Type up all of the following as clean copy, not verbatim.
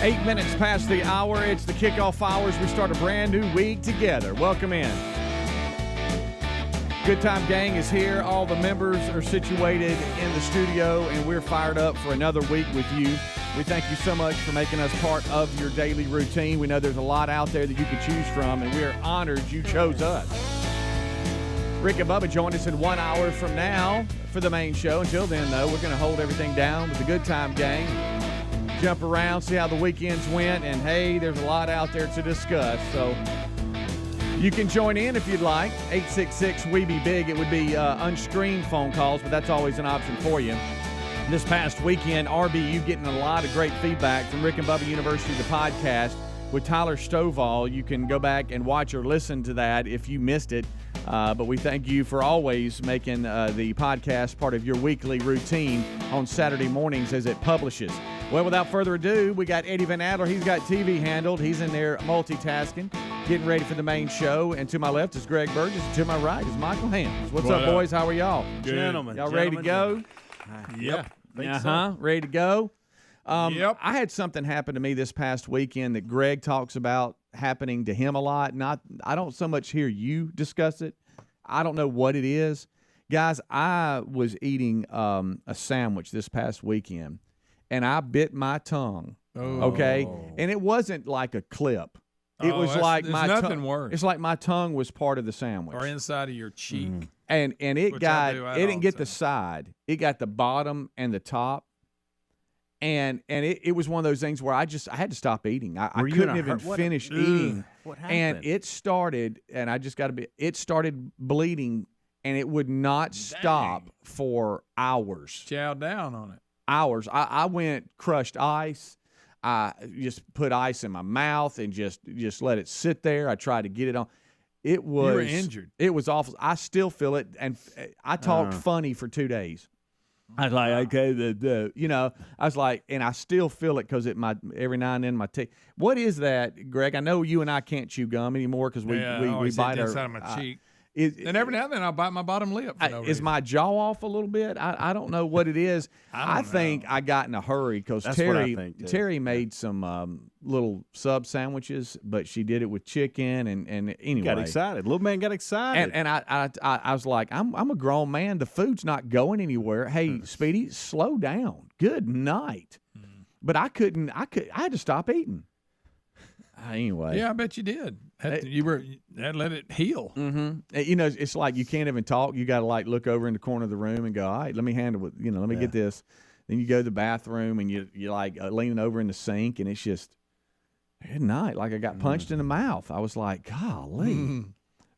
8 minutes past the hour. It's the kickoff hours. We start a brand new week together. Welcome in. Good Time Gang is here. All the members are situated in the studio, and we're fired up for another week with you. We thank you so much for making us part of your daily routine. We know there's a lot out there that you can choose from, and we are honored you chose us. Rick and Bubba join us in 1 hour from now for the main show. Until then, though, we're going to hold everything down with the Good Time Gang. Jump around, see how the weekends went, and hey, there's a lot out there to discuss. So you can join in if you'd like. 866-WE-BE-BIG. It would be unscreened phone calls, but that's always an option for you. This past weekend, RBU getting a lot of great feedback from Rick and Bubba University, the podcast with Tyler Stovall. You can go back and watch or listen to that if you missed it. But we thank you for always making the podcast part of your weekly routine on Saturday mornings as it publishes. Well, without further ado, we got Eddie Van Adler. He's got TV handled. He's in there multitasking, getting ready for the main show. And to my left is Greg Burgess. And to my right is Michael Hams. What's up, boys? How are y'all? Good. Gentlemen. Y'all ready to go? Yep. So. Ready to go? Yep. I had something happen to me this past weekend that Greg talks about happening to him a lot. I don't so much hear you discuss it. I don't know what it is. Guys, I was eating a sandwich this past weekend, and I bit my tongue, okay? And it wasn't like a clip. It was like my tongue. Nothing worse. It's like my tongue was part of the sandwich. Or inside of your cheek. And it didn't get the side. It got the bottom and the top. And it was one of those things where I had to stop eating. I couldn't even finish eating. What happened? And it started, and it started bleeding, and it would not stop for hours. Chow down on it. Hours. I went crushed ice. I just put ice in my mouth and just let it sit there. I tried to get it on. It was. You were injured. It was awful. I still feel it, and I talked funny for 2 days. I was like, okay, I was like, and I still feel it because every now and then my teeth. What is that, Greg? I know you and I can't chew gum anymore because we bite our inside of my cheek. And every now and then I'll bite my bottom lip. Is my jaw off a little bit? I don't know what it is. I think I got in a hurry because Terry made some little sub sandwiches, but she did it with chicken and anyway. Got excited. Little man got excited. And I was like, I'm a grown man. The food's not going anywhere. Hey, Speedy, slow down. Good night. But I had to stop eating. Anyway. Yeah, I bet you did. Had to let it heal. Mm-hmm. It's like you can't even talk. You got to like look over in the corner of the room and go, all right, let me handle it. Let me get this. Then you go to the bathroom and you're like leaning over in the sink and it's just good night. Like I got punched in the mouth. I was like, golly.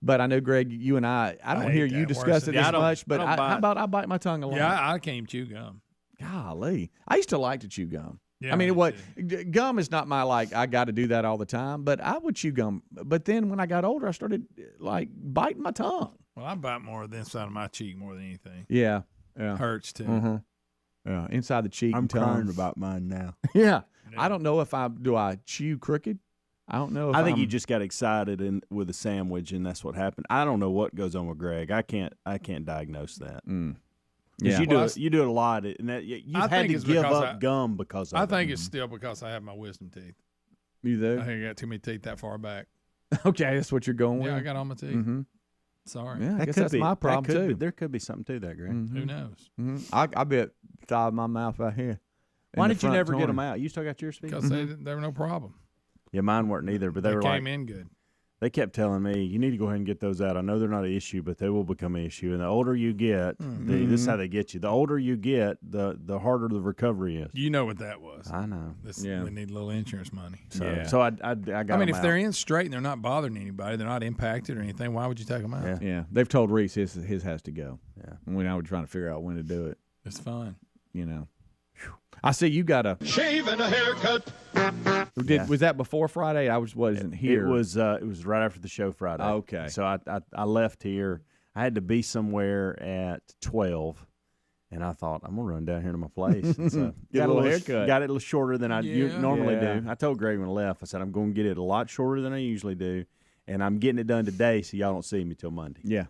But I know, Greg, you and I don't hear you discuss it as much. But how about I bite my tongue a lot? Yeah, I can't chew gum. Golly. I used to like to chew gum. Yeah, I mean, gum is not my, I got to do that all the time, but I would chew gum. But then when I got older, I started, biting my tongue. Well, I bite more of the inside of my cheek more than anything. Yeah. Hurts, too. Mm-hmm. Yeah, inside the cheek I'm and tongue. crying about mine now. Yeah. I don't know if I chew crooked? I don't know if I think you just got excited with a sandwich, and that's what happened. I don't know what goes on with Greg. I can't diagnose that. Yeah, you do it a lot, and that you've had to give up gum because of it. I think it's still because I have my wisdom teeth. You do? I think I got too many teeth that far back. Okay, that's what you're going with. Yeah, I got all my teeth. Mm-hmm. Sorry. Yeah, I guess that's my problem too. There could be something to that, Greg. Mm-hmm. Who knows? Mm-hmm. I bit the side of my mouth right here. Why did you never get them out? You still got yours? Because they were no problem. Yeah, mine weren't either, but they came in good. They kept telling me, you need to go ahead and get those out. I know they're not an issue, but they will become an issue. And the older you get, this is how they get you. The older you get, the harder the recovery is. You know what that was. I know. We need a little insurance money. So I got I mean, if they're in straight and they're not bothering anybody, they're not impacted or anything, why would you take them out? Yeah. They've told Reese his has to go. Yeah. And we now we're trying to figure out when to do it. It's fine. I see you got a shave and a haircut. Was that before Friday? I wasn't here. It was right after the show Friday. Okay. So I left here. I had to be somewhere at 12, and I thought I'm gonna run down here to my place. And so Get a little haircut. Got it a little shorter than I normally Yeah. do. I told Greg when I left. I said I'm going to get it a lot shorter than I usually do, and I'm getting it done today, so y'all don't see me till Monday. Yeah.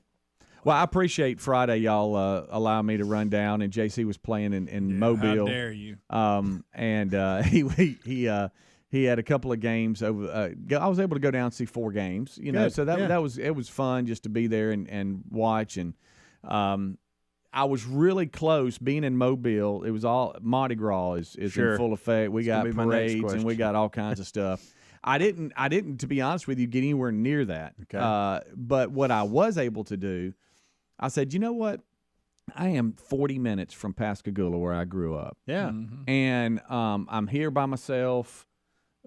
Well, I appreciate Friday y'all allowing me to run down, and JC was playing in Mobile. How dare you? And He had a couple of games over. I was able to go down and see 4 games. So it was fun just to be there and watch. And I was really close being in Mobile. It was all Mardi Gras is in full effect. We got parades and we got all kinds of stuff. I didn't, to be honest with you, get anywhere near that. Okay. But what I was able to do, I said, you know what? I am 40 minutes from Pascagoula, where I grew up. Yeah. Mm-hmm. And I'm here by myself.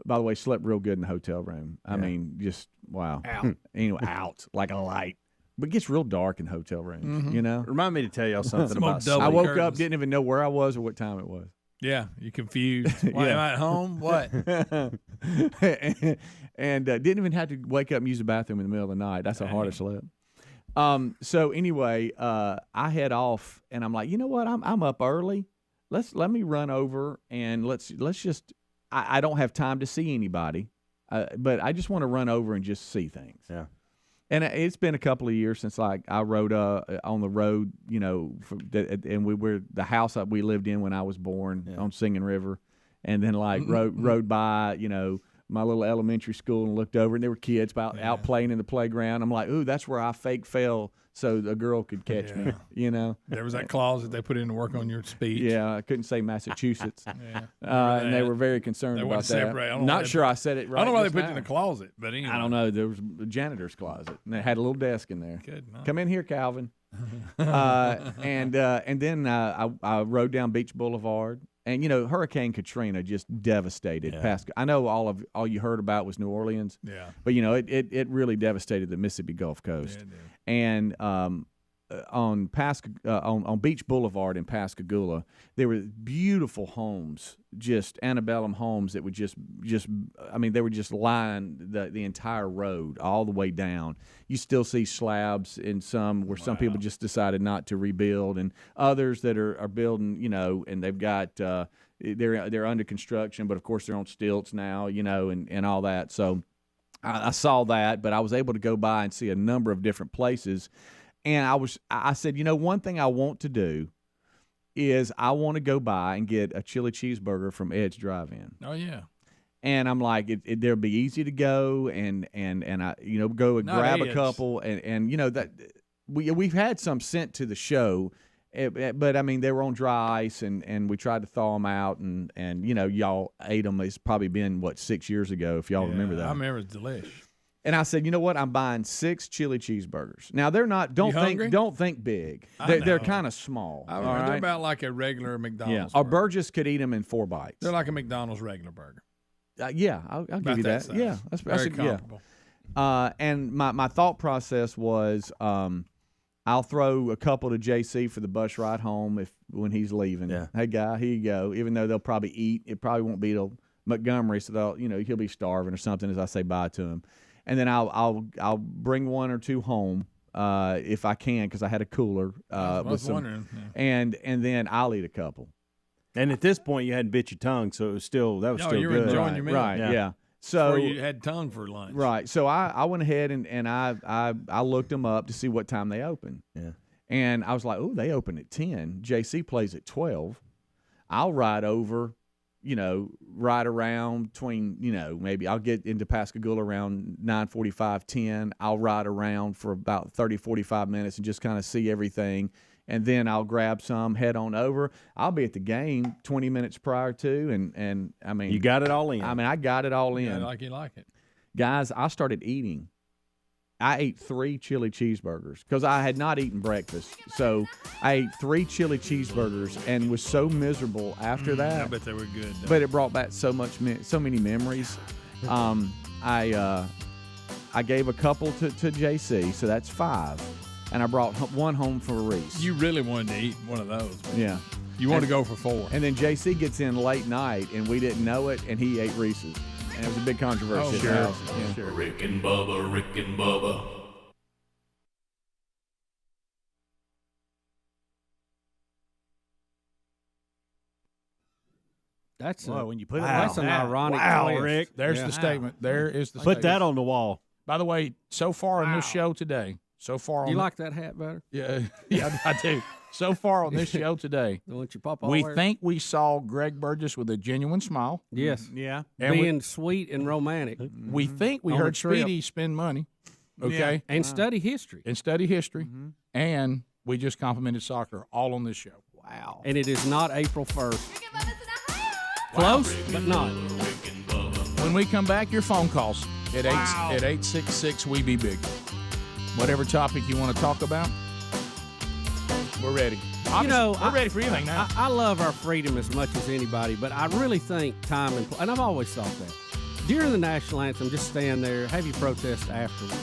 By the way, slept real good in the hotel room. I mean, just, wow. Out. Out like a light. But it gets real dark in hotel rooms, Remind me to tell y'all something about I woke up, didn't even know where I was or what time it was. Yeah, you confused. Why am I at home? What? and didn't even have to wake up and use the bathroom in the middle of the night. That's how hard I slept. So anyway, I head off, and I'm like, you know what? I'm up early. Let me run over and let's just. I don't have time to see anybody, but I just want to run over and just see things. Yeah. And it's been a couple of years since I rode on the road, and we were the house that we lived in when I was born on Singing River, and then rode by, my little elementary school and looked over, and there were kids out playing in the playground. I'm like, ooh, that's where I fake fell so a girl could catch me, There was that clause that they put in to work on your speech. Yeah, I couldn't say Massachusetts. And they were very concerned about that. Not sure I said it right. I don't know why they put it in the closet, but anyway. I don't know. There was a janitor's closet, and they had a little desk in there. Good. No. Come in here, Calvin. And then I rode down Beach Boulevard. And, Hurricane Katrina just devastated Pascagoula. I know all you heard about was New Orleans. Yeah. But, it really devastated the Mississippi Gulf Coast. Yeah, and on Beach Boulevard in Pascagoula, there were beautiful homes, just antebellum homes that would they were just lying the entire road all the way down. You still see slabs in some where some people just decided not to rebuild, and others that are building, and they've got they're under construction, but of course they're on stilts now, and all that. So I saw that, but I was able to go by and see a number of different places. And I said, one thing I want to do is I want to go by and get a chili cheeseburger from Ed's Drive-In. Oh, yeah. And I'm like, it'll be easy to go and I, go and grab a couple. And that we've had some sent to the show, but I mean, they were on dry ice and we tried to thaw them out and y'all ate them. It's probably been, 6 years ago, if y'all remember that. I remember it's delicious. And I said, you know what? I'm buying 6 chili cheeseburgers. Now they're not. Don't think big. They're kind of small. They're about like a regular McDonald's. Yeah. Or Burgess could eat them in 4 bites. They're like a McDonald's regular burger. I'll give you that. Size. Yeah, that's very comparable. Yeah. And my thought process was, I'll throw a couple to JC for the bus ride home when he's leaving. Yeah. Hey guy, here you go. Even though they'll probably eat, it probably won't be till Montgomery, so he'll be starving or something as I say bye to him. And then I'll bring 1 or 2 home if I can, because I had a cooler. I was wondering. Yeah. And then I'll eat a couple. And at this point, you hadn't bit your tongue, so it was still still you were good. enjoying your meal. Right. Yeah. So you had tongue for lunch. Right. So I went ahead and I looked them up to see what time they open. Yeah. And I was like, oh, they open at 10. JC plays at 12. I'll ride over. Right around between, maybe I'll get into Pascagoula around 9:45, 10. I'll ride around for about 30, 45 minutes and just kind of see everything. And then I'll grab some, head on over. I'll be at the game 20 minutes prior to. And I mean. You got it all in. I mean, I got it all in. Yeah, like you like it. Guys, I started eating. I ate 3 chili cheeseburgers because I had not eaten breakfast. So I ate 3 chili cheeseburgers and was so miserable after that. I bet they were good. But it brought back so many memories. I gave a couple to JC, so that's 5. And I brought 1 home for Reese. You really wanted to eat one of those. Man. Yeah. You wanted to go for 4. And then JC gets in late night, and we didn't know it, and he ate Reese's. And it was a big controversy. Oh, sure. Yeah. Sure. Rick and Bubba. That's when you put that's an ironic twist. Rick. There's the statement. There is the Put statement. that on the wall. By the way, so far in this show today, You like that hat better? Yeah, I do. So far on this show today, Don't you pop we think we saw Greg Burgess with a genuine smile. Yes. Yeah. And Being sweet and romantic. we think we On a heard trip. Speedy spend money, okay, Yeah. And study history. and study history, and we just complimented soccer all on this show. Wow. And it is not April 1st. Close, but not. When we come back, your phone calls at 866 We Be Big. Whatever topic you want to talk about, we're ready. We're ready for anything now. I love our freedom as much as anybody, but I really think time and I've always thought that. During the national anthem, just stand there, have your protest afterward.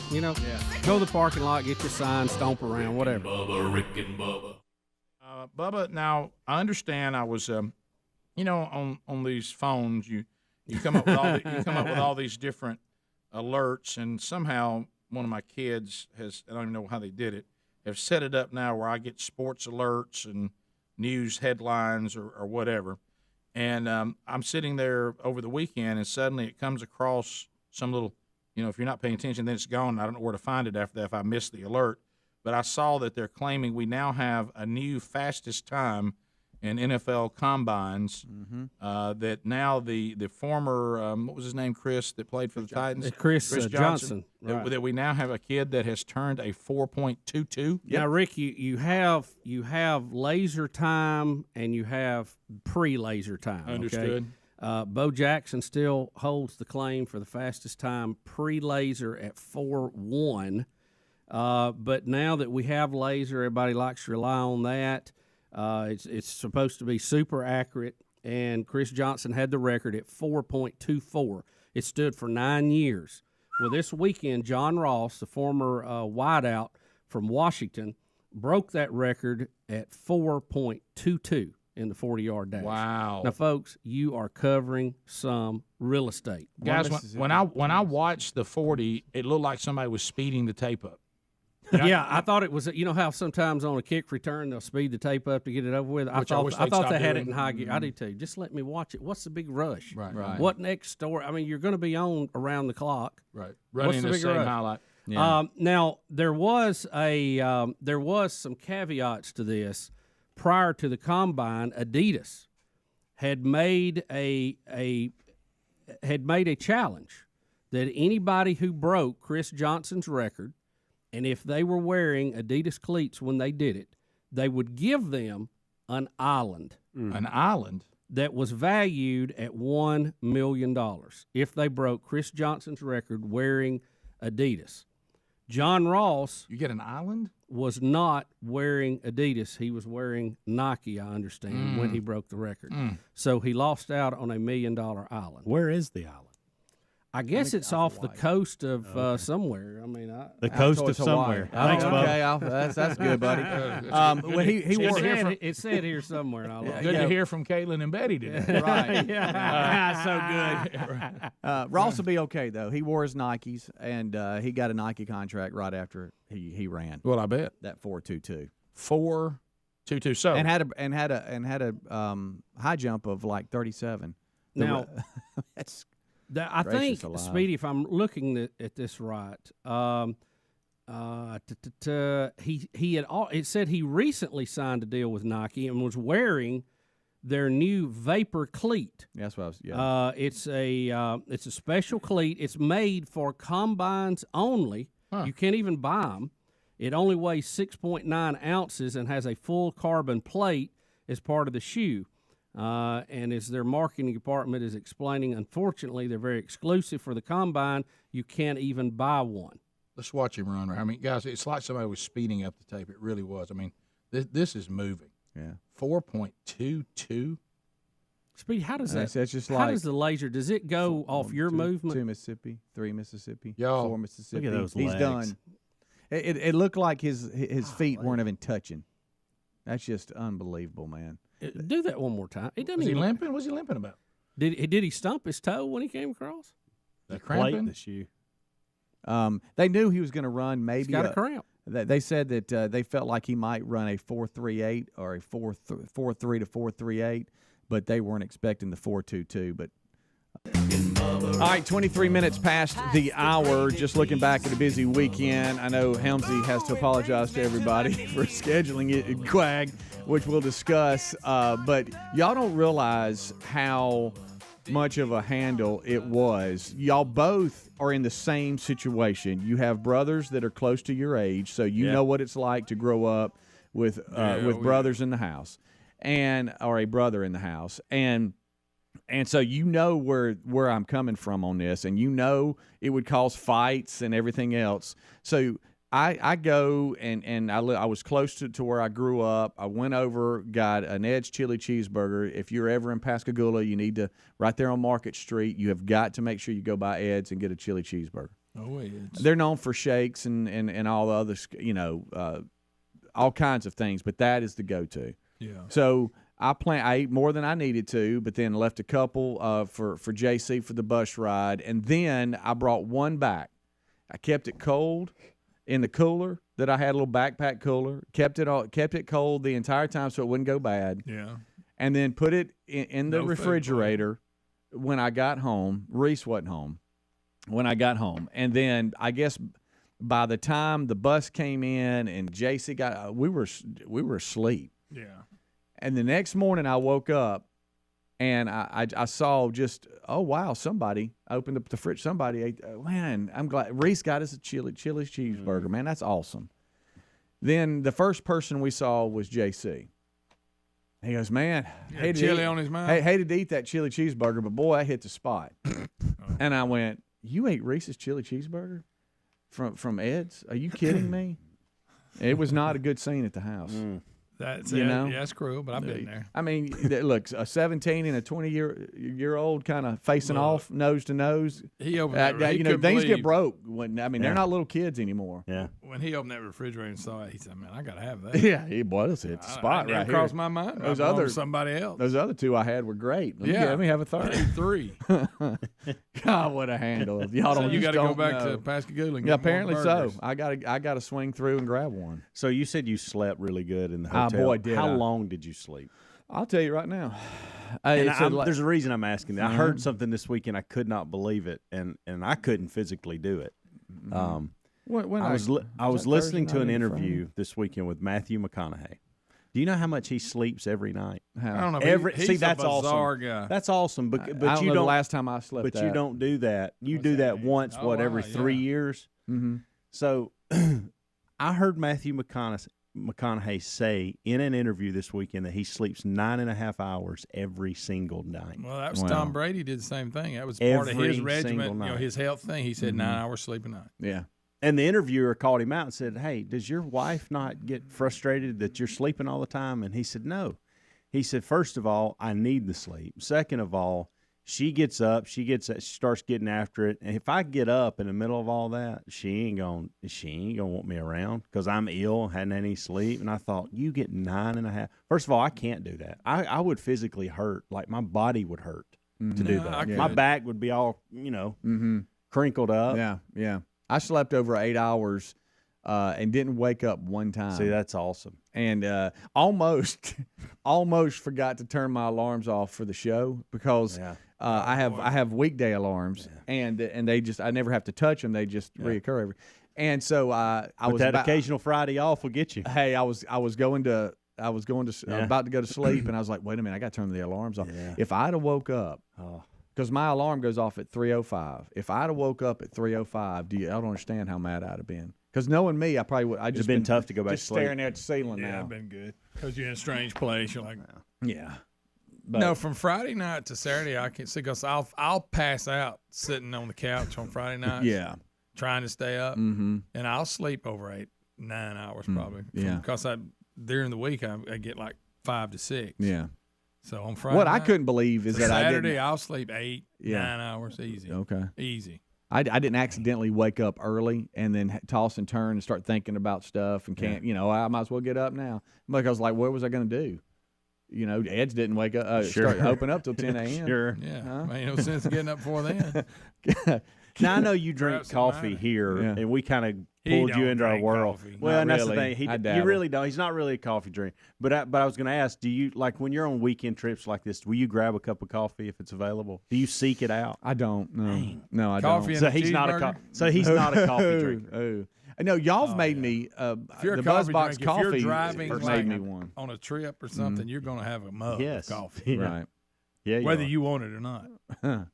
Go to the parking lot, get your sign, stomp around, whatever. Bubba, Rick and Bubba. Bubba, now I understand. I was, on these phones, you come up with all these different alerts, and somehow one of my kids has, I don't even know how they did it, have set it up now where I get sports alerts and news headlines or whatever. And I'm sitting there over the weekend, and suddenly it comes across some little, if you're not paying attention, then it's gone. I don't know where to find it after that if I missed the alert. But I saw that they're claiming we now have a new fastest time in NFL combines. That now the former, what was his name, Chris, that played for the Titans? Chris Johnson. Right. That we now have a kid that has turned a 4.22. Now, Rick, you have laser time and you have pre-laser time. Understood. Okay? Bo Jackson still holds the claim for the fastest time pre-laser at 4.1. But now that we have laser, everybody likes to rely on that. It's supposed to be super accurate, and Chris Johnson had the record at 4.24. It stood for 9 years. Well, this weekend, John Ross, the former wideout from Washington, broke that record at 4.22 in the 40-yard dash. Wow. Now, folks, you are covering some real estate. Guys, when I watched the 40, it looked like somebody was speeding the tape up. Yeah, I thought it was. You know how sometimes on a kick return they'll speed the tape up to get it over with. I thought they had it in high gear. I do too. Just let me watch it. What's the big rush? Right. What next story? I mean, you're going to be on around the clock. Right. Running the same highlight. Yeah. Now there was some caveats to this. Prior to the combine, Adidas had made a challenge that anybody who broke Chris Johnson's record, and if they were wearing Adidas cleats when they did it, they would give them an island. An island? That was valued at $1 million if they broke Chris Johnson's record wearing Adidas. John Ross. You get an island? Was not wearing Adidas. He was wearing Nike, I understand, when he broke the record. So he lost out on $1 million island. Where is the island? I guess it's off the coast of somewhere. I mean, the coast of somewhere. Thanks, Bubba. Okay, that's good, buddy. When he wore it said here somewhere. And I love Good to hear from Caitlin and Betty today. right. So good. Ross will be okay though. He wore his Nikes, and he got a Nike contract right after he ran. Well, I bet that 4.22. 4.22. So and had a high jump of like 37. Now that's. I think, Speedy, if I'm looking at this right, it said he recently signed a deal with Nike and was wearing their new Vapor cleat. That's what I was. Yeah. It's a special cleat. It's made for combines only. You can't even buy them. It only weighs 6.9 ounces and has a full carbon plate as part of the shoe. And as their marketing department is explaining, unfortunately, they're very exclusive for the combine. You can't even buy one. Let's watch him run. I mean, guys, it's like somebody was speeding up the tape. It really was. I mean, this is moving. Yeah. 4.22. Speedy, how does that? That's just how does the laser? Does it go off your movement? 2 Mississippi, 3 Mississippi, Yo, 4 Mississippi. Look at those He's legs. done. It looked like his feet weren't even touching. That's just unbelievable, man. Do that one more time. It doesn't. Was he limping? What was he limping about? Did he stump his toe when he came across? The cramping? The shoe. They knew he was going to run. Maybe He's got a cramp. They said that they felt like he might run a 4.38 or a 4.3 to 4.38, but they weren't expecting the 4.22. But All right, 23 minutes past the hour. Just looking back at a busy weekend. I know Helmsy has to apologize to everybody for scheduling it in Quag, which we'll discuss. But y'all don't realize how much of a handle it was. Y'all both are in the same situation. You have brothers that are close to your age, so you know what it's like to grow up with brothers in the house, or a brother in the house, and so you know where I'm coming from on this, and you know it would cause fights and everything else. So I go and I was close to where I grew up. I went over, got an Ed's chili cheeseburger. If you're ever in Pascagoula, you need to, right there on Market Street, you have got to make sure you go by Ed's and get a chili cheeseburger. Oh, Ed's. They're known for shakes and all the other, all kinds of things, but that is the go-to. Yeah. So I ate more than I needed to, but then left a couple for JC for the bus ride, and then I brought one back. I kept it cold in the cooler that I had, a little backpack cooler. Kept it cold the entire time so it wouldn't go bad. Yeah. And then put it in the refrigerator when I got home. Reese wasn't home when I got home, and then I guess by the time the bus came in and JC got, we were asleep. Yeah. And the next morning I woke up and I saw just, oh, wow, somebody opened up the fridge. Somebody ate. Man, I'm glad. Reese got us a chili cheeseburger. Man, that's awesome. Then the first person we saw was JC. He goes, man, chili on his mind. Hated to eat that chili cheeseburger, but boy, I hit the spot. And I went, you ate Reese's chili cheeseburger from Ed's? Are you kidding me? It was not a good scene at the house. That's that's cruel, but I've been there. I mean, look, a 17 and a 20-year-old kind of facing off nose to nose. He opened things get broke when they're not little kids anymore. Yeah. When he opened that refrigerator and saw it, he said, "Man, I gotta have that." Yeah, he was. It's a spot right here. Crossed my mind. Those somebody else. Those other two I had were great. Let me have a third. Three. God, what a handle! Y'all don't. You got to go back know. to Pascagoula. And Yeah, get apparently more so. burgers. I got to swing through and grab one. So you said you slept really good in the hotel. Boy, did How I. long did you sleep? I'll tell you right now. There's a reason I'm asking that. I heard something this weekend. I could not believe it, and I couldn't physically do it. I was listening to an interview this weekend with Matthew McConaughey. Do you know how much he sleeps every night? I don't know. He's that's a bizarre awesome. guy. That's awesome. But I don't you know don't. the last time I slept. But you don't do that. You do that once. Every 3 years? Mm-hmm. So I heard Matthew McConaughey say in an interview this weekend that he sleeps 9.5 hours every single night. Well, that was Tom Brady did the same thing. That was part of his regiment, his health thing. He said 9 hours sleep a night. Yeah. And the interviewer called him out and said, "Hey, does your wife not get frustrated that you're sleeping all the time?" And he said, "No." He said, "First of all, I need the sleep. Second of all, she gets up, she starts getting after it. And if I get up in the middle of all that, she ain't gonna want me around because I'm ill, hadn't had any sleep." And I thought, you get 9.5. First of all, I can't do that. I would physically hurt, like my body would hurt to do that. My back would be all, crinkled up. Yeah, yeah. I slept over 8 hours and didn't wake up one time. See, that's awesome. And almost forgot to turn my alarms off for the show because I have weekday alarms and I never have to touch them. They just reoccur every. And so occasional Friday off will get you. Hey, I was about to go to sleep and I was like, wait a minute, I got to turn the alarms off. Yeah. If I'd have woke up. Because my alarm goes off at 3:05. If I'd have woke up at 3:05, I don't understand how mad I'd have been. Because knowing me, I probably would. I'd just been tough to go back to sleep. Staring at the ceiling now. Yeah, it'd been good. Because you're in a strange place. You're like, yeah. But, no, from Friday night to Saturday, I can't see because I'll pass out sitting on the couch on Friday night. Yeah. Trying to stay up. Mm-hmm. And I'll sleep over 8-9 hours probably. Yeah. Because during the week, I get like 5 to 6. Yeah. So on Friday what night, I couldn't believe is that Saturday I'll sleep 8-9 hours easy. Okay. Easy. I didn't accidentally wake up early and then toss and turn and start thinking about stuff and can't, I might as well get up now because like, what was I going to do? You know, Ed's didn't wake up, start open up till 10 a.m. Sure. Yeah, ain't no sense getting up before then. Now I know you drink coffee here, and we kind of pulled you into our world. Coffee. Well, and that's really. the thing. You really don't. He's not really a coffee drinker. But I was going to ask, do you, like when you're on weekend trips like this, will you grab a cup of coffee if it's available? Do you seek it out? I don't. No, I Coffee don't. and So he's not a coffee drinker. No, y'all've made me. If you're a the coffee Buzzbox drinker, coffee if you're driving first like made me one. on a trip or something, you're going to have a mug of coffee, Right? Yeah, whether you want it or not.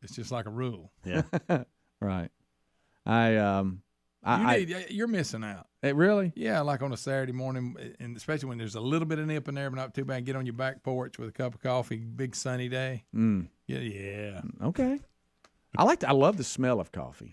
It's just like a rule. Yeah. Right. You're missing out. It really? Yeah, like on a Saturday morning, and especially when there's a little bit of nip in there, but not too bad. Get on your back porch with a cup of coffee. Big sunny day. Yeah. Okay. I love the smell of coffee.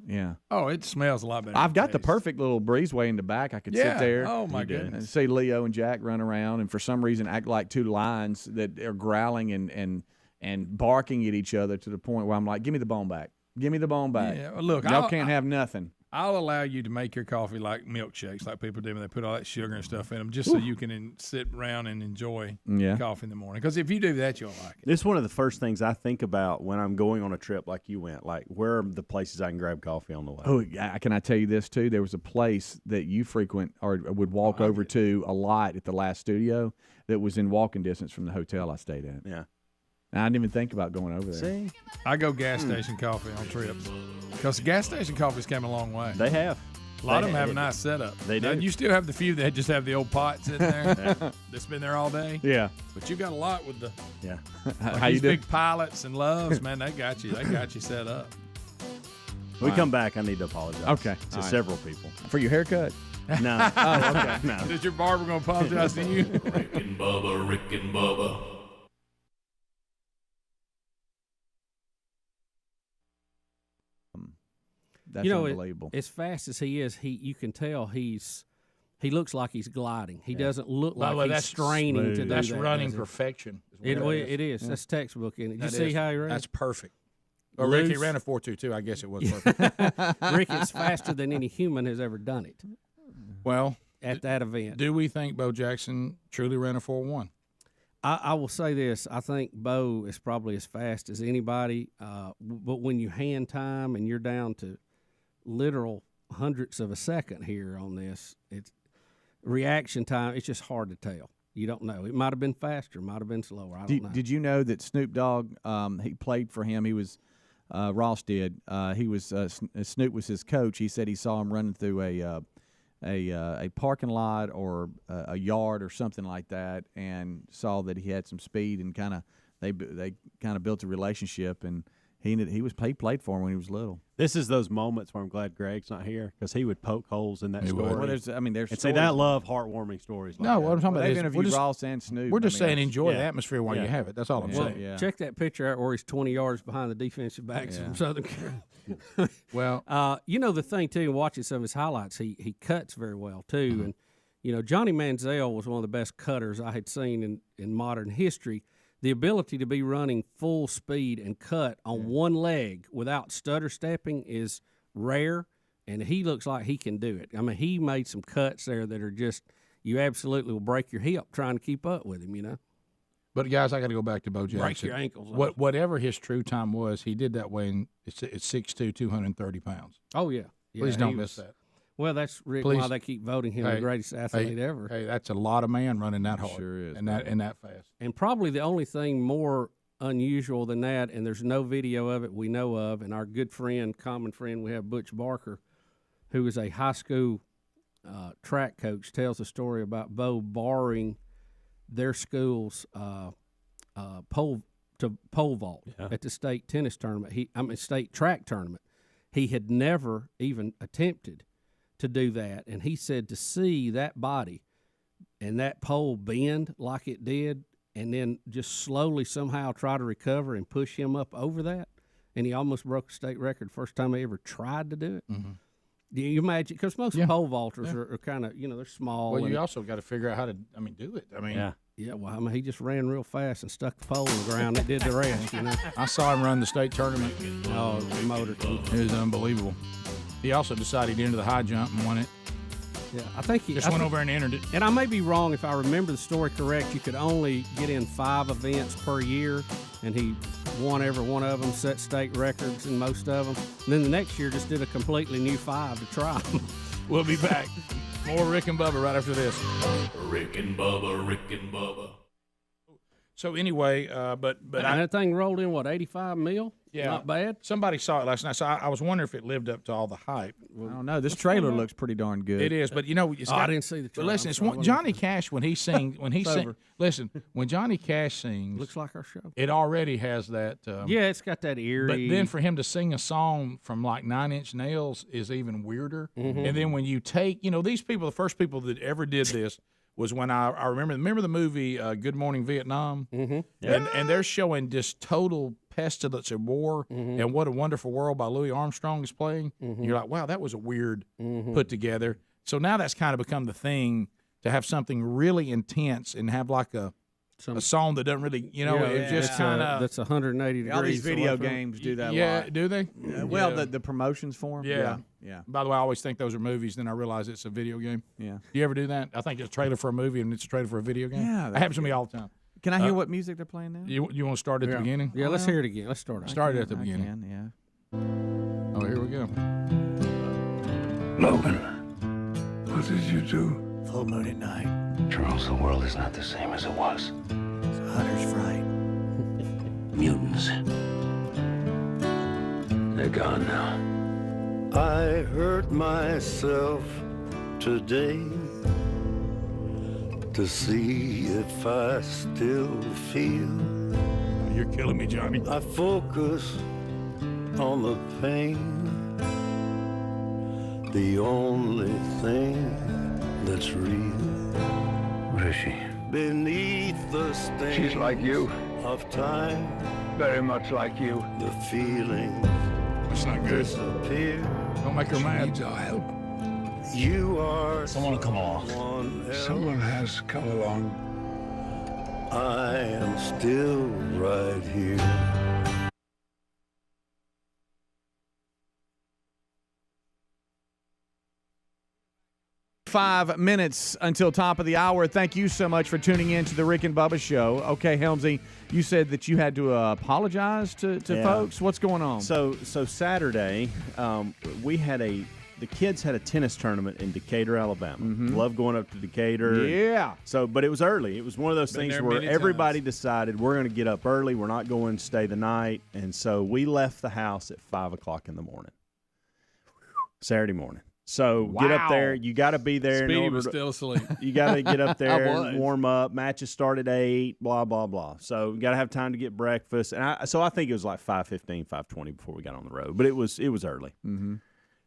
Yeah. Oh, it smells a lot better. I've got the perfect little breezeway in the back. I could sit there. Oh my and goodness. see Leo and Jack run around, and for some reason act like two lions that are growling and barking at each other to the point where I'm like, "Give me the bone back. Give me the bone back." Yeah. Well, look, y'all can't have nothing. I'll allow you to make your coffee like milkshakes, like people do when they put all that sugar and stuff in them, just so you can sit around and enjoy coffee in the morning. Because if you do that, you'll like it. It's one of the first things I think about when I'm going on a trip like you went. Like, where are the places I can grab coffee on the way? Oh, yeah. Can I tell you this, too? There was a place that you frequent or would walk over to a lot at the last studio that was in walking distance from the hotel I stayed at. Yeah. And I didn't even think about going over there. See? I go gas station coffee on trips because gas station coffee's come a long way. They have. A lot of them have a nice setup. They do. Now, you still have the few that just have the old pot sitting there that's been there all day. Yeah. But you got a lot with the How you these do? big pilots and loves, man. They got you. They got you set up. When we come back, I need to apologize. Okay. To several people. For your haircut? No. Oh, okay. No. Is your barber going to apologize to you? Rick and Bubba. That's unbelievable. As fast as he is, you can tell he looks like he's gliding. He doesn't look like he's straining to do That's that. running perfection. It is. Yeah. That's textbook in it. You see how he ran? That's perfect. Well, Ricky ran a 4.22. I guess it was perfect. Rick's faster than any human has ever done it. Well, at that event. Do we think Bo Jackson truly ran a 4.1? I will say this. I think Bo is probably as fast as anybody. But when you hand time and you're down to literal hundredths of a second here on this, it's reaction time. It's just hard to tell. You don't know. It might have been faster, might have been slower. I don't know. Did you know that Snoop Dogg? He played for him. He was Ross did. He was Snoop was his coach. He said he saw him running through a parking lot or a yard or something like that, and saw that he had some speed, and they kind of built a relationship, and he played for him when he was little. This is those moments where I'm glad Greg's not here, because he would poke holes in that story. Well, there's and say that heartwarming stories. Like no, what I'm talking about they've is interviewed Ross and Snoop. We're just saying enjoy the atmosphere while you have it. That's all I'm saying. Yeah. Check that picture out where he's 20 yards behind the defensive backs from Southern Carolina. Well, the thing too, watching some of his highlights, he cuts very well too, and Johnny Manziel was one of the best cutters I had seen in modern history. The ability to be running full speed and cut on one leg without stutter stepping is rare, and he looks like he can do it. I mean, he made some cuts there that are just, you absolutely will break your hip trying to keep up with him, But, guys, I got to go back to Bo Jackson. Break your ankles. Whatever his true time was, he did that way, and it's 6'2", 230 pounds. Oh, yeah. Please don't miss that. Well, that's why they keep voting him the greatest athlete ever. Hey, that's a lot of man running that hard. Sure is. And that fast. And probably the only thing more unusual than that, and there's no video of it we know of, and our good friend, common friend we have, Butch Barker, who is a high school track coach, tells a story about Bo borrowing their school's pole vault at the state tennis tournament. State track tournament. He had never even attempted to do that, and he said to see that body and that pole bend like it did, and then just slowly somehow try to recover and push him up over that, and he almost broke the state record first time he ever tried to do it. Mm-hmm. Do you imagine? Because most pole vaulters are kind of, they're small. Well, you also got to figure out how to, do it. Yeah, well, he just ran real fast and stuck the pole in the ground. It did the rest, I saw him run the state tournament. Oh, the motor. It was unbelievable. He also decided to enter the high jump and won it. Yeah, I think he just went over and entered it. And I may be wrong if I remember the story correct. You could only get in 5 events per year, and he won every one of them, set state records in most of them. And then the next year just did a completely new 5 to try. We'll be back. More Rick and Bubba right after this. Rick and Bubba, Rick and Bubba. So anyway, but that thing rolled in, what, 85 mil? Yeah. Not bad. Somebody saw it last night, so I was wondering if it lived up to all the hype. I don't know. This trailer looks pretty darn good. It is, but it's I didn't see the But trailer. listen, it's Johnny Cash when he sings. Listen, when Johnny Cash sings, Looks like our show. it already has that. Yeah, it's got that eerie. But then for him to sing a song from like 9 Inch Nails is even weirder. Mm-hmm. And then when you take, these people, the first people that ever did this was when I remember the movie Good Morning Vietnam, and they're showing just total pestilence and war, and What a Wonderful World by Louis Armstrong is playing. You're like, wow, that was a weird put together. So now that's kind of become the thing to have something really intense and have like a song that doesn't really, it's just kind of that's 180 degrees. All these video away from it. games do that a yeah, lot. do they? Well, the promotions for them. Yeah. By the way, I always think those are movies. Then I realize it's a video game. Yeah. Do you ever do that? I think it's a trailer for a movie and it's a trailer for a video game. Yeah, that happens to me all the time. Can I hear what music they're playing now? You want to start at the beginning? Yeah, let's hear it again. Let's start. Start it at the I beginning. can, yeah. Oh, here we go. Logan, what did you do? Full moon at night. Charles, the world is not the same as it was. It's a hunter's fright. Mutants. They're gone now. I hurt myself today to see if I still feel. You're killing me, Johnny. I focus on the pain, the only thing that's real. What is she? Beneath the stain She's like you. of time, Very much like you. the feeling That's not good. disappear. Don't make her mad. Needs our help. You are Someone come along. someone else. Someone has come along. I am still right here. Five minutes until top of the hour. Thank you so much for tuning in to the Rick and Bubba Show. Okay, Helmsy, you said that you had to apologize to folks. What's going on? So Saturday, we had the kids had a tennis tournament in Decatur, Alabama. Love going up to Decatur. Yeah. But it was early. It was one of those Been things there where many everybody times. decided we're going to get up early. We're not going to stay the night. And so we left the house at 5 o'clock in the morning, Saturday morning. So get up there. You got to be there. Speedy was still asleep. You got to get up there and warm up. Matches start at 8, blah, blah, blah. So you got to have time to get breakfast. And I think it was like 5:15, 5:20 before we got on the road. But it was early. Mm-hmm.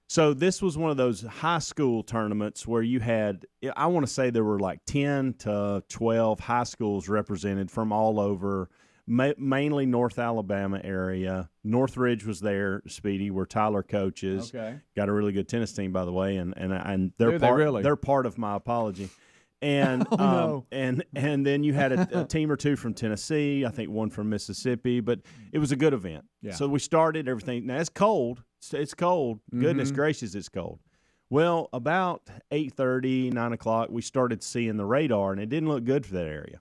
So this was one of those high school tournaments where you had, I want to say there were like 10 to 12 high schools represented from all over, mainly North Alabama area. Northridge was there, Speedy, where Tyler coaches. Okay. Got a really good tennis team, by the way, and they're really? part of my apology. And and then you had a team or two from Tennessee, I think one from Mississippi, but it was a good event. Yeah. So we started everything. Now it's cold. It's cold. Goodness gracious, it's cold. Well, about 8:30, 9 o'clock, we started seeing the radar, and it didn't look good for that area.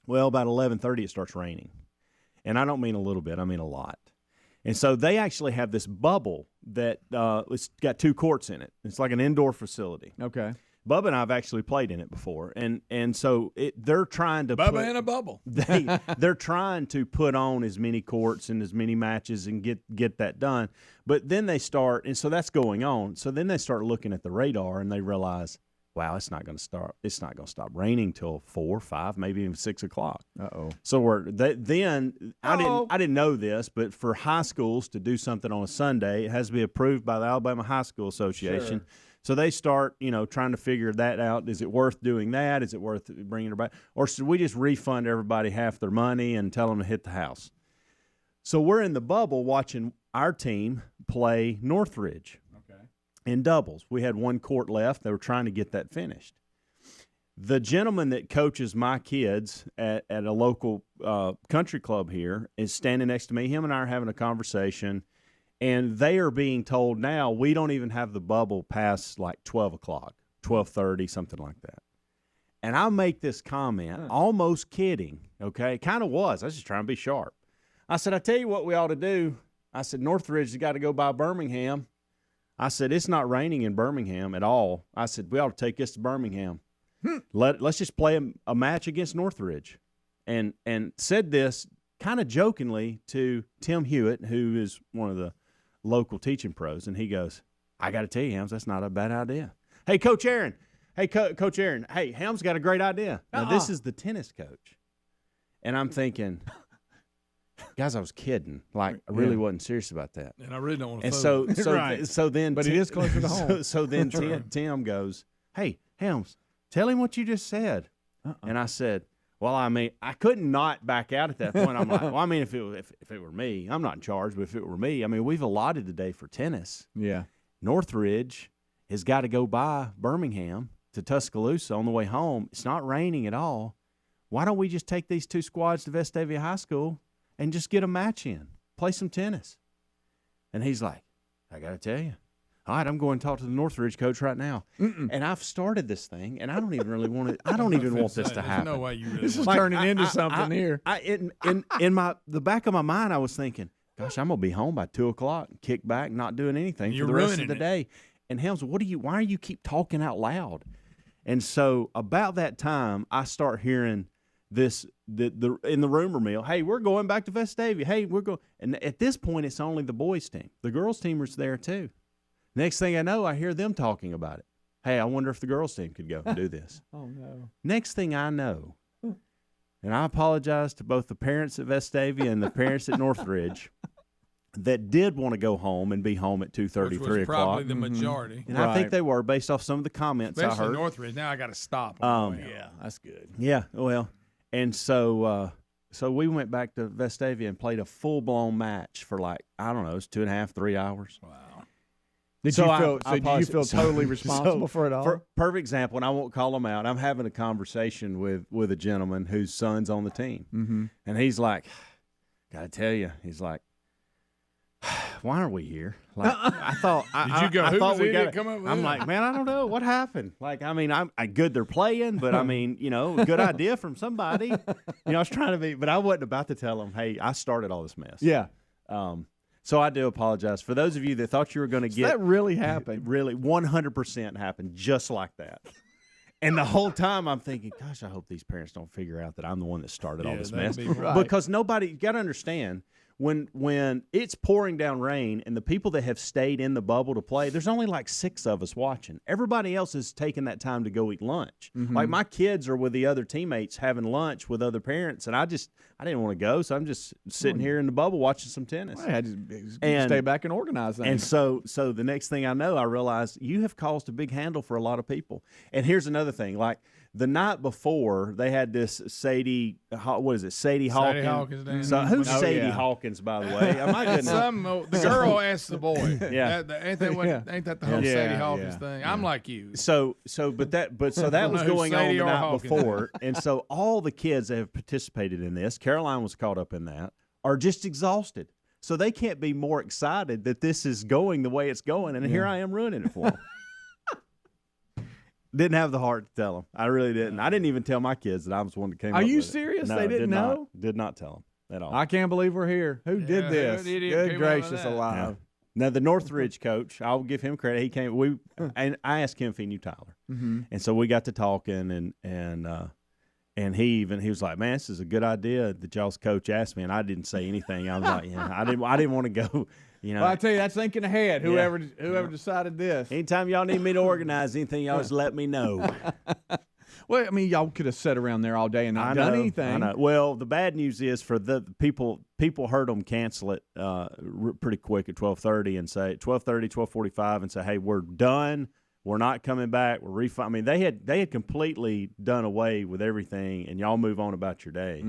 Well, about 11:30, it starts raining. And I don't mean a little bit, I mean a lot. And so they actually have this bubble that it's got 2 courts in it. It's like an indoor facility. Okay. Bubba and I have actually played in it before, and so they're trying to Bubba in a bubble. they're trying to put on as many courts and as many matches and get that done. But then they start, and so that's going on. So then they start looking at the radar and they realize, wow, it's not going to start. It's not going to stop raining till 4, 5, maybe even 6 o'clock. So I didn't know this, but for high schools to do something on a Sunday, it has to be approved by the Alabama High School Association. Sure. So they start, trying to figure that out. Is it worth doing that? Is it worth bringing her back? Or should we just refund everybody half their money and tell them to hit the house? So we're in the bubble watching our team play Northridge in doubles. We had 1 court left. They were trying to get that finished. The gentleman that coaches my kids at a local country club here is standing next to me. Him and I are having a conversation. And they are being told now we don't even have the bubble past like 12 o'clock. 12:30, something like that. And I make this comment, almost kidding, okay? Kind of was. I was just trying to be sharp. I said, I tell you what we ought to do. I said, Northridge has got to go by Birmingham. I said, it's not raining in Birmingham at all. I said, we ought to take this to Birmingham. Let's just play a match against Northridge. And said this kind of jokingly to Tim Hewitt, who is one of the local teaching pros, and he goes, I got to tell you, Helms, that's not a bad idea. Hey, Coach Aaron. Hey, Helms got a great idea. Now, this is the tennis coach. And I'm thinking, guys, I was kidding. Like, I really wasn't serious about that. And I really don't want to. And so then, but it is closer to home. So then Tim goes, hey, Helms, tell him what you just said. And I said, well, I mean, I couldn't not back out at that point. I'm like, well, I mean, if it were me, I'm not in charge, but if it were me, I mean, we've allotted the day for tennis. Yeah. Northridge has got to go by Birmingham to Tuscaloosa on the way home. It's not raining at all. Why don't we just take these two squads to Vestavia High School and just get a match in, play some tennis? And he's like, I got to tell you, all right, I'm going to talk to the Northridge coach right now. And I've started this thing, and I don't even really want it. I don't even want this to happen. There's no way you really This is want turning into something here. In the back of my mind, I was thinking, gosh, I'm gonna be home by 2:00, kick back, not doing anything for the rest of the day. And Helms, why are you keep talking out loud? And so about that time, I start hearing this in the rumor mill. Hey, we're going back to Vestavia. Hey, we're going. And at this point, it's only the boys' team. The girls' team was there too. Next thing I know, I hear them talking about it. Hey, I wonder if the girls' team could go and do this. Oh no! Next thing I know, and I apologize to both the parents at Vestavia and the parents at Northridge that did want to go home and be home at 2:30, 3 o'clock. Probably the majority. And I think they were, based off some of the comments Especially I heard. Northridge. Now I got to stop. Yeah, that's good. Yeah, well, and so we went back to Vestavia and played a full-blown match for like, I don't know, it's 2.5, 3 hours. Wow. Did you feel totally responsible for it all? For perfect example, and I won't call him out, I'm having a conversation with a gentleman whose son's on the team. And he's like, got to tell you, he's like, why aren't we here? Like, I thought, Did you go? I Who thought was we in got. it? Come up with I'm that? like, man, I don't know what happened. Like, I mean, I'm good. They're playing, but I mean, a good idea from somebody. I was trying to be, but I wasn't about to tell them, hey, I started all this mess. Yeah. So I do apologize for those of you that thought you were going to get. That really happened. Really, 100% happened, just like that. And the whole time I'm thinking, gosh, I hope these parents don't figure out that I'm the one that started all this mess. Because nobody, you got to understand, when it's pouring down rain and the people that have stayed in the bubble to play, there's only like 6 of us watching. Everybody else is taking that time to go eat lunch. Like my kids are with the other teammates having lunch with other parents, and I didn't want to go, so I'm just sitting here in the bubble watching some tennis. I had to stay back and organize things. And so the next thing I know, I realized you have caused a big handle for a lot of people. And here's another thing, like the night before, they had this Sadie Hawkins. Sadie Hawkins. So who's Sadie Hawkins, by the way? My goodness. The girl asked the boy. Yeah. Ain't that the whole Sadie Hawkins thing? I'm like you. So that was going on the night before, and so all the kids that have participated in this, Caroline was caught up in that, are just exhausted. So they can't be more excited that this is going the way it's going, and here I am ruining it for them. Didn't have the heart to tell them. I really didn't. I didn't even tell my kids that I was one that came up with it. Are you serious? No, they didn't know? Did not tell them at all. I can't believe we're here. Who did this? Good gracious alive. Now, the Northridge coach, I'll give him credit. He came. And I asked him if he knew Tyler, and so we got to talking, and he was like, "Man, this is a good idea that y'all's coach asked me," and I didn't say anything. I was like, I didn't want to go. Well, I tell you, that's thinking ahead. Whoever decided this. Anytime y'all need me to organize anything, y'all just let me know. Well, I mean, y'all could have sat around there all day and not done anything. I know. Well, the bad news is for the people heard them cancel it pretty quick at 12:30 and say 12:30, 12:45 and say, "Hey, we're done. We're not coming back. We're refund." I mean, they had completely done away with everything, and y'all move on about your day.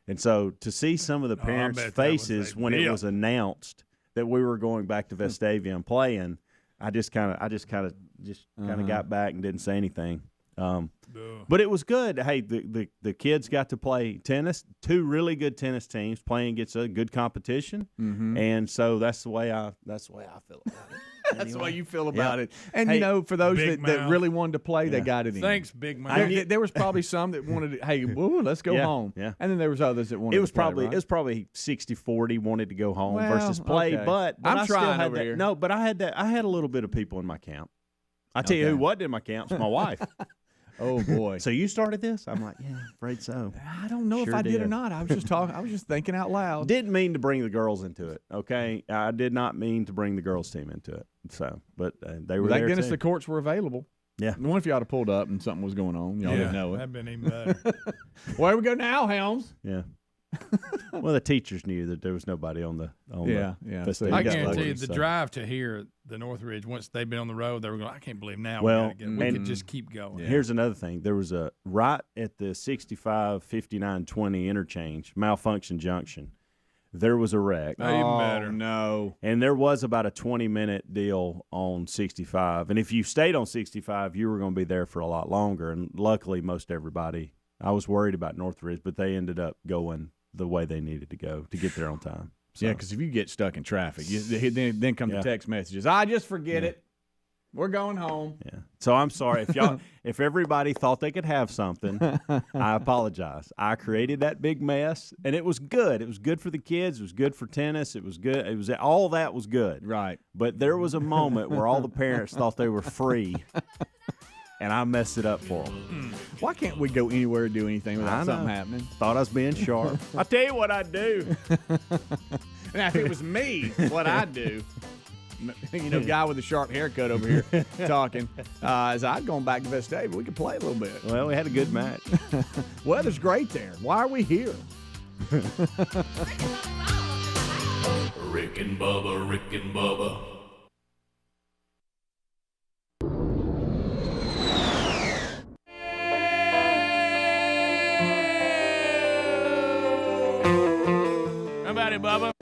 And so to see some of the parents' faces when it was announced that we were going back to Vestavia and playing, I just kind of got back and didn't say anything. But it was good. Hey, the kids got to play tennis. 2 really good tennis teams playing against a good competition, and so that's the way I feel about it. That's the way you feel about it. And, for those that really wanted to play, they got it in. Thanks, Big Mouth. There was probably some that wanted to, hey, woo, let's go home. Yeah. And then there was others that wanted to play, right? It was probably 60-40 wanted to go home versus play. Okay. But I'm I trying still had over here. No, but I had a little bit of people in my camp. I tell you who wasn't in my camp was my wife. Oh boy! So you started this? I'm like, yeah, afraid so. I don't know if I did or not. I was just talking. I was just thinking out loud. Didn't mean to bring the girls into it. Okay, I did not mean to bring the girls team into it. So, but they were there. Thank goodness too. the courts were available. Yeah. What if y'all had pulled up and something was going on? Y'all didn't know it. That'd been even better. Where we go now, Helms? Yeah. Well, the teachers knew that there was nobody on the So I guarantee you, the drive to here, the Northridge, once they've been on the road, they were going, I can't believe now we could just keep going. Yeah. Here's another thing. There was right at the 65, 59, 20 interchange, Malfunction Junction, there was a wreck. Even better. No. And there was about a 20-minute deal on 65. And if you stayed on 65, you were going to be there for a lot longer. And luckily, most everybody, I was worried about Northridge, but they ended up going the way they needed to go to get there on time. So. Yeah, because if you get stuck in traffic, then come the text messages. I just forget it. We're going home. Yeah. So I'm sorry if everybody thought they could have something. I apologize. I created that big mess, and it was good. It was good for the kids. It was good for tennis. It was good. It was all that was good. Right. But there was a moment where all the parents thought they were free. And I messed it up for them. Why can't we go anywhere and do anything without something happening? Thought I was being sharp. I'll tell you what I'd do. Now, if it was me, what I'd do, guy with a sharp haircut over here talking, is I'd gone back to Vestavia. We could play a little bit. Well, we had a good match. Weather's great there. Why are we here? Rick and Bubba, Rick and Bubba. Somebody, Bubba.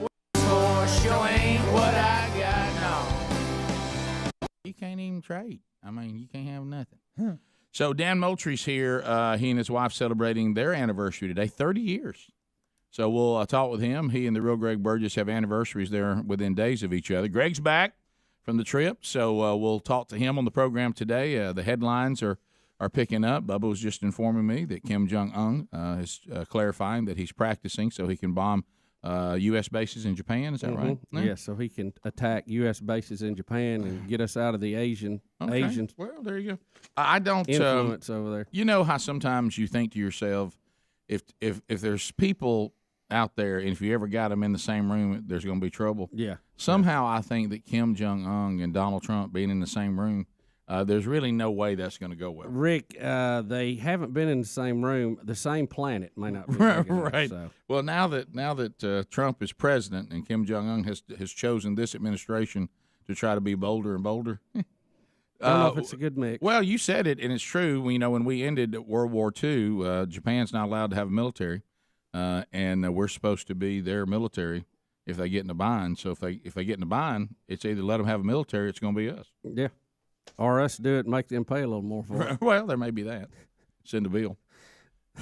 Sure ain't what I got now. You can't even trade. I mean, you can't have nothing. So Dan Moultrie's here. He and his wife celebrating their anniversary today, 30 years. So we'll talk with him. He and the real Greg Burgess have anniversaries there within days of each other. Greg's back from the trip, so we'll talk to him on the program today. The headlines are picking up. Bubba was just informing me that Kim Jong-un is clarifying that he's practicing so he can bomb U.S. bases in Japan. Is that right? Yeah, so he can attack U.S. bases in Japan and get us out of the Asian Well, there you go. I don't influence over there. You know how sometimes you think to yourself, if there's people out there, and if you ever got them in the same room, there's going to be trouble. Yeah. Somehow I think that Kim Jong-un and Donald Trump being in the same room, there's really no way that's going to go well. Rick, they haven't been in the same room. The same planet may not be right. So. Well, now that Trump is president and Kim Jong-un has chosen this administration to try to be bolder and bolder. I don't know if it's a good mix. Well, you said it, and it's true. When we ended World War II, Japan's not allowed to have a military, and we're supposed to be their military if they get in a bind. So if they get in a bind, it's either let them have a military, or it's going to be us. Yeah. Or us do it and make them pay a little more for it. Well, there may be that. Send a bill.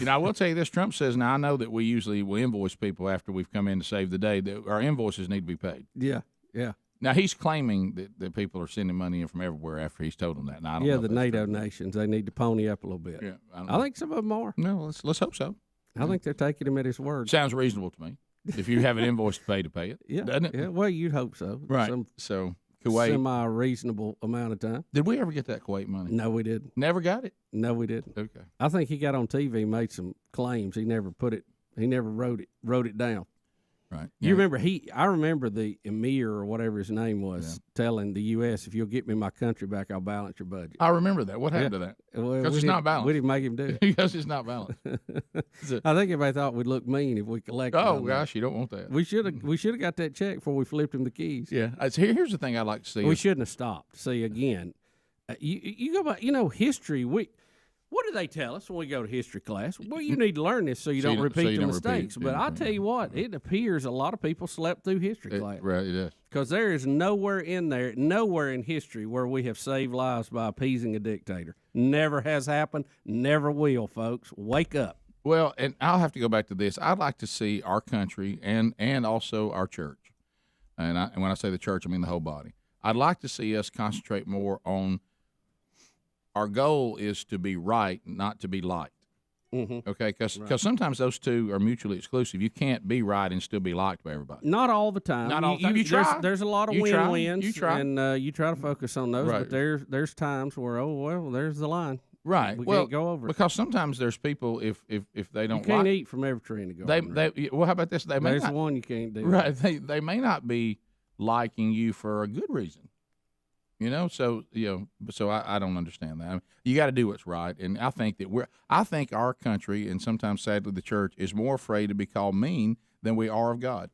I will tell you this. Trump says, now I know that we usually will invoice people after we've come in to save the day. That our invoices need to be paid. Yeah, yeah. Now, he's claiming that people are sending money in from everywhere after he's told them that. Now, I don't know the NATO nations, they need to pony up a little bit. Yeah, I think some of them are. No, let's hope so. I think they're taking him at his word. Sounds reasonable to me. If you have an invoice to pay it, yeah, doesn't it? Yeah, well, you'd hope so. Right. So Kuwait, semi-reasonable amount of time. Did we ever get that Kuwait money? No, we didn't. Never got it? No, we didn't. Okay. I think he got on TV, made some claims. He never wrote it down. Right. You remember I remember the emir or whatever his name was telling the U.S., if you'll get me my country back, I'll balance your budget. I remember that. What happened to that? Because it's not balanced. We didn't make him do it. Because it's not balanced. I think everybody thought we'd look mean if we collected. Oh gosh, you don't want that. We should have got that check before we flipped him the keys. Yeah. Here's the thing I'd like to see. We shouldn't have stopped. See again, you go back. History. What do they tell us when we go to history class? Well, you need to learn this so you don't repeat the mistakes. But I'll tell you what, it appears a lot of people slept through history class. Right, it is. Because there is nowhere in history where we have saved lives by appeasing a dictator. Never has happened, never will, folks. Wake up. Well, and I'll have to go back to this. I'd like to see our country and also our church. And when I say the church, I mean the whole body. I'd like to see us concentrate more on our goal is to be right, not to be liked. Mm-hmm. Okay, because sometimes those two are mutually exclusive. You can't be right and still be liked by everybody. Not all the time. Not all the time. You try. There's a lot of win-wins. You try. And you try to focus on those. Right. But there's times where, there's the line. Right. We can't go over it. Because sometimes there's people, if they don't you can't like, eat from every tree in the garden. Well, how about this? There's one you can't do. Right. They may not be liking you for a good reason. So I don't understand that. I mean, you got to do what's right, and I think our country, and sometimes sadly the church, is more afraid to be called mean than we are of God.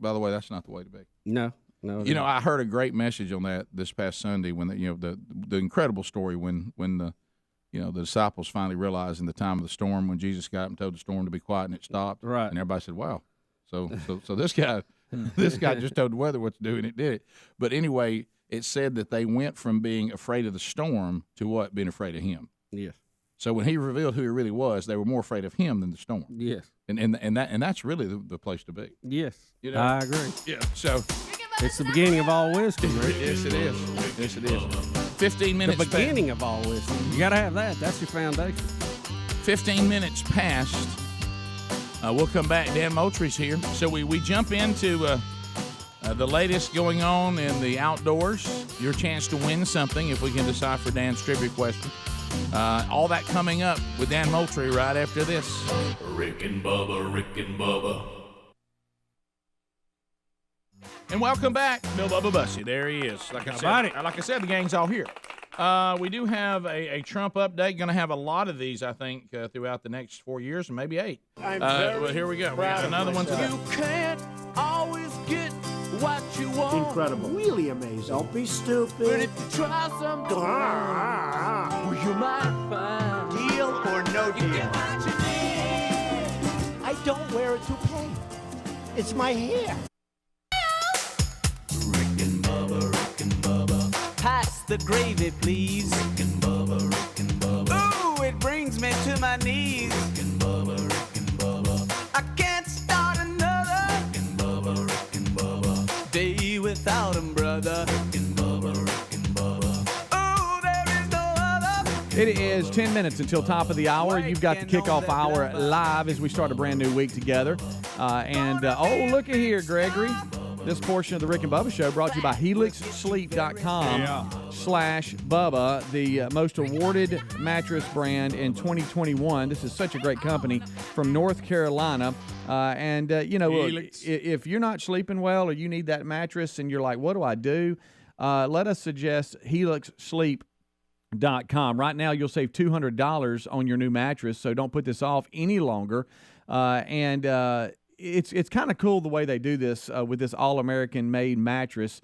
By the way, that's not the way to be. No. I heard a great message on that this past Sunday when the incredible story when the disciples finally realized in the time of the storm when Jesus got up and told the storm to be quiet and it stopped. Right. And everybody said, "Wow." So this guy. This guy just told the weather what to do, and it did it. But anyway, it said that they went from being afraid of the storm to what? Being afraid of him. Yes. So when he revealed who he really was, they were more afraid of him than the storm. Yes. And that's really the place to be. Yes. I agree. Yeah. So it's the beginning of all wisdom, right? Yes, it is. Yes, it is. 15 minutes. The beginning of all wisdom. You got to have that. That's your foundation. 15 minutes past. We'll come back. Dan Moultrie's here. So we jump into the latest going on in the outdoors. Your chance to win something if we can decipher Dan's trivia question. All that coming up with Dan Moultrie right after this. Rick and Bubba. And welcome back, Bill Bubba Bussey. There he is. Like I said, the gang's all here. We do have a Trump update. Going to have a lot of these, I think, throughout the next 4 years, and maybe 8. Well, here we go. We got another one today. You can't always get what you want. Incredible. Really amazing. Don't be stupid. But if you try something, you might find. Deal or no deal? You get what you need. I don't wear a toupee. It's my hair. Pass the gravy, please. Rick and Bubba. Ooh, it brings me to my knees. Rick and Bubba. I can't start another Rick and Bubba. day without him, brother. Rick and Bubba. Ooh, there is no other. It is 10 minutes until top of the hour. You've got the kickoff hour live as we start a brand new week together. Look at here, Gregory. This portion of the Rick and Bubba Show brought to you by HelixSleep.com/Bubba, the most awarded mattress brand in 2021. This is such a great company from North Carolina. Look, if you're not sleeping well or you need that mattress and you're like, what do I do? Let us suggest HelixSleep.com. Right now, you'll save $200 on your new mattress, so don't put this off any longer. It's kind of cool the way they do this with this All-American made mattress.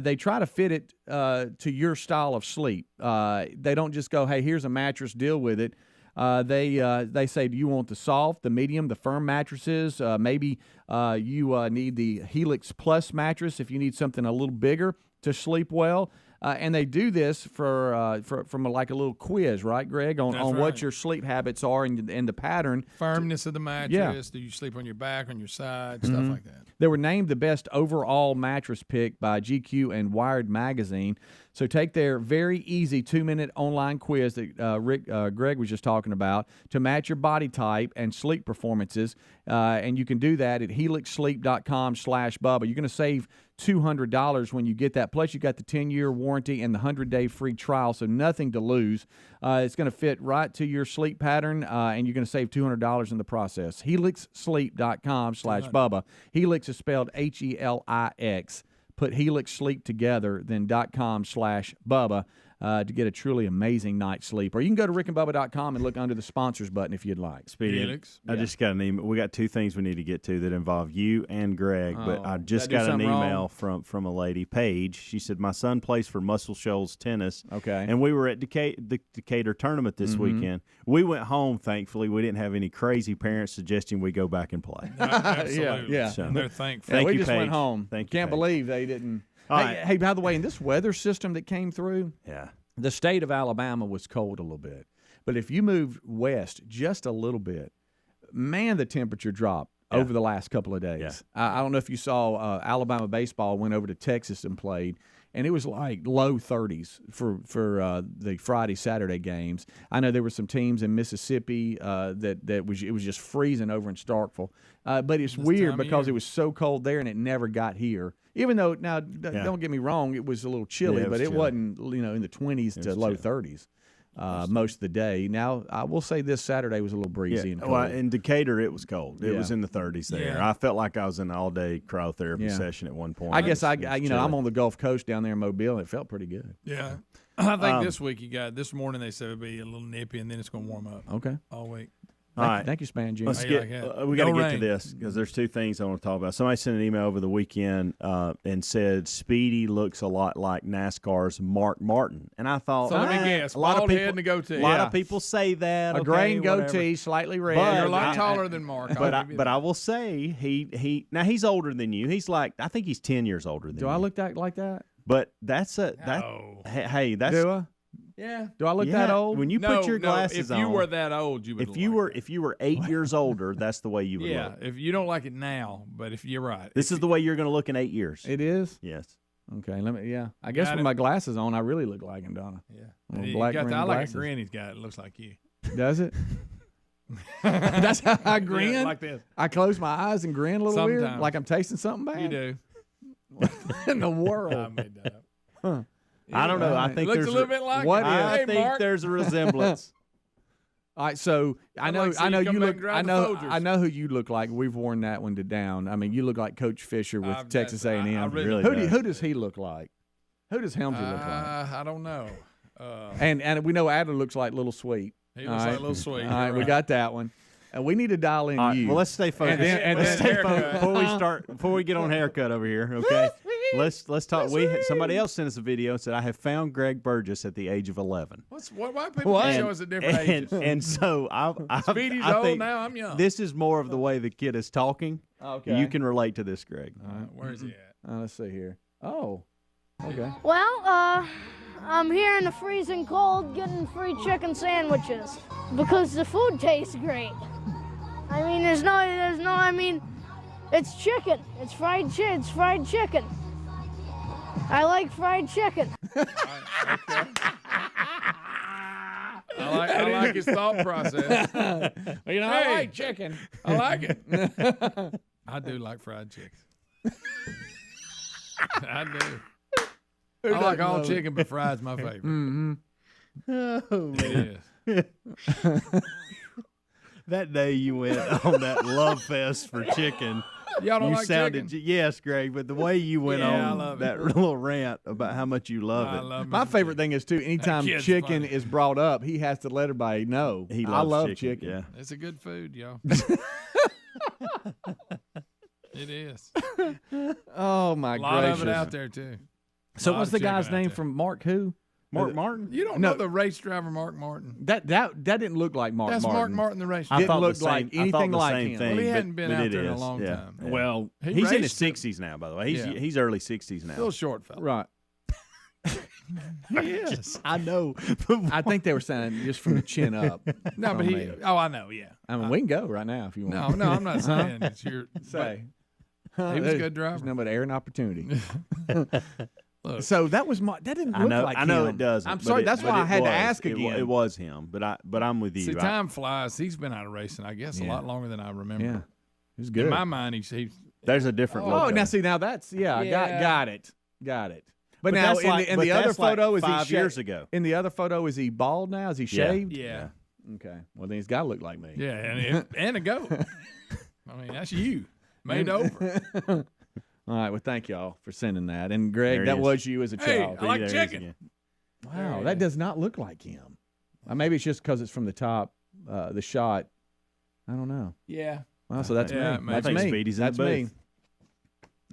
They try to fit it to your style of sleep. They don't just go, hey, here's a mattress, deal with it. They say, do you want the soft, the medium, the firm mattresses? Maybe you need the Helix Plus mattress if you need something a little bigger to sleep well. And they do this from like a little quiz, right, Greg, on what your sleep habits are and the pattern. Firmness of the mattress. Yeah. Do you sleep on your back, on your side, stuff like that. They were named the best overall mattress pick by GQ and Wired Magazine. So take their very easy 2-minute online quiz that Greg was just talking about to match your body type and sleep performances. And you can do that at HelixSleep.com/Bubba. You're going to save $200 when you get that. Plus, you got the 10-year warranty and the 100-day free trial, so nothing to lose. It's going to fit right to your sleep pattern, and you're going to save $200 in the process. HelixSleep.com/Bubba. Helix is spelled Helix. Put Helix Sleep together, then .com/Bubba to get a truly amazing night's sleep. Or you can go to rickandbubba.com and look under the sponsors button if you'd like. Speedy, Helix. I just got an email. We got 2 things we need to get to that involve you and Greg, but I just got an email from a lady, Paige. She said, my son plays for Muscle Shoals Tennis. Okay. And we were at the Decatur tournament this weekend. We went home, thankfully. We didn't have any crazy parents suggesting we go back and play. Absolutely. Yeah. So, And they're thankful. Thank we you, just Paige. went home. Thank you, Can't Paige. believe they didn't. All Hey, right. hey, by the way, in this weather system that came through, Yeah. the state of Alabama was cold a little bit. But if you moved west just a little bit, man, the temperature dropped. over the last couple of days. I don't know if you saw Alabama baseball went over to Texas and played, and it was like low 30s for the Friday Saturday games. I know there were some teams in Mississippi that was just freezing over in Starkville, but it's weird because it was so cold there and it never got here. Even though now, don't get me wrong, it was a little chilly, but it wasn't in the 20s to low 30s. Most of the day. Now, I will say this Saturday was a little breezy and cold. Well, in Decatur, it was cold. It was in the 30s there. Yeah. I felt like I was in an all-day cryotherapy session at one point. I guess I'm on the Gulf Coast down there in Mobile, and it felt pretty good. Yeah. I think this week this morning they said it'd be a little nippy, and then it's going to warm up. Okay. All week. All right. Thank you, Span Jr. Let's get. We got to get to this because there's two things I want to talk about. Somebody sent an email over the weekend and said Speedy looks a lot like NASCAR's Mark Martin, and I thought, so let me guess, a lot of people, head and a goatee. A lot of people say that a grain goatee, slightly red. But you're a lot taller than Mark. But I will say now he's older than you. He's like I think he's 10 years older than you. Do I look like that? But that's hey that's. Do I? Yeah. Do I look that old? When you put your glasses on. If you were that old, you would. If you were 8 years older, that's the way you would look. Yeah. If you don't like it now, but if you're right, this is the way you're going to look in 8 years. It is. Yes. Okay. I guess with my glasses on, I really look like him, Donna. Yeah. Black rim I like glasses. a grin he's got. It looks like you. Does it? That's how I grin. Yeah, like this. I close my eyes and grin a little weird, like I'm tasting something bad. You do. What in the world? I made that up. Huh. I don't know. I think looks there's a little bit like what it. I Hey, think Mark. there's a resemblance. All right, so I know you come back look. and drive I the know Folgers. who you look like. We've worn that one to down. I mean, you look like Coach Fisher with Texas A&M. I really who does he look like? Who does Helmsy look like? I don't know. And we know Adler looks like Little Sweet. He looks like Little Sweet. All right, we got that one. And we need to dial in you. Well, let's stay focused. Let's stay focused before we get on haircut over here. Okay. Let's talk. Somebody else sent us a video and said I have found Greg Burgess at the age of 11. Why people show us at different ages? And so I Speedy's I old think now. I'm young. This is more of the way the kid is talking. Okay. You can relate to this, Greg. All right, where is he at? Let's see here. Oh. Okay. Well, I'm here in the freezing cold getting free chicken sandwiches because the food tastes great. I mean, it's chicken. It's fried chicken. I like fried chicken. I like his thought process. I like chicken. I like it. I do like fried chicken. I do. I like all chicken, but fried's my favorite. Mm-hmm. Oh, It is. That day you went on that love fest for chicken. Y'all don't you like sounded chicken? Yes, Greg, but the way you went on that little rant about how much you love it. Love My favorite thing is too. Anytime chicken is brought up, he has to let everybody know I love chicken. Yeah, it's a good food, y'all. It is. Oh my gracious! A lot of it out there too. So what's the guy's name from Mark who? Mark Martin? You don't know the race driver Mark Martin? That didn't look like Mark That's Martin. Mark Martin, the race I driver. thought look the like same, anything I thought the like same him. thing. Well, he hadn't been but out it there in a is, long yeah. time. Yeah. Well, he's in his 60s now, by the way. He's early 60s now. Still short fella. Right. Yes. I know. I think they were saying just from the chin up. No, but he. Oh, I know. Yeah. I mean, we can go right now if you want. No, I'm not saying it's your. Say. He was a good driver. There's no but air and opportunity. So that was that didn't look like him. I know it doesn't. I'm sorry. That's why I had to ask again. It was him, but I'm with you. See, time flies. He's been out of racing, I guess, a lot longer than I remember. Yeah, he was good. In my mind, he's there's a different. Oh, look now though. see, now that's got it. But now that's like, in the other photo, like is he 5 years ago? In the other photo, is he bald now? Is he shaved? Yeah. Okay. Well, then he's got to look like me. Yeah, and a goat. I mean, that's you made over. All right. Well, thank y'all for sending that. And Greg, that was you as a child. I like chicken. Wow, that does not look like him. Maybe it's just because it's from the top, the shot. I don't know. Yeah. Well, so that's me. That's me. Speedy's in that's the me. booth.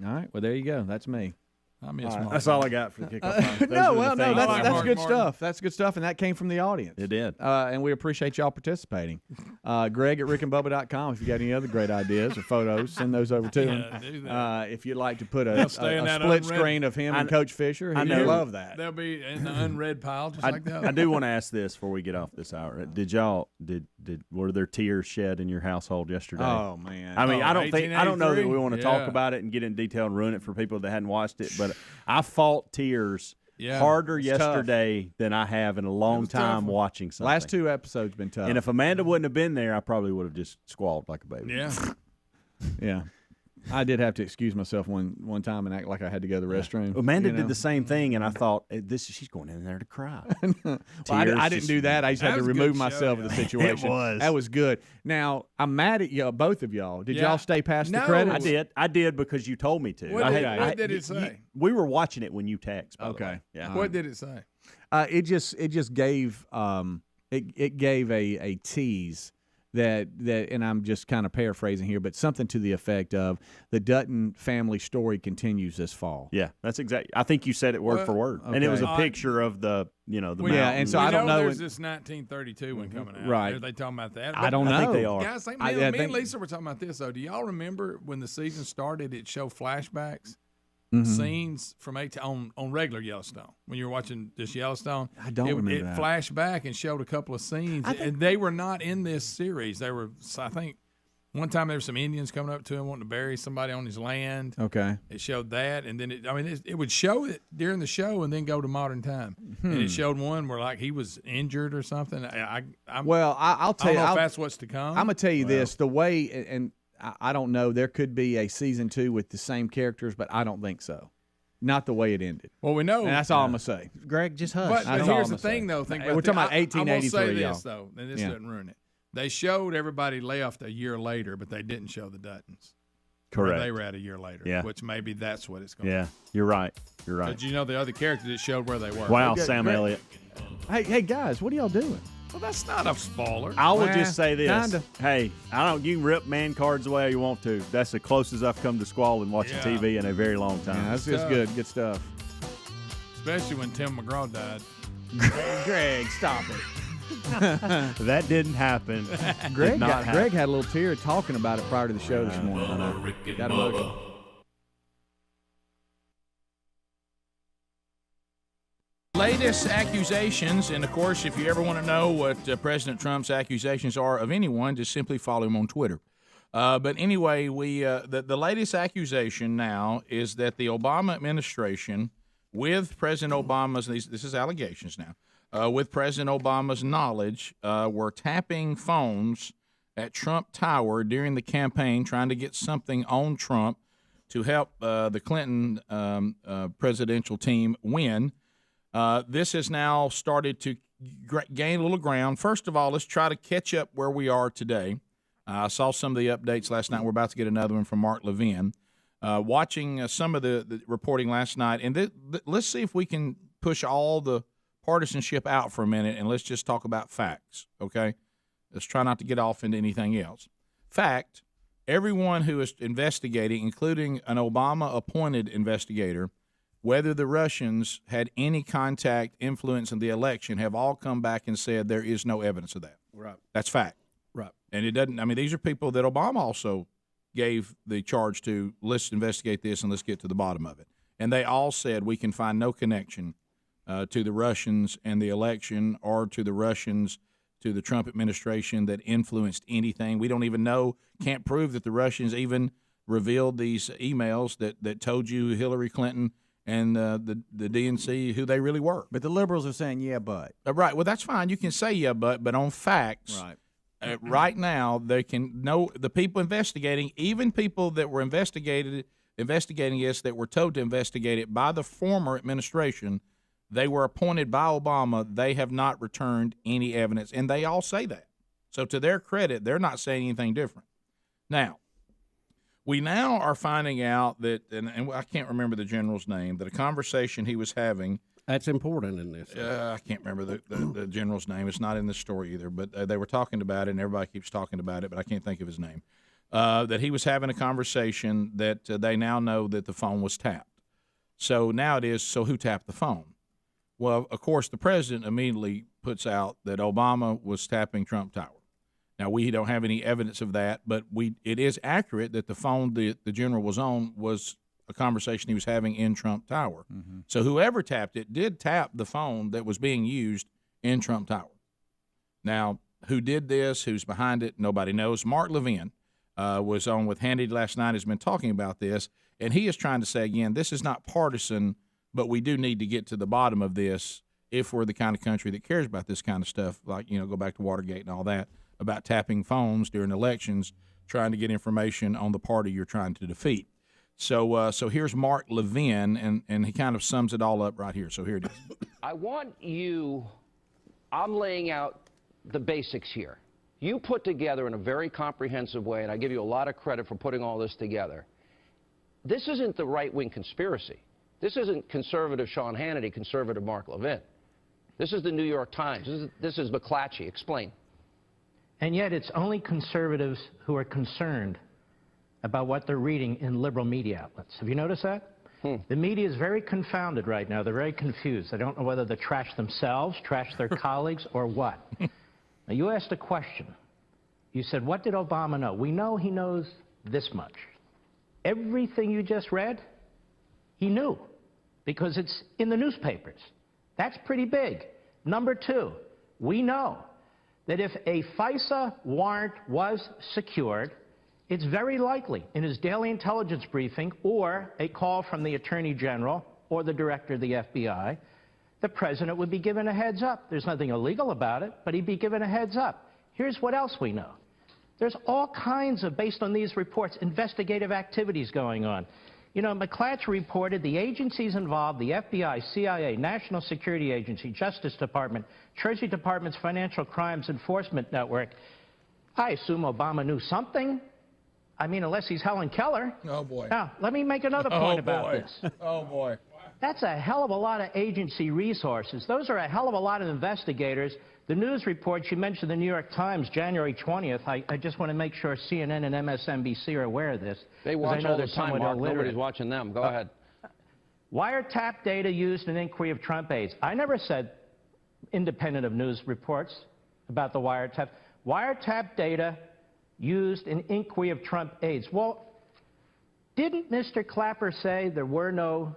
All right. Well, there you go. That's me. I miss That's all I got for the kickoff. That's good stuff. That's good stuff, and that came from the audience. It did. And we appreciate y'all participating. Greg at rickandbubba.com. If you got any other great ideas or photos, send those over to him. If you'd like to put a split screen of him and Coach Fisher, he'd love that. They'll be in the unread pile just like that. I do want to ask this before we get off this hour. Did Were there tears shed in your household yesterday? Oh man! I mean, I don't know that we want to talk about it and get in detail and ruin it for people that hadn't watched it, but I fought tears harder yesterday than I have in a long time watching something. Last 2 episodes been tough. And if Amanda wouldn't have been there, I probably would have just squalled like a baby. Yeah. Yeah. I did have to excuse myself one time and act like I had to go to the restroom. Amanda did the same thing, and I thought, she's going in there to cry. Well, I didn't do that. I just had to remove myself of the situation. It was. That was good. Now, I'm mad at you, both of y'all. Did y'all stay past the credits? I did because you told me to. What did it say? We were watching it when you texted. Okay. Yeah. What did it say? It just gave it gave a tease that and I'm just kind of paraphrasing here, but something to the effect of the Dutton family story continues this fall. Yeah, that's exactly. I think you said it word for word, and it was a picture of the mountain. And so I don't know. There's this 1932 one coming out. Right? Are they talking about that? I don't know. I think they are. Guys, me and Lisa were talking about this though. Do y'all remember when the season started? It showed flashbacks. Scenes from on regular Yellowstone when you were watching just Yellowstone. I don't remember that. It flashed back and showed a couple of scenes, and they were not in this series. They were, I think, one time there were some Indians coming up to him wanting to bury somebody on his land. Okay, it showed that, and then it would show it during the show and then go to modern time, and it showed one where like he was injured or something. I'll tell you, if that's what's to come. I'm gonna tell you this: the way and. I don't know. There could be a season 2 with the same characters, but I don't think so. Not the way it ended. Well, we know. And that's all I'm going to say. Greg, just hush. But here's the thing, though. We're talking about 1883, I will say y'all. this, though, and this doesn't ruin it. They showed everybody left a year later, but they didn't show the Duttons. Correct. They were at a year later, which maybe that's what it's going to be. Yeah, you're right. You're right. But you know the other characters that showed where they were. Wow, Sam Elliott. Hey, guys, what are y'all doing? Well, that's not a spoiler. I will just say this. Kinda. Hey, you can rip man cards the way you want to. That's the closest I've come to squalling watching TV in a very long time. Yeah, that's just good. Good stuff. Especially when Tim McGraw died. Greg, stop it. That didn't happen. Greg had a little tear talking about it prior to the show this morning. Got emotional. Latest accusations, and of course, if you ever want to know what President Trump's accusations are of anyone, just simply follow him on Twitter. But anyway, the latest accusation now is that the Obama administration, with President Obama's, this is allegations now, with President Obama's knowledge, were tapping phones at Trump Tower during the campaign, trying to get something on Trump to help the Clinton presidential team win. This has now started to gain a little ground. First of all, let's try to catch up where we are today. I saw some of the updates last night. We're about to get another one from Mark Levin. Watching some of the reporting last night, and let's see if we can push all the partisanship out for a minute, and let's just talk about facts, okay? Let's try not to get off into anything else. Fact, everyone who is investigating, including an Obama-appointed investigator, whether the Russians had any contact, influence in the election, have all come back and said there is no evidence of that. Right. That's fact. Right. And it doesn't, these are people that Obama also gave the charge to, let's investigate this and let's get to the bottom of it. And they all said we can find no connection to the Russians and the election, or to the Russians, to the Trump administration that influenced anything. We don't even know, can't prove that the Russians even revealed these emails that told you Hillary Clinton and the DNC who they really were. But the liberals are saying, yeah, but. Right. Well, that's fine. You can say yeah, but on facts, right. Right now, they can know the people investigating, even people that were investigating this, that were told to investigate it by the former administration. They were appointed by Obama. They have not returned any evidence, and they all say that. So to their credit, they're not saying anything different. Now, we now are finding out that, and I can't remember the general's name, that a conversation he was having. That's important in this. I can't remember the general's name. It's not in this story either, but they were talking about it, and everybody keeps talking about it, but I can't think of his name. That he was having a conversation that they now know that the phone was tapped. So now it is, so who tapped the phone? Well, of course, the president immediately puts out that Obama was tapping Trump Tower. Now, we don't have any evidence of that, but it is accurate that the phone the general was on was a conversation he was having in Trump Tower. Mm-hmm. So whoever tapped it did tap the phone that was being used in Trump Tower. Now, who did this, who's behind it, nobody knows. Mark Levin was on with Hannity last night, has been talking about this, and he is trying to say, again, this is not partisan, but we do need to get to the bottom of this if we're the kind of country that cares about this kind of stuff, like, go back to Watergate and all that, about tapping phones during elections, trying to get information on the party you're trying to defeat. So here's Mark Levin, and he kind of sums it all up right here. So here it is. I'm laying out the basics here. You put together in a very comprehensive way, and I give you a lot of credit for putting all this together. This isn't the right-wing conspiracy. This isn't conservative Sean Hannity, conservative Mark Levin. This is the New York Times. This is McClatchy. Explain. And yet it's only conservatives who are concerned about what they're reading in liberal media outlets. Have you noticed that? The media is very confounded right now. They're very confused. They don't know whether to trash themselves, trash their colleagues, or what. Now, you asked a question. You said, what did Obama know? We know he knows this much. Everything you just read, he knew, because it's in the newspapers. That's pretty big. Number two, we know that if a FISA warrant was secured, it's very likely in his daily intelligence briefing or a call from the Attorney General or the Director of the FBI, the President would be given a heads up. There's nothing illegal about it, but he'd be given a heads up. Here's what else we know. There's all kinds of, based on these reports, investigative activities going on. McClatchy reported the agencies involved, the FBI, CIA, National Security Agency, Justice Department, Treasury Department's Financial Crimes Enforcement Network. I assume Obama knew something. I mean, unless he's Helen Keller. Oh, boy. Now, let me make another point about this. Oh, boy. That's a hell of a lot of agency resources. Those are a hell of a lot of investigators. The news reports, you mentioned the New York Times, January 20th. I just want to make sure CNN and MSNBC are aware of this. They watch all the time, Mark. Nobody's watching them. Go ahead. Wiretap data used in inquiry of Trump aides. I never said independent of news reports about the wiretap. Wiretap data used in inquiry of Trump aides. Well, didn't Mr. Clapper say there were no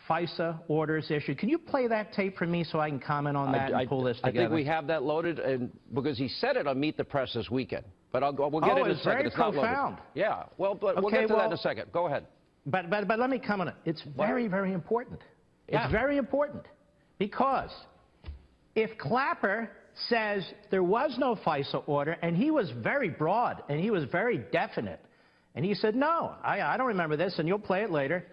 FISA orders issued? Can you play that tape for me so I can comment on that and pull this together? I think we have that loaded, and because he said it on Meet the Press this weekend. But we'll get it in a second. It's very profound. Yeah, well, but we'll get to that in a second. Go ahead. But let me comment on it. It's very, very important. Yeah. It's very important because if Clapper says there was no FISA order, and he was very broad, and he was very definite, and he said, no, I don't remember this, and you'll play it later,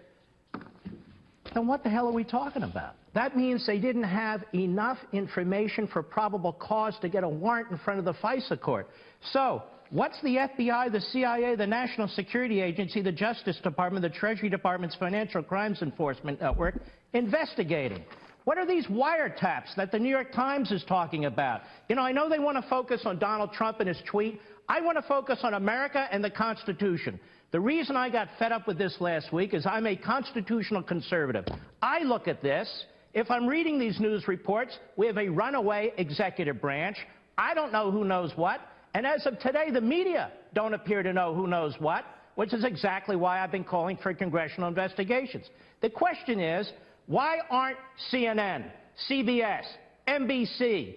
then what the hell are we talking about? That means they didn't have enough information for probable cause to get a warrant in front of the FISA court. So what's the FBI, the CIA, the National Security Agency, the Justice Department, the Treasury Department's Financial Crimes Enforcement Network investigating? What are these wiretaps that the New York Times is talking about? I know they want to focus on Donald Trump and his tweet. I want to focus on America and the Constitution. The reason I got fed up with this last week is I'm a constitutional conservative. I look at this. If I'm reading these news reports, we have a runaway executive branch. I don't know who knows what. And as of today, the media don't appear to know who knows what, which is exactly why I've been calling for congressional investigations. The question is, why aren't CNN, CBS, NBC,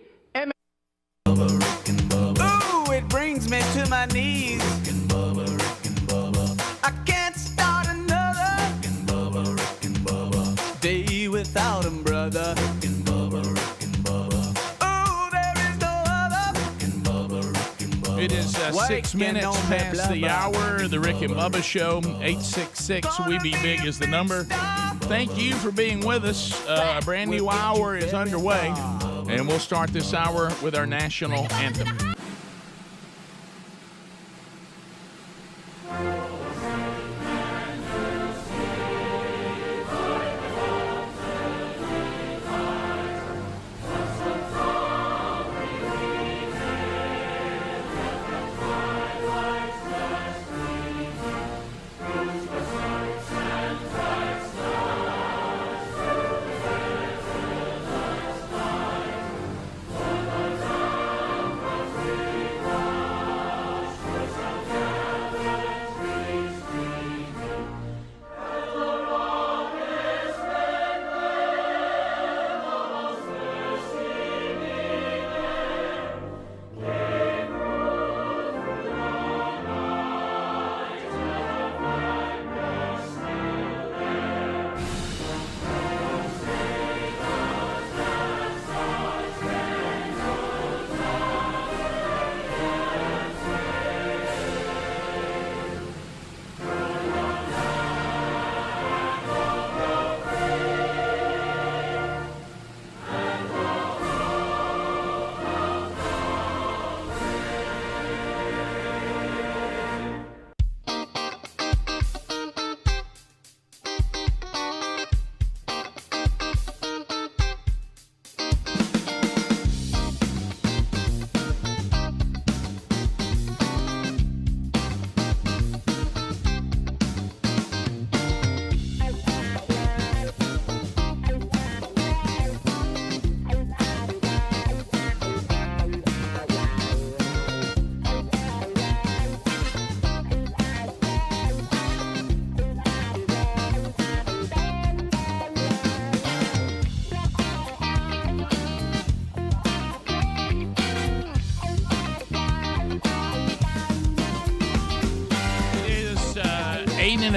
Ooh, it brings me to my knees. I can't start another day without him, brother. Ooh, there is no other. It is 6 minutes past the hour. The Rick and Bubba Show, 866-WE-BE-BIG is the number. Thank you for being with us. A brand new hour is underway, and we'll start this hour with our national anthem.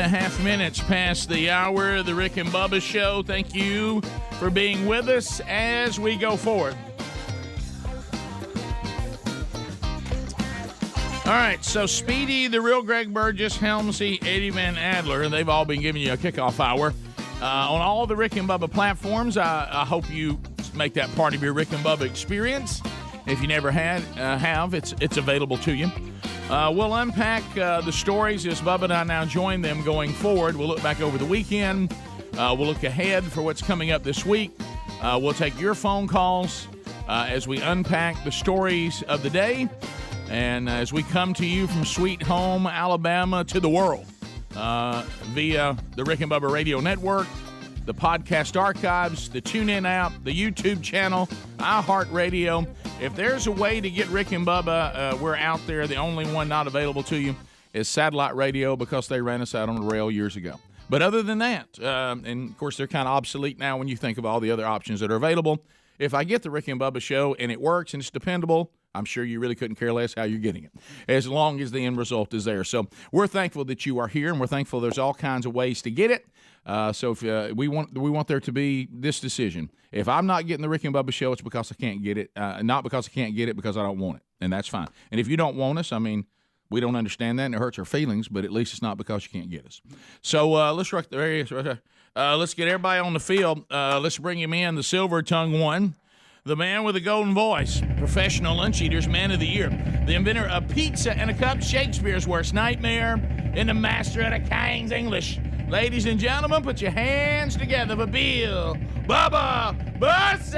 8.5 minutes past the hour of the Rick and Bubba Show. Thank you for being with us as we go forward. All right, so Speedy, the real Greg Burgess, Helmsy, Eddie Van Adler, they've all been giving you a kickoff hour on all the Rick and Bubba platforms. I hope you make that part of your Rick and Bubba experience. If you never have, it's available to you. We'll unpack the stories as Bubba and I now join them going forward. We'll look back over the weekend. We'll look ahead for what's coming up this week. We'll take your phone calls as we unpack the stories of the day. And as we come to you from sweet home Alabama to the world via the Rick and Bubba Radio Network, the podcast archives, the TuneIn app, the YouTube channel, iHeartRadio. If there's a way to get Rick and Bubba, we're out there. The only one not available to you is satellite radio because they ran us out on the rail years ago. But other than that, and of course they're kind of obsolete now when you think of all the other options that are available. If I get the Rick and Bubba Show and it works and it's dependable, I'm sure you really couldn't care less how you're getting it, as long as the end result is there. So we're thankful that you are here, and we're thankful there's all kinds of ways to get it. So if we want there to be this decision. If I'm not getting the Rick and Bubba Show, it's because I can't get it. Not because I can't get it, because I don't want it, and that's fine. And if you don't want us, I mean, we don't understand that, and it hurts our feelings, but at least it's not because you can't get us. So let's rock the areas right there. Let's get everybody on the field. Let's bring him in, the silver-tongued one. The man with a golden voice, professional lunch eaters, man of the year, the inventor of pizza and a cup, Shakespeare's worst nightmare, and the master of the King's English. Ladies and gentlemen, put your hands together for Bill Bubba Bussey!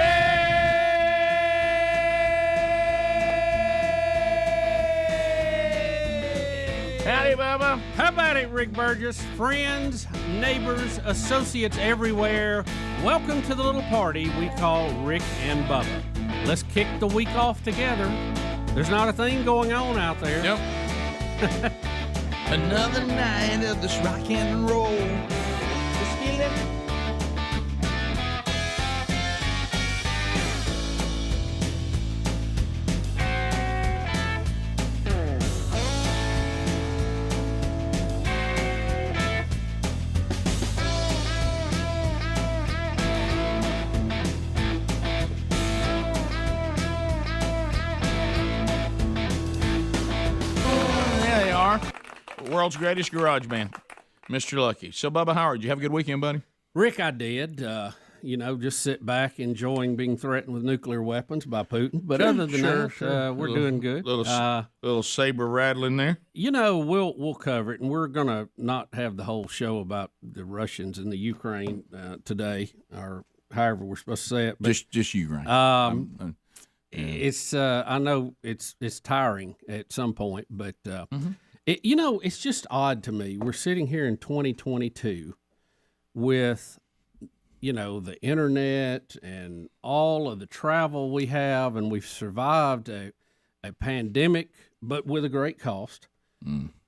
Howdy, Bubba. How about it, Rick Burgess? Friends, neighbors, associates everywhere, welcome to the little party we call Rick and Bubba. Let's kick the week off together. There's not a thing going on out there. Yep. Another night of this rock and roll. Just feel it. World's greatest garage band, Mr. Lucky. So, Bubba Howard, did you have a good weekend, buddy? Rick, I did. Just sit back enjoying being threatened with nuclear weapons by Putin. But other than that, we're doing good. Little saber rattling there. We'll cover it, and we're going to not have the whole show about the Russians and the Ukraine today, or however we're supposed to say it. But, just Ukraine. It's I know it's tiring at some point, but it's just odd to me. We're sitting here in 2022 with the internet and all of the travel we have, and we've survived a pandemic, but with a great cost.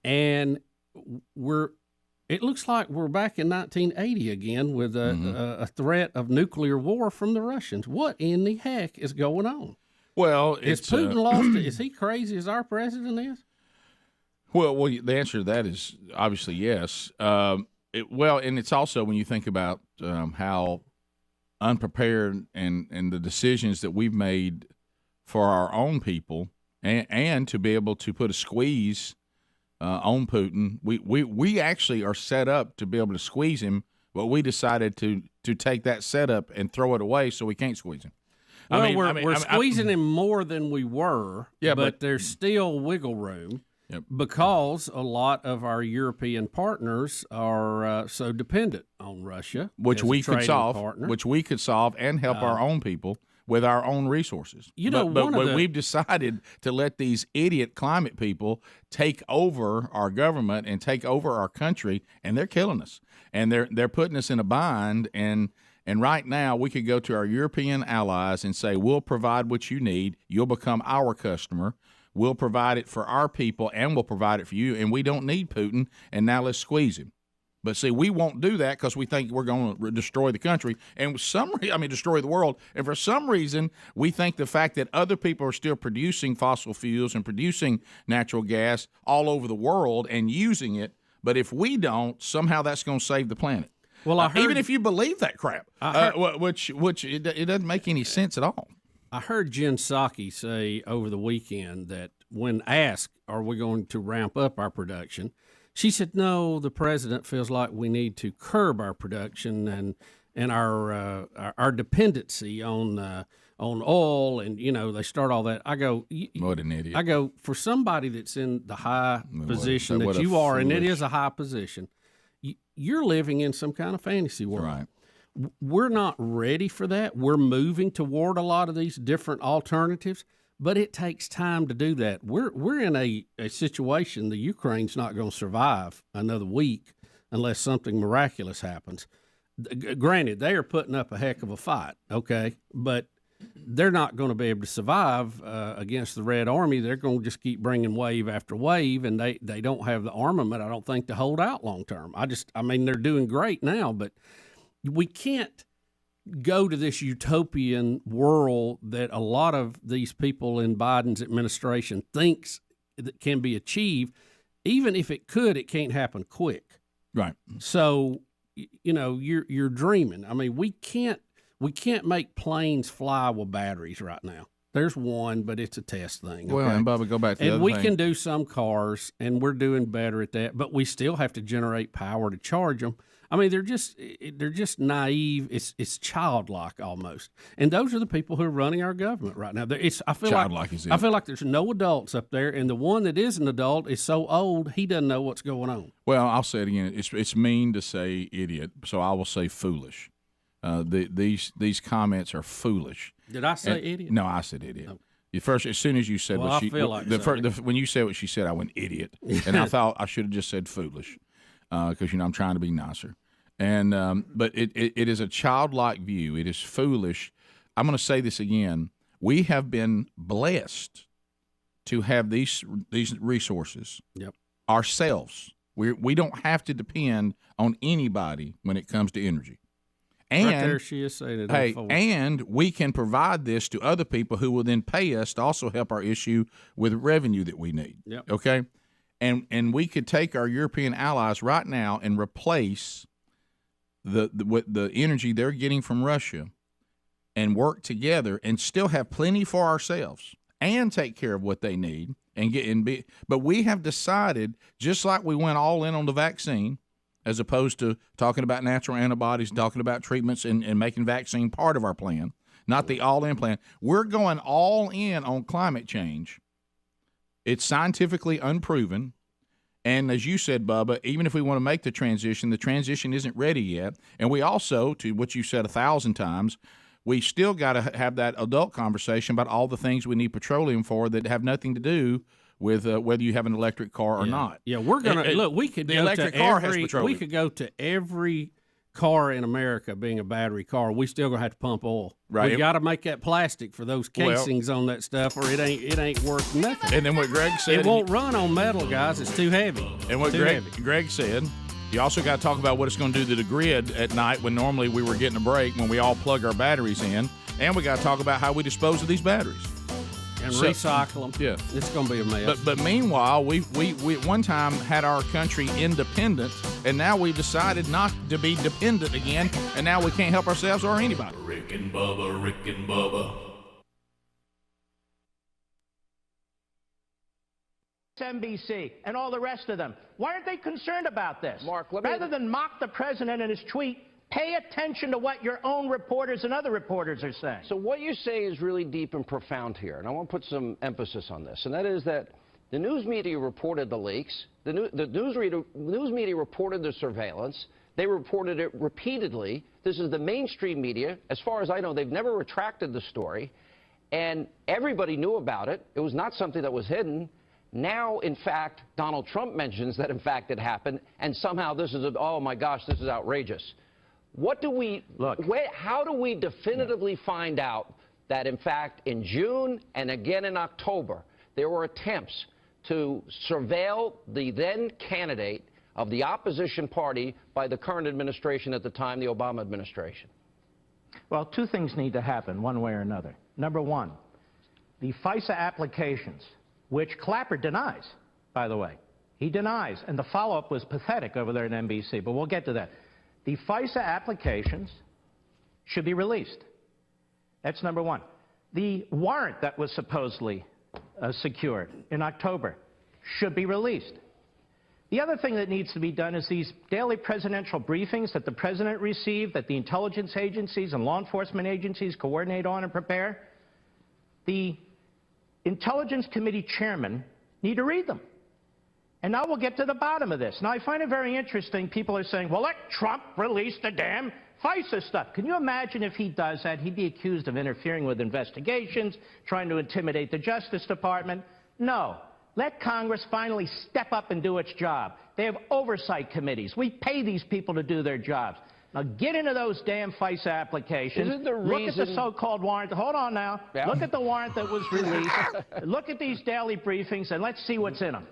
And it looks like we're back in 1980 again with a threat of nuclear war from the Russians. What in the heck is going on? Well, is Putin lost it? Is he crazy as our president is? Well, the answer to that is obviously yes. And it's also when you think about how unprepared and the decisions that we've made for our own people, and to be able to put a squeeze on Putin. We actually are set up to be able to squeeze him, but we decided to take that setup and throw it away so we can't squeeze him. Well, we're squeezing him more than we were, but there's still wiggle room. Yep. Because a lot of our European partners are so dependent on Russia, which we could solve and help our own people with our own resources. But we've decided to let these idiot climate people take over our government and take over our country, and they're killing us. And they're putting us in a bind. And right now we could go to our European allies and say, we'll provide what you need. You'll become our customer. We'll provide it for our people, and we'll provide it for you, and we don't need Putin, and now let's squeeze him. But see, we won't do that because we think we're going to destroy the country and destroy the world. And for some reason, we think the fact that other people are still producing fossil fuels and producing natural gas all over the world and using it But if we don't, somehow that's going to save the planet. Well, I heard, even if you believe that crap, which it doesn't make any sense at all. I heard Jen Psaki say over the weekend that when asked, are we going to ramp up our production, she said, no, the president feels like we need to curb our production and our dependency on oil, and they start all that. I go, what an idiot. I go, for somebody that's in the high position that you are, and it is a high position, you're living in some kind of fantasy world. Right. We're not ready for that. We're moving toward a lot of these different alternatives, but it takes time to do that. We're in a situation, the Ukraine's not going to survive another week unless something miraculous happens. Granted, they are putting up a heck of a fight, okay, but they're not going to be able to survive against the Red Army. They're going to just keep bringing wave after wave, and they don't have the armament, I don't think, to hold out long term. I mean, they're doing great now, but we can't go to this utopian world that a lot of these people in Biden's administration thinks that can be achieved. Even if it could, it can't happen quick. Right. So, you're dreaming. I mean, we can't make planes fly with batteries right now. There's one, but it's a test thing. Okay? Well, and Bubba, go back to the other thing. And we thing. can do some cars, and we're doing better at that, but we still have to generate power to charge them. I mean, they're just naive. It's childlike almost, and those are the people who are running our government right now. I feel like there's no adults up there, and the one that is an adult is so old he doesn't know what's going on. Well, I'll say it again. It's mean to say idiot, so I will say foolish. These comments are foolish. Did I say idiot? No, I said idiot. No. As soon as you said what she, when you said what she said, I went idiot, and I thought I should have just said foolish, because I'm trying to be nicer. And but it is a childlike view. It is foolish. I'm going to say this again. We have been blessed to have these resources ourselves. We don't have to depend on anybody when it comes to energy. And right there she is saying it. And we can provide this to other people who will then pay us to also help our issue with revenue that we need. Yep. Okay? And we could take our European allies right now and replace the energy they're getting from Russia and work together and still have plenty for ourselves and take care of what they need but we have decided, just like we went all in on the vaccine, as opposed to talking about natural antibodies, talking about treatments and making vaccine part of our plan, not the all-in plan. We're going all in on climate change. It's scientifically unproven. And as you said, Bubba, even if we want to make the transition isn't ready yet. And we also, to what you said 1,000 times, we still got to have that adult conversation about all the things we need petroleum for that have nothing to do with whether you have an electric car or not. Yeah, we're going to look. We could the go electric to car every. has petroleum. We could go to every car in America being a battery car. We still gonna have to pump oil. Right. We got to make that plastic for those casings on that stuff, or it ain't worth nothing. And then what Greg said, it won't run on metal, guys. It's too heavy. And what Greg said, you also got to talk about what it's going to do to the grid at night when normally we were getting a break when we all plug our batteries in, and we got to talk about how we dispose of these batteries. And recycle them. Yeah. It's going to be a mess. But meanwhile, we at one time had our country independent, and now we've decided not to be dependent again, and now we can't help ourselves or anybody. Rick and Bubba. NBC and all the rest of them. Why aren't they concerned about this? Mark, rather than mock the president and his tweet, pay attention to what your own reporters and other reporters are saying. So what you say is really deep and profound here, and I want to put some emphasis on this, and that is that the news media reported the leaks, the news media reported the surveillance, they reported it repeatedly. This is the mainstream media. As far as I know, they've never retracted the story, and everybody knew about it. It was not something that was hidden. Now, in fact, Donald Trump mentions that, in fact, it happened, and somehow this is, oh, my gosh, this is outrageous. What do we look? How do we definitively find out that, in fact, in June and again in October, there were attempts to surveil the then candidate of the opposition party by the current administration at the time, the Obama administration? Well, two things need to happen, one way or another. Number one, the FISA applications, which Clapper denies, by the way. He denies, and the follow-up was pathetic over there at NBC, but we'll get to that. The FISA applications should be released. That's number one. The warrant that was supposedly secured in October should be released. The other thing that needs to be done is these daily presidential briefings that the president received, that the intelligence agencies and law enforcement agencies coordinate on and prepare. The Intelligence Committee chairmen need to read them. And now we'll get to the bottom of this. Now, I find it very interesting. People are saying, well, let Trump release the damn FISA stuff. Can you imagine if he does that? He'd be accused of interfering with investigations, trying to intimidate the Justice Department. No. Let Congress finally step up and do its job. They have oversight committees. We pay these people to do their jobs. Now get into those damn FISA applications. Look at the so-called warrant. Hold on now. Yeah. Look at the warrant that was released. Look at these daily briefings, and let's see what's in them.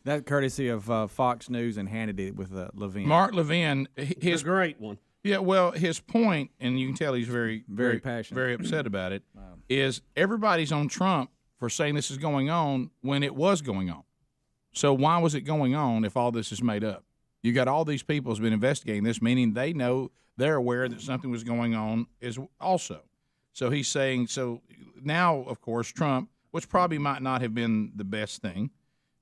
That courtesy of Fox News and Hannity with Levin. Mark Levin, his a great one. Yeah, well, his point, and you can tell he's very passionate, very upset about it, is everybody's on Trump for saying this is going on when it was going on. So why was it going on if all this is made up? You got all these people who's been investigating this, meaning they know, they're aware that something was going on is also. So he's saying, so now, of course, Trump, which probably might not have been the best thing,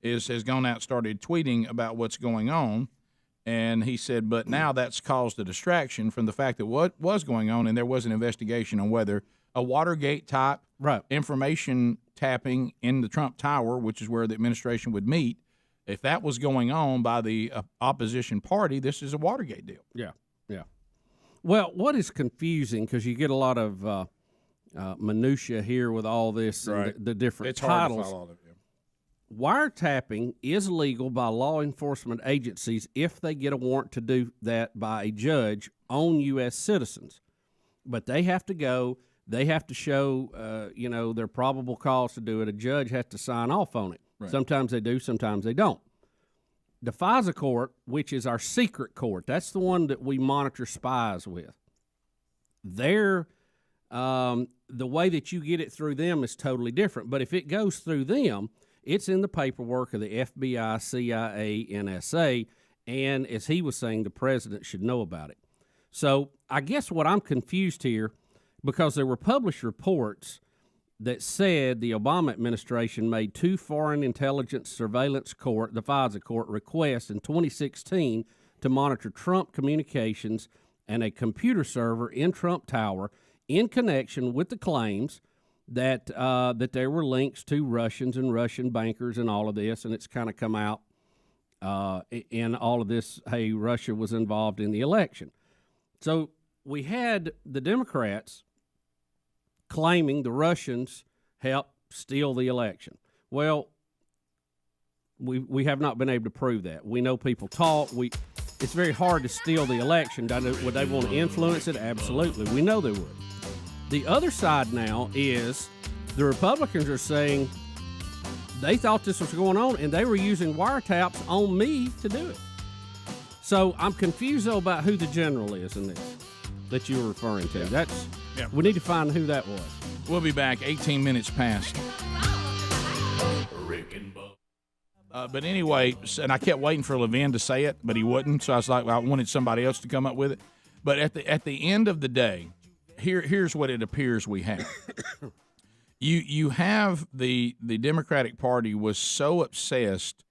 has gone out and started tweeting about what's going on. And he said, but now that's caused a distraction from the fact that what was going on, and there was an investigation on whether a Watergate-type information tapping in the Trump Tower, which is where the administration would meet, if that was going on by the opposition party, this is a Watergate deal. Yeah, yeah. Well, what is confusing, because you get a lot of minutia here with all this, and the different titles. Hard to follow all of it. Wiretapping is legal by law enforcement agencies if they get a warrant to do that by a judge on U.S. citizens. But they have to go, they have to show, their probable cause to do it. A judge has to sign off on it. Right. Sometimes they do, sometimes they don't. The FISA court, which is our secret court, that's the one that we monitor spies with. The way that you get it through them is totally different. But if it goes through them, it's in the paperwork of the FBI, CIA, NSA, and as he was saying, the president should know about it. So I guess what I'm confused here, because there were published reports that said the Obama administration made 2 foreign intelligence surveillance court, the FISA court, requests in 2016 to monitor Trump communications and a computer server in Trump Tower in connection with the claims that there were links to Russians and Russian bankers and all of this, and it's kind of come out in all of this, hey, Russia was involved in the election. So we had the Democrats claiming the Russians helped steal the election. Well, we have not been able to prove that. We know people talk. It's very hard to steal the election. Would they want to influence it? Absolutely. We know they would. The other side now is the Republicans are saying they thought this was going on, and they were using wiretaps on me to do it. So I'm confused, though, about who the general is in this that you were referring to. We need to find who that was. We'll be back 18 minutes past. Rick and Bubba. But anyway, and I kept waiting for Levin to say it, but he wouldn't, so I was like, I wanted somebody else to come up with it. But at the end of the day, here's what it appears we have. You have the Democratic Party was so obsessed.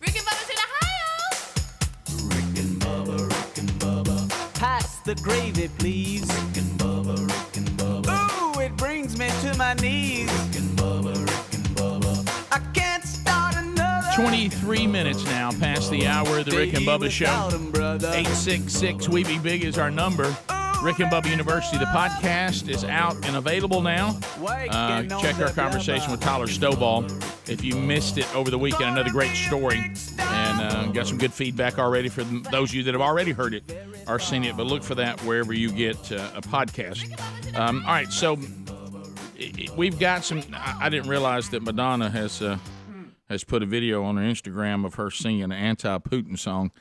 Rick and Bubba's in Ohio. Rick and Bubba, Rick and Bubba. Pass the gravy, please. Rick and Bubba, Rick and Bubba. Ooh, it brings me to my knees. Rick and Bubba, Rick and Bubba. I can't start another. 23 minutes now past the hour of the Rick and Bubba Show. 866-WE-BE-BIG is our number. Rick and Bubba University, the podcast, is out and available now. Check our conversation with Tyler Stovall. If you missed it over the weekend, another great story. And got some good feedback already for those of you that have already heard it or seen it. But look for that wherever you get a podcast. All right, so we've got some. I didn't realize that Madonna has put a video on her Instagram of her singing an anti-Putin song.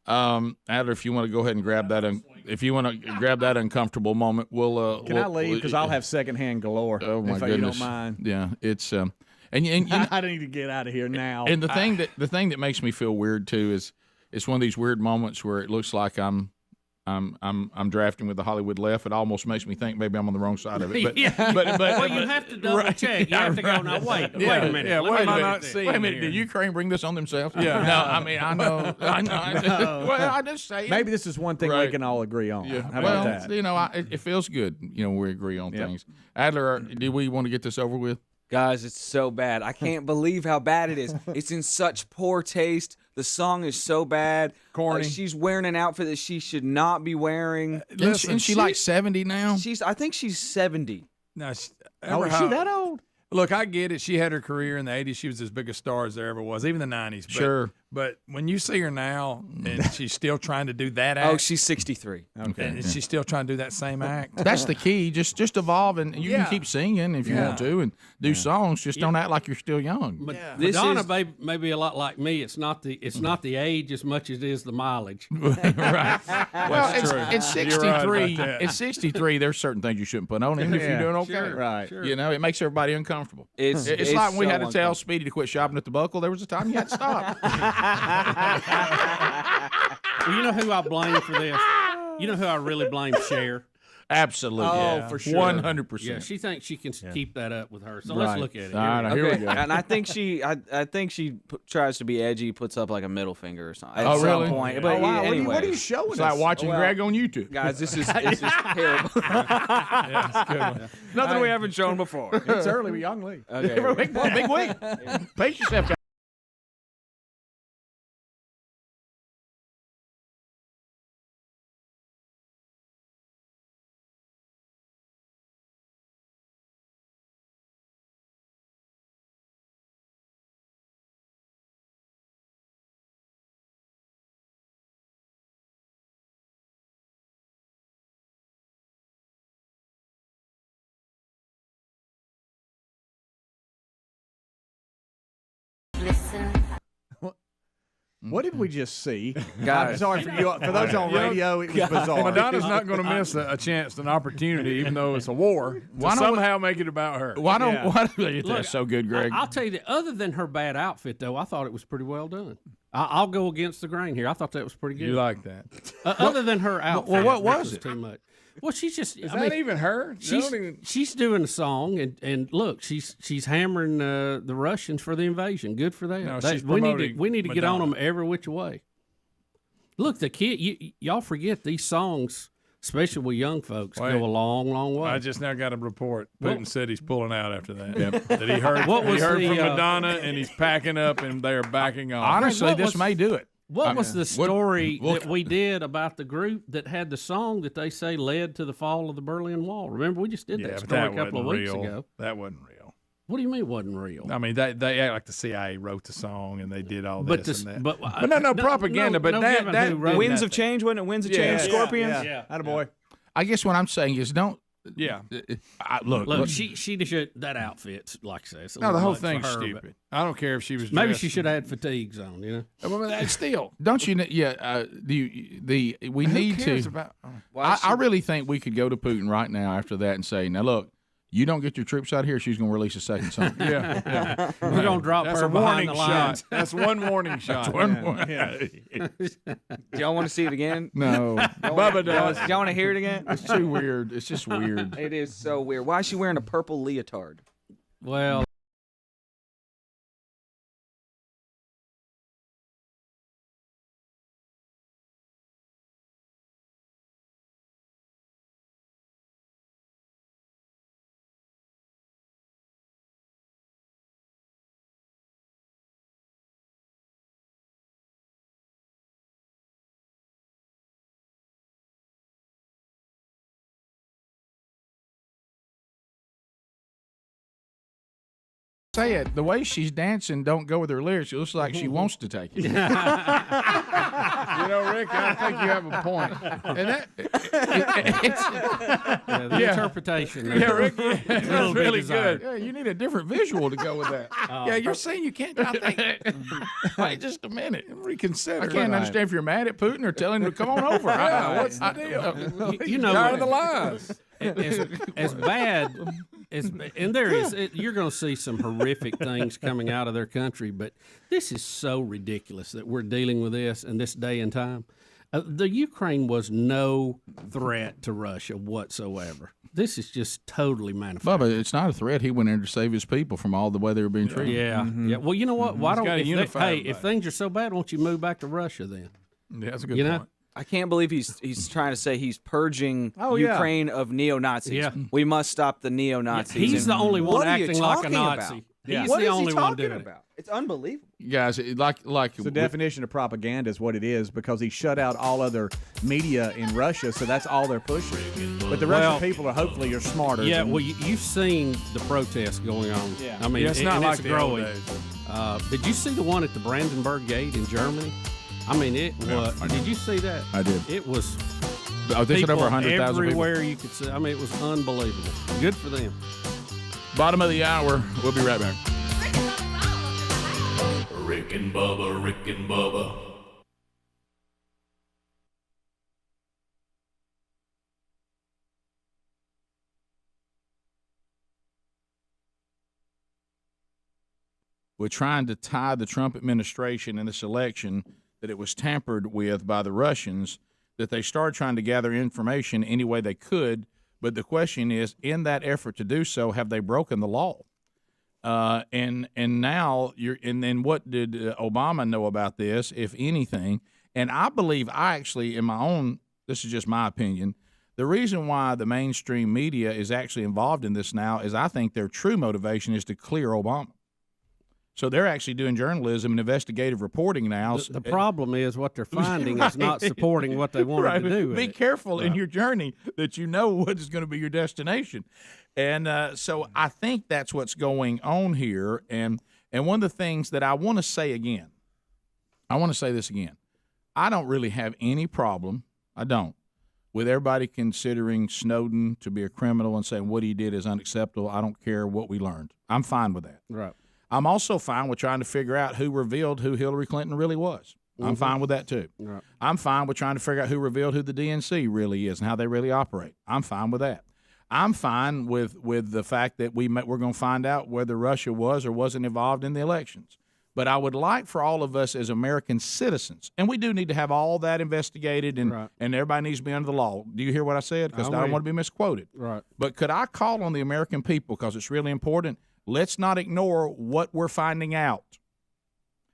Adler, if you want to go ahead and grab that, if you want to grab that uncomfortable moment, Can I leave? Because I'll have secondhand galore. Oh my if goodness! You don't mind. Yeah, it's and And I need to get out of here now. And the thing that makes me feel weird too is it's one of these weird moments where it looks like I'm drafting with the Hollywood left. It almost makes me think maybe I'm on the wrong side of it. But, well, you have to double check. You have to go, now, wait a minute. Yeah, What am I not seeing? Wait a minute, did Ukraine bring this on themselves? Yeah. No, I mean, I know. Well, I just say maybe this is one thing we can all agree on. Yeah. How about that? You know, it feels good. You know, we agree on things. Adler, do we want to get this over with? Guys, it's so bad. I can't believe how bad it is. It's in such poor taste. The song is so bad. Corny. She's wearing an outfit that she should not be wearing. Isn't she like 70 now? I think she's 70. No, is she that old? Look, I get it. She had her career in the 80s. She was as big a star as there ever was, even the 90s. But, sure. But when you see her now and she's still trying to do that act. Oh, she's 63. Okay. And she's still trying to do that same act. That's the key. Just evolve, and you can keep singing if you want to and do songs. Just don't act like you're still young. Madonna may be a lot like me. It's not the age as much as it is the mileage. Right. Well, it's 63. Right it's 63. There's certain things you shouldn't put on, even if you're doing okay. Sure, right. Sure. You know, it makes everybody uncomfortable. It's like when we so had to tell Speedy to quit shopping at the Buckle. There was a time you had to stop. Well, you know who I blame for this? You know who I really blame? Cher. Absolutely. Oh, for sure. 100%. Yeah, she thinks she can keep that up with her. So let's look at it. All right, here we go. And I think she tries to be edgy, puts up like a middle finger or something. Oh, really? Some point. Oh, But wow. anyway, What are you showing It's us? like watching Greg on YouTube. guys, this is terrible. Yeah, it's a good one. Nothing we haven't shown before. It's early with Young Lee. Okay. Big week. Pace yourself, guys. What did we just see? Guys. I'm sorry for you. For those on radio, it was bizarre. Madonna's not going to miss a chance, an opportunity, even though it's a war, to somehow make it about her. Why that's so good, Greg. I'll tell you that other than her bad outfit, though, I thought it was pretty well done. I'll go against the grain here. I thought that was pretty good. You like that? Other than her outfit. Well, what was it? Too much. Well, she's just. Is that even her? She's doing a song, and look, she's hammering the Russians for the invasion. Good for them. No, we need to get on Madonna. them every which way. Look, the kid, y'all forget these songs, especially with young folks, go a long, long way. I just now got a report. Putin said he's pulling out after that. Yep. That he heard, What was from the, Madonna, and he's packing up, and they're backing off. Honestly, Greg, this may do it. What was the story that we did about the group that had the song that they say led to the fall of the Berlin Wall? Remember, we just did that story a couple of weeks ago. That wasn't real. What do you mean it wasn't real? I mean, they act like the CIA wrote the song and they did all this and that. But no propaganda. But that Winds of Change, wasn't it? Winds of Change, Scorpions. Yeah. Attaboy. I guess what I'm saying is don't. Yeah. Look, she should that outfit's like I say. It's a No, the little whole much thing's for her, stupid. I don't care if she was. Maybe dressed. she should have had fatigues on. You know. Well, that's still. Don't you? Yeah. We need to. I really think we could go to Putin right now after that and say, now look, you don't get your troops out here, she's going to release a second song. Yeah. We're going to drop That's her a behind warning the shot. lines. That's one warning shot. Do y'all want to see it again? No. Bubba does. Y'all want to hear it again? It's too weird. It's just weird. It is so weird. Why is she wearing a purple leotard? Well. Say it. The way she's dancing don't go with her lyrics. It looks like she wants to take it. You know, Rick, I think you have a point. And that the interpretation. Yeah, Rick, that's really good. Yeah, you need a different visual to go with that. Yeah, you're saying you can't. Wait just a minute. Reconsider. I can't understand if you're mad at Putin or telling him to come on over. What's the deal? You know, Tired of the lies. as bad You're going to see some horrific things coming out of their country, but this is so ridiculous that we're dealing with this in this day and time. The Ukraine was no threat to Russia whatsoever. This is just totally manufactured. Bubba, it's not a threat. He went in to save his people from all the way they were being treated. Yeah, yeah. Well, you know what? Why don't if things are so bad, why don't you move back to Russia then? Yeah, that's a good point. I can't believe he's trying to say he's purging Ukraine of neo-Nazis. Yeah. We must stop the neo-Nazis. Yeah, he's the only one acting like a Nazi. He's the only one doing it. It's unbelievable. Guys, like the definition of propaganda is what it is because he shut out all other media in Russia, so that's all they're pushing. But the Russian people are smarter. Yeah, well, you've seen the protests going on. Yeah. I mean, it's not like it's the old growing. days. Did you see the one at the Brandenburg Gate in Germany? I mean, it was. Did you see that? I did. It was. They said over 100,000 people. Everywhere you could see. I mean, it was unbelievable. Good for them. Bottom of the hour. We'll be right back. Rick and Bubba, Rick and Bubba. We're trying to tie the Trump administration in this election that it was tampered with by the Russians, that they started trying to gather information any way they could. But the question is, in that effort to do so, have they broken the law? And now and then what did Obama know about this, if anything? And I believe in my own, this is just my opinion, the reason why the mainstream media is actually involved in this now is I think their true motivation is to clear Obama. So they're actually doing journalism and investigative reporting now. The problem is what they're finding is not supporting what they wanted to do. Be careful in your journey that you know what is going to be your destination. And so I think that's what's going on here. And one of the things that I want to say again, I want to say this again. I don't really have any problem, I don't, with everybody considering Snowden to be a criminal and saying what he did is unacceptable. I don't care what we learned. I'm fine with that. Right. I'm also fine with trying to figure out who revealed who Hillary Clinton really was. I'm fine with that, too. Right. I'm fine with trying to figure out who revealed who the DNC really is and how they really operate. I'm fine with that. I'm fine with the fact that we're going to find out whether Russia was or wasn't involved in the elections. But I would like for all of us as American citizens, and we do need to have all that investigated, and everybody needs to be under the law. Do you hear what I said? Because I don't want to be misquoted. Right. But could I call on the American people, because it's really important, let's not ignore what we're finding out,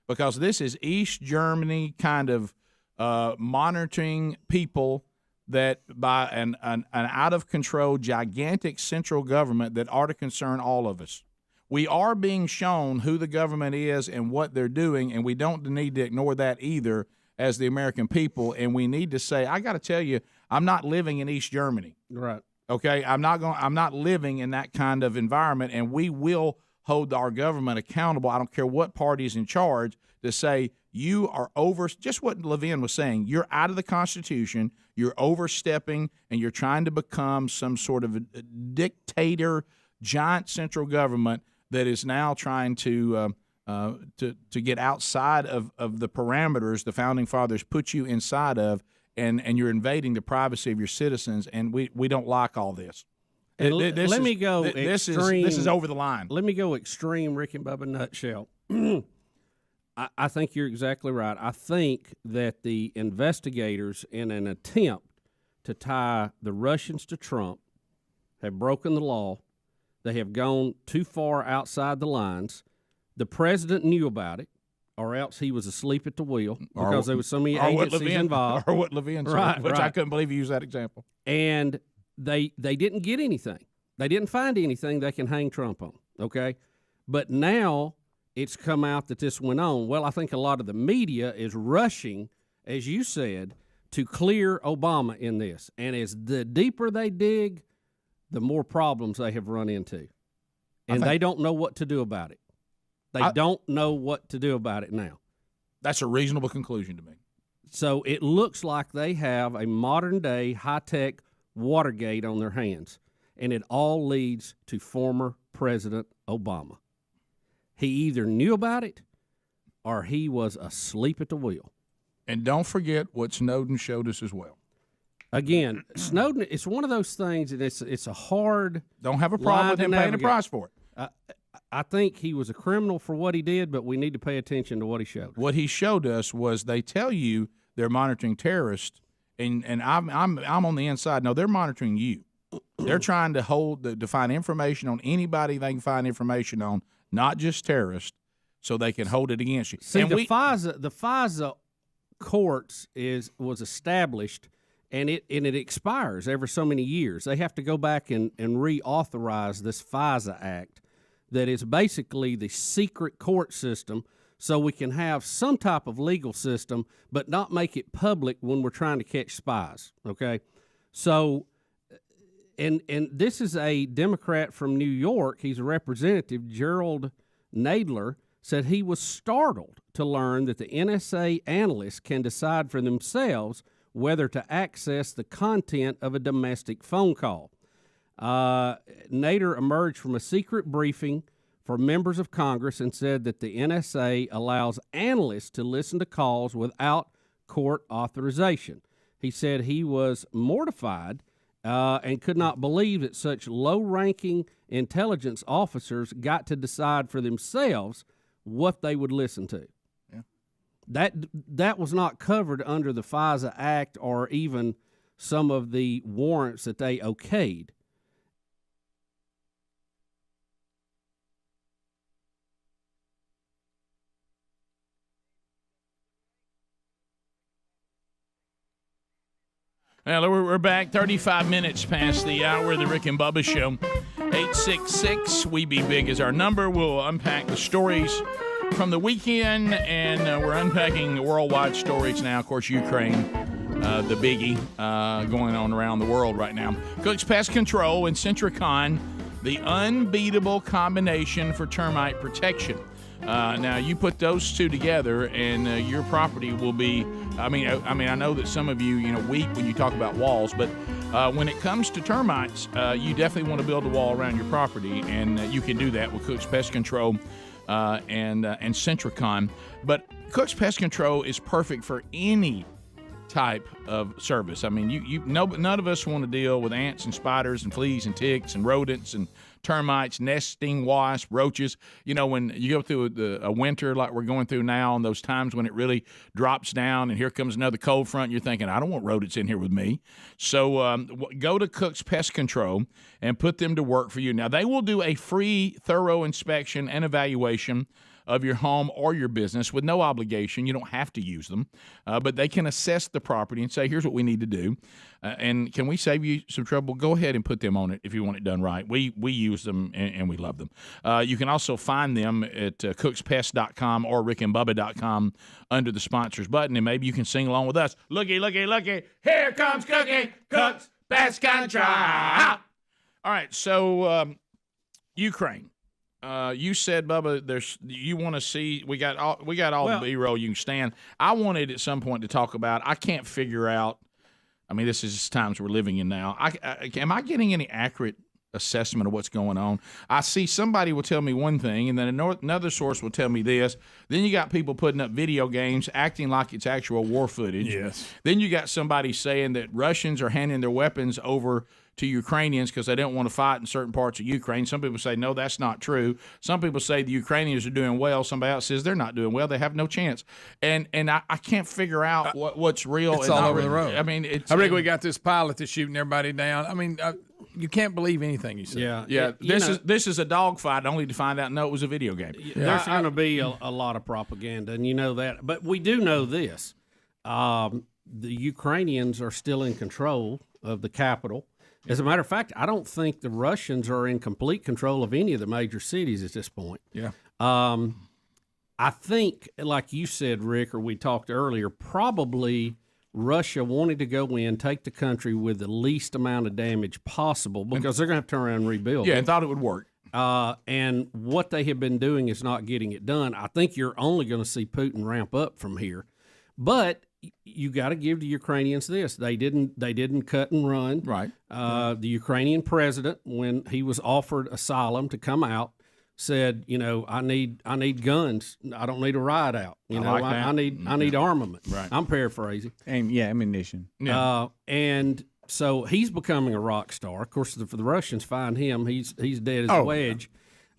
because this is East Germany kind of monitoring people that by an out-of-control, gigantic central government that ought to concern all of us. We are being shown who the government is and what they're doing, and we don't need to ignore that either as the American people. And we need to say, I got to tell you, I'm not living in East Germany. Right. Okay, I'm not living in that kind of environment, and we will hold our government accountable. I don't care what party is in charge, to say you are over, just what Levin was saying, you're out of the Constitution, you're overstepping, and you're trying to become some sort of a dictator, giant central government that is now trying to get outside of the parameters the Founding Fathers put you inside of, and you're invading the privacy of your citizens, and we don't like all this. This is over the line. Let me go extreme, Rick and Bubba nutshell. I think you're exactly right. I think that the investigators, in an attempt to tie the Russians to Trump, have broken the law. They have gone too far outside the lines. The president knew about it, or else he was asleep at the wheel because there was so many agencies involved. Or what Levin said, which I couldn't believe he used that example. And they didn't get anything. They didn't find anything they can hang Trump on, okay? But now it's come out that this went on. Well, I think a lot of the media is rushing, as you said, to clear Obama in this. And as the deeper they dig, the more problems they have run into. And they don't know what to do about it. They don't know what to do about it now. That's a reasonable conclusion to me. So it looks like they have a modern-day, high-tech Watergate on their hands, and it all leads to former President Obama. He either knew about it or he was asleep at the wheel. And don't forget what Snowden showed us as well. Again, Snowden, it's one of those things, and it's a hard. Don't have a problem with him paying the price for it. I think he was a criminal for what he did, but we need to pay attention to what he showed. What he showed us was they tell you they're monitoring terrorists, and I'm on the inside. No, they're monitoring you. They're trying to find information on anybody they can find information on, not just terrorists, so they can hold it against you. See, the FISA courts was established, and it expires every so many years. They have to go back and reauthorize this FISA Act that is basically the secret court system, so we can have some type of legal system, but not make it public when we're trying to catch spies, okay? So, and this is a Democrat from New York. He's a representative, Gerald Nadler, said he was startled to learn that the NSA analysts can decide for themselves whether to access the content of a domestic phone call. Nader emerged from a secret briefing for members of Congress and said that the NSA allows analysts to listen to calls without court authorization. He said he was mortified and could not believe that such low-ranking intelligence officers got to decide for themselves what they would listen to. Yeah. That was not covered under the FISA Act or even some of the warrants that they okayed. Well, we're back 35 minutes past the hour of the Rick and Bubba Show. 866-WE-BE-BIG is our number. We'll unpack the stories from the weekend, and we're unpacking worldwide stories now. Of course, Ukraine, the biggie going on around the world right now. Cook's Pest Control and Centricon, the unbeatable combination for termite protection. Now, you put those two together, and your property will be. I mean, I know that some of you, weep when you talk about walls, but when it comes to termites, you definitely want to build a wall around your property, and you can do that with Cook's Pest Control and Centricon. But Cook's Pest Control is perfect for any type of service. I mean, none of us want to deal with ants and spiders and fleas and ticks and rodents and termites, nesting wasps, roaches. When you go through a winter like we're going through now, and those times when it really drops down and here comes another cold front, you're thinking, I don't want rodents in here with me. So go to Cook's Pest Control and put them to work for you. Now, they will do a free, thorough inspection and evaluation of your home or your business with no obligation. You don't have to use them, but they can assess the property and say, here's what we need to do. And can we save you some trouble? Go ahead and put them on it if you want it done right. We use them, and we love them. You can also find them at cookspest.com or rickandbubba.com under the sponsors button, and maybe you can sing along with us. Looky, looky, looky, here comes Cookie, Cook's Pest Control. All right, so Ukraine. You said, Bubba, you want to see. We got all the B-roll you can stand. I wanted at some point to talk about. I can't figure out. I mean, this is times we're living in now. Am I getting any accurate assessment of what's going on? I see somebody will tell me one thing, and then another source will tell me this. Then you got people putting up video games, acting like it's actual war footage. Yes. Then you got somebody saying that Russians are handing their weapons over to Ukrainians because they don't want to fight in certain parts of Ukraine. Some people say, no, that's not true. Some people say the Ukrainians are doing well. Somebody else says they're not doing well. They have no chance. And I can't figure out what's real. It's all over the road. I mean, I think we got this pilot that's shooting everybody down. I mean, you can't believe anything he said. Yeah. This is a dogfight only to find out, no, it was a video game. There's going to be a lot of propaganda, and you know that. But we do know this. The Ukrainians are still in control of the capital. As a matter of fact, I don't think the Russians are in complete control of any of the major cities at this point. Yeah. I think, like you said, Rick, or we talked earlier, probably Russia wanted to go in, take the country with the least amount of damage possible because they're going to have to turn around and rebuild. Yeah, and thought it would work. And what they have been doing is not getting it done. I think you're only going to see Putin ramp up from here. But you got to give the Ukrainians this. They didn't cut and run. Right. The Ukrainian president, when he was offered asylum to come out, said, I need guns. I don't need a ride out. I need armament. Right. I'm paraphrasing. Ammunition. Yeah. And so he's becoming a rock star. Of course, for the Russians, find him. He's dead as a wedge.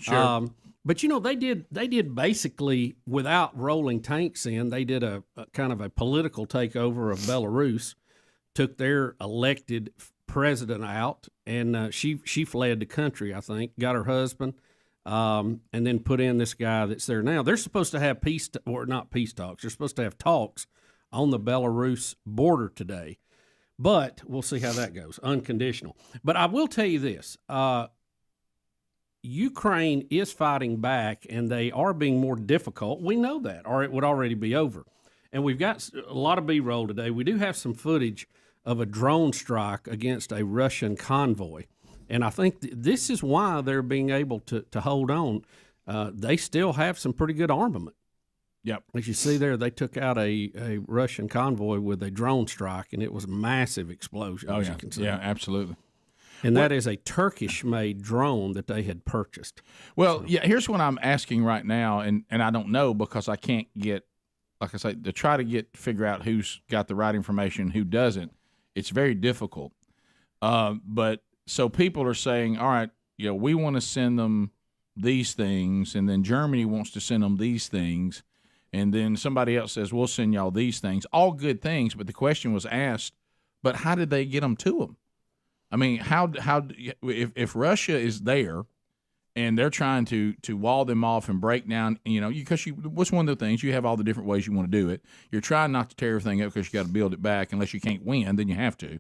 Yeah. Sure. But they did basically without rolling tanks in. They did a kind of a political takeover of Belarus, took their elected president out, and she fled the country. I think got her husband, and then put in this guy that's there now. They're supposed to have not peace talks. They're supposed to have talks on the Belarus border today, but we'll see how that goes. Unconditional. But I will tell you this. Ukraine is fighting back, and they are being more difficult. We know that, or it would already be over. And we've got a lot of B-roll today. We do have some footage of a drone strike against a Russian convoy. And I think this is why they're being able to hold on. They still have some pretty good armament. Yep. As you see there, they took out a Russian convoy with a drone strike, and it was a massive explosion, as you can see. Yeah, absolutely. And that is a Turkish-made drone that they had purchased. Well, yeah, here's what I'm asking right now, and I don't know because I can't get, like I say, to try to figure out who's got the right information, who doesn't. It's very difficult. But so people are saying, all right, we want to send them these things, and then Germany wants to send them these things, and then somebody else says, we'll send y'all these things. All good things, but the question was asked, but how did they get them to them? I mean, how if Russia is there and they're trying to wall them off and break down, because what's one of the things, you have all the different ways you want to do it. You're trying not to tear everything up because you got to build it back unless you can't win, then you have to.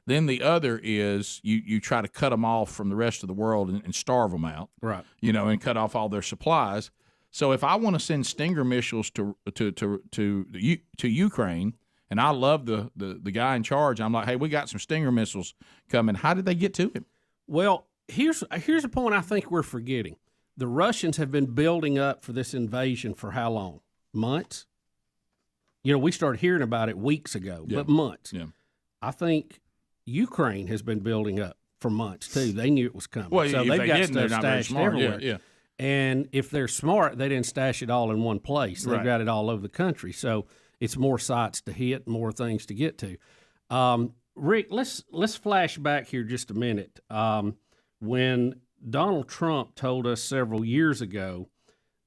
Then the other is you try to cut them off from the rest of the world and starve them out, right? And cut off all their supplies. So if I want to send Stinger missiles to Ukraine, and I love the guy in charge, I'm like, hey, we got some Stinger missiles coming. How did they get to him? Well, here's a point I think we're forgetting. The Russians have been building up for this invasion for how long? Months? We started hearing about it weeks ago, but months. Yeah. I think Ukraine has been building up for months, too. They knew it was coming. Well, so they've got stuff stashed everywhere. Yeah. And if they're smart, they didn't stash it all in one place. They've got it all over the country. So it's more sites to hit, more things to get to. Rick, let's flash back here just a minute. When Donald Trump told us several years ago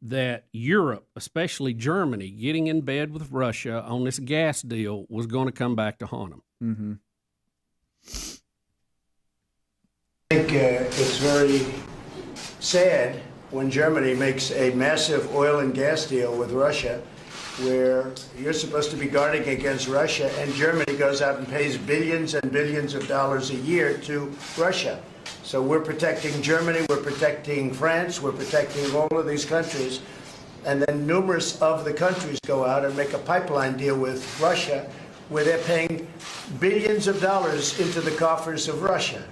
that Europe, especially Germany, getting in bed with Russia on this gas deal was going to come back to haunt them. Mm-hmm. I think it's very sad when Germany makes a massive oil and gas deal with Russia, where you're supposed to be guarding against Russia, and Germany goes out and pays billions and billions of dollars a year to Russia. So we're protecting Germany, we're protecting France, we're protecting all of these countries, and then numerous of the countries go out and make a pipeline deal with Russia, where they're paying billions of dollars into the coffers of Russia.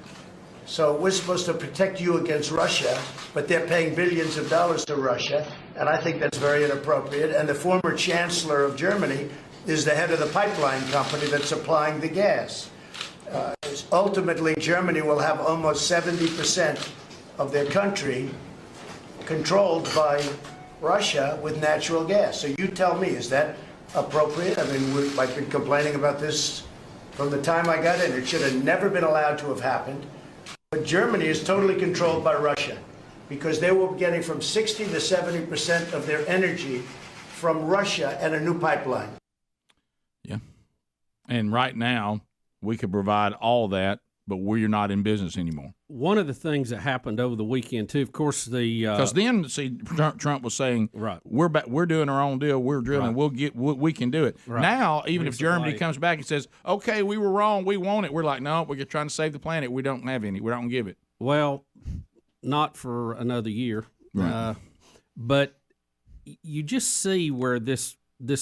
So we're supposed to protect you against Russia, but they're paying billions of dollars to Russia, and I think that's very inappropriate. And the former chancellor of Germany is the head of the pipeline company that's supplying the gas. Ultimately, Germany will have almost 70% of their country controlled by Russia with natural gas. So you tell me, is that appropriate? I mean, I've been complaining about this from the time I got in. It should have never been allowed to have happened. But Germany is totally controlled by Russia because they were getting from 60 to 70% of their energy from Russia and a new pipeline. Yeah. And right now, we could provide all that, but we're not in business anymore. One of the things that happened over the weekend, too, of course, because then, see, Trump was saying, right, we're doing our own deal, we're drilling, right, we can do it. Right. Now, even if Germany comes back and says, okay, we were wrong, we want it, we're like, no, we're just trying to save the planet, we don't have any, we don't give it. Well, not for another year. Right. But you just see where this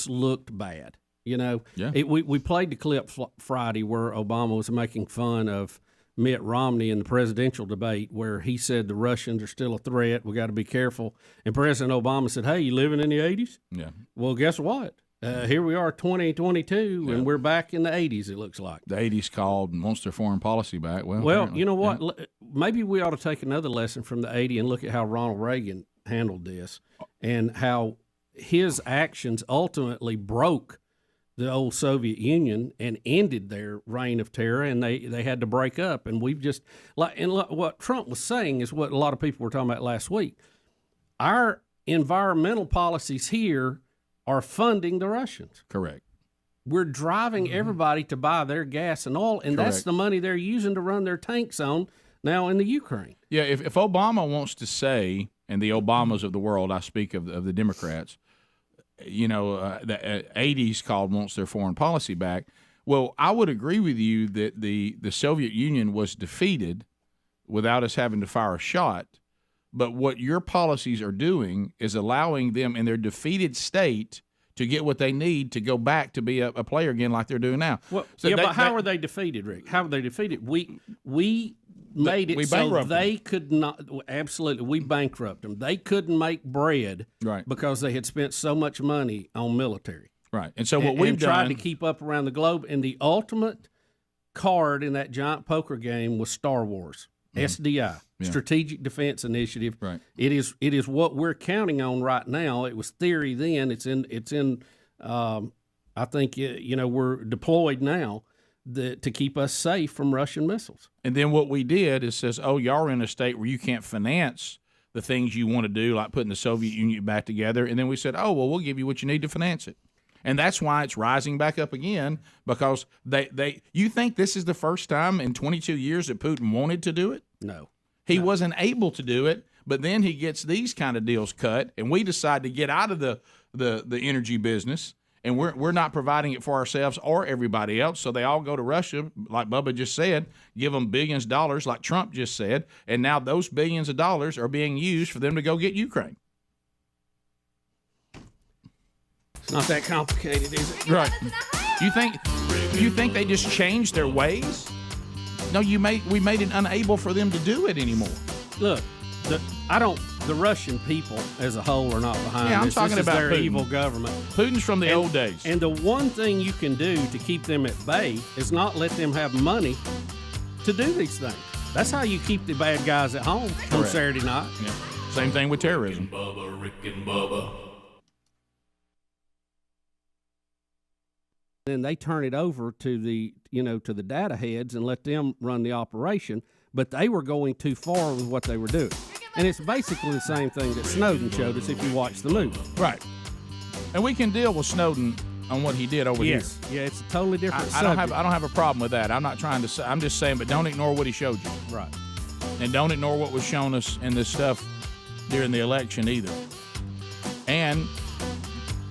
looked bad. Yeah. We played the clip Friday where Obama was making fun of Mitt Romney in the presidential debate where he said the Russians are still a threat. We got to be careful. And President Obama said, hey, you living in the 80s? Yeah. Well, guess what? Here we are, 2022, and we're back in the 80s, it looks like. The 80s called and wants their foreign policy back. Well, you know what? Yeah. Maybe we ought to take another lesson from the 80s and look at how Ronald Reagan handled this, and how his actions ultimately broke the old Soviet Union and ended their reign of terror, and they had to break up. And we've just what Trump was saying is what a lot of people were talking about last week. Our environmental policies here are funding the Russians. Correct. We're driving everybody to buy their gas and oil, and that's the money they're using to run their tanks on now in the Ukraine. Yeah, if Obama wants to say, and the Obamas of the world, I speak of the Democrats, the 80s called wants their foreign policy back. Well, I would agree with you that the Soviet Union was defeated without us having to fire a shot. But what your policies are doing is allowing them in their defeated state to get what they need to go back to be a player again like they're doing now. Well, but how are they defeated, Rick? How are they defeated? We made it so they could not – absolutely, we bankrupted them. They couldn't make bread because they had spent so much money on military. Right. And so what we've done – tried to keep up around the globe. And the ultimate card in that giant poker game was Star Wars, SDI. Strategic Defense Initiative. Right. It is what we're counting on right now. It was theory then. It's in. I think we're deployed now to keep us safe from Russian missiles. And then what we did is says, oh, y'all are in a state where you can't finance the things you want to do, like putting the Soviet Union back together. And then we said, oh, well, we'll give you what you need to finance it. And that's why it's rising back up again, because you think this is the first time in 22 years that Putin wanted to do it? No. He wasn't able to do it, but then he gets these kind of deals cut, and we decide to get out of the energy business, and we're not providing it for ourselves or everybody else, so they all go to Russia, like Bubba just said, give them billions of dollars, like Trump just said, and now those billions of dollars are being used for them to go get Ukraine. It's not that complicated, is it? Right. You think they just changed their ways? No, we made it unable for them to do it anymore. Look, the Russian people as a whole are not behind this. Yeah, I'm talking about their Putin. Evil government. Putin's from the old days. And the one thing you can do to keep them at bay is not let them have money to do these things. That's how you keep the bad guys at home on Saturday night. Yeah. Same thing with terrorism. Rick and Bubba. Then they turn it over to the data heads and let them run the operation, but they were going too far with what they were doing. And it's basically the same thing that Snowden showed us if you watch the movie. Right. And we can deal with Snowden on what he did over here. Yeah, it's a totally different subject. I don't have a problem with that. I'm not trying to say, I'm just saying, but don't ignore what he showed you. Right. And don't ignore what was shown us in this stuff during the election either. And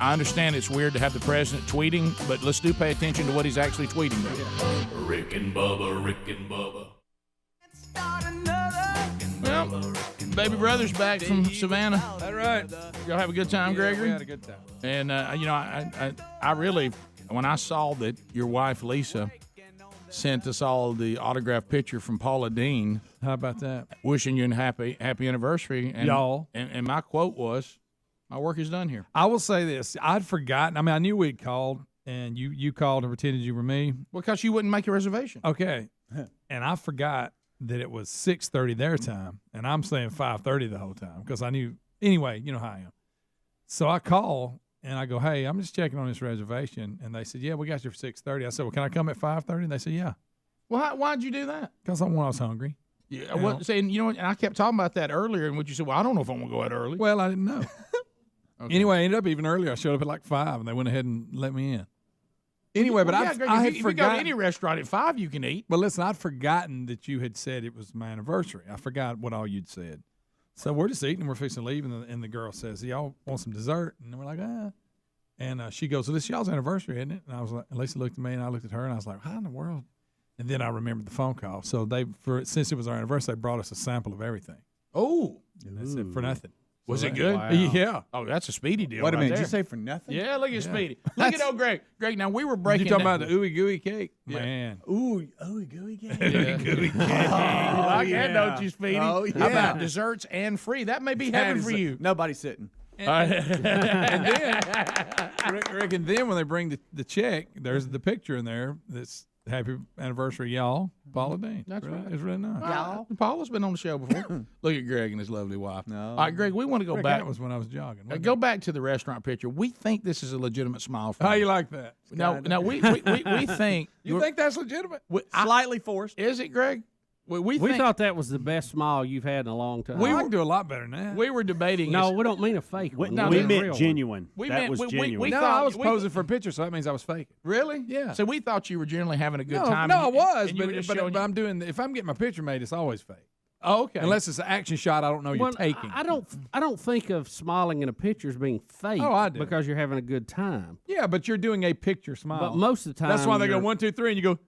I understand it's weird to have the president tweeting, but let's do pay attention to what he's actually tweeting there. Rick and Bubba, Rick and Bubba. Well, baby brother's back from Savannah. That's right. Y'all have a good time, Gregory? We had a good time. And, I really, when I saw that your wife, Lisa, sent us all the autographed picture from Paula Dean. How about that? Wishing you a happy anniversary. And, y'all. And my quote was, my work is done here. I will say this. I'd forgotten. I mean, I knew we'd called, and you called and pretended you were me. Because you wouldn't make a reservation. Okay. And I forgot that it was 6:30 their time, and I'm saying 5:30 the whole time because I knew. Anyway, you know how I am. So I call, and I go, hey, I'm just checking on this reservation. And they said, yeah, we got you for 6:30. I said, well, can I come at 5:30? And they said, yeah. Well, why'd you do that? Because I was hungry. Yeah, and I kept talking about that earlier, and what you said, well, I don't know if I'm going to go out early. Well, I didn't know. Okay. Anyway, I ended up even earlier. I showed up at like 5, and they went ahead and let me in. Anyway, but I had forgotten. If you go to any restaurant at 5, you can eat. Well, listen, I'd forgotten that you had said it was my anniversary. I forgot what all you'd said. So we're just eating, and we're fixing to leave, and the girl says, y'all want some dessert? And we're like, ah. And she goes, so this is y'all's anniversary, isn't it? And I was like, Lisa looked at me, and I looked at her, and I was like, how in the world? And then I remembered the phone call. So since it was our anniversary, they brought us a sample of everything. Oh. And they said, for nothing. Was it good? Wow. Yeah. Oh, that's a Speedy deal. Wait a minute. There. Did you say for nothing? Yeah, look at Speedy. Look at old Greg. Greg, now we were breaking. You talking about the ooey gooey cake? Yeah. Man. Ooey gooey cake. Ooey gooey cake. You like that, don't you, Speedy? Oh, yeah. How about desserts and free? That may be heaven for you. Nobody's sitting. And then, Rick, and then when they bring the check, there's the picture in there that happy anniversary, y'all. Paula Dean. That's really, right. It's really nice. Y'all. Paula's been on the show before. Look at Greg and his lovely wife. No. All right, Greg, we want to go Greg, back. That was when I was jogging. Go back to the restaurant picture. We think this is a legitimate smile. How you like that? No, we think. You think that's legitimate? Slightly forced. Is it, Greg? We thought that was the best smile you've had in a long time. We can do a lot better than that. We were debating. No, we don't mean a fake one. We meant genuine. We that meant- was we- genuine. No, I was posing for a picture, so that means I was faking. Really? Yeah. So we thought you were generally having a good No, time. no, and I you- was, and you were just showing but I'm doing. If I'm getting my picture made, it's always fake. Oh, okay. Unless it's an action shot, I don't know you're taking. I don't think of smiling in a picture as being fake. Oh, I do. Because you're having a good time. Yeah, but you're doing a picture smile. But most of the time, that's why they go you're- 1, 2, 3, and you go.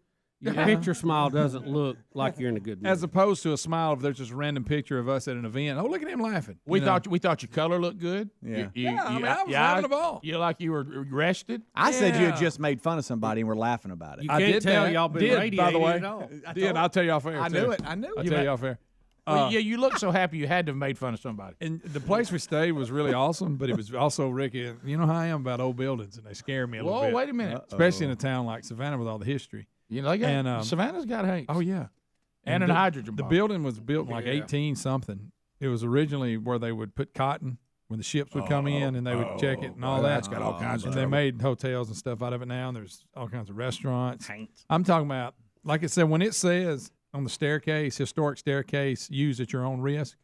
Your picture smile doesn't look like you're in a good mood. As opposed to a smile if there's just a random picture of us at an event. Oh, look at him laughing. We thought your color looked good. Yeah. I was having a ball. You like you were rested. I said you had just made fun of somebody and we're laughing about it. You can't tell y'all been did, by the way. radiated at all. I'll tell you off air. I too. knew it. I knew I'll it. tell you off air. Well, you look so happy you had to have made fun of somebody. And the place we stayed was really awesome, but it was also, Ricky, you know how I am about old buildings, and they scare me a little bit. Whoa, wait a minute. Especially in a town like Savannah with all the history. You know, Savannah's got Hanks. Oh, yeah. And an hydrogen The bomb. building was built in like 18-something. It was originally where they would put cotton when the ships would come in, and they would check it and all that. That's got all kinds of And they trouble. made hotels and stuff out of it now, and there's all kinds of restaurants. I'm talking about, like I said, when it says on the staircase, historic staircase, used at your own risk.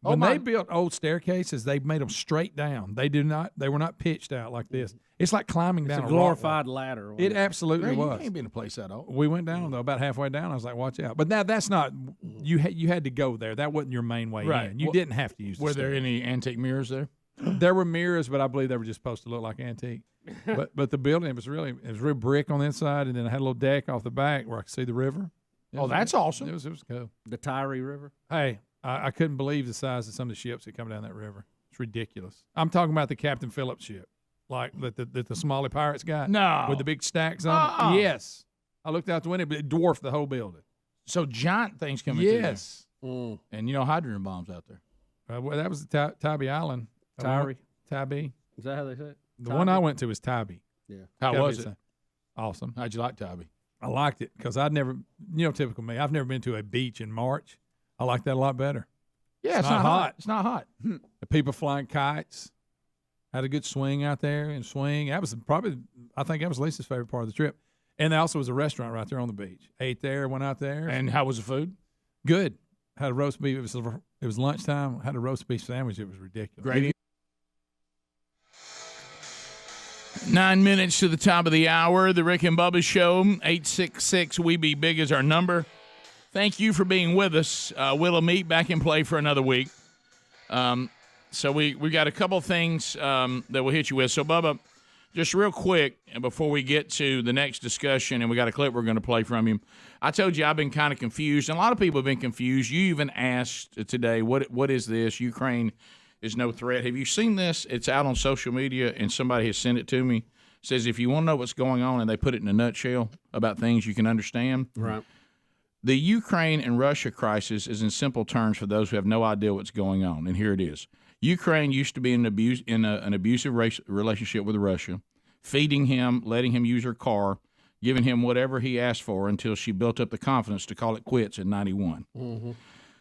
When they built old staircases, they made them straight down. They were not pitched out like this. It's like climbing down It's a a glorified ladder. It absolutely Greg, was. You can't be in a place that old. We went down though, about halfway down. I was like, "Watch out!" But now that's not you. You had to go there. That wasn't your main way Right. in. You didn't have to use. Were there any antique mirrors there? There were mirrors, but I believe they were just supposed to look like antique. but the building was real brick on the inside, and then it had a little deck off the back where I could see the river. That's awesome. It was cool. The Tyree River. Hey, I couldn't believe the size of some of the ships that come down that river. It's ridiculous. I'm talking about the Captain Phillips ship, like that the Somali pirates got. No. With the big stacks on it. Yes. I looked out the window, but it dwarfed the whole building. So giant things coming through there. Yes. And hydrogen bombs out there. Well, that was the Tybee Island. Tyree. Tybee. Is that how they say it? The one I went to was Tybee. Yeah. How was it? Awesome. How'd you like Tybee? I liked it because I'd never, typical me, I've never been to a beach in March. I like that a lot better. Yeah, it's not hot. It's not hot. The people flying kites. Had a good swing out there and swing. That was I think that was Lisa's favorite part of the trip. And there also was a restaurant right there on the beach. Ate there, went out there. And how was the food? Good. Had a roast beef. It was lunchtime. Had a roast beef sandwich. It was ridiculous. Great. 9 minutes to the top of the hour. The Rick and Bubba Show. 866-WE-BE-BIG is our number. Thank you for being with us. We'll meet back in play for another week. So we got a couple things that we'll hit you with. So, Bubba, just real quick, and before we get to the next discussion, and we got a clip we're going to play from you, I told you I've been kind of confused, and a lot of people have been confused. You even asked today, what is this? Ukraine is no threat. Have you seen this? It's out on social media, and somebody has sent it to me. It says if you want to know what's going on, and they put it in a nutshell about things you can understand. Right. The Ukraine and Russia crisis is in simple terms for those who have no idea what's going on, and here it is. Ukraine used to be in an abusive relationship with Russia, feeding him, letting him use her car, giving him whatever he asked for until she built up the confidence to call it quits in 91. Mm-hmm.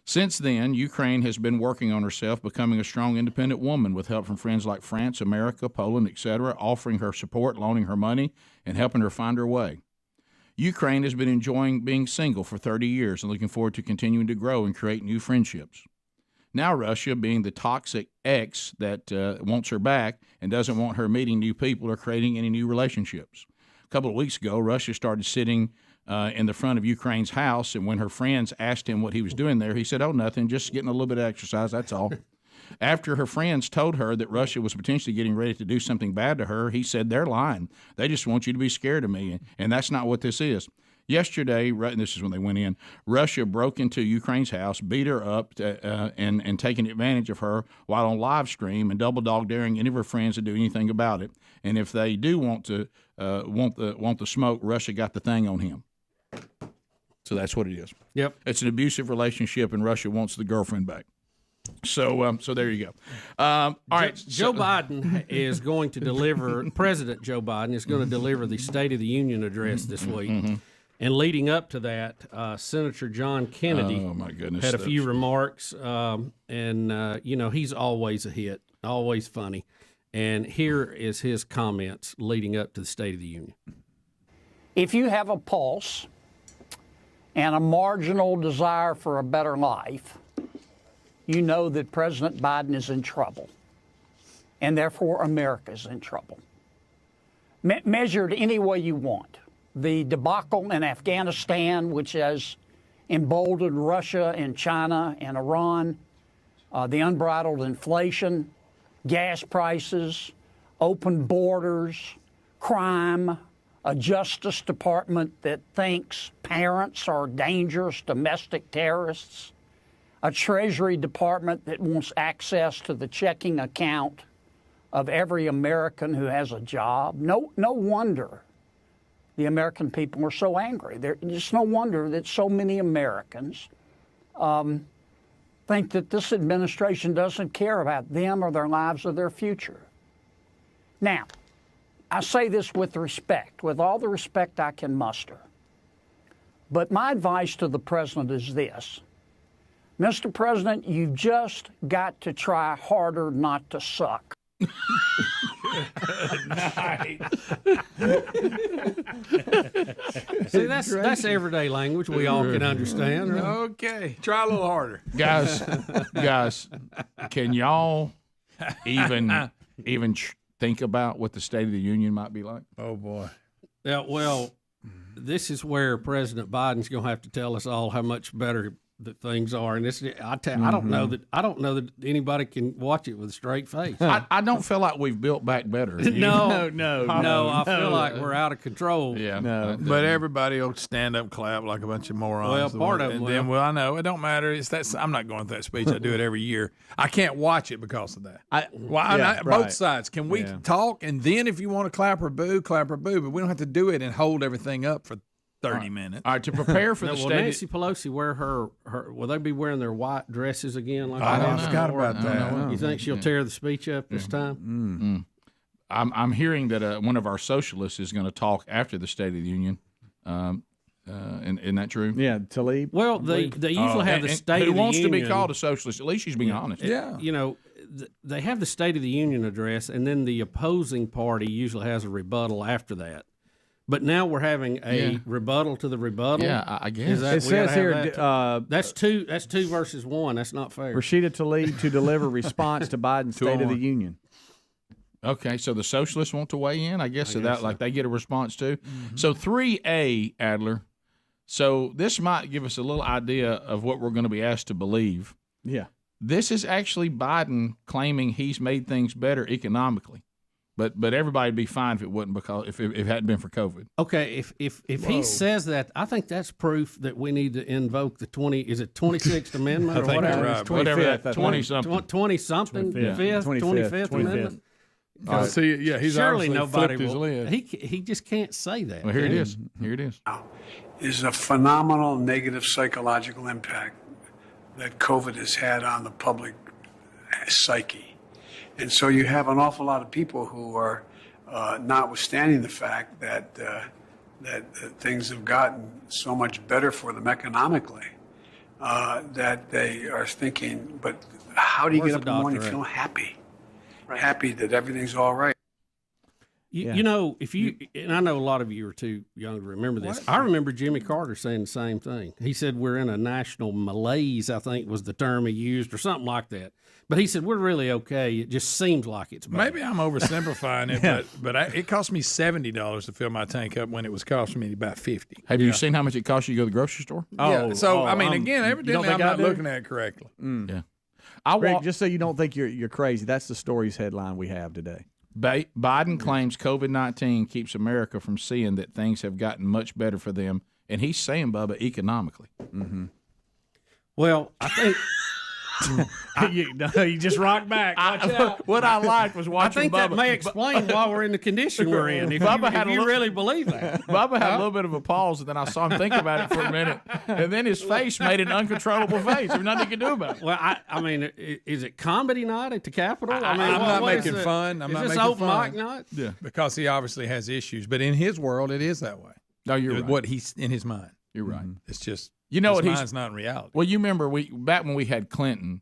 Since then, Ukraine has been working on herself, becoming a strong, independent woman with help from friends like France, America, Poland, etc., offering her support, loaning her money, and helping her find her way. Ukraine has been enjoying being single for 30 years and looking forward to continuing to grow and create new friendships. Now Russia, being the toxic ex that wants her back and doesn't want her meeting new people or creating any new relationships. A couple of weeks ago, Russia started sitting in the front of Ukraine's house, and when her friends asked him what he was doing there, he said, "Oh, nothing, just getting a little bit of exercise, that's all." After her friends told her that Russia was potentially getting ready to do something bad to her, he said, "They're lying. They just want you to be scared of me, and that's not what this is." Yesterday, and this is when they went in, Russia broke into Ukraine's house, beat her up, and taking advantage of her while on live stream and double dog daring any of her friends to do anything about it. And if they do want the smoke, Russia got the thing on him. So that's what it is. Yep, it's an abusive relationship, and Russia wants the girlfriend back. So there you go. All right, Joe Biden is going to deliver. President Joe Biden is going to deliver the State of the Union address this week. Mm-hmm. And leading up to that, Senator John Kennedy had a few remarks, and he's always a hit, always funny. And here is his comments leading up to the State of the Union. If you have a pulse and a marginal desire for a better life, you know that President Biden is in trouble, and therefore America is in trouble. Measured any way you want. The debacle in Afghanistan, which has emboldened Russia and China and Iran, the unbridled inflation, gas prices, open borders, crime, a Justice Department that thinks parents are dangerous domestic terrorists, a Treasury Department that wants access to the checking account of every American who has a job. No wonder the American people are so angry. It's no wonder that so many Americans think that this administration doesn't care about them or their lives or their future. Now, I say this with respect, with all the respect I can muster. But my advice to the president is this. Mr. President, you've just got to try harder not to suck. Nice. See, that's everyday language we all can understand. Right? Okay, try a little harder, guys. Can y'all even think about what the State of the Union might be like? Oh boy. Yeah. Well, this is where President Biden's going to have to tell us all how much better that things are, and I don't know that anybody can watch it with a straight face. I don't feel like we've built back better. No. I feel like we're out of control. Yeah, but everybody will stand up, clap like a bunch of morons. Well, part of them. Then, I know it don't matter. I'm not going through that speech. I do it every year. I can't watch it because of that. Both sides. Can we talk, and then if you want to clap or boo, but we don't have to do it and hold everything up for 30 minutes. All right, to prepare for the Will State. Nancy Pelosi wear her? Will they be wearing their white dresses again? Like I forgot about that. You think she'll tear the speach up this time? I'm hearing that one of our socialists is going to talk after the State of the Union. Isn't that true? Yeah, Tlaib. Well, they usually have the State of the Union. Who wants to be called a socialist? At least she's being honest. Yeah. They have the State of the Union address, and then the opposing party usually has a rebuttal after that. But now we're having a rebuttal to the rebuttal. Yeah, I guess. It says here that's two versus one. That's not fair. Rashida Tlaib to deliver response to Biden's State of the Union. Okay, so the socialists want to weigh in, I guess, like they get a response too. Mm-hmm. So 3A, Adler. So this might give us a little idea of what we're going to be asked to believe. Yeah. This is actually Biden claiming he's made things better economically. But everybody'd be fine if it wasn't if it hadn't been for COVID. Okay, if he says that, I think that's proof that we need to invoke the 26th Amendment or whatever. Right. Whatever, 20-something. 20-something, 25th Amendment. He's surely nobody his lid. He just can't say that. Well, here it is. Here it is. Is a phenomenal negative psychological impact that COVID has had on the public psyche. And so you have an awful lot of people who are, notwithstanding the fact that things have gotten so much better for them economically, that they are thinking, but how do you get up in the morning feeling happy? Happy that everything's all right. You know, and I know a lot of you are too young to remember this. I remember Jimmy Carter saying the same thing. He said we're in a national malaise, I think was the term he used, or something like that. But he said we're really okay. It just seems like it's bad. Maybe I'm oversimplifying it, but it cost me $70 to fill my tank up when it was costing me about $50. Have you seen how much it costs you to go to the grocery store? Again, evidently I'm not looking at it correctly. Yeah. Greg, just so you don't think you're crazy, that's the story's headline we have today. Biden claims COVID-19 keeps America from seeing that things have gotten much better for them, and he's saying, Bubba, economically. Mm-hmm. Well, I think you just rocked back. Watch out. What I liked was watching I think Bubba. that may explain why we're in the condition we're in. If you really believe that. Bubba had a little bit of a pause, and then I saw him think about it for a minute, and then his face made an uncontrollable face. There's nothing he could do about it. Well, I mean, is it comedy night at the Capitol? I'm not making fun. Is this open mic night? Yeah, because he obviously has issues, but in his world, it is that way. No, you're right. What he's in his mind. You're right. It's just what mind's not in reality. Well, you remember back when we had Clinton.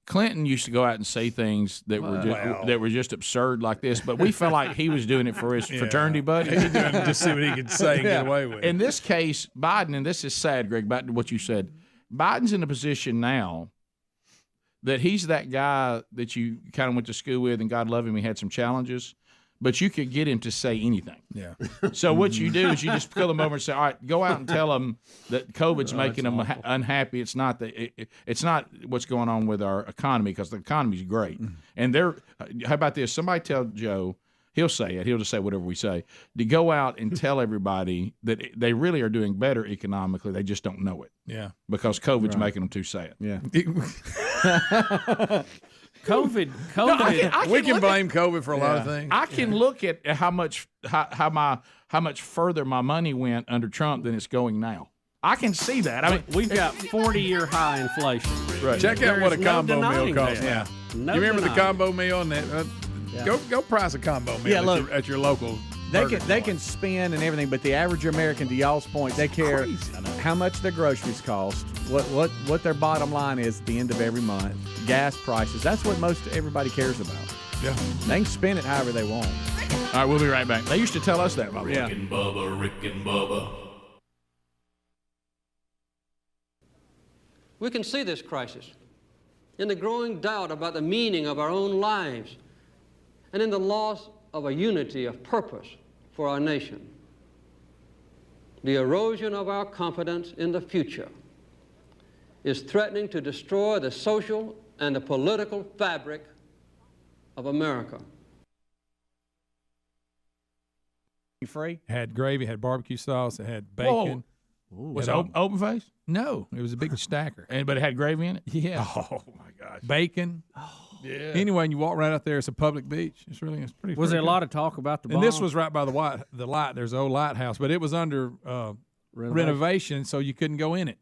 Clinton used to go out and say things that were just absurd like this, but we felt like he was doing it for his fraternity buddies. He doing it just see what he could say and get away with. In this case, Biden, and this is sad, Greg, back to what you said. Biden's in a position now that he's that guy that you kind of went to school with, and God love him, he had some challenges, but you could get him to say anything. Yeah. So what you do is you just pull him over and say, all right, go out and tell them that COVID's making them unhappy. It's not it's not what's going on with our economy, because the economy's great. And how about this? Somebody tell Joe, he'll say it. He'll just say whatever we say. To go out and tell everybody that they really are doing better economically. They just don't know it. Yeah. Because COVID's making them too sad. Yeah. COVID. We can blame COVID for a lot of things. I can look at how much further my money went under Trump than it's going now. I can see that. I mean, we've got 40-year high inflation. Right. Check out what a combo meal costs. Yeah. You remember the combo meal on that? Go price a combo meal at your local. They can spend and everything, but the average American, to y'all's point, they care how much their groceries cost, what their bottom line is at the end of every month, gas prices. That's what most everybody cares about. Yeah. They can spend it however they want. All right, we'll be right back. They used to tell us that, Bubba. Rick and Bubba, Rick and Bubba. We can see this crisis in the growing doubt about the meaning of our own lives and in the loss of a unity of purpose for our nation. The erosion of our confidence in the future is threatening to destroy the social and the political fabric of America. Free? Had gravy, had barbecue sauce, it had bacon. Was it open face? No, it was a big stacker. But it had gravy in it? Yeah. Oh, my gosh. Bacon. Yeah. Anyway, and you walk right out there. It's a public beach. It's pretty. Was there a good. lot of talk about the bomb? And this was right by the light. There's an old lighthouse, but it was under renovation, so you couldn't go in it.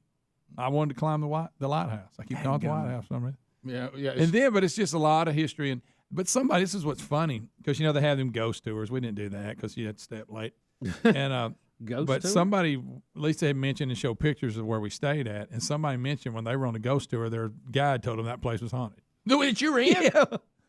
I wanted to climb the lighthouse. I keep calling it the lighthouse for some reason. Yeah. But it's just a lot of history. But this is what's funny, because they have them ghost tours. We didn't do that because you had to stay up late. And but tour? somebody, at least they had mentioned and showed pictures of where we stayed at, and somebody mentioned when they were on the ghost tour, their guide told them that place was haunted. That you were in? Yeah.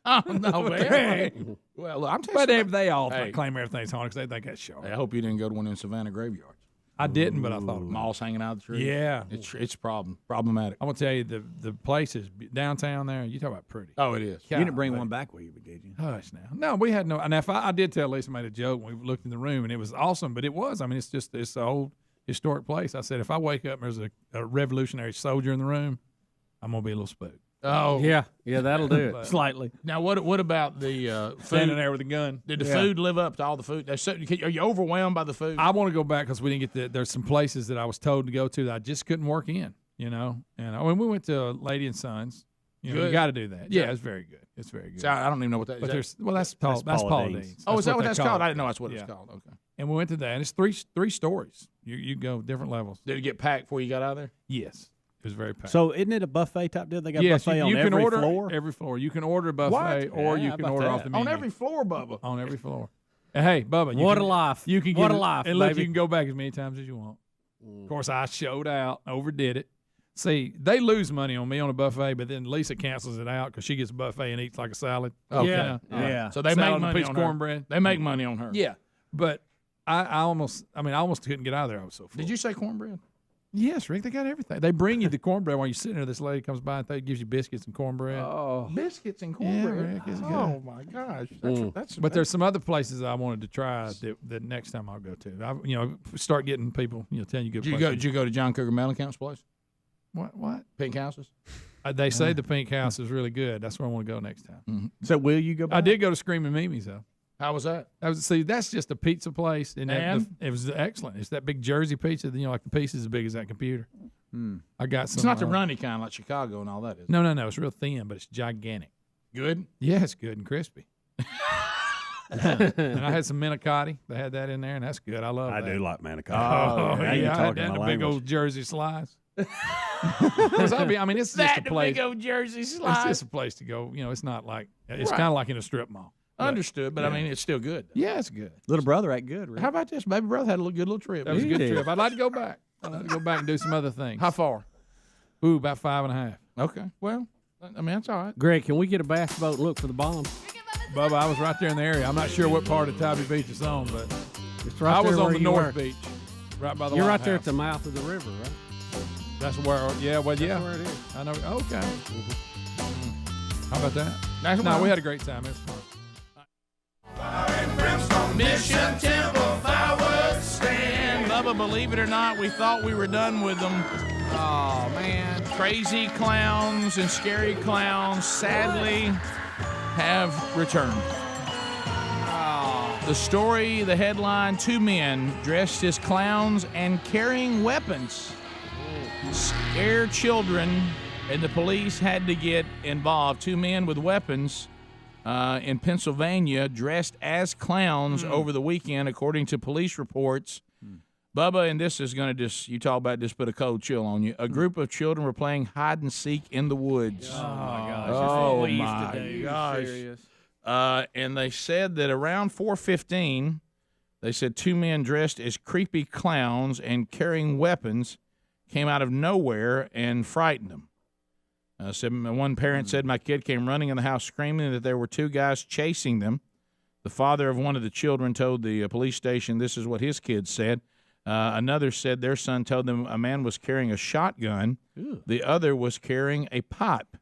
Oh, no, man. Well, I'm telling you. But they all claim everything's haunted because they think that's show. I hope you didn't go to one in Savannah graveyards. I didn't, but I thought malls hanging out of the trees. Yeah, it's problematic. I'm gonna tell you the place is downtown there. You talk about pretty. Oh, it is. You didn't bring one back with you, did you? Hush now. No, we had no. And if I did tell Lisa, made a joke when we looked in the room, and it was awesome. But it was. I mean, it's an old historic place. I said if I wake up and there's a Revolutionary soldier in the room, I'm gonna be a little spooked. Oh yeah, that'll do it slightly. Now, what about the food? Standing there with a gun? Did the food live up to all the food? Are you overwhelmed by the food? I want to go back because we didn't get there's some places that I was told to go to that I just couldn't work in. And when we went to Lady and Sons, you got to do that. Yeah, it's very good. It's very good. So I don't even know what that is. But that's Paula Dean's. Oh, is that what that's called? I didn't know that's what it's called. Okay. And we went to that, and it's three stories. You go different levels. Did it get packed before you got out of there? Yes. It was very packed. So isn't it a buffet type deal? They got buffet on every floor? Every floor. You can order a buffet or you can order off the menu. On every floor, Bubba. On every floor. And hey, Bubba. What a life. You can what a life, And look, baby. you can go back as many times as you want. Of course, I showed out, overdid it. See, they lose money on me on a buffet, but then Lisa cancels it out because she gets a buffet and eats like a salad. Okay. Yeah. So they salad make money and a piece on of her. cornbread. They make money on her. Yeah. But I almost couldn't get out of there. I was so full. Did you say cornbread? Yes, Rick, they got everything. They bring you the cornbread while you're sitting there. This lady comes by and gives you biscuits and cornbread. Oh, biscuits and cornbread. Yeah, Rick, it's good. Oh my gosh, But there's some other places I wanted to try that next time I'll go to. Start getting people, telling you good places. Did you go to John Cougar Mellencamp's place? What? Pink Houses? They say the Pink House is really good. That's where I want to go next time. Mm-hmm. So will you go back? I did go to Screaming Mimi's though. How was that? That's just a pizza place, and it was excellent. It's that big Jersey pizza, like the piece is as big as that computer. I got some. It's not the runny kind like Chicago and all that, is it? No. It's real thin, but it's gigantic. Good? Yeah, it's good and crispy. And I had some manicotti. They had that in there, and that's good. I love that. I do like manicotti. Oh, yeah. I had that in a big old Jersey slice. It's just a place. Big old Jersey slice. It's just a place to go. It's not like it's kind of like in a strip mall. Understood, but I mean, it's still good. Yeah, it's good. Little brother act good, Rick. How about this? Baby brother had a good little trip. That was a good trip. I'd like to go back. I'd like to go back and do some other things. How far? Ooh, about 5.5. Okay. Well, I mean, that's all right. Greg, can we get a bass boat and look for the bomb? Bubba, I was right there in the area. I'm not sure what part of Tybee Beach it's on, but It's right I there was on where the you North were. Beach, right by the You're right lighthouse. there at the mouth of the river, right? That's where, yeah, well, yeah. That's where it is. I know. Okay. How about that? That's No, fine. we had a great time. It was fun. Mission Temple Fireworks Stand. Bubba, believe it or not, we thought we were done with them. Oh, man. Crazy clowns and scary clowns sadly have returned. The story, the headline, 2 men dressed as clowns and carrying weapons scared children, and the police had to get involved. 2 men with weapons in Pennsylvania dressed as clowns over the weekend, according to police reports. Bubba, and this is going to just, you talk about just put a cold chill on you. A group of children were playing hide and seek in the woods. Oh, my gosh. Oh, That's what we my used to do. gosh. Serious. And they said that around 4:15, they said 2 men dressed as creepy clowns and carrying weapons came out of nowhere and frightened them. One parent said, my kid came running in the house screaming that there were 2 guys chasing them. The father of one of the children told the police station this is what his kids said. Another said their son told them a man was carrying a shotgun. Ew. The other was carrying a pipe.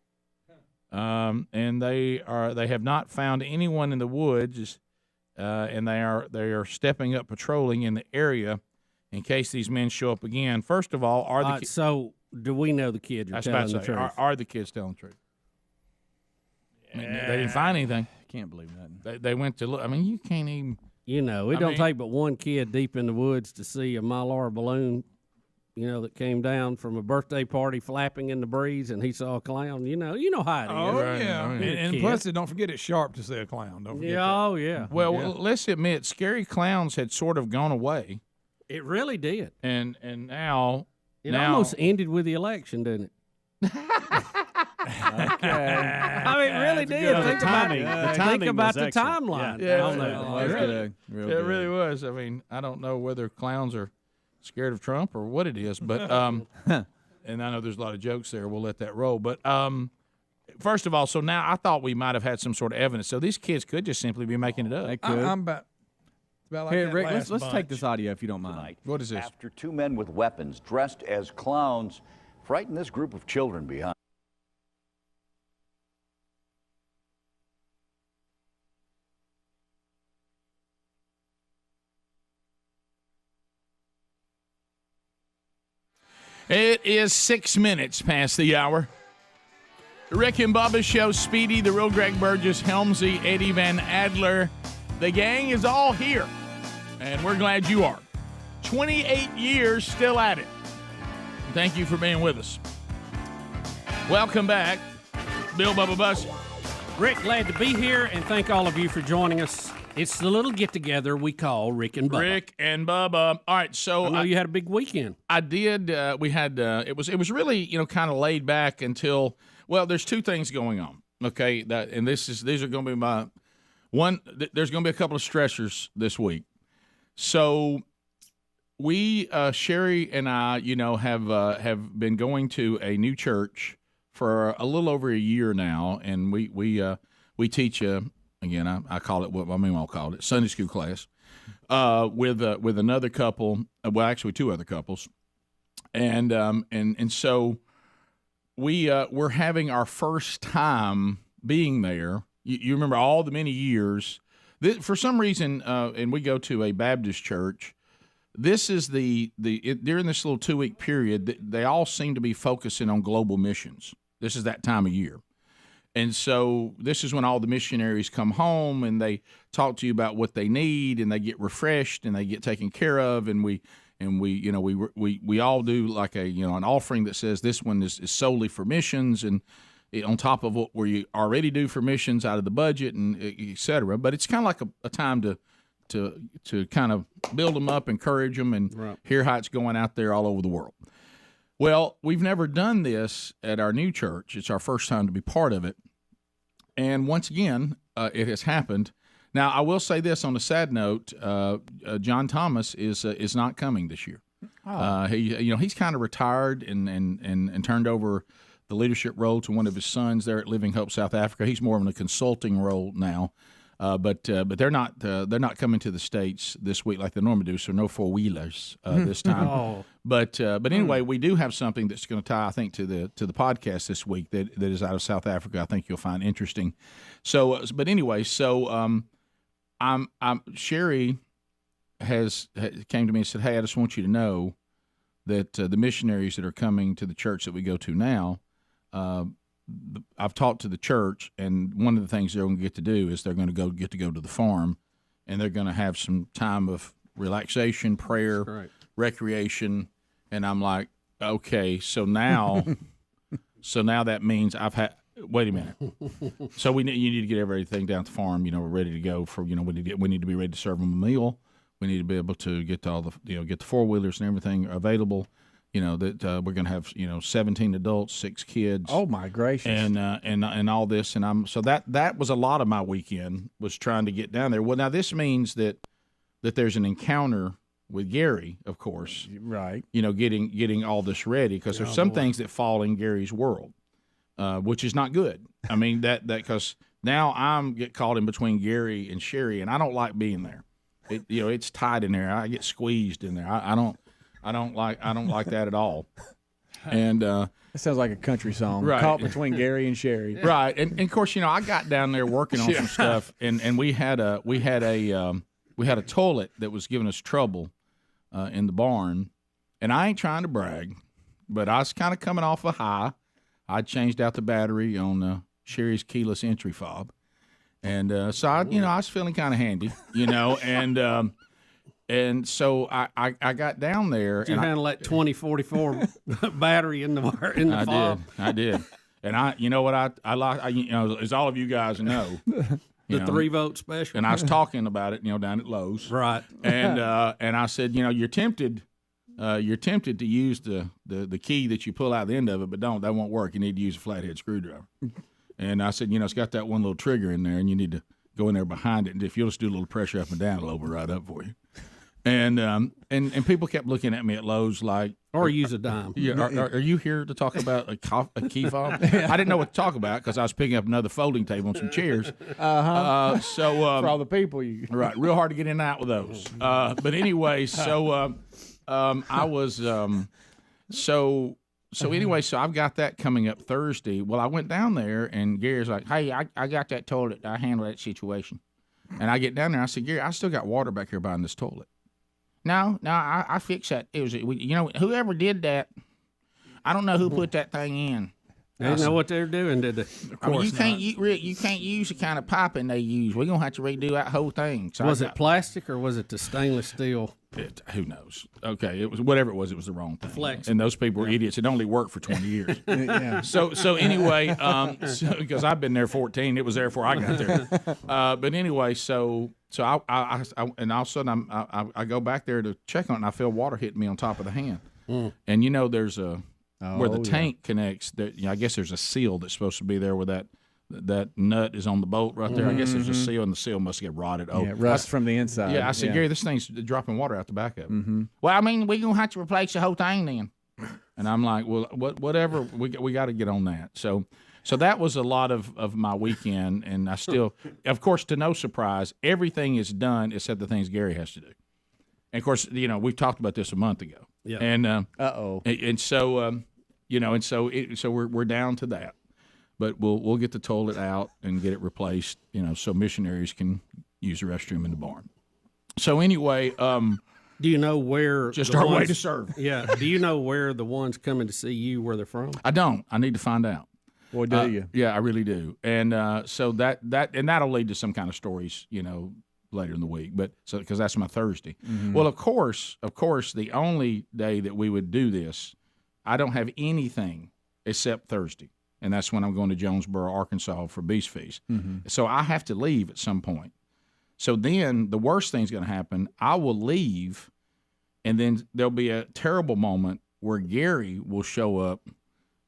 And they have not found anyone in the woods, and they are stepping up patrolling in the area in case these men show up again. First of all, are the so do we know the kids are telling the truth? Are the kids telling the truth? I mean, they didn't find anything. Can't believe nothing. They went to look. I mean, you can't even. You know, it don't take but one kid deep in the woods to see a Mylar balloon, that came down from a birthday party flapping in the breeze, and he saw a clown. You know how it is. Oh, yeah. Right. And plus, don't forget it's sharp to see a clown. Don't forget that. Oh, yeah. Well, let's admit, scary clowns had sort of gone away. It really did. And now It almost ended with the election, didn't it? Okay. I mean, it really did. Think about the timeline. It really was. I mean, I don't know whether clowns are scared of Trump or what it is, but and I know there's a lot of jokes there. We'll let that roll. But first of all, so now I thought we might have had some sort of evidence. So these kids could just simply be making it up. They could. I'm about like Hey, that Rick, last let's bunch. take this audio if you don't mind. What is this? After 2 men with weapons dressed as clowns frightened this group of children behind. It is 6 minutes past the hour. The Rick and Bubba Show, Speedy, the real Greg Burgess, Helmsy, Eddie Van Adler. The gang is all here, and we're glad you are. 28 years still at it. Thank you for being with us. Welcome back, Bill Bubba Bussey. Rick, glad to be here, and thank all of you for joining us. It's the little get-together we call Rick and Bubba. Rick and Bubba. All right, so I know you had a big weekend. I did. We had. It was really kind of laid back until. Well, there's 2 things going on. Okay, and these are going to be my one. There's going to be a couple of stressors this week. So we, Sherry and I, have been going to a new church for a little over a year now, and we teach again, I call it what my mom called it, Sunday school class, with another couple. Well, actually, 2 other couples, and so we're having our first time being there. You remember all the many years. For some reason, and we go to a Baptist church. This is during this little 2-week period, they all seem to be focusing on global missions. This is that time of year. And so this is when all the missionaries come home and they talk to you about what they need, and they get refreshed and they get taken care of. And we all do like an offering that says this one is solely for missions, and on top of what we already do for missions out of the budget and et cetera. But it's kind of like a time to kind of build them up, encourage them, and hear how it's going out there all over the world. Well, we've never done this at our new church. It's our first time to be part of it. And once again, it has happened. Now, I will say this on a sad note: John Thomas is not coming this year. He's kind of retired and turned over the leadership role to one of his sons there at Living Hope, South Africa. He's more in a consulting role now. But they're not coming to the States this week like they normally do. So no 4-wheelers this time. Oh. But anyway, we do have something that's going to tie, I think, to the podcast this week that is out of South Africa. I think you'll find interesting. So, but anyway, Sherry has came to me and said, "Hey, I just want you to know that the missionaries that are coming to the church that we go to now." I've talked to the church, and one of the things they're going to get to do is they're going to get to go to the farm, and they're going to have some time of relaxation, prayer, recreation. And I'm like, okay, so now that means I've had. Wait a minute. So you need to get everything down at the farm, we're ready to go for, we need to be ready to serve them a meal. We need to be able to get all the, get the 4-wheelers and everything available. That we're going to have 17 adults, 6 kids. Oh my gracious! And all this, and so that was a lot of my weekend was trying to get down there. Well, now this means that there's an encounter with Gary, of course. Right. Getting all this ready because there's some things that fall in Gary's world, which is not good. I mean that because now I'm get caught in between Gary and Sherry, and I don't like being there. It's tight in there. I get squeezed in there. I don't like that at all. And it sounds like a country song. Right. Caught between Gary and Sherry. Right. And of course, I got down there working on some stuff, and we had a toilet that was giving us trouble in the barn. And I ain't trying to brag, but I was kind of coming off a high. I changed out the battery on Sherry's keyless entry fob, and so I was feeling kind of handy, and so I got down there. Did you handle that 2044 battery in the fob? I did. And I like, as all of you guys know, the 3-vote special. And I was talking about it, down at Lowe's. Right. And I said, you're tempted to use the key that you pull out the end of it, but that won't work. You need to use a flathead screwdriver. And I said, it's got that one little trigger in there, and you need to go in there behind it. And if you'll just do a little pressure up and down, it'll open right up for you. And people kept looking at me at Lowe's like, or use a dime. Yeah, are you here to talk about a key fob? I didn't know what to talk about because I was picking up another folding table and some chairs. So for all the people, right, real hard to get in and out with those. But anyway, so I was so anyway, so I've got that coming up Thursday. Well, I went down there and Gary's like, "Hey, I got that toilet. I handled that situation." And I get down there. I said, "Gary, I still got water back here behind this toilet." No, I fixed that. It was, whoever did that, I don't know who put that thing in. They didn't know what they were doing, did they? Of course you can't use the kind of piping they use. We're gonna have to redo that whole thing. So was it plastic or was it the stainless steel? Who knows? Okay, it was whatever it was. It was the wrong thing. Flex. And those people were idiots. It only worked for 20 years. Yeah. So anyway, because I've been there 14, it was there before I got there. But anyway, so I and all of a sudden I go back there to check on it, and I feel water hitting me on top of the hand. And there's a where the tank connects. There, I guess there's a seal that's supposed to be there where that nut is on the bolt right there. I guess there's a seal, and the seal must get rotted. Yeah, rust from the inside. Yeah, I said, Gary, this thing's dropping water out the back of it. Mm-hmm. Well, I mean, we're going to have to replace the whole thing then. And I'm like, well, whatever. We got to get on that. So that was a lot of my weekend, and I still, of course, to no surprise, everything is done except the things Gary has to do. And, of course, we've talked about this a month ago. Yeah. And and so we're down to that. But we'll get the toilet out and get it replaced, so missionaries can use the restroom in the barn. So anyway, do you know where just our way to serve? Yeah. Do you know where the ones coming to see you where they're from? I don't. I need to find out. Boy, do you? Yeah, I really do. And so that'll lead to some kind of stories, later in the week. But because that's my Thursday. Mm-hmm. Well, of course, the only day that we would do this, I don't have anything except Thursday. And that's when I'm going to Jonesboro, Arkansas for Beast Feast. Mm-hmm. So I have to leave at some point. So then the worst thing's going to happen. I will leave, and then there'll be a terrible moment where Gary will show up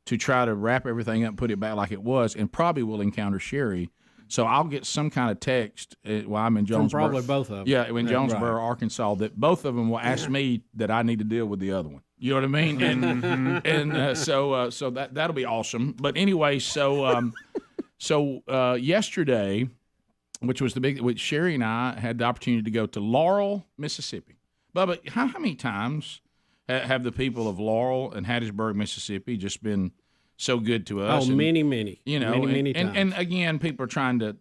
to try to wrap everything up and put it back like it was, and probably will encounter Sherry So I'll get some kind of text while I'm in Jonesboro. From probably both of them. Yeah, in Jonesboro, Arkansas, that both of them will ask me that I need to deal with the other one. You know what I mean? And so that'll be awesome. But anyway, so yesterday, which was which Sherry and I had the opportunity to go to Laurel, Mississippi. Bubba, how many times have the people of Laurel and Hattiesburg, Mississippi, just been so good to us? Oh, many. You know, many times. And again, people are trying to.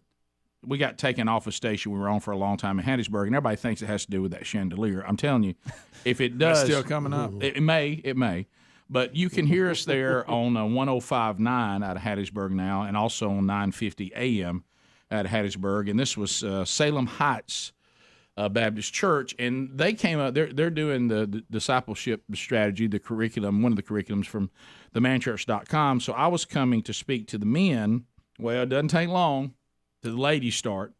We got taken off a station we were on for a long time in Hattiesburg, and everybody thinks it has to do with that chandelier. I'm telling you, if it does, That's still coming up. It may. But you can hear us there on 105.9 out of Hattiesburg now, and also on 950 AM out of Hattiesburg. And this was Salem Heights Baptist Church, and they came up. They're doing the discipleship strategy, the curriculum, one of the curriculums from themanchurch.com. So I was coming to speak to the men. Well, it doesn't take long till the ladies start.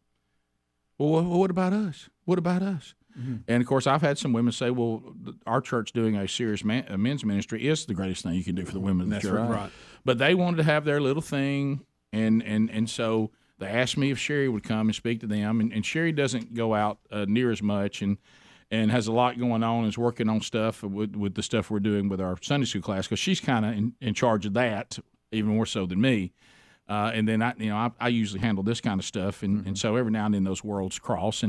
Well, what about us? What about us? Mm-hmm. And, of course, I've had some women say, well, our church doing a serious men's ministry is the greatest thing you can do for the women in the church. Right. But they wanted to have their little thing, and so they asked me if Sherry would come and speak to them. And Sherry doesn't go out near as much and has a lot going on, is working on stuff with the stuff we're doing with our Sunday school class, because she's kind of in charge of that, even more so than me. And then I usually handle this kind of stuff, and so every now and then those worlds cross,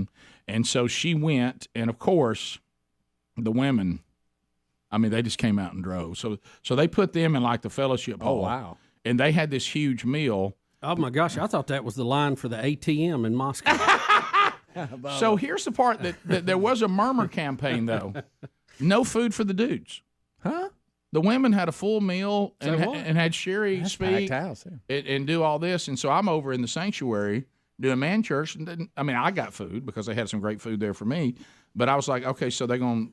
and so she went, and of course, the women, I mean, they just came out in droves. So they put them in like the fellowship hall. Oh, wow! And they had this huge meal. Oh my gosh! I thought that was the line for the ATM in Moscow. So here's the part that there was a murmur campaign though. No food for the dudes. Huh? The women had a full meal and had Sherry speak and do all this. And so I'm over in the sanctuary doing man church. And I got food because they had some great food there for me. But I was like, okay, so they're gonna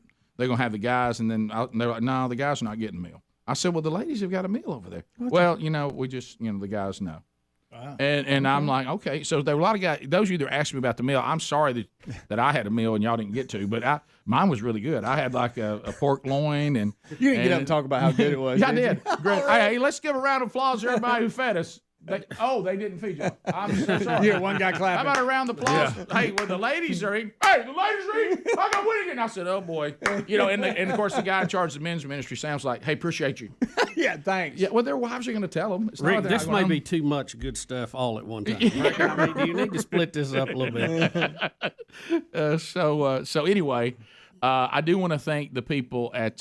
have the guys, and then they're like, no, the guys are not getting a meal. I said, well, the ladies have got a meal over there. Well, we just, the guys know. Wow. And I'm like, okay. So there were a lot of guys. Those of you that asked me about the meal, I'm sorry that I had a meal and y'all didn't get to, but mine was really good. I had like a pork loin, and you didn't get up and talk about how good it was. Yeah, I did. Great. Hey, let's give a round of applause to everybody who fed us. They didn't feed you. I'm so sorry. Yeah, one guy clapping. How about a round of applause? Yeah. Hey, the ladies are eating. Hey, the ladies are eating. I got winning. And I said, oh boy. And of course the guy in charge of the men's ministry sounds like, hey, appreciate you. Yeah, thanks. Yeah, well, their wives are going to tell them. Rick, this may be too much good stuff all at one time. Right? I mean, you need to split this up a little bit. So anyway, I do want to thank the people at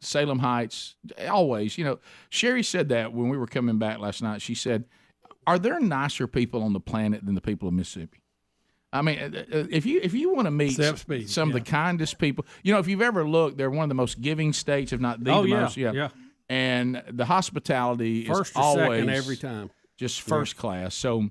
Salem Heights. Always, Sherry said that when we were coming back last night. She said, are there nicer people on the planet than the people of Mississippi? I mean, if you want to meet some of the kindest people, if you've ever looked, they're one of the most giving states, if not the most. Yeah. And the hospitality first is or always second every time, just first class. So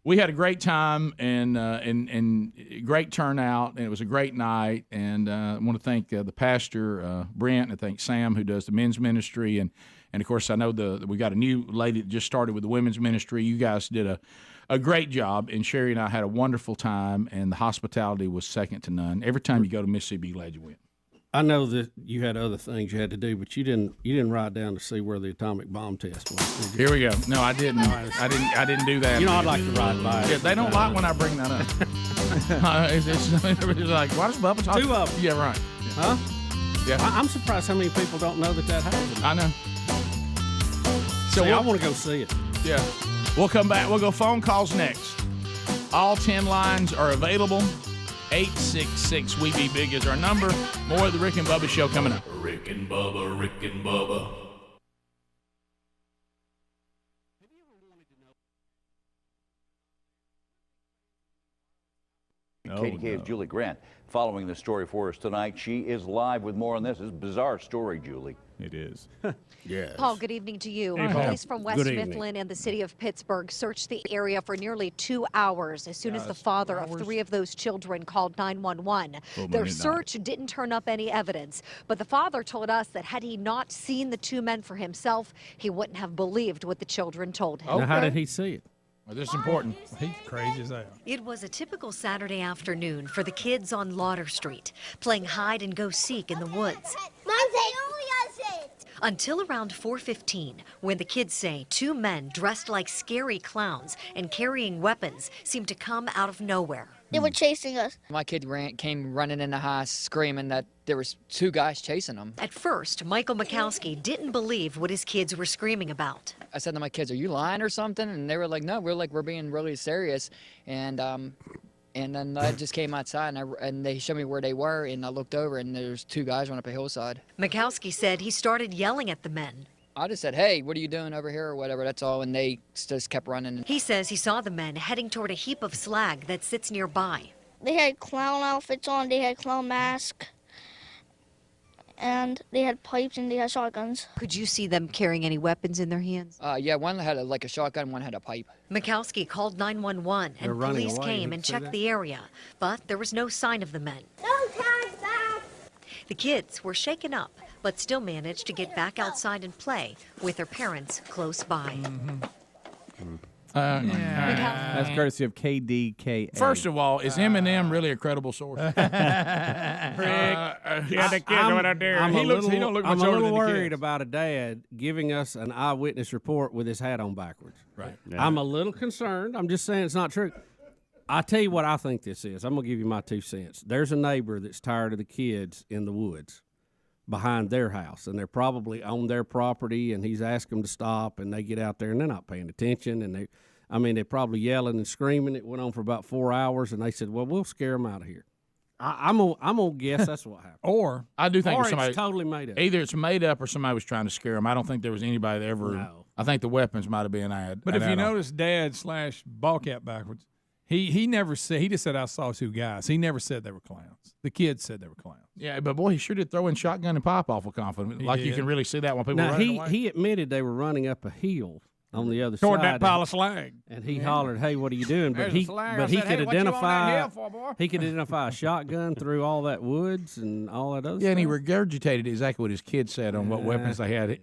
we had a great time and great turnout, and it was a great night. And I want to thank the pastor Brent, and I thank Sam, who does the men's ministry, and of course I know we got a new lady that just started with the women's ministry. You guys did a great job, and Sherry and I had a wonderful time, and the hospitality was second to none. Every time you go to Mississippi, glad you went. I know that you had other things you had to do, but you didn't ride down to see where the atomic bomb test was. Here we go. No, I didn't. I didn't do that. I'd like to ride by. Yeah, they don't like when I bring that up. It's like, why does Bubba talk? Two of them. Yeah, right. Huh? Yeah. I'm surprised how many people don't know that happened. I know. So I want to go see it. Yeah. We'll come back. We'll go phone calls next. All 10 lines are available. 866 We Be Big is our number. More of the Rick and Bubba Show coming up. Rick and Bubba, Rick and Bubba. KDK's Julie Grant following the story for us tonight. She is live with more on this. It's a bizarre story, Julie. It is. Yes. Paul, good evening to you. Hey, Police from West good evening. Mifflin and the city of Pittsburgh searched the area for nearly 2 hours as soon as the father of 3 of those children called 911. Their search didn't turn up any evidence, but the father told us that had he not seen the 2 men for himself, he wouldn't have believed what the children told him. Now, how did he see it? Well, this is important. He's crazy as hell. It was a typical Saturday afternoon for the kids on Lauder Street, playing hide and go seek in the woods. Until around 4:15, when the kids say two men dressed like scary clowns and carrying weapons seemed to come out of nowhere. They were chasing us. My kid came running in the house screaming that there was two guys chasing him. At first, Michael Mikowski didn't believe what his kids were screaming about. I said to my kids, "Are you lying or something?" And they were like, "No, we're being really serious." And then I just came outside and they showed me where they were, and I looked over and there's two guys running up a hillside. Mikowski said he started yelling at the men. I just said, "Hey, what are you doing over here?" or whatever, that's all, and they just kept running. He says he saw the men heading toward a heap of slag that sits nearby. They had clown outfits on, they had clown masks, and they had pipes and they had shotguns. Could you see them carrying any weapons in their hands? Yeah, one had a shotgun, one had a pipe. Mikowski called 911 and police came and checked the area, but there was no sign of the men. The kids were shaken up, but still managed to get back outside and play with their parents close by. That's courtesy of KDKA. First of all, is Eminem really a credible source? I'm a little worried about a dad giving us an eyewitness report with his hat on backwards. Right. Yeah. I'm a little concerned. I'm just saying it's not true. I tell you what I think this is. I'm going to give you my 2 cents. There's a neighbor that's tired of the kids in the woods behind their house, and they're probably on their property, and he's asked them to stop, and they get out there, and they're not paying attention, and they're probably yelling and screaming. It went on for about 4 hours, and they said, well, we'll scare them out of here. I'm gonna guess that's what happened. Or I do think somebody it's totally made up. Either it's made up or somebody was trying to scare them. I don't think there was anybody that ever. No. I think the weapons might have been ad. But if you notice, Dad/Ballcat backwards, he never said. He just said I saw two guys. He never said they were clowns. The kids said they were clowns. Yeah, but boy, he sure did throw in shotgun and pipe awful confident. He like did. You can really see that when people Now, running away. he admitted they were running up a hill on the other Toward side. that pile of slag. And he hollered, "Hey, what are you doing?" But There's he a slag. but I he said, could "Hey, what you on that identify hill for, boy?" he could identify a shotgun through all that woods and all that other Yeah, and he stuff. regurgitated exactly what his kids said on what weapons they had.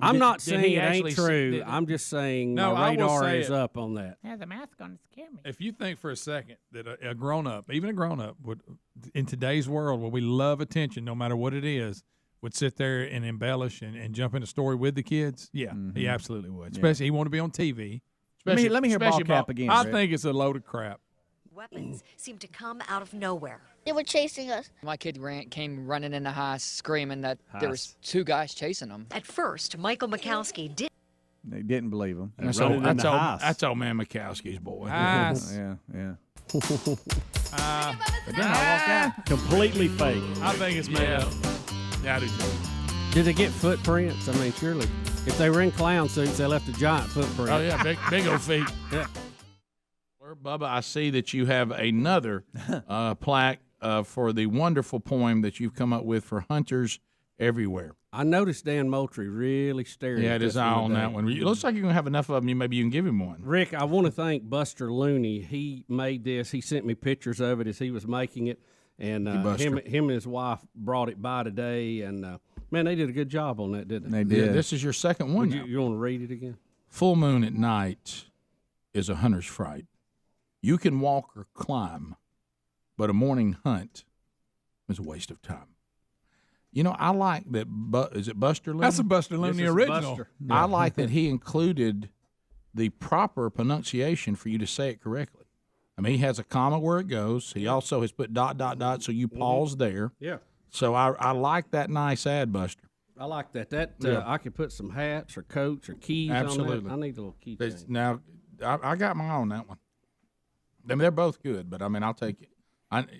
I'm not Did saying he it ain't actually true. did- I'm just saying No, my I will radar say is it. up on that. Yeah, the math's going to scare me. If you think for a second that a grown-up, even a grown-up, would, in today's world where we love attention, no matter what it is, would sit there and embellish and jump in a story with the kids, yeah, he absolutely would. Especially he want to be on TV. Let me hear especially Ballcap again. I Rick. think it's a load of crap. Weapons seemed to come out of nowhere. They were chasing us. My kid came running in the house screaming that there was two guys chasing him. At first, Michael Mikowski did. They didn't believe him. That's They old, run it in that's, the old, house. that's old man Mikowski's boy. Nice. Yeah. I Completely fake. think it's made up. Yeah, I do too. Did they get footprints? I mean, surely, if they were in clown suits, they left a giant footprint. Oh, yeah, big old feet. Yeah. Bubba, I see that you have another plaque for the wonderful poem that you've come up with for hunters everywhere. I noticed Dan Moultrie really stared Yeah, at it is this eye one on day. that one. It looks like you're going to have enough of them. Maybe you can give him one. Rick, I want to thank Buster Looney. He made this. He sent me pictures of it as he was making it. And him and his wife brought it by today. And, man, they did a good job on that, didn't they? They did. Yeah, this is your second one. You want to read it again? Full moon at night is a hunter's fright. You can walk or climb, but a morning hunt is a waste of time. You know, I like that. Is it Buster Looney? That's a Buster Looney original. Buster. I like that he included the proper pronunciation for you to say it correctly. I mean, he has a comma where it goes. He also has put ... so you pause there. Yeah. So I like that nice ad, Buster. I like that. Yeah. I could put some hats or coats or keys on Absolutely. that. I need a little keychain. Now, I got mine on that one. I mean, they're both good, but I mean, I'll take it.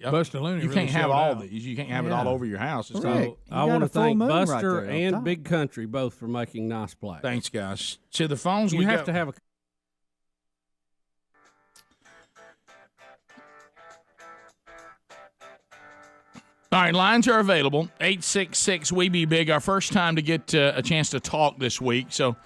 Buster Looney You really can't have showed all out. these. You can't have it all over your house. It's So I want to thank Buster and Big Country both for making nice plaques. Thanks, guys. To the phones, You we have go. to have a. All right, lines are available. 866 We Be Big. Our first time to get a chance to talk this week. So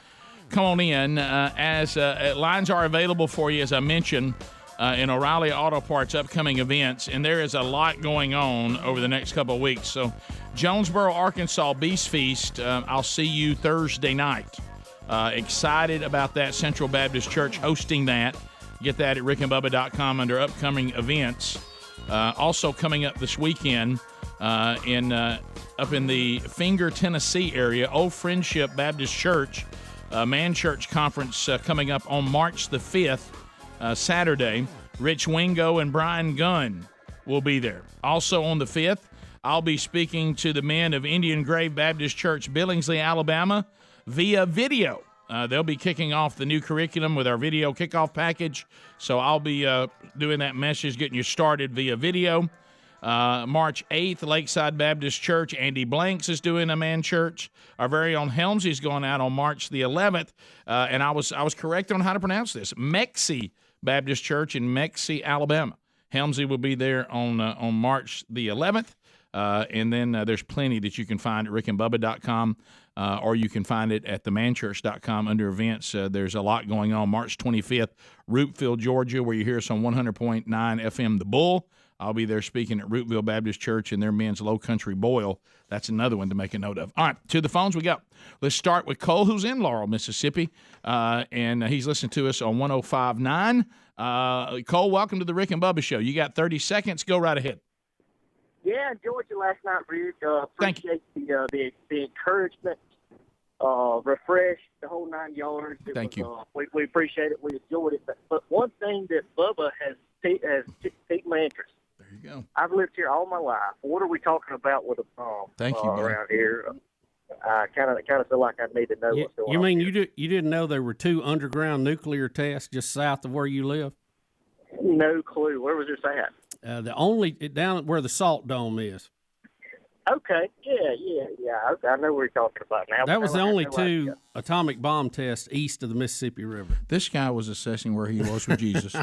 come on in. As lines are available for you, as I mentioned, in O'Reilly Auto Parts upcoming events, and there is a lot going on over the next couple of weeks. So Jonesboro, Arkansas Beast Feast. I'll see you Thursday night. Excited about that. Central Baptist Church hosting that. Get that at rickandbubba.com under upcoming events. Also coming up this weekend up in the Finger, Tennessee area, Old Friendship Baptist Church, Man Church Conference coming up on March the 5th, Saturday. Rich Wingo and Brian Gunn will be there. Also on the 5th, I'll be speaking to the men of Indian Grove Baptist Church, Billingsley, Alabama, via video. They'll be kicking off the new curriculum with our video kickoff package. So I'll be doing that message, getting you started via video. March 8th, Lakeside Baptist Church, Andy Blanks is doing a man church. Our very own Helmsley's going out on March the 11th. And I was correct on how to pronounce this. Mexie Baptist Church in Mexie, Alabama. Helmsley will be there on March the 11th. And then there's plenty that you can find at rickandbubba.com, or you can find it at themanchurch.com under events. There's a lot going on. March 25th, Roopville, Georgia, where you hear us on 100.9 FM The Bull. I'll be there speaking at Roopville Baptist Church in their men's Low Country Boil. That's another one to make a note of. All right, to the phones we go. Let's start with Cole, who's in Laurel, Mississippi, and he's listening to us on 105.9. Cole, welcome to the Rick and Bubba Show. You got 30 seconds. Go right ahead. Yeah, enjoyed you last night, Rick. Appreciate the encouragement, refresh, the whole 9 yards. Thank you. We appreciate it. We enjoyed it. But one thing that Bubba has piqued my interest. There you go. I've lived here all my life. What are we talking about with a bomb Thank you, around here? I kind of feel like I need to know what's going on. You mean you didn't know there were 2 underground nuclear tests just south of where you live? No clue. Where was this at? Down where the Salt Dome is. Okay. Yeah. Okay. I know what you're talking about now. That was the only 2 atomic bomb tests east of the Mississippi River. This guy was assessing where he was with Jesus.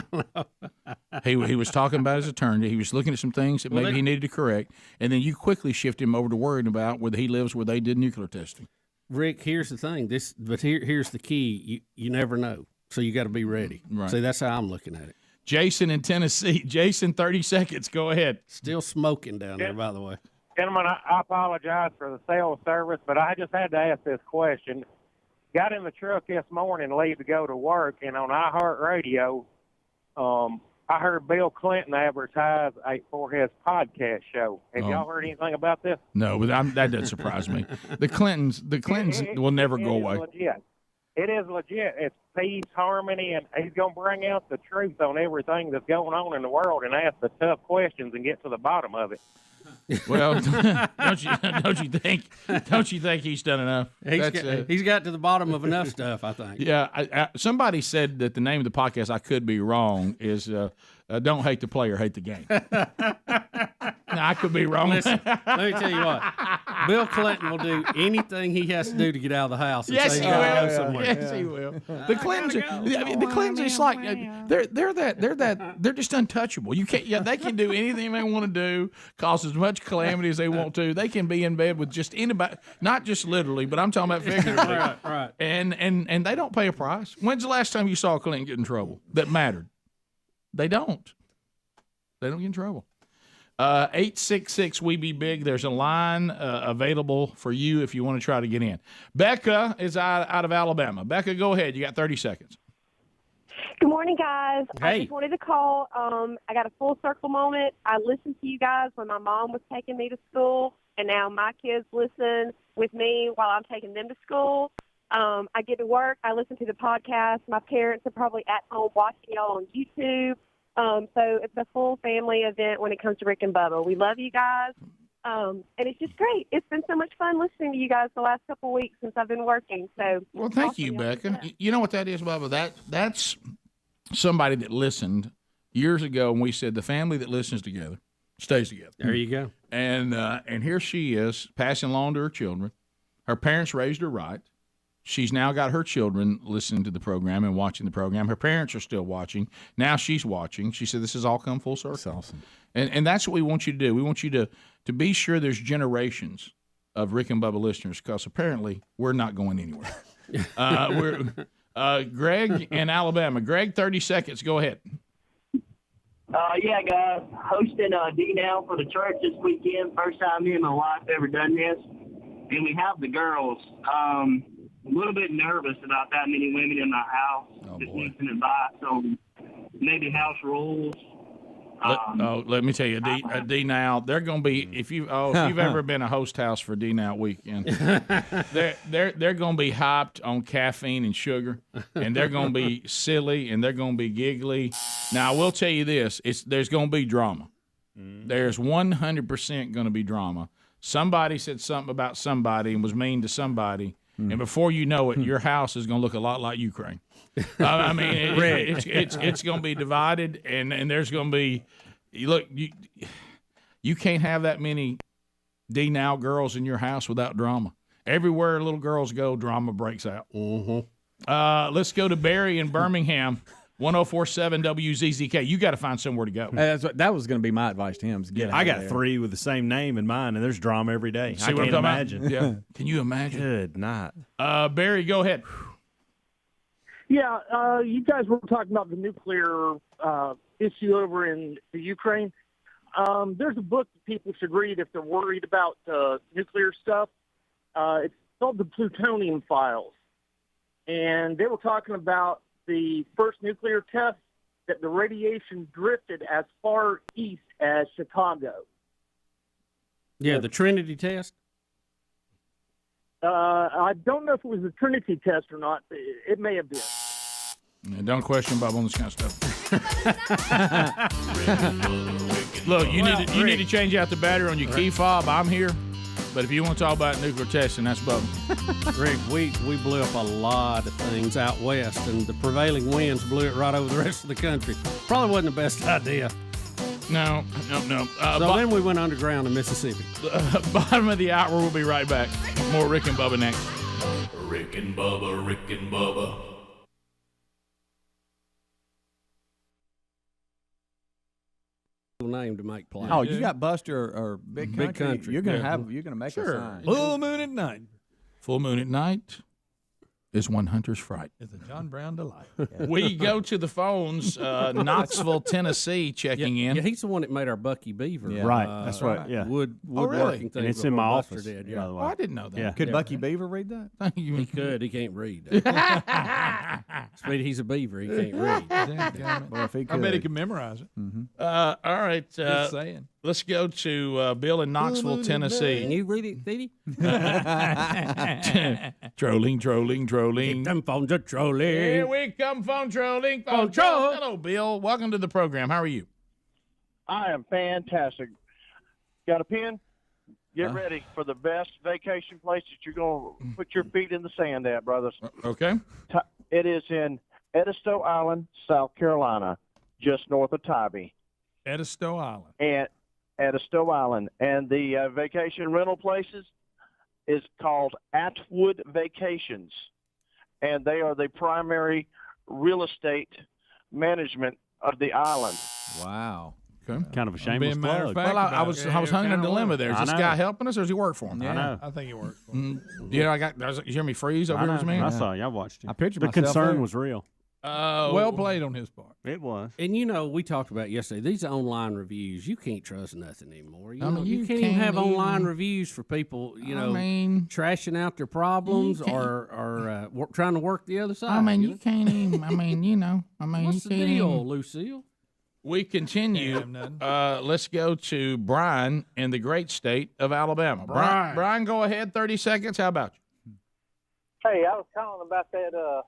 He was talking about his eternity. He was looking at some things that maybe he needed to correct, and then you quickly shift him over to worrying about whether he lives where they did nuclear testing. Rick, here's the thing. Here's the key. You never know, so you got to be ready. Right. See, that's how I'm looking at it. Jason in Tennessee. Jason, 30 seconds. Go ahead. Still smoking down there, by the way. Gentlemen, I apologize for the cell service, but I just had to ask this question. Got in the truck this morning, leave to go to work, and on iHeartRadio, I heard Bill Clinton advertise for his podcast show. Have y'all heard anything about this? No, but that doesn't surprise me. The Clintons will never go away. Legit. It is legit. It's peace, harmony, and he's going to bring out the truth on everything that's going on in the world and ask the tough questions and get to the bottom of it. Well, don't you think he's done enough? He's got to the bottom of enough stuff, I think. Yeah, somebody said that the name of the podcast, I could be wrong, is Don't Hate the Player, Hate the Game. Now, I could be wrong. Listen, let me tell you what. Bill Clinton will do anything he has to do to get out of the house. And Yes, say he he's gotta will. go somewhere. Yes, he will. The Clintons, it's like they're just untouchable. You can't. Yeah, they can do anything they want to do, cause as much calamity as they want to. They can be in bed with just anybody, not just literally, but I'm talking about figuratively. Right. And they don't pay a price. When's the last time you saw Clinton get in trouble that mattered? They don't. They don't get in trouble. 866 We Be Big. There's a line available for you if you want to try to get in. Becca is out of Alabama. Becca, go ahead. You got 30 seconds. Good morning, guys. Hey. I just wanted to call. I got a full circle moment. I listened to you guys when my mom was taking me to school, and now my kids listen with me while I'm taking them to school. I get to work. I listen to the podcast. My parents are probably at home watching y'all on YouTube. So it's a full family event when it comes to Rick and Bubba. We love you guys, and it's just great. It's been so much fun listening to you guys the last couple of weeks since I've been working. So, well, thank you, Becca. You know what that is, Bubba? That's somebody that listened years ago, and we said the family that listens together stays together. There you go. And here she is passing along to her children. Her parents raised her right. She's now got her children listening to the program and watching the program. Her parents are still watching. Now she's watching. She said this has all come full circle. That's awesome. And that's what we want you to do. We want you to be sure there's generations of Rick and Bubba listeners, because apparently we're not going anywhere. Greg in Alabama. Greg, 30 seconds. Go ahead. Yeah, guys. Hosting D-Now for the church this weekend. First time me and my wife ever done this. And we have the girls. A little bit nervous about that many women in my house. Just need some advice on maybe house rules. Let me tell you, D now they're going to be if you've ever been a host house for D now weekend, they're going to be hyped on caffeine and sugar, and they're going to be silly and they're going to be giggly. Now I will tell you this: there's going to be drama. There's 100% going to be drama. Somebody said something about somebody and was mean to somebody, and before you know it, your house is going to look a lot like Ukraine. I mean, it's going to be divided, and there's going to be you can't have that many D now girls in your house without drama. Everywhere little girls go, drama breaks out. Let's go to Barry in Birmingham. 104.7 WZZK. You got to find somewhere to go. That was going to be my advice to him. I got 3 with the same name in mine, and there's drama every day. See I what can't I'm talking imagine. about? Yeah. Can you imagine? Good night. Barry, go ahead. Yeah, you guys were talking about the nuclear issue over in the Ukraine. There's a book that people should read if they're worried about nuclear stuff. It's called The Plutonium Files. And they were talking about the first nuclear test, that the radiation drifted as far east as Chicago. Yeah, the Trinity test? I don't know if it was the Trinity test or not. It may have been. Yeah, don't question Bob on this kind of stuff. Look, you need to change out the battery on your key fob. I'm here. But if you want to talk about nuclear testing, that's Bubba. Rick, we blew up a lot of things out west, and the prevailing winds blew it right over the rest of the country. Probably wasn't the best idea. No. So then we went underground in Mississippi. Bottom of the hour, we'll be right back. More Rick and Bubba next. Rick and Bubba, Rick and Bubba. Name to make play. Oh, you got Buster or Big Country. You're gonna make a sign. Full moon at night. Full moon at night is one hunter's fright. It's a John Brown delight. We go to the phones. Knoxville, Tennessee, checking in. Yeah, he's the one that made our Bucky Beaver. Yeah. Right, that's right. Yeah. Woodworking thing. And it's in my office. Did, by the way. I didn't know that. Yeah. Could Bucky Beaver read that? He could. He can't read. Speedy, he's a beaver. He can't read. Well, if he could. I bet he can memorize it. All right. Just saying. Let's go to Bill in Knoxville, Tennessee. Can you read it, Speedy? Trolling. Get them phones are trolling. Here we come, phone trolling. Phone troll. Hello, Bill. Welcome to the program. How are you? I am fantastic. Got a pen? Get ready for the best vacation place that you're going to put your feet in the sand at, brothers. Okay. It is in Edisto Island, South Carolina, just north of Tybee. Edisto Island. And Edisto Island. And the vacation rental places is called Atwood Vacations. And they are the primary real estate management of the island. Wow. Okay. Kind of a shameless plug. Well, I was hung in a dilemma there. Is this guy helping us, or does he work for him? I know. I think he works for him. You hear me freeze over here with me? I saw you. I watched you. I pictured the myself concern there. was real. Well played on his part. It was. And we talked about yesterday, these online reviews, you can't trust nothing anymore. You you can't even have online reviews for people, trashing out their problems or trying to work the other side. You can't even, What's the deal, Lucille? We continue. Let's go to Brian in the great state of Alabama. Brian, go ahead. 30 seconds. How about you? Hey, I was calling about that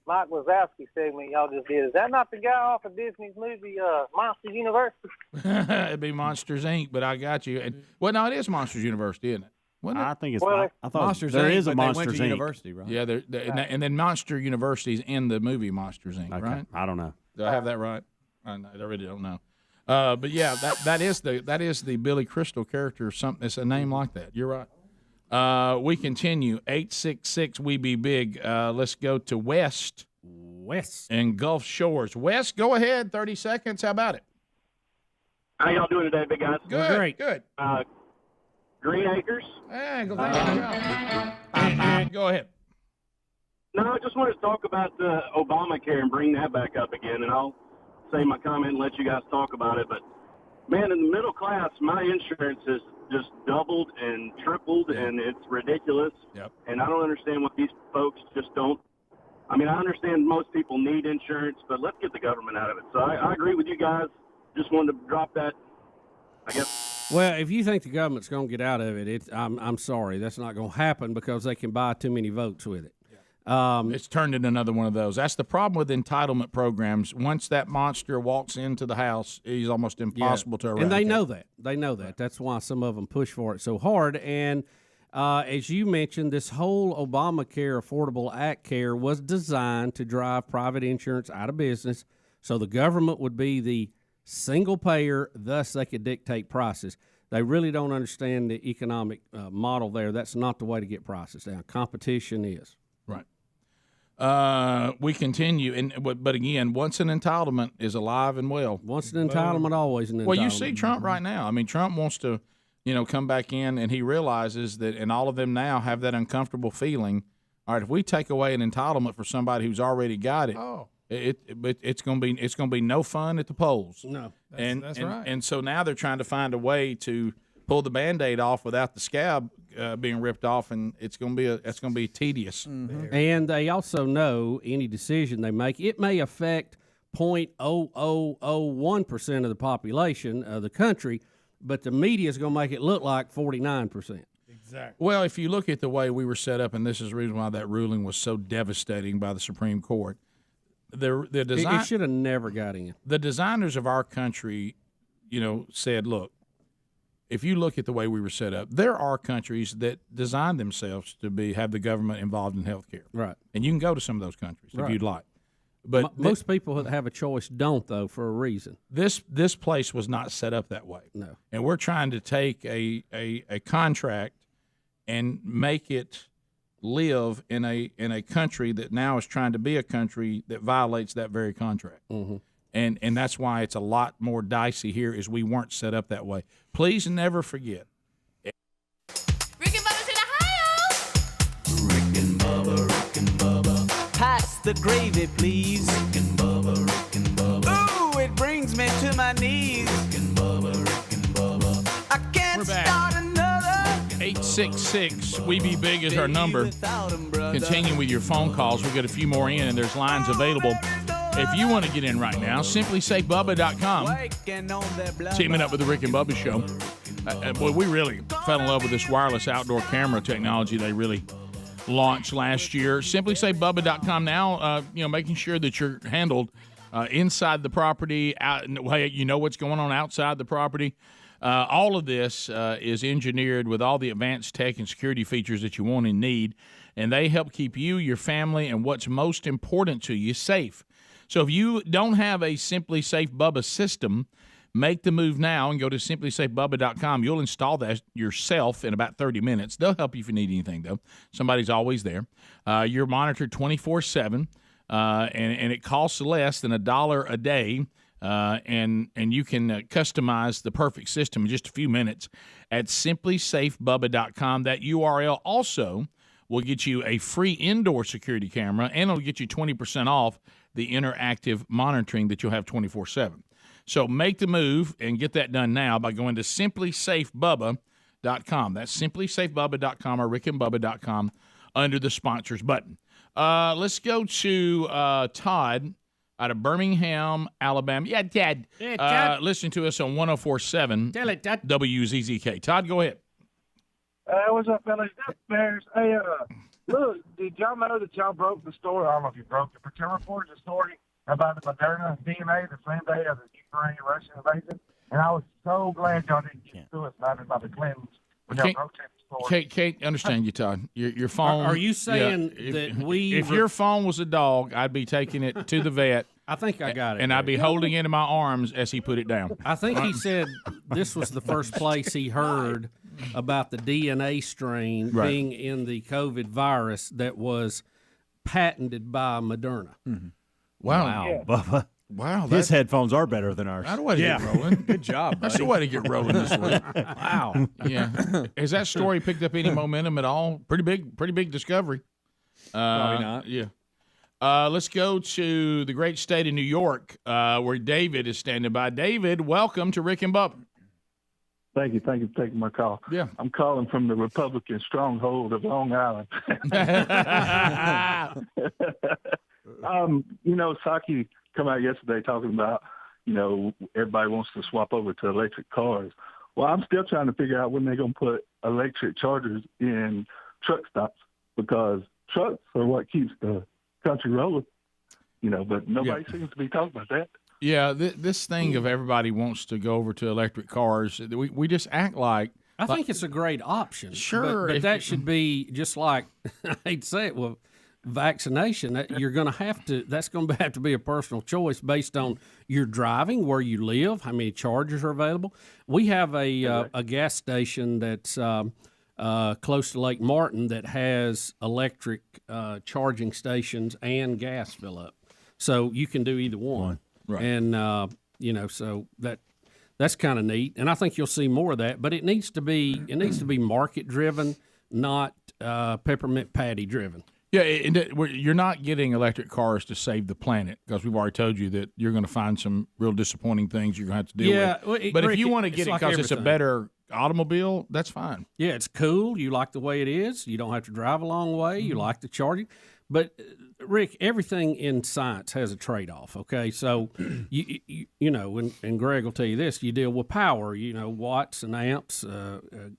Mike Wazowski segment y'all just did. Is that not the guy off of Disney's movie Monsters University? It'd be Monsters Inc., but I got you. And, no, it is Monsters University, isn't it? I think it's. Well, I thought Monsters there Inc., is a but they went Monsters to Inc. University, right? Yeah, and then Monster University's in the movie Monsters Inc., right? I don't know. Do I have that right? I really don't know. But yeah, that is the Billy Crystal character or something. It's a name like that. You're right. We continue. 866 We Be Big. Let's go to West and Gulf Shores. West, go ahead. 30 seconds. How about it? How y'all doing today, big guys? Good. Great. Good. Green Acres. Hey, go ahead. No, I just wanted to talk about the Obamacare and bring that back up again, and I'll say my comment and let you guys talk about it. But, man, in the middle class, my insurance has just doubled and tripled, and it's ridiculous. Yep. And I don't understand why these folks just don't. I mean, I understand most people need insurance, but let's get the government out of it. So I agree with you guys. just wanted to drop that, I guess. Well, if you think the government's going to get out of it, I'm sorry. That's not going to happen because they can buy too many votes with it. It's turned into another one of those. That's the problem with entitlement programs. Once that monster walks into the House, he's almost impossible to eradicate. And they know that. They know that. That's why some of them push for it so hard. And as you mentioned, this whole Obamacare Affordable Act Care was designed to drive private insurance out of business so the government would be the single payer, thus they could dictate prices. They really don't understand the economic model there. That's not the way to get prices down. Competition is. Right. We continue, but again, once an entitlement is alive and well. Once an entitlement, always an entitlement. Well, you see Trump right now. I mean, Trump wants to, come back in, and he realizes that, and all of them now have that uncomfortable feeling. All right, if we take away an entitlement for somebody who's already got it, it's going to be no fun at the polls. No, that's right. And so now they're trying to find a way to pull the Band-Aid off without the scab being ripped off, and it's going to be tedious. Mm-hmm. And they also know any decision they make, it may affect 0.0001% of the population of the country, but the media is going to make it look like 49%. Exactly. Well, if you look at the way we were set up, and this is the reason why that ruling was so devastating by the Supreme Court, it should have never got in. The designers of our country, said, look, if you look at the way we were set up, there are countries that designed themselves to have the government involved in health care. Right. And you can go to some of those countries if you'd like. But most people that have a choice don't, though, for a reason. This place was not set up that way. No. And we're trying to take a contract and make it live in a country that now is trying to be a country that violates that very contract. Mm-hmm. And that's why it's a lot more dicey here, is we weren't set up that way. Please never forget. Rick and Bubba's in Ohio. Rick and Bubba. Pass the gravy, please. Rick and Bubba. Ooh, it brings me to my knees. Rick and Bubba. I can't start another. 866 We Be Big is our number. Continue with your phone calls. We've got a few more in, and there's lines available. If you want to get in right now, simplysafebubba.com. Teaming up with the Rick and Bubba Show. Boy, we really fell in love with this wireless outdoor camera technology they really launched last year. Simplysafebubba.com now, making sure that you're handled inside the property, you know what's going on outside the property. All of this is engineered with all the advanced tech and security features that you want and need, and they help keep you, your family, and what's most important to you safe. So if you don't have a Simply Safe Bubba system, make the move now and go to simplysafebubba.com. You'll install that yourself in about 30 minutes. They'll help you if you need anything, though. Somebody's always there. You're monitored 24/7, and it costs less than $1 a day. And you can customize the perfect system in just a few minutes at simplysafebubba.com. That URL also will get you a free indoor security camera, and it'll get you 20% off the interactive monitoring that you'll have 24/7. So make the move and get that done now by going to simplysafebubba.com. That's simplysafebubba.com or rickandbubba.com under the sponsors button. Let's go to Todd out of Birmingham, Alabama. Yeah, Dad. Yeah, Dad. Listen to us on 104.7 Tell it, Dad. WZZK. Todd, go ahead. What's up, fellas? Bears. Hey, look, did y'all know that y'all broke the story? I don't know if you broke it, but y'all reported the story about the Madonna DNA the same day of the Ukraine-Russian invasion? And I was so glad y'all didn't get suicided by the Clintons when y'all broke that story. Can't understand you, Todd. Your phone. Are you saying that if your phone was a dog, I'd be taking it to the vet. I think I got it. And I'd be holding it in my arms as he put it down. I think he said this was the first place he heard about the DNA strain being in the COVID virus that was patented by Moderna. Mm-hmm. Wow, Bubba. Wow, his headphones are better than ours. How do I get rolling? Good job, buddy. That's the way to get rolling this week. Wow. Yeah. Has that story picked up any momentum at all? Pretty big discovery. Probably not. Yeah. Let's go to the great state of New York, where David is standing by. David, welcome to Rick and Bubba. Thank you for taking my call. Yeah. I'm calling from the Republican stronghold of Long Island. Psaki come out yesterday talking about everybody wants to swap over to electric cars. Well, I'm still trying to figure out when they're going to put electric chargers in truck stops, because trucks are what keeps the country rolling, but nobody seems to be talking about that. Yeah, this thing of everybody wants to go over to electric cars, we just act like. I think it's a great option. Sure. But that should be just like, I hate to say it, well, vaccination. You're going to have to, that's going to have to be a personal choice based on your driving, where you live, how many chargers are available. We have a gas station that's close to Lake Martin that has electric charging stations and gas fill up. So you can do either one. Right. And, so that's kind of neat. And I think you'll see more of that, but it needs to be market driven, not peppermint patty driven. Yeah, you're not getting electric cars to save the planet, because we've already told you that you're going to find some real disappointing things you're going to have to deal with. But if you want to get it because it's a better automobile, that's fine. Yeah, it's cool. You like the way it is. You don't have to drive a long way. You like the charging. But, Rick, everything in science has a trade-off, okay? So, and Greg will tell you this, you deal with power, watts and amps.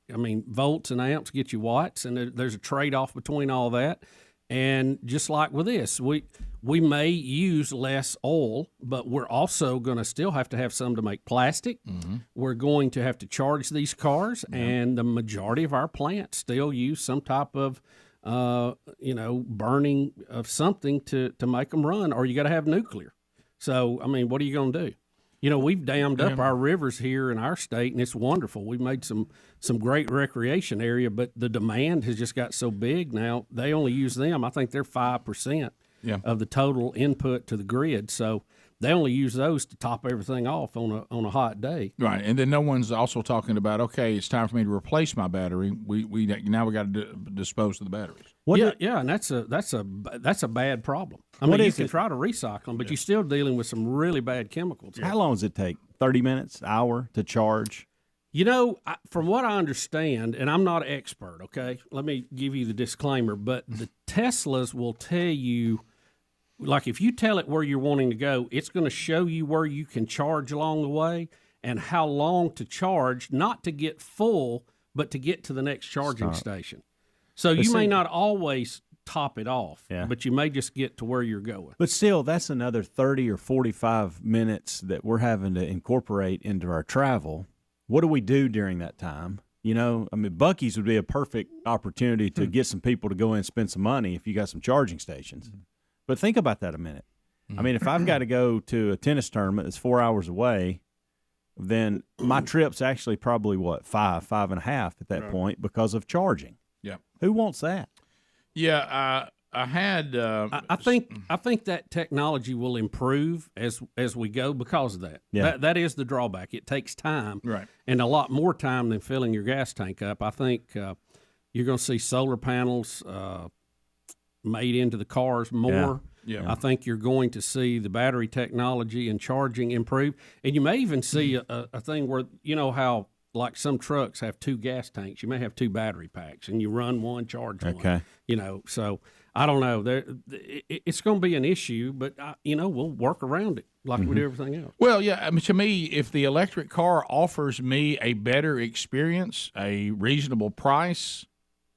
Volts and amps get you watts, and there's a trade-off between all that. And just like with this, we may use less oil, but we're also going to still have to have some to make plastic. Mm-hmm. We're going to have to charge these cars, and the majority of our plants still use some type of burning of something to make them run, or you got to have nuclear. So, what are you going to do? We've dammed up our rivers here in our state, and it's wonderful. We've made some great recreation area, but the demand has just got so big now. They only use them. I think they're 5% of the total input to the grid. So they only use those to top everything off on a hot day. Right, and then no one's also talking about, okay, it's time for me to replace my battery. We got to dispose of the batteries. And that's a bad problem. You can try to recycle them, but you're still dealing with some really bad chemicals. How long does it take? 30 minutes, hour to charge? From what I understand, and I'm not an expert, okay? Let me give you the disclaimer, but the Teslas will tell you, like if you tell it where you're wanting to go, it's going to show you where you can charge along the way and how long to charge, not to get full, but to get to the next charging station. So you may not always top it off, but you may just get to where you're going. But still, that's another 30 or 45 minutes that we're having to incorporate into our travel. What do we do during that time? Buc-ee's would be a perfect opportunity to get some people to go in and spend some money if you got some charging stations. Mm-hmm. But think about that a minute. If I've got to go to a tennis tournament that's 4 hours away, then my trip's actually probably, 5.5 at that point because of charging. Yeah. Who wants that? Yeah, I had. I think that technology will improve as we go because of that. Yeah. That is the drawback. It takes time, right, and a lot more time than filling your gas tank up. I think you're going to see solar panels made into the cars more. Yeah. I think you're going to see the battery technology and charging improve, and you may even see a thing where how. Like some trucks have 2 gas tanks. You may have 2 battery packs, and you run one, charge one. Okay. So I don't know. It's going to be an issue, but we'll work around it like we do everything else. Well, yeah. To me, if the electric car offers me a better experience, a reasonable price,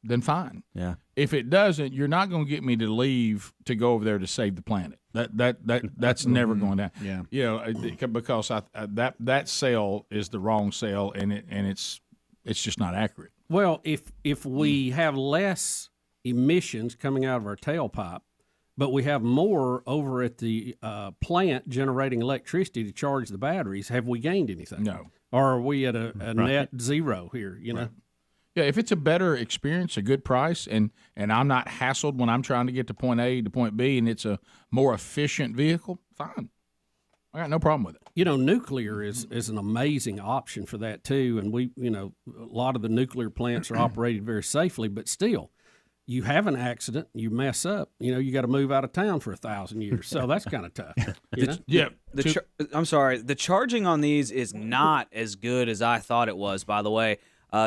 then fine. Yeah. If it doesn't, you're not going to get me to leave to go over there to save the planet. That's never going to happen. Yeah. Because that sale is the wrong sale, and it's just not accurate. Well, if we have less emissions coming out of our tailpipe, but we have more over at the plant generating electricity to charge the batteries, have we gained anything? No. Or are we at a net zero here? Right. Yeah, if it's a better experience, a good price, and I'm not hassled when I'm trying to get to point A to point B, and it's a more efficient vehicle, fine. I got no problem with it. Nuclear is an amazing option for that too, and we, a lot of the nuclear plants are operated very safely, but still, you have an accident, you mess up, you got to move out of town for 1,000 years, so that's kind of tough. I'm sorry, the charging on these is not as good as I thought it was. By the way.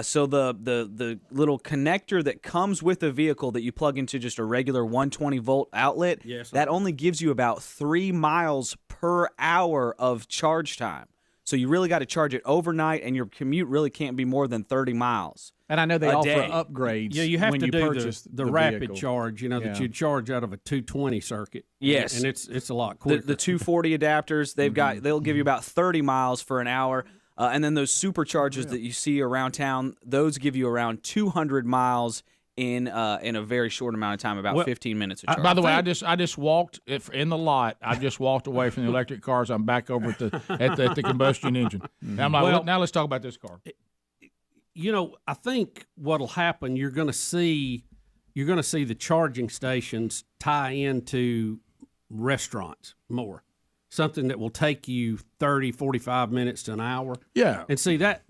So the little connector that comes with the vehicle that you plug into just a regular 120-volt outlet, that only gives you about 3 miles per hour of charge time. So you really got to charge it overnight, and your commute really can't be more than 30 miles. And I know they offer day. upgrades. Yeah, you have when to you do purchase the rapid charge, that you charge out of a 220 circuit. Yes. And it's a lot quicker. The 240 adapters, they'll give you about 30 miles for an hour. And then those superchargers that you see around town, those give you around 200 miles in a very short amount of time, about 15 minutes of charge. By the way, I just walked in the lot. I just walked away from the electric cars. I'm back over at the combustion engine. Now I'm like, now let's talk about this car. I think what'll happen, you're going to see the charging stations tie into restaurants more. Something that will take you 30, 45 minutes to an hour. Yeah. And see, that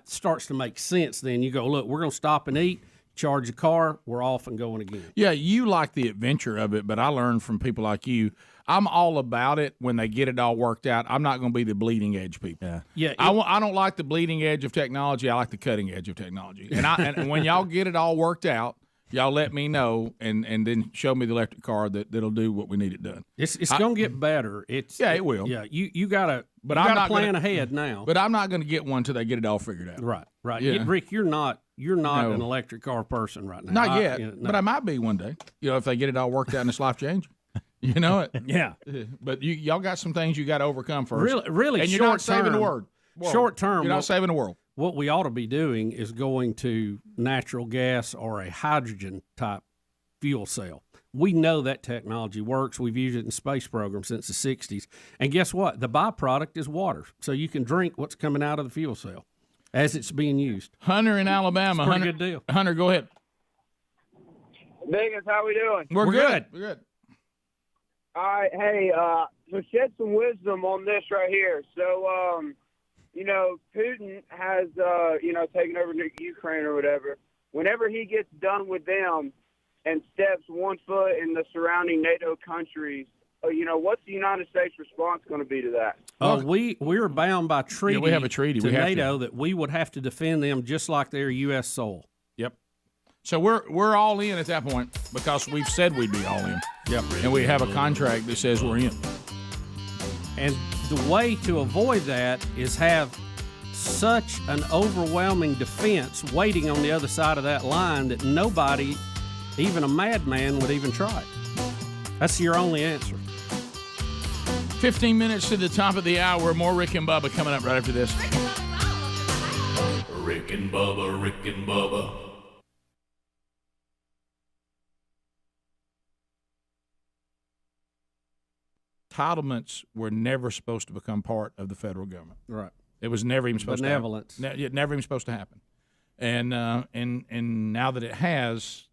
starts to make sense then. You go, look, we're going to stop and eat, charge the car, we're off and going again. Yeah, you like the adventure of it, but I learned from people like you, I'm all about it when they get it all worked out. I'm not going to be the bleeding edge people. Yeah. I don't like the bleeding edge of technology. I like the cutting edge of technology. And when y'all get it all worked out, y'all let me know and then show me the electric car that'll do what we need it done. It's going to get better. It will. Yeah, you got to plan ahead now. But I'm not going to get one until they get it all figured out. Right. Yeah. Rick, you're not an electric car person right now. Not yet, but I might be one day. If they get it all worked out and it's life changing. You know it. Yeah. But y'all got some things you got to overcome first. Really, and you're not saving the world. Short term, you're not saving the world. What we ought to be doing is going to natural gas or a hydrogen type fuel cell. We know that technology works. We've used it in space programs since the 60s. And guess what? The byproduct is water. So you can drink what's coming out of the fuel cell as it's being used. Hunter in Alabama. It's a pretty good deal. Hunter, go ahead. Biggins, how we doing? We're good. We're good. All right. Hey, so shed some wisdom on this right here. So, Putin has, taken over Ukraine or whatever. Whenever he gets done with them and steps one foot in the surrounding NATO countries, what's the United States response going to be to that? We're bound by treaty. Yeah, we have a treaty. To NATO that we would have to defend them just like they're U.S. soil. Yep. So we're all in at that point because we've said we'd be all in. Yep. And we have a contract that says we're in. And the way to avoid that is have such an overwhelming defense waiting on the other side of that line that nobody, even a madman, would even try it. That's your only answer. 15 minutes to the top of the hour. More Rick and Bubba coming up right after this. Rick and Bubba, Rick and Bubba. Entitlements were never supposed to become part of the federal government. Right. It was never even supposed Benevolence. to happen. It never even supposed to happen. And now that it has,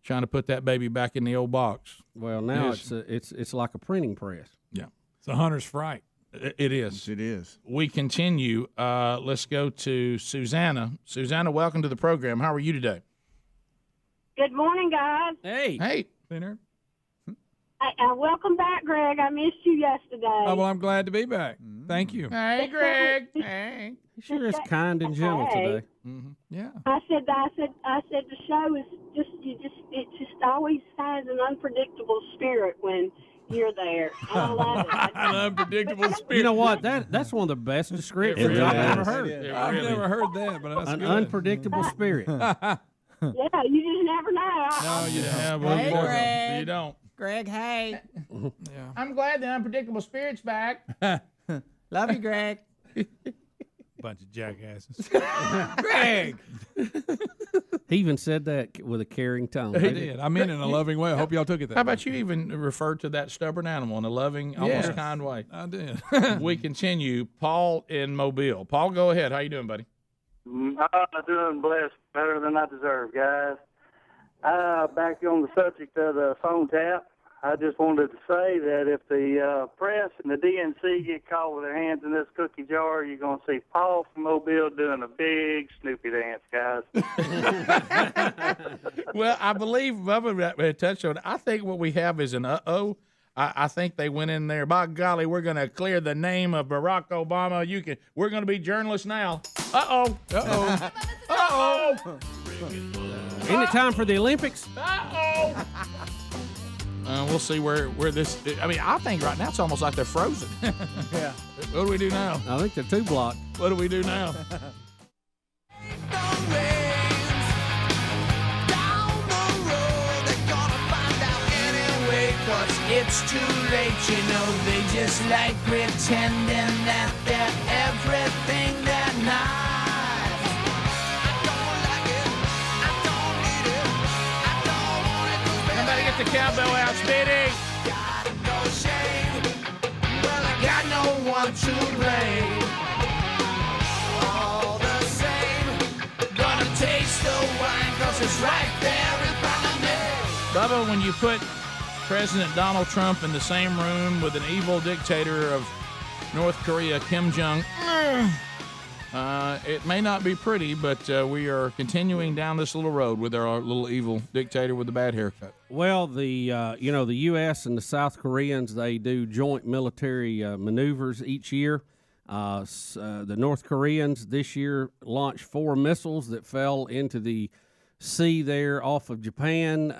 trying to put that baby back in the old box. Well, now it's like a printing press. Yeah. It's a hunter's fright. It is. It is. We continue. Let's go to Susanna. Susanna, welcome to the program. How are you today? Good morning, guys. Hey. Hey. Dinner. Welcome back, Greg. I missed you yesterday. Oh, well, I'm glad to be back. Thank you. Hey, Greg. Hey. He sure is kind and gentle today. Mm-hmm. Yeah. I said the show is it just always has an unpredictable spirit when you're there. I love it. An unpredictable spirit. You know what? That's one of the best descriptions I've ever heard. I've never heard that, but that's an good. Unpredictable spirit. Yeah, you just never know. No, you don't. Hey, Greg. You don't. Greg, hey. Yeah. I'm glad the unpredictable spirit's back. Love you, Greg. Bunch of jackasses. Greg. He even said that with a caring tone. He did. I meant it in a loving way. I hope y'all took it that How way. about you even referred to that stubborn animal in a loving, almost kind way? I did. We continue. Paul in Mobile. Paul, go ahead. How you doing, buddy? I'm doing blessed, better than I deserve, guys. Back on the subject of the phone tap, I just wanted to say that if the press and the DNC get caught with their hands in this cookie jar, you're going to see Paul from Mobile doing a big Snoopy dance, guys. Well, I believe Bubba touched on it. I think what we have is an uh-oh. I think they went in there. By golly, we're going to clear the name of Barack Obama. We're going to be journalists now. Uh-oh. Uh-oh. Uh-oh. Isn't it time for the Olympics? Uh-oh. We'll see where this. I mean, I think right now it's almost like they're frozen. Yeah. What do we do now? I think they're 2 blocked. What do we do now? Cause it's too late, you know, they just like pretending that they're everything they're not. I don't like it, I don't need it, I don't want it. Somebody get the cowbell out, Speedy. Got no shame, well, I got no one to blame. All the same, gonna taste the wine cause it's right there in front of me. Bubba, when you put President Donald Trump in the same room with an evil dictator of North Korea, Kim Jong, it may not be pretty, but we are continuing down this little road with our little evil dictator with the bad haircut. Well, the U.S. and the South Koreans, they do joint military maneuvers each year. The North Koreans this year launched 4 missiles that fell into the sea there off of Japan,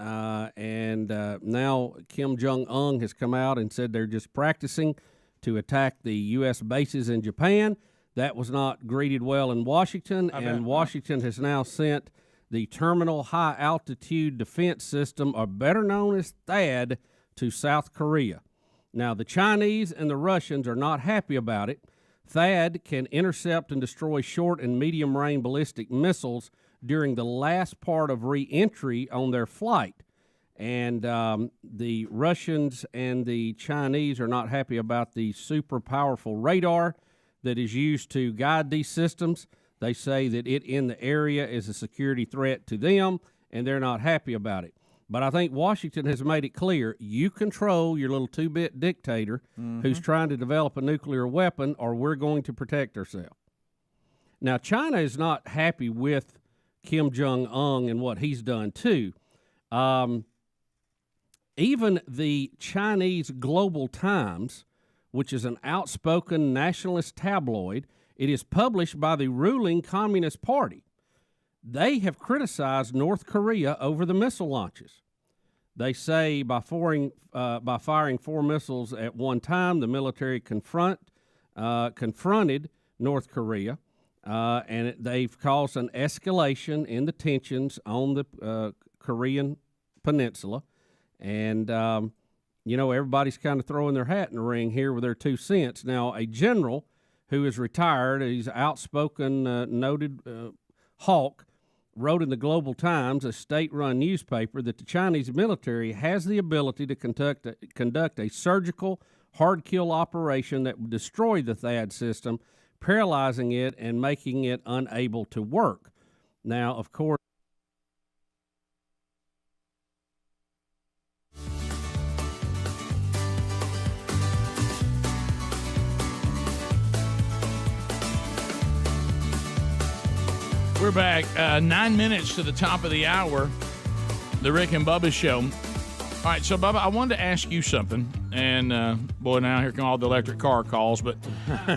and now Kim Jong-un has come out and said they're just practicing to attack the U.S. bases in Japan. That was not greeted well in Washington, and Washington has now sent the Terminal High Altitude Defense System, or better known as THAAD, to South Korea. Now, the Chinese and the Russians are not happy about it. THAAD can intercept and destroy short and medium-range ballistic missiles during the last part of re-entry on their flight. And the Russians and the Chinese are not happy about the super powerful radar that is used to guide these systems. They say that it in the area is a security threat to them, and they're not happy about it. But I think Washington has made it clear, you control your little 2-bit dictator who's trying to develop a nuclear weapon, or we're going to protect ourselves. Now, China is not happy with Kim Jong-un and what he's done too. Even the Chinese Global Times, which is an outspoken nationalist tabloid, it is published by the ruling Communist Party. They have criticized North Korea over the missile launches. They say by firing 4 missiles at one time, the military confronted North Korea. And they've caused an escalation in the tensions on the Korean peninsula. And, everybody's kind of throwing their hat in the ring here with their 2 cents. Now, a general who is retired, he's outspoken, noted hawk, wrote in the Global Times, a state-run newspaper, that the Chinese military has the ability to conduct a surgical hard-kill operation that would destroy the THAAD system, paralyzing it and making it unable to work. Now, of course, we're back. 9 minutes to the top of the hour, the Rick and Bubba Show. All right, so, Bubba, I wanted to ask you something. And, boy, now here come all the electric car calls, but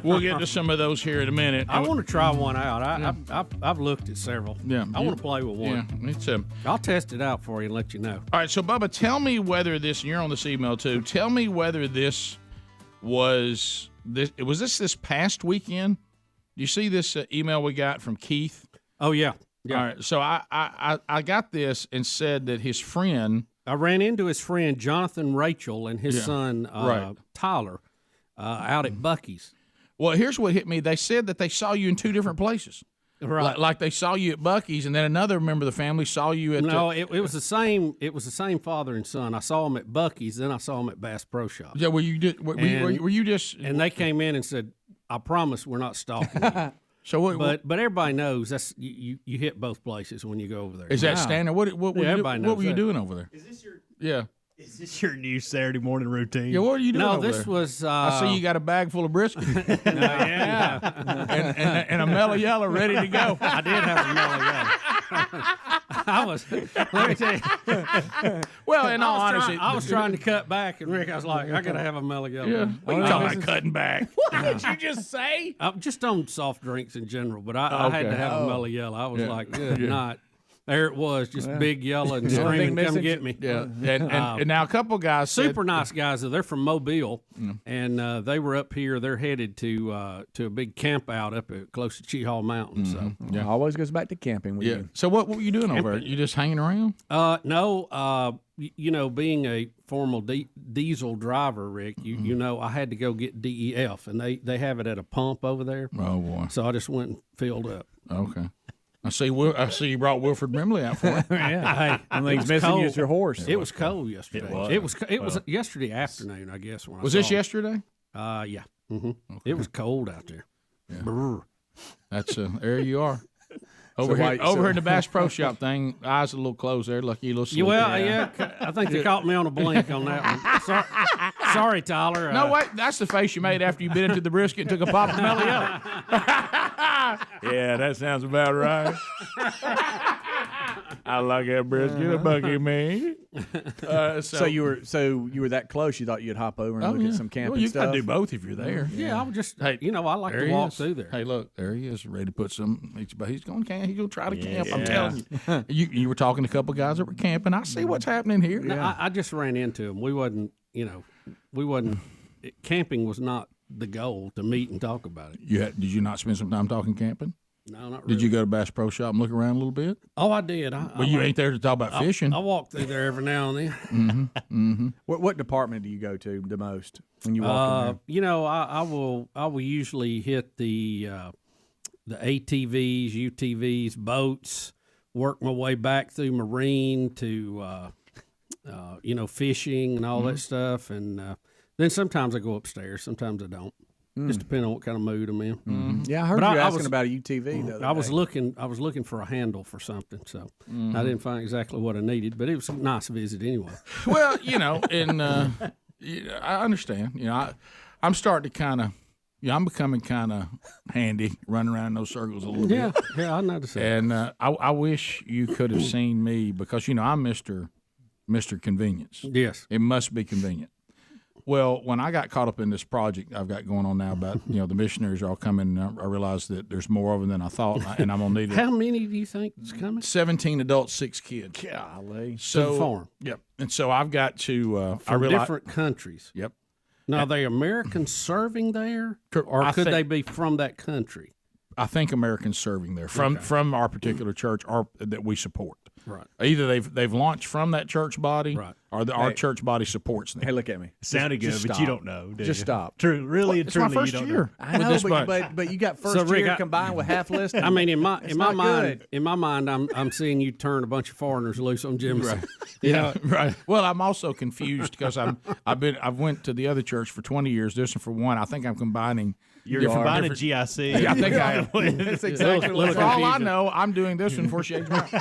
we'll get to some of those here in a minute. I want to try one out. I've looked at several. Yeah, I want to play with one. Yeah, it's I'll test it out for you and let you know. All right, so, Bubba, tell me whether this, and you're on this email too, tell me whether this was this past weekend? Do you see this email we got from Keith? Oh, yeah. All right, so I got this and said that his friend... I ran into his friend Jonathan Rachel and his son Tyler out at Buc-ee's. Well, here's what hit me. They said that they saw you in 2 different places. Right. Like they saw you at Buc-ee's, and then another member of the family saw you at... No, it was the same. It was the same father and son. I saw him at Buc-ee's, then I saw him at Bass Pro Shops. Yeah, were you just... And they came in and said, I promise we're not stalking you. So but everybody knows that's you hit both places when you go over there. Is that standard? What were you doing over there? Is this your Is this your new Saturday morning routine? Yeah, what are you doing? No, over this there? was. I see you got a bag full of brisket. and a mellow yellow ready to go. I did have a mellow yellow. I was. Let me tell you. Well, in all honesty, I was trying to cut back, and Rick, I was like, I gotta have a mellow yellow. Yeah. What are you talking about cutting back? What did you just say? I'm just on soft drinks in general, but I had to have a mellow yellow. I was like, good night. There it was, just big yellow and screaming, come get me. Yeah, and now a couple guys super nice guys. They're from Mobile, and they were up here. They're headed to a big camp out up close to Cheehaw Mountain. So yeah, always goes back to camping with you. So what were you doing over there? You just hanging around? No. You know, being a formal diesel driver, Rick, you know, I had to go get DEF, and they have it at a pump over there. Oh boy! So I just went and filled up. Okay. I see you brought Wilford Brimley out for it. Yeah. Hey, I think he's missing you as your horse. It was cold yesterday. It was yesterday afternoon, I guess. When was this yesterday? Yeah. Mm-hmm. Okay. It was cold out there. Yeah. That's there you are. Over here in the Bass Pro Shop thing, eyes a little closed there, lucky a little sleepy. Well, yeah, I think they caught me on a blink on that one. Sorry, Tyler. No, wait, that's the face you made after you bit into the brisket and took a pop of mellow yellow. Yeah, that sounds about right. I like that brisket, a bucky me. So you were that close. You thought you'd hop over and look at some camping you stuff. got to do both if you're there. Yeah, I would just. Hey, I like to walk through there. Hey, look, there he is, ready to put some. He's going to camp. He's going to try to camp. I'm telling you. You were talking to a couple guys that were camping. I see what's happening here. No, I just ran into him. We wasn't. Camping was not the goal to meet and talk about it. Did you not spend some time talking camping? No, not really. Did you go to Bass Pro Shop and look around a little bit? Oh, I did. You ain't there to talk about fishing. I walk through there every now and then. Mm-hmm. What department do you go to the most when you walk in there? I will usually hit the ATVs, UTVs, boats. Work my way back through marine to fishing and all that stuff, and then sometimes I go upstairs. Sometimes I don't. Just depending on what kind of mood I'm in. Yeah, I heard you asking about a UTV the other day. I was looking for a handle for something, so I didn't find exactly what I needed, but it was a nice visit anyway. Well, I understand. I'm starting to kind of, I'm becoming kind of handy, running around in those circles a little bit. Yeah, I noticed that. And I wish you could have seen me because I'm Mr. Convenience. Yes, it must be convenient. Well, when I got caught up in this project I've got going on now about, the missionaries are all coming, I realized that there's more of them than I thought, and I'm going to need it. How many do you think is coming? 17 adults, 6 kids. Golly. So, to the farm. Yep. And so I've got to, from different countries. Yep. Now, are they Americans serving there, or could they be from that country? I think Americans serving there from our particular church that we support. Right. Either they've launched from that church body, right, or our church body supports them. Hey, look at me. It sounded good, but you don't know. Just stop. True, really, it's my first year. I know, but you got first year combined with half list. I mean, in my mind, I'm seeing you turn a bunch of foreigners loose on Jimson. Right. Right. Well, I'm also confused because I've went to the other church for 20 years. This one for one. I think I'm combining. You're combining GIC. Yeah, I think I am. That's exactly what for all I know, I'm doing this one before she eggs me out.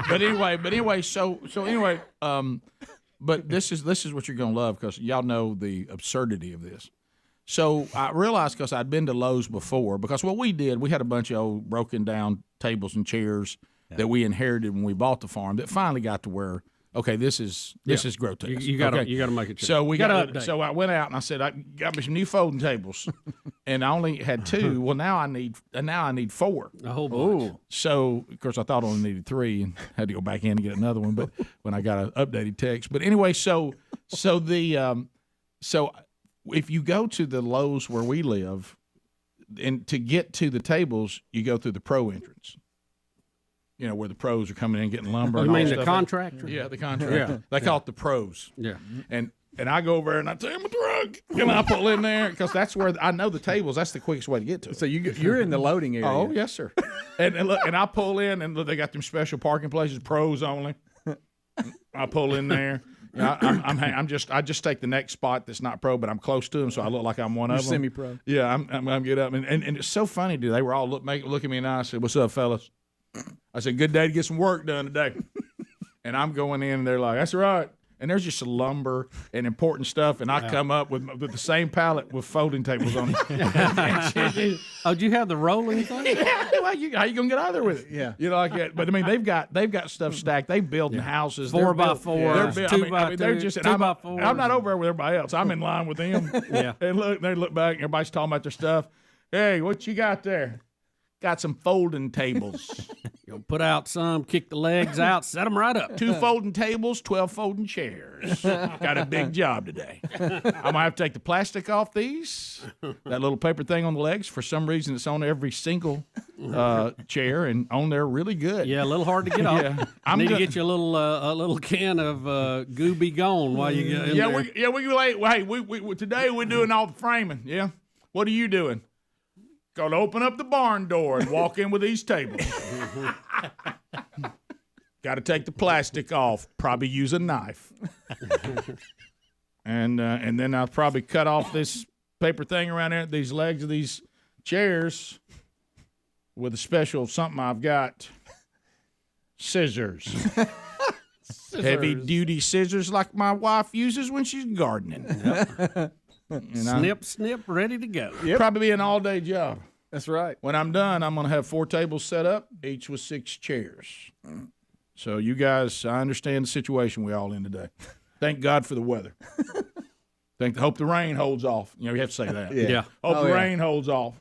But anyway, so anyway, but this is what you're gonna love because y'all know the absurdity of this. So I realized because I'd been to Lowe's before, because what we did, we had a bunch of old broken down tables and chairs that we inherited when we bought the farm that finally got to where. Okay, this is grotesque. You got to make it. So So I went out and I said I got me some new folding tables, and I only had 2. Well, now I need 4. A whole bunch. So of course I thought I only needed 3 and had to go back in and get another one. But when I got an updated text, but anyway, so if you go to the Lowe's where we live, and to get to the tables, you go through the pro entrance. Where the pros are coming in getting lumber. You and mean all the stuff. contractor? Yeah, the contractor. Yeah. They call it the pros. Yeah. And I go over there and I tell them a truck, and I pull in there because that's where I know the tables. That's the quickest way to get to it. So you're in the loading area. Oh yes, sir. and look, and I pull in, and look, they got them special parking places, pros only. I pull in there. I just take the next spot that's not pro, but I'm close to them, so I look like I'm one of them. Semi-pro. Yeah, I'm get up, and it's so funny, dude. They were all look at me and I said, "What's up, fellas?" I said, "Good day to get some work done today." And I'm going in, and they're like, "That's right." and there's just lumber and important stuff, and I come up with the same pallet with folding tables on it. Oh, do you have the rolling thing? Yeah, how you gonna get out there with it? Yeah, like that. But I mean, they've got stuff stacked. They building houses 4x4, They're 2x2, they're just. 2x4. I'm not over there with everybody else. I'm in line with them. Yeah, and they look back, and everybody's talking about their stuff. Hey, what you got there? Got some folding tables. You'll put out some, kick the legs out, set them right up. 2 folding tables, 12 folding chairs. Got a big job today. I'm gonna have to take the plastic off these. That little paper thing on the legs. For some reason, it's on every single chair and on there really good. Yeah, a little hard to get off. Yeah. I need to get you a little can of Gooby Gone while you get in there. We today we're doing all the framing. Yeah. What are you doing? Gonna open up the barn door and walk in with these tables. Got to take the plastic off. Probably use a knife. and then I'll probably cut off this paper thing around there, these legs of these chairs, with a special something I've got. Scissors. Heavy duty scissors like my wife uses when she's gardening. Yep. Snip, ready to go. Yep. Probably be an all-day job. That's right. When I'm done, I'm going to have 4 tables set up, each with 6 chairs. So you guys, I understand the situation we're all in today. Thank God for the weather. Hope the rain holds off. You have to say that. Yeah. Hope the rain holds off.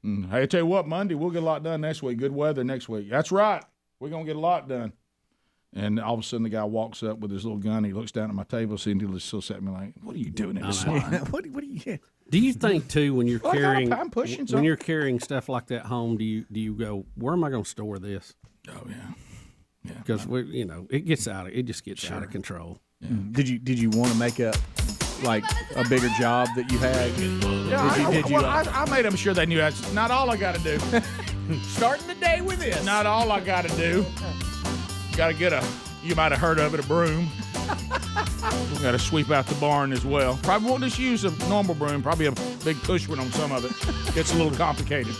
Hey, I tell you what, Monday we'll get a lot done next week. Good weather next week. That's right. We're going to get a lot done. And all of a sudden, the guy walks up with his little gun. He looks down at my table, and he still sat at me like, "What are you doing in this line? What are you?" Do you think too when you're carrying I'm pushing when you're carrying stuff like that home? Do you go, where am I going to store this? Oh yeah, Because it gets it just gets out of control. Yeah. Did you want to make a bigger job that you had? I made them sure they knew that's not all I got to do. Starting the day with this. Not all I got to do. Got to get you might have heard of it, a broom. Got to sweep out the barn as well. Probably won't just use a normal broom. Probably a big push one on some of it. Gets a little complicated.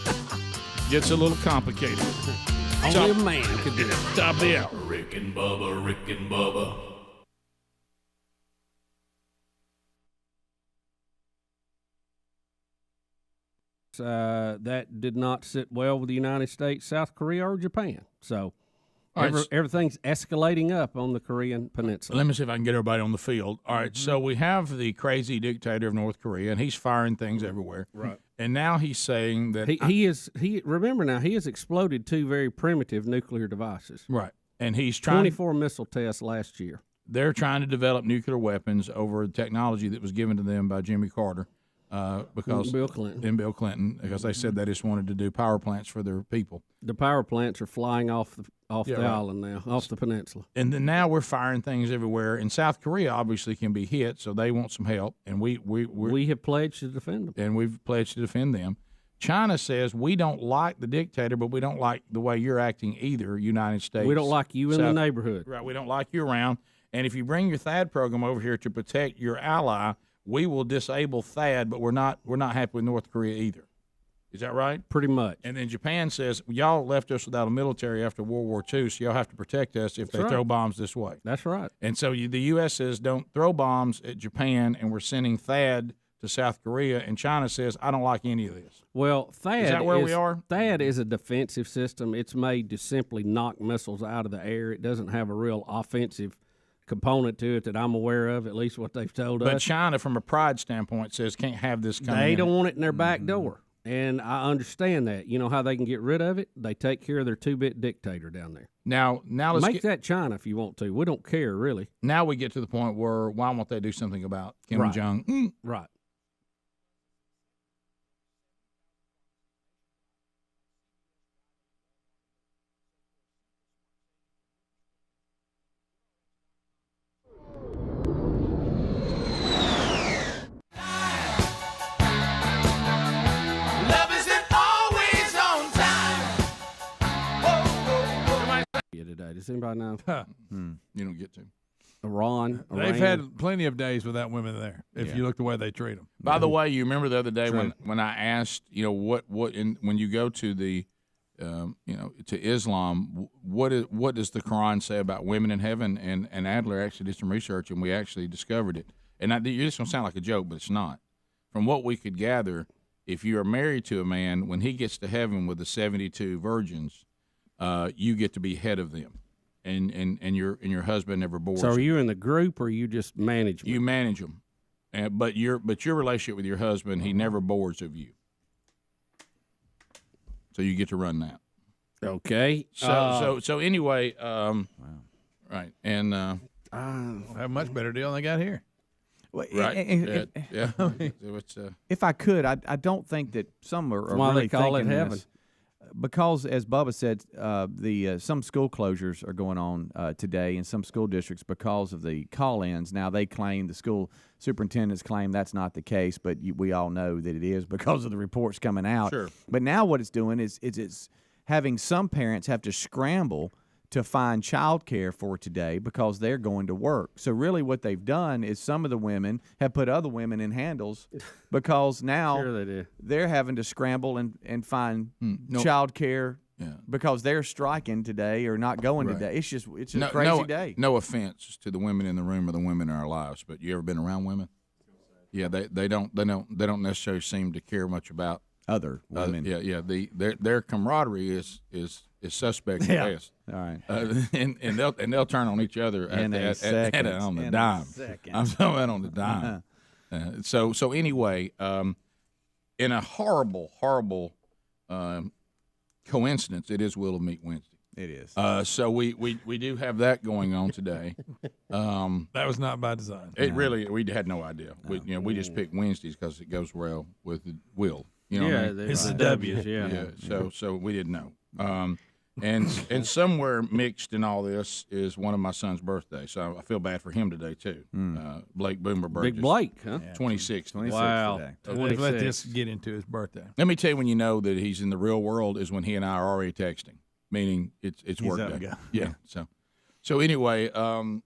Only a man could do it. Top of the hour. Rick and Bubba, Rick and Bubba. That did not sit well with the United States, South Korea, or Japan. So everything's escalating up on the Korean peninsula. Let me see if I can get everybody on the field. All right, so we have the crazy dictator of North Korea, and he's firing things everywhere. Right. And now he's saying that he has exploded 2 very primitive nuclear devices. Right. And he's trying 24 missile tests last year. They're trying to develop nuclear weapons over technology that was given to them by Jimmy Carter. Because Bill Clinton, because they said they just wanted to do power plants for their people. The power plants are flying off the island now, off the peninsula. And then now we're firing things everywhere. And South Korea obviously can be hit, so they want some help. And we have pledged to defend them. And we've pledged to defend them. China says we don't like the dictator, but we don't like the way you're acting either, United States. We don't like you in the neighborhood. Right, we don't like you around. And if you bring your THAAD program over here to protect your ally, we will disable THAAD, but we're not happy with North Korea either. Is that right? Pretty much. And then Japan says, y'all left us without a military after World War II, so y'all have to protect us if they throw bombs this way. That's right. And so the U.S. says, don't throw bombs at Japan, and we're sending THAAD to South Korea, and China says, I don't like any of this. Well, THAAD is that where we are? THAAD is a defensive system. It's made to simply knock missiles out of the air. It doesn't have a real offensive component to it that I'm aware of, at least what they've told us. But China, from a pride standpoint, says can't have this coming They don't want it in their back door, and I understand that. You know how they can get rid of it? They take care of their 2-bit dictator down there. Now let's make that China if you want to. We don't care, really. Now we get to the point where why won't they do something about Kim Jong-un? Right. Today, does anybody know? You don't get to. Iran. They've had plenty of days without women there. If you look the way they treat them. By the way, you remember the other day when I asked, when you go to the to Islam, what does the Quran say about women in heaven? And Adler actually did some research, and we actually discovered it. And this going to sound like a joke, but it's not. From what we could gather, if you are married to a man, when he gets to heaven with the 72 virgins, you get to be head of them, and your husband never bores. So are you in the group, or you just manage them? You manage them, but your relationship with your husband, he never bores of you. So you get to run that. Okay. So anyway, right, and I have a much better deal than I got here. Well, right. Yeah. If I could, I don't think that some are why really they call it thinking heaven. this. Because, as Bubba said, some school closures are going on today in some school districts because of the call-ins. Now, they claim, the school superintendents claim that's not the case, but we all know that it is because of the reports coming out. Sure. But now what it's doing is it's having some parents have to scramble to find child care for today because they're going to work. So really what they've done is some of the women have put other women in handles because now sure they're having to scramble and find child care because they're striking today or not going today. It's a crazy day. No offense to the women in the room or the women in our lives, but you ever been around women? Yeah, they don't necessarily seem to care much about other women. Their camaraderie is suspect at best. All right. And they'll turn on each other on the dime. I'm talking about on the dime. So anyway, in a horrible coincidence, it is Will of Meat Wednesday. It is. So we do have that going on today. That was not by design. Really, we had no idea. We just picked Wednesdays because it goes well with Will. You know what I mean? It's the W's. Yeah. So we didn't know. And somewhere mixed in all this is one of my son's birthdays. So I feel bad for him today too. Blake Boomer Burgess. Big Blake, huh? 26. Wow. Today. Let's let this get into his birthday. Let me tell you when you know that he's in the real world is when he and I are already texting, meaning it's work day. Yeah. So anyway, so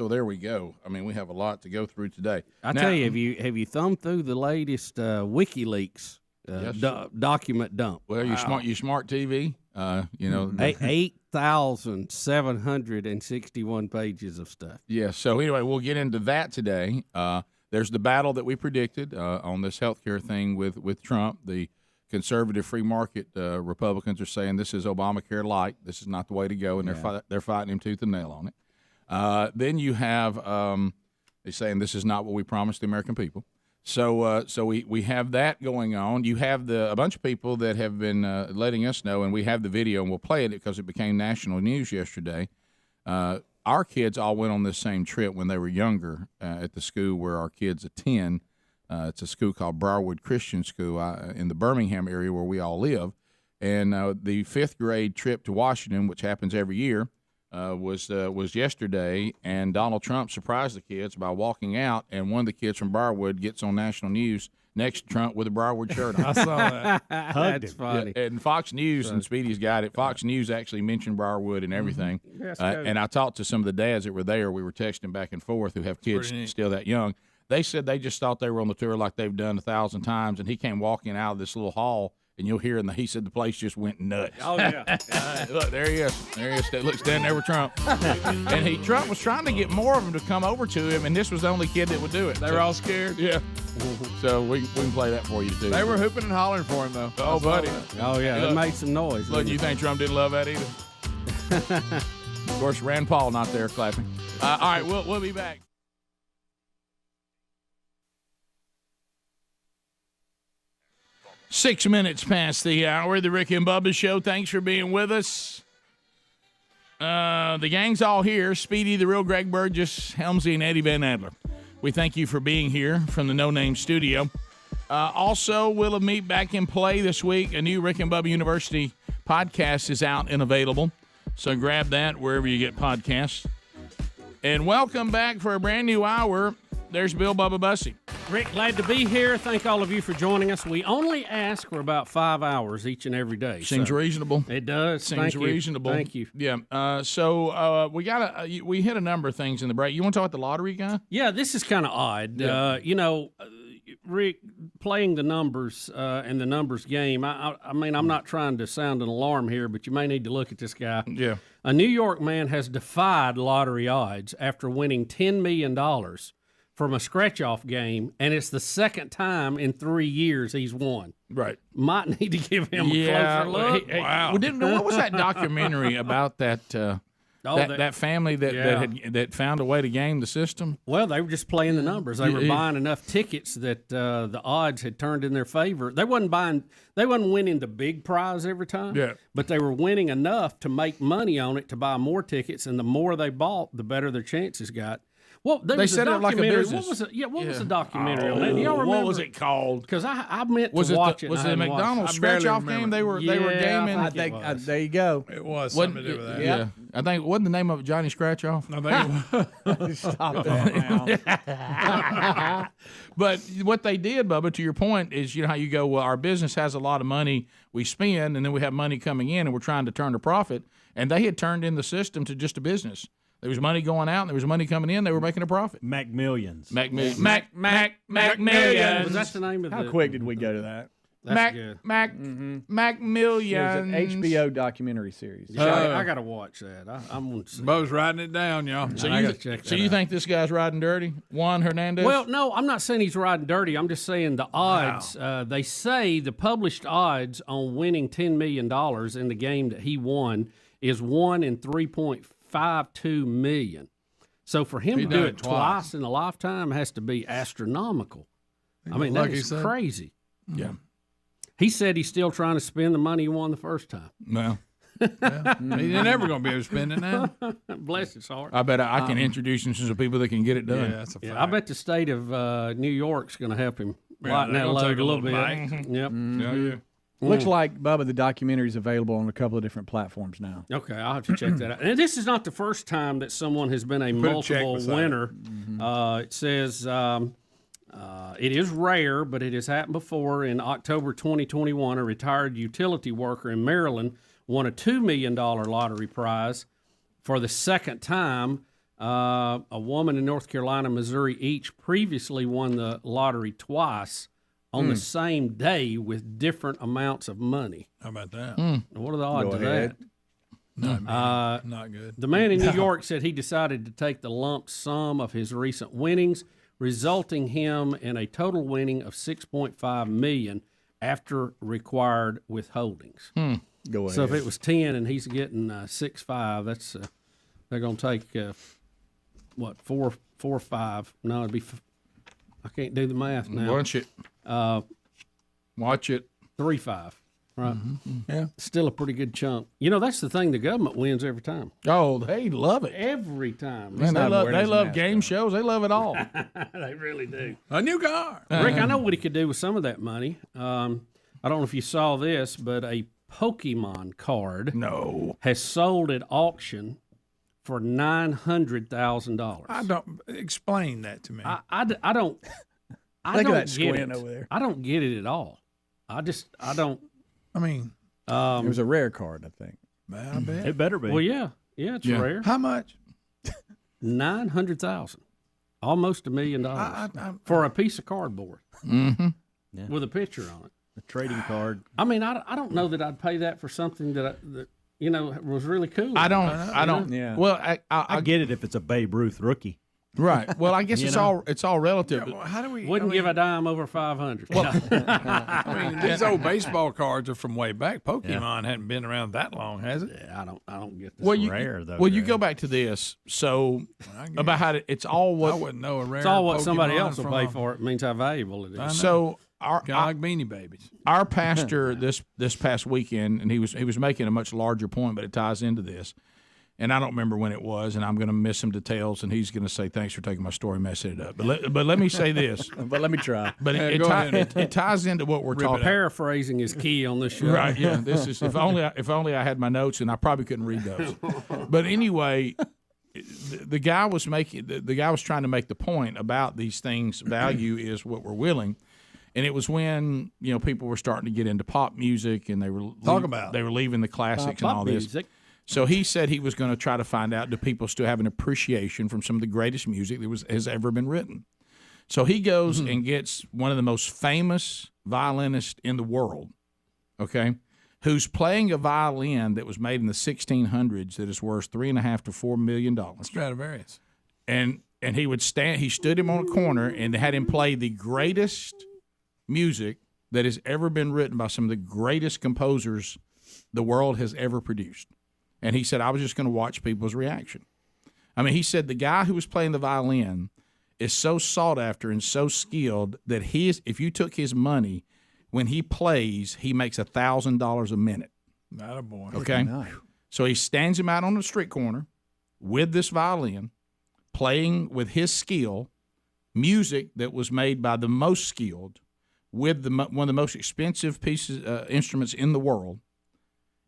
there we go. I mean, we have a lot to go through today. Tell you, have you thumbed through the latest WikiLeaks document dump? Well, you smart TV. 8,761 pages of stuff. Yeah. So anyway, we'll get into that today. There's the battle that we predicted on this healthcare thing with Trump. The conservative free market Republicans are saying this is Obamacare light. This is not the way to go, and they're fighting him tooth and nail on it. Then you have they're saying this is not what we promised the American people. So we have that going on. You have a bunch of people that have been letting us know, and we have the video, and we'll play it because it became national news yesterday. Our kids all went on this same trip when they were younger at the school where our kids attend. It's a school called Briarwood Christian School in the Birmingham area where we all live. And the fifth grade trip to Washington, which happens every year, was yesterday, and Donald Trump surprised the kids by walking out, and one of the kids from Briarwood gets on national news next to Trump with a Briarwood shirt on. I saw that. That's funny. Yeah, and Fox News, and Speedy's got it, Fox News actually mentioned Briarwood and everything. And I talked to some of the dads that were there. We were texting back and forth who have kids still that young. They said they just thought they were on the tour like they've done 1,000 times, and he came walking out of this little hall, and you'll hear he said the place just went nuts. Oh, yeah. Look, there he is. There he is. Look, standing there with Trump. And Trump was trying to get more of them to come over to him, and this was the only kid that would do it. They were all scared? Yeah. So we can play that for you, too. They were hooping and hollering for him, though. Oh, buddy. Oh, yeah. Look, it made some noise. Look, you think Trump didn't love that either? Of course, Rand Paul not there clapping. All right, we'll be back. Six minutes past the hour, the Rick and Bubba Show. Thanks for being with us. The gang's all here. Speedy, the real Greg Burgess, Helmsy, and Eddie Van Adler. We thank you for being here from the No Name Studio. Also, Will of Meat back in play this week. A new Rick and Bubba University podcast is out and available. So grab that wherever you get podcasts. And welcome back for a brand new hour. There's Bill Bubba Bussey. Rick, glad to be here. Thank all of you for joining us. We only ask for about 5 hours each and every day. Seems reasonable. It does. Seems reasonable. Thank you. Yeah. So we hit a number of things in the break. You want to talk about the lottery guy? Yeah, this is kind of odd. Yeah. Rick, playing the numbers and the numbers game, I mean, I'm not trying to sound an alarm here, but you may need to look at this guy. Yeah. A New York man has defied lottery odds after winning $10 million from a scratch-off game, and it's the second time in 3 years he's won. Right. Might need to give him a closer look. Wow. Well, what was that documentary about that that family that found a way to game the system? Well, they were just playing the numbers. They were buying enough tickets that the odds had turned in their favor. They wasn't winning the big prize every time. Yeah. But they were winning enough to make money on it to buy more tickets, and the more they bought, the better their chances got. Well, they set it up like a business. What was the documentary on that? Do y'all remember? What was it called? Because I meant to watch it. Was it a McDonald's scratch-off game they were gaming? I think there you go. It was something to do with that. Yeah. I think, wasn't the name of it Johnny Scratch-Off? I think it was. Stop that now. But what they did, Bubba, to your point, is how you go, well, our business has a lot of money we spend, and then we have money coming in, and we're trying to turn a profit. And they had turned in the system to just a business. There was money going out, and there was money coming in. They were making a profit. McMillions. McMillions. Was that the name of How quick did we go to that? That's good. McMillions. It was an HBO documentary series. I got to watch that. I'm going to see. Bo's writing it down, y'all. So you think this guy's riding dirty? Juan Hernandez? Well, no, I'm not saying he's riding dirty. I'm just saying the odds. They say the published odds on winning $10 million in the game that he won is 1 in 3.52 million. So for him to do it twice in a lifetime has to be astronomical. I mean, that is crazy. Yeah. He said he's still trying to spend the money he won the first time. Well, he's never going to be able to spend it now. Bless his heart. I bet I can introduce him to some people that can get it done. Yeah, that's a fact. I bet the state of New York's going to help him lighten that load a little bit. Yep. Yeah. Looks like, Bubba, the documentary is available on a couple of different platforms now. Okay, I'll have to check that out. And this is not the first time that someone has been a multiple winner. It says it is rare, but it has happened before. In October 2021, a retired utility worker in Maryland won a $2 million lottery prize for the second time. A woman in North Carolina, Missouri, each previously won the lottery twice on the same day with different amounts of money. How about that? What are the odds of that? Not good. The man in New York said he decided to take the lump sum of his recent winnings, resulting him in a total winning of $6.5 million after required withholdings. Go ahead. So if it was 10 and he's getting 6.5, that's they're going to take four or five. No, it'd be. I can't do the math now. Watch it. Watch it. 3.5. Right. Yeah. Still a pretty good chunk. You know, that's the thing. The government wins every time. Oh, they love it. Every time. Man, they love game shows. They love it all. They really do. A new car. Rick, I know what he could do with some of that money. I don't know if you saw this, but a Pokemon card has sold at auction for $900,000. I don't explain that to me. I don't. I Look don't at that get squint it. over there. I don't get it at all. I don't. I mean, it was a rare card, I think. I bet. It better be. Well, yeah, it's rare. How much? 900,000, almost $1 million for a piece of cardboard with a picture on it. A trading card. I mean, I don't know that I'd pay that for something that was really cool. I don't. Yeah. Well, I get it if it's a Babe Ruth rookie. Right. Well, I guess it's all relative. Yeah, well, how do we? Wouldn't give a dime over 500. Well, I mean, these old baseball cards are from way back. Pokemon hadn't been around that long, has it? Yeah, I don't get this. Well, rare though. Well, you go back to this. So about how it's all what I wouldn't know a rare. It's all what Pokemon somebody else will from pay for. It means how valuable it is. So kind of like Beanie Babies. Our pastor this past weekend, and he was making a much larger point, but it ties into this. And I don't remember when it was, and I'm going to miss some details, and he's going to say, thanks for taking my story, messing it up. But let me say this. But let me try. But it ties into what we're talking about. Paraphrasing is key on this show. Right, yeah. This is if only I had my notes, and I probably couldn't read those. But anyway, the guy was trying to make the point about these things. Value is what we're willing. And it was when people were starting to get into pop music, and they were leaving the classics and all this. Music. So he said he was going to try to find out, do people still have an appreciation from some of the greatest music that has ever been written? So he goes and gets one of the most famous violinists in the world, okay, who's playing a violin that was made in the 1600s that is worth $3.5 to $4 million. Stradivarius. And he would stand. He stood him on a corner and had him play the greatest music that has ever been written by some of the greatest composers the world has ever produced. And he said, I was just going to watch people's reaction. I mean, he said the guy who was playing the violin is so sought after and so skilled that if you took his money, when he plays, he makes $1,000 a minute. Not a boy. Okay? So he stands him out on the street corner with this violin, playing with his skill, music that was made by the most skilled, with one of the most expensive instruments in the world,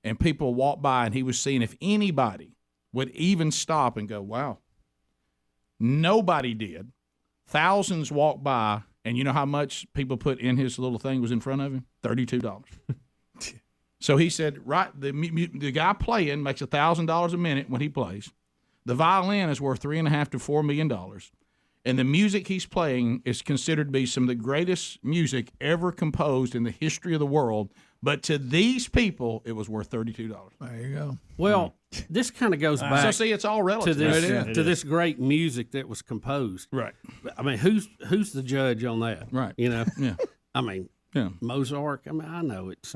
and people walked by, and he was seeing if anybody would even stop and go, wow. Nobody did. Thousands walked by, and you know how much people put in his little thing was in front of him? $32. So he said, right, the guy playing makes $1,000 a minute when he plays. The violin is worth $3.5 to $4 million. And the music he's playing is considered to be some of the greatest music ever composed in the history of the world. But to these people, it was worth $32. There you go. Well, this kind of goes back. So see, it's all relative to this great music that was composed. Right. I mean, who's the judge on that? Right. You know. Yeah. I mean. Yeah. Mozart. I mean, I know it's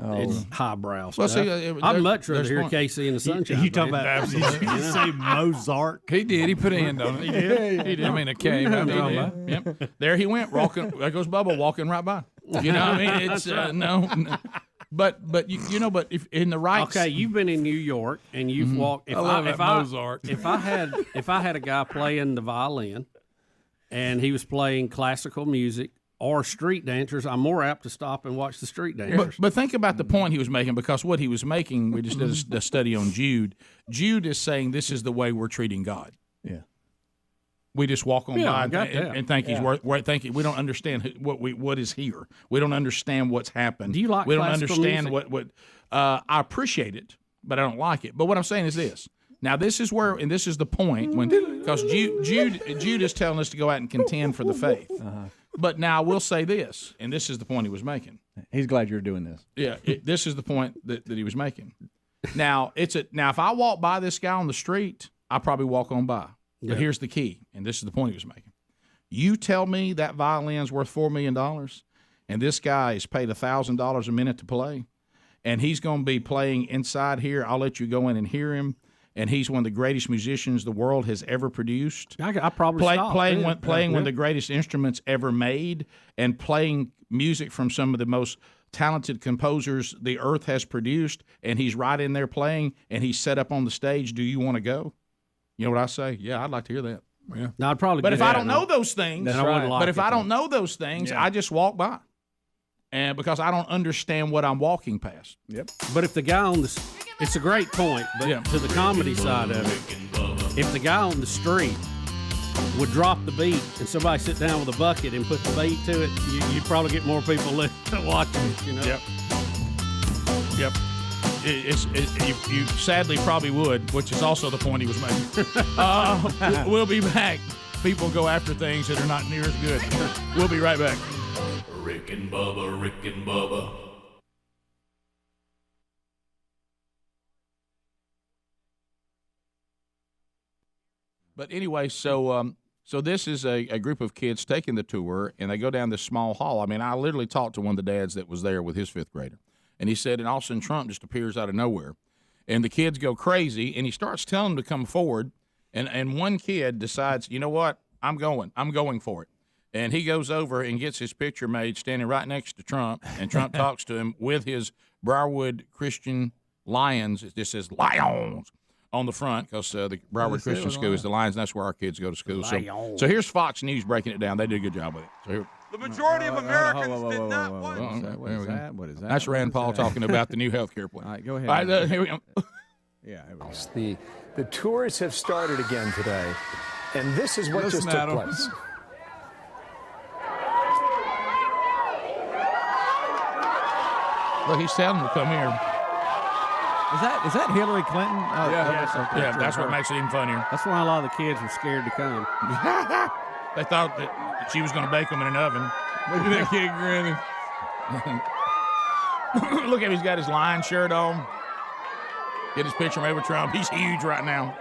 highbrow well, stuff. See, I'd much rather hear Casey in the Sunshine. You talking about? Absolutely. You say Mozart? He did. He put a hand on it. He did. He did. I mean, a K. Yep. There he went walking. There goes Bubba walking right by. You know, what I mean, it's no. But you know, but if in the right. Okay, you've been in New York and you've walked. Mozart. If I had a guy playing the violin, and he was playing classical music or street dancers, I'm more apt to stop and watch the street dancers. But think about the point he was making, because what he was making, we just did a study on Jude. Jude is saying this is the way we're treating God. Yeah. We just walk on by and think he's worth. We don't understand what is here. We don't understand what's happened. Do you like? We don't classical understand music? what. I appreciate it, but I don't like it. But what I'm saying is this. Now this is where, and this is the point because Jude is telling us to go out and contend for the faith. But now I will say this, and this is the point he was making. He's glad you're doing this. Yeah, this is the point that he was making. Now if I walk by this guy on the street, I probably walk on by. But here's the key, and this is the point he was making. You tell me that violin's worth $4 million, and this guy is paid $1,000 a minute to play, and he's going to be playing inside here. I'll let you go in and hear him. And he's one of the greatest musicians the world has ever produced. I probably playing one of the greatest instruments ever made, and playing music from some of the most talented composers the earth has produced. And he's right in there playing, and he's set up on the stage. Do you want to go? You know what I say? Yeah, I'd like to hear that. Yeah. No, I'd probably. But if I don't know those things, I don't know those things, Yeah. I just walk by, and because I don't understand what I'm walking past. Yep. But if the guy on the, it's a great point. But to the comedy side of it, if the guy on the street would drop the beat and somebody sit down with a bucket and put the beat to it, you'd probably get more people watching it. You know. Yep. You sadly probably would, which is also the point he was making. We'll be back. People go after things that are not near as good. We'll be right back. Rick and Bubba, Rick and Bubba. But anyway, so this is a group of kids taking the tour, and they go down this small hall. I mean, I literally talked to one of the dads that was there with his fifth grader, and he said, and all of a sudden Trump just appears out of nowhere, and the kids go crazy, and he starts telling them to come forward, and one kid decides, you know what, I'm going for it. And he goes over and gets his picture made standing right next to Trump, and Trump talks to him with his Briarwood Christian Lions. It just says Lions on the front, because the Briarwood Christian School is the Lions, and that's where our kids go to school. So here's Fox News breaking it down. They did a good job with it. So here, the majority of Americans did not want. What is that? What is that? That's Rand Paul talking about the new health care plan. All right, go ahead. All right, here we go. Yeah, here we go. The tours have started again today, and this is what just took place. Look, he's telling them to come here. Is that Hillary Clinton? Yeah, that's what makes it even funnier. That's why a lot of the kids were scared to come. They thought that she was going to bake them in an oven. Look at that kid grinning. Look at him. He's got his Lion shirt on. Get his picture made with Trump. He's huge right now.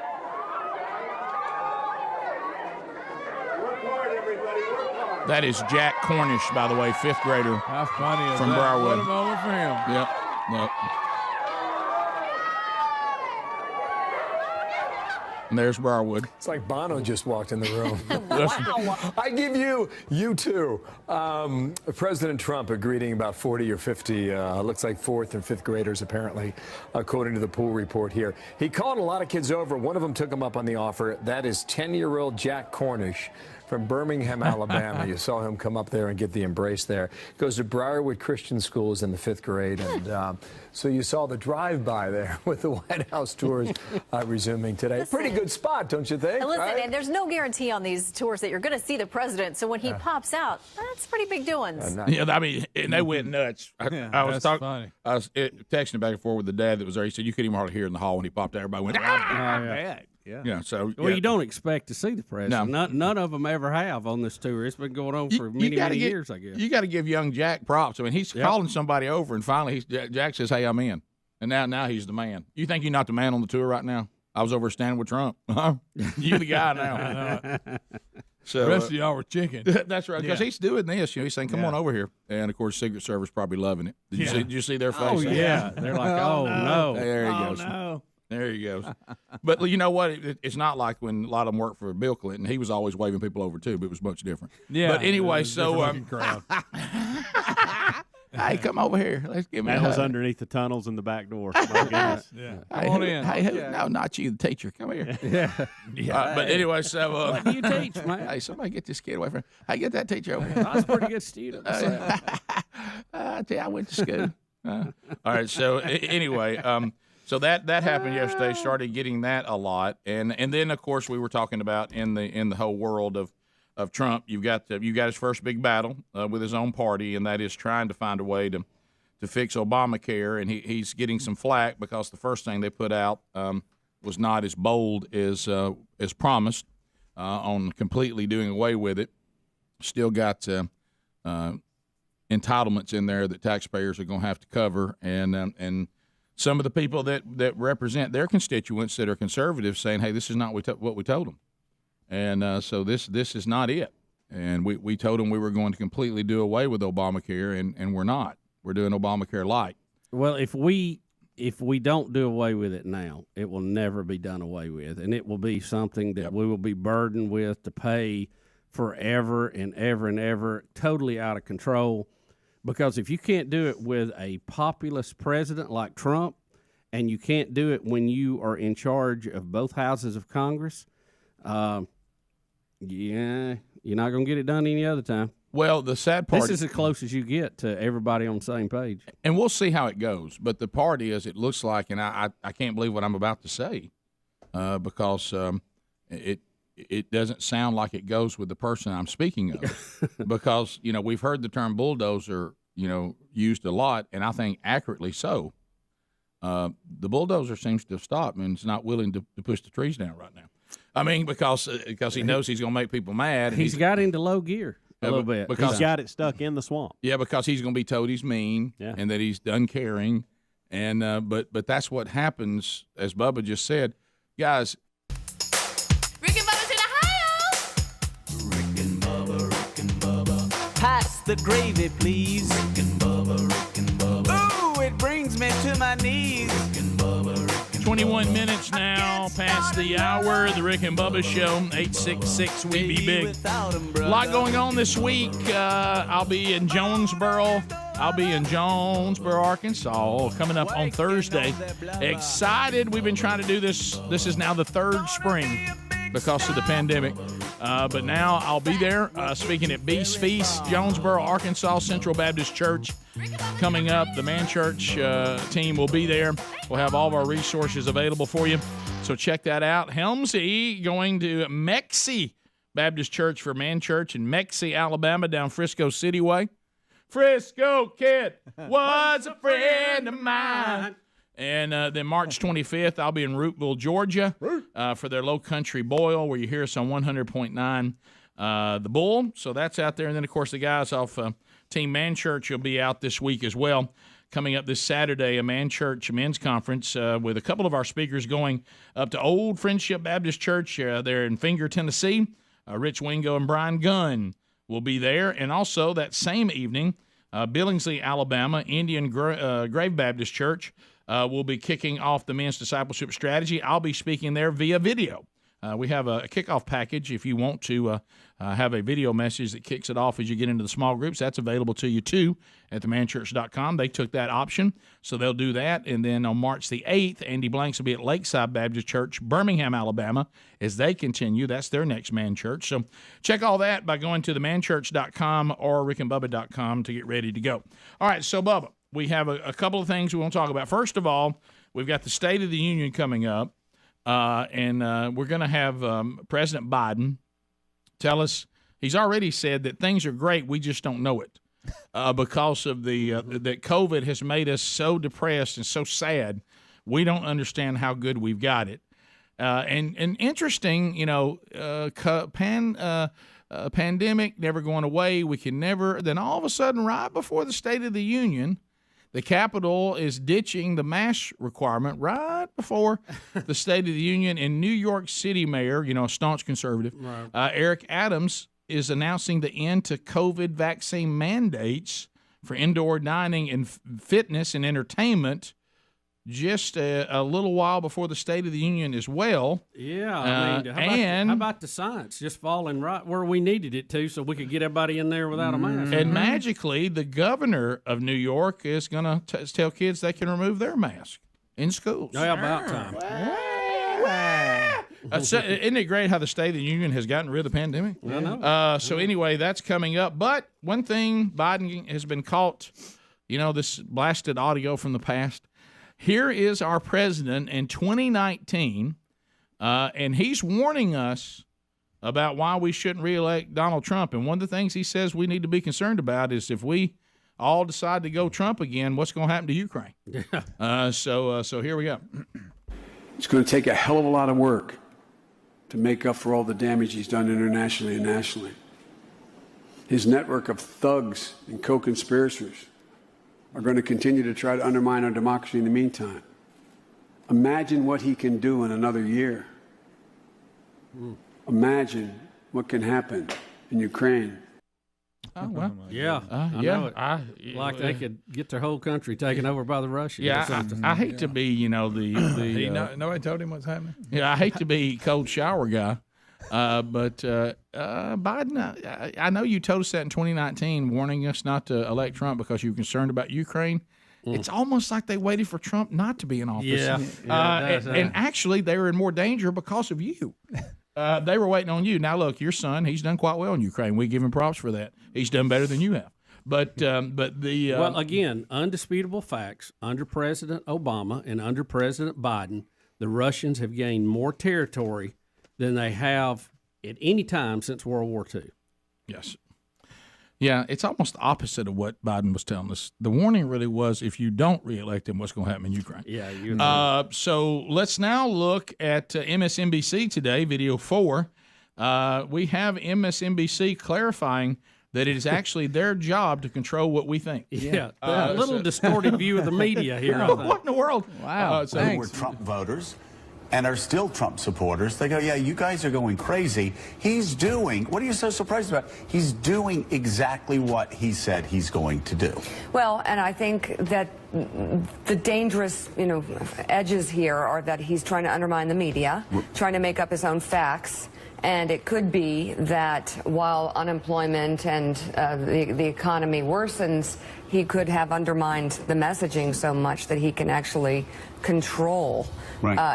That is Jack Cornish, by the way, 5th grader. How funny is from that? Briarwood. What a moment for him. Yep. Look. And there's Briarwood. It's like Bono just walked in the room. Wow. I give you two. President Trump greeting about 40 or 50, looks like 4th and 5th graders, apparently, according to the pool report here. He called a lot of kids over. One of them took him up on the offer. That is 10-year-old Jack Cornish from Birmingham, Alabama. You saw him come up there and get the embrace there. Goes to Briarwood Christian Schools in the 5th grade. And so you saw the drive-by there with the White House tours resuming today. Pretty good spot, don't you think? Listen, right? and there's no guarantee on these tours that you're going to see the president. So when he pops out, that's pretty big doings. Yeah, I mean, and they went nuts. I was talking, I was texting back and forth with the dad that was there. He said you couldn't even hardly hear in the hall when he popped out. Everybody went, yeah. Yeah, so well, you don't expect to see the president. No. None of them ever have on this tour. It's been going on for many years, I guess. You got to give young Jack props. I mean, he's calling somebody over, and finally Jack says, "Hey, I'm in." And now he's the man. You think you're not the man on the tour right now? I was over standing with Trump. You the guy now. So the rest of y'all were chicken. That's right, because he's doing this. He's saying, "Come on over here," and of course, Secret Service probably loving it. Did you see their faces? Oh yeah, they're like, "Oh no, there he goes." No. There he goes. But you know what? It's not like when a lot of them worked for Bill Clinton. He was always waving people over, too, but it was much different. Yeah. But anyway, so. Hey, come over here. Let's give me a hug. That was underneath the tunnels in the back door. My goodness. Come Hey, on in. no, not you, the teacher. Come here. Yeah. But anyway, so. What do you teach, man? Hey, somebody get this kid away from. Hey, get that teacher over here. I was a pretty good student. I tell you, I went to school. All right, so anyway. So that happened yesterday. Started getting that a lot, and then of course we were talking about in the whole world of Trump. You got his first big battle with his own party, and that is trying to find a way to fix Obamacare, and he's getting some flack because the first thing they put out was not as bold as promised on completely doing away with it. Still got entitlements in there that taxpayers are going to have to cover, and some of the people that represent their constituents that are conservatives saying, hey, this is not what we told them. And so this is not it. And we told them we were going to completely do away with Obamacare, and we're not. We're doing Obamacare light. Well, if we don't do away with it now, it will never be done away with. And it will be something that we will be burdened with to pay forever and ever and ever, totally out of control. Because if you can't do it with a populist president like Trump, and you can't do it when you are in charge of both houses of Congress, you're not going to get it done any other time. Well, the sad part... This is as close as you get to everybody on the same page. And we'll see how it goes. But the part is, it looks like, and I can't believe what I'm about to say, because it doesn't sound like it goes with the person I'm speaking of. Because, we've heard the term bulldozer, used a lot, and I think accurately so. The bulldozer seems to have stopped and is not willing to push the trees down right now. I mean, because he knows he's going to make people mad. He's got into low gear a little bit. Because he's got it stuck in the swamp. Yeah, because he's going to be told he's mean and that he's uncaring. And but that's what happens, as Bubba just said. Guys. Rick and Bubba's in Ohio. Rick and Bubba. Pass the gravy, please. Rick and Bubba. Ooh, it brings me to my knees. Rick and Bubba. 21 minutes now past the hour. The Rick and Bubba Show, 866 We Be Big. A lot going on this week. I'll be in Jonesboro. Arkansas, coming up on Thursday. Excited. We've been trying to do this. This is now the third spring because of the pandemic. But now I'll be there speaking at Beast Feast, Jonesboro, Arkansas, Central Baptist Church. Coming up, the Man Church team will be there. We'll have all of our resources available for you. So check that out. Helmsy going to Mexie Baptist Church for Man Church in Mexie, Alabama, down Frisco City Way. Frisco Kid was a friend of mine. And then March 25th, I'll be in Rooteville, Georgia, for their Low Country Boil, where you hear us on 100.9 the Bull. So that's out there. And then, of course, the guys off Team Man Church will be out this week as well. Coming up this Saturday, a Man Church men's conference with a couple of our speakers going up to Old Friendship Baptist Church there in Finger, Tennessee. Rich Wingo and Brian Gunn will be there. And also that same evening, Billingsley, Alabama, Indian Grave Baptist Church will be kicking off the men's discipleship strategy. I'll be speaking there via video. We have a kickoff package if you want to have a video message that kicks it off as you get into the small groups. That's available to you, too, at themanchurch.com. They took that option, so they'll do that. And then on March the 8th, Andy Blanks will be at Lakeside Baptist Church, Birmingham, Alabama, as they continue. That's their next Man Church. So check all that by going to themanchurch.com or rickandbubba.com to get ready to go. All right, so, Bubba, we have a couple of things we want to talk about. First of all, we've got the State of the Union coming up. And we're going to have President Biden tell us. He's already said that things are great. We just don't know it because of that COVID has made us so depressed and so sad. We don't understand how good we've got it. And interesting, pandemic never going away. We can never. Then all of a sudden, right before the State of the Union, the Capitol is ditching the mask requirement right before the State of the Union. And New York City Mayor, a staunch conservative, Eric Adams, is announcing the end to COVID vaccine mandates for indoor dining and fitness and entertainment just a little while before the State of the Union as well. Yeah, how about the science just falling right where we needed it to so we could get everybody in there without a mask? And magically, the governor of New York is going to tell kids they can remove their mask in schools. How about time? Isn't it great how the State of the Union has gotten rid of the pandemic? I know. So anyway, that's coming up. But one thing, Biden has been caught, this blasted audio from the past. Here is our president in 2019, and he's warning us about why we shouldn't reelect Donald Trump. And one of the things he says we need to be concerned about is if we all decide to go Trump again, what's going to happen to Ukraine? So here we go. It's going to take a hell of a lot of work to make up for all the damage he's done internationally and nationally. His network of thugs and co-conspirators are going to continue to try to undermine our democracy in the meantime. Imagine what he can do in another year. Imagine what can happen in Ukraine. Oh, well. Yeah. I know it. They could get their whole country taken over by the Russians. Yeah, I hate to be, nobody told him what's happening? Yeah, I hate to be cold shower guy. But Biden, I know you told us that in 2019, warning us not to elect Trump because you were concerned about Ukraine. It's almost like they waited for Trump not to be in office. Yeah. And actually, they were in more danger because of you. They were waiting on you. Now, look, your son, he's done quite well in Ukraine. We give him props for that. He's done better than you have. But the well, again, undisputable facts. Under President Obama and under President Biden, the Russians have gained more territory than they have at any time since World War II. Yes. Yeah, it's almost the opposite of what Biden was telling us. The warning really was if you don't reelect him, what's going to happen in Ukraine. Yeah. So let's now look at MSNBC today, video 4. We have MSNBC clarifying that it is actually their job to control what we think. Yeah. A little distorted view of the media here. What in the world? Wow. Who were Trump voters and are still Trump supporters. They go, yeah, you guys are going crazy. He's doing, what are you so surprised about? He's doing exactly what he said he's going to do. Well, and I think that the dangerous, edges here are that he's trying to undermine the media, trying to make up his own facts. And it could be that while unemployment and the economy worsens, he could have undermined the messaging so much that he can actually control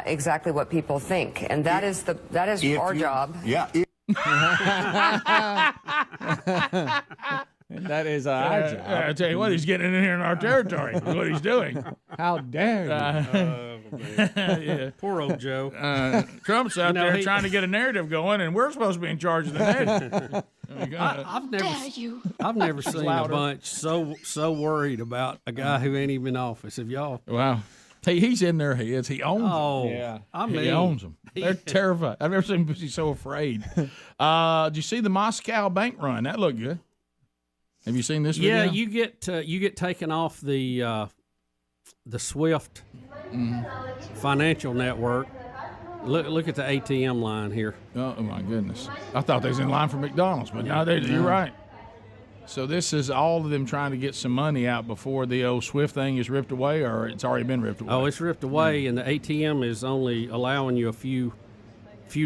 exactly what people think. And that is our job. Yeah. That is our job. I tell you what, he's getting in here in our territory. That's what he's doing. How dare you? Yeah. Poor old Joe. Trump's out there trying to get a narrative going, and we're supposed to be in charge of the narrative. I've never seen a bunch so worried about a guy who ain't even in office. Have y'all? Wow. He's in their heads. He owns them. Oh, Yeah. I mean, He owns them. They're terrified. I've never seen anybody so afraid. Did you see the Moscow bank run? That looked good. Have you seen this video? Yeah, you get taken off the SWIFT financial network. Look at the ATM line here. Oh my goodness! I thought they was in line for McDonald's, but now you're right. So this is all of them trying to get some money out before the old SWIFT thing is ripped away, or it's already been ripped away. Oh, it's ripped away, and the ATM is only allowing you a few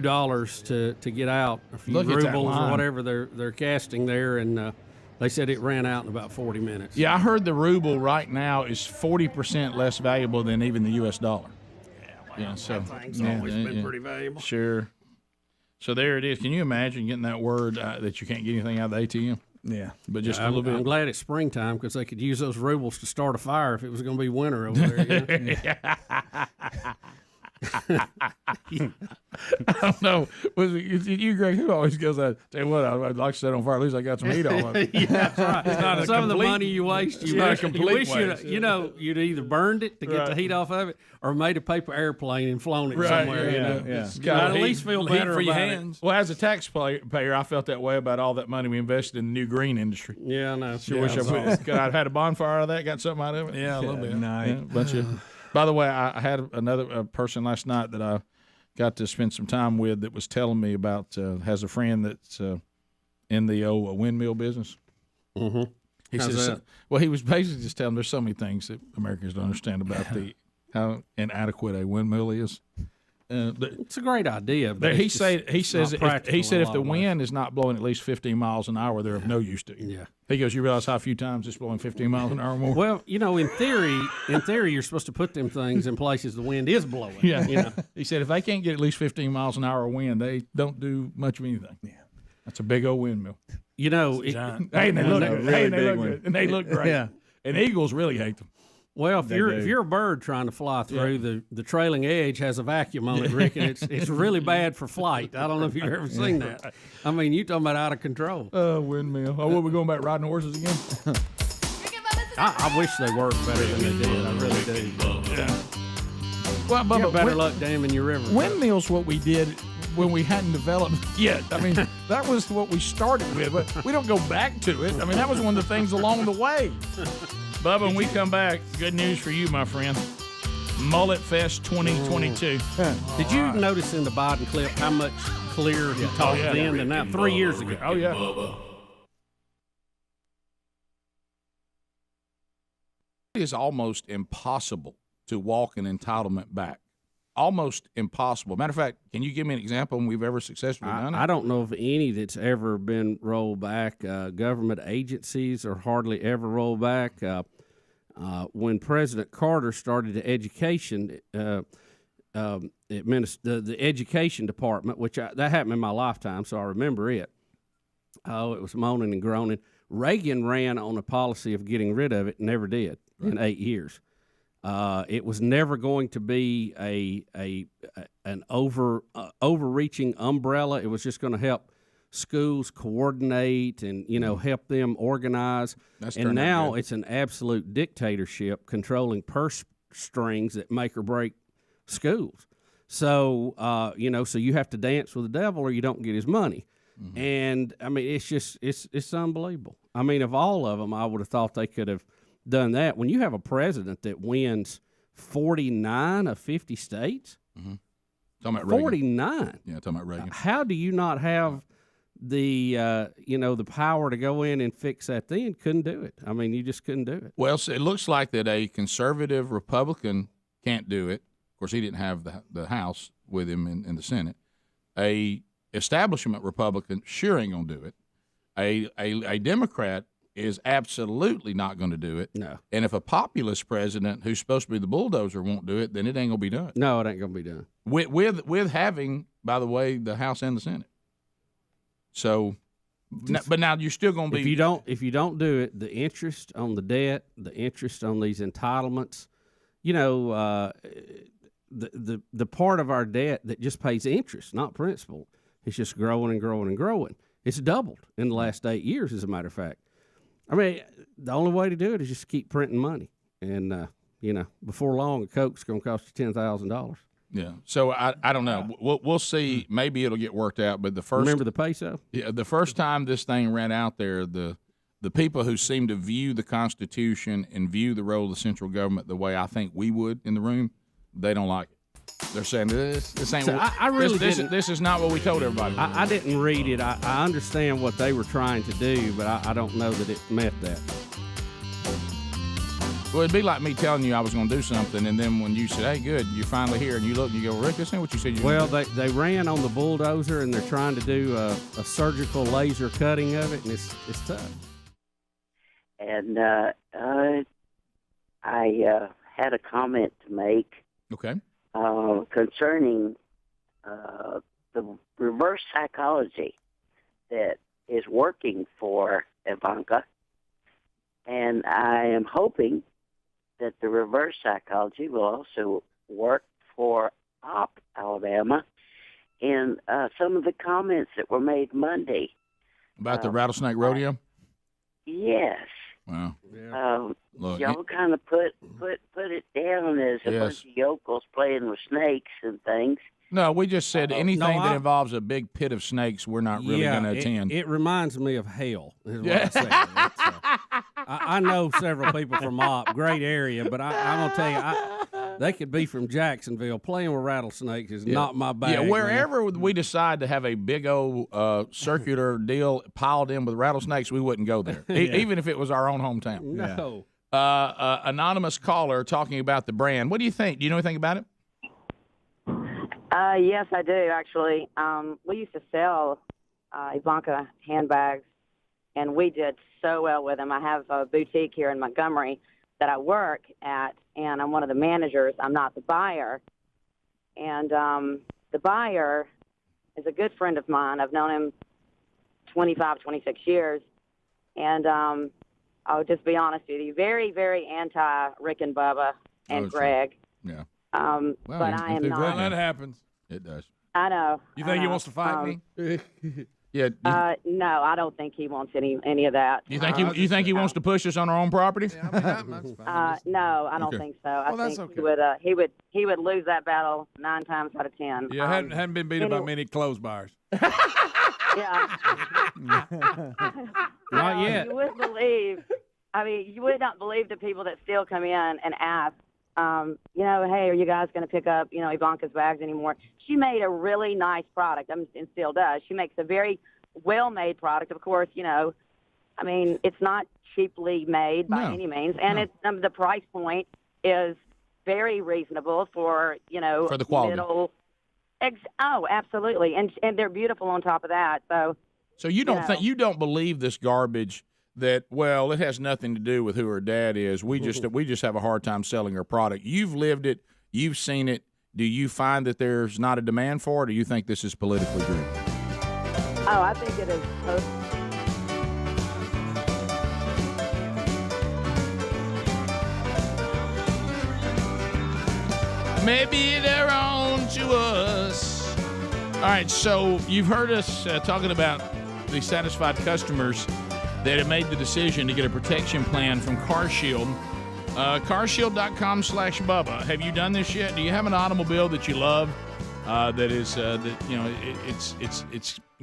dollars to get out, a few Look at that rubles or line. whatever they're casting there, and they said it ran out in about 40 minutes. Yeah, I heard the ruble right now is 40% less valuable than even the U.S. dollar. Yeah, so that thing's always been pretty valuable. Sure. So there it is. Can you imagine getting that word that you can't get anything out of the ATM? Yeah, but just a little bit. I'm glad it's springtime because they could use those rubles to start a fire if it was going to be winter over there. I don't know. Was it you, Greg? Who always goes out? Tell you what, I'd like to set on fire. At least I got some heat on it. Yeah, that's right. It's not Some of the money you waste, It's not a complete wish waste. you'd either burned it to get the heat off of it, or made a paper airplane and flown it somewhere. It's You'd got at least feel better for your about hands. Well, as a taxpayer, I felt that way about all that money we invested in the new green industry. it. Yeah, I know. Sure wish I'd had a bonfire out of that, got something out of it. Yeah, a little bit. Yeah, bunch of. By the way, I had another person last night that I got to spend some time with that was telling me about has a friend that's in the old windmill business. Mm-hmm. He How's says, that? well, he was basically just telling there's so many things that Americans don't understand about how inadequate a windmill is. It's a great idea, but he says if the wind wind is not blowing at least 15 miles an hour, they're of no use to you. Yeah. He goes, you realize how few times it's blowing 15 miles an hour more? Well, in theory, you're supposed to put them things in places the wind is blowing. Yeah. He said if they can't get at least 15 miles an hour wind, they don't do much of anything. Yeah. That's a big old windmill. They look good. And they look great. Yeah. And eagles really hate them. Well, if you're a bird trying to fly through, the trailing edge has a vacuum on it, Rick, and it's really bad for flight. I don't know if you've ever seen that. I mean, you talking about out of control. Windmill. Oh, what, we going back riding horses again? I wish they worked better than they did. I really do. Yeah. Well, You have better luck damming your river. Windmills, what we did when we hadn't developed yet. I mean, that was what we started with, but we don't go back to it. I mean, that was one of the things along the way. Bubba, when we come back, good news for you, my friend. Mullet Fest 2022. Did you notice in the Biden clip how much clearer he talked then than now? 3 years ago. Oh, yeah. It is almost impossible to walk an entitlement back. Almost impossible. Matter of fact, can you give me an example when we've ever successfully done it? I don't know of any that's ever been rolled back. Government agencies are hardly ever rolled back. When President Carter started the education, the education department, which that happened in my lifetime, so I remember it. Oh, it was moaning and groaning. Reagan ran on a policy of getting rid of it, never did in 8 years. It was never going to be an overreaching umbrella. It was just going to help schools coordinate and help them organize. And now it's an absolute dictatorship controlling purse strings that make or break schools. So so you have to dance with the devil or you don't get his money. Mm-hmm. And I mean, it's unbelievable. I mean, of all of them, I would have thought they could have done that. When you have a president that wins 49 of 50 states, Talking about Reagan. 49. Yeah, talking about Reagan. How do you not have the the power to go in and fix that then? Couldn't do it. I mean, you just couldn't do it. Well, so it looks like that a conservative Republican can't do it. Of course, he didn't have the House with him in the Senate. A establishment Republican sure ain't going to do it. A Democrat is absolutely not going to do it. No. And if a populist president who's supposed to be the bulldozer won't do it, then it ain't going to be done. No, it ain't going to be done. With having, by the way, the House and the Senate. So, but now you're still going to be. If you don't do it, the interest on the debt, the interest on these entitlements, the part of our debt that just pays interest, not principal, it's just growing and growing and growing. It's doubled in the last 8 years, as a matter of fact. I mean, the only way to do it is just keep printing money, and before long, a Coke's going to cost you $10,000. Yeah. So I don't know. We'll see. Maybe it'll get worked out. But Remember the peso? Yeah. The first time this thing ran out there, the people who seem to view the Constitution and view the role of the central government the way I think we would in the room, they don't like it. They're saying this ain't. So this is not what we told everybody. I didn't read it. I understand what they were trying to do, but I don't know that it met that. Well, it'd be like me telling you I was going to do something, and then when you said, "Hey, good," you're finally here, and you look and you go, "Rick, this ain't what you said." They ran on the bulldozer, and they're trying to do a surgical laser cutting of it, and it's tough. And I had a comment to make. Okay. Concerning the reverse psychology that is working for Ivanka. And I am hoping that the reverse psychology will also work for Alabama in some of the comments that were made Monday. About the rattlesnake rodeo? Yes. Wow. Look, y'all kind of put it down as a bunch of yokels playing with snakes and things. No, we just said anything that involves a big pit of snakes, we're not really going to attend. It reminds me of hell, is what I said. I know several people from Mop, great area, but I'm going to tell you, they could be from Jacksonville. Playing with rattlesnakes is not my bag. Yeah, wherever we decide to have a big old circular deal piled in with rattlesnakes, we wouldn't go there, even if it was our own hometown. No. Anonymous caller talking about the brand. What do you think? Do you know anything about it? Yes, I do, actually. We used to sell Ivanka handbags, and we did so well with them. I have a boutique here in Montgomery that I work at, and I'm one of the managers. I'm not the buyer. And the buyer is a good friend of mine. I've known him 25, 26 years. And I'll just be honest with you, very, very anti-Rick and Bubba and Greg. Yeah. But I am not. Well, that happens. It does. I know. You think he wants to fight me? Yeah. No, I don't think he wants any of that. You think he wants to push us on our own property? No, I don't think so. I think he would lose that battle 9 times out of 10. Yeah, hadn't been beat by many clothes buyers. Yeah. Not yet. You wouldn't believe. I mean, you would not believe the people that still come in and ask, hey, are you guys going to pick up, Ivanka's bags anymore? She made a really nice product, and still does. She makes a very well-made product. Of course, it's not cheaply made by any means, and it's the price point is very reasonable for, for the quality. Middle. Oh, absolutely, and they're beautiful on top of that. So you don't believe this garbage that, well, it has nothing to do with who her dad is. We just have a hard time selling her product. You've lived it. You've seen it. Do you find that there's not a demand for it, or do you think this is politically driven? Oh, I think it is. Maybe they're on to us. All right, so you've heard us talking about the satisfied customers that have made the decision to get a protection plan from CarShield. CarShield.com/Bubba. Have you done this yet? Do you have an automobile that you love it's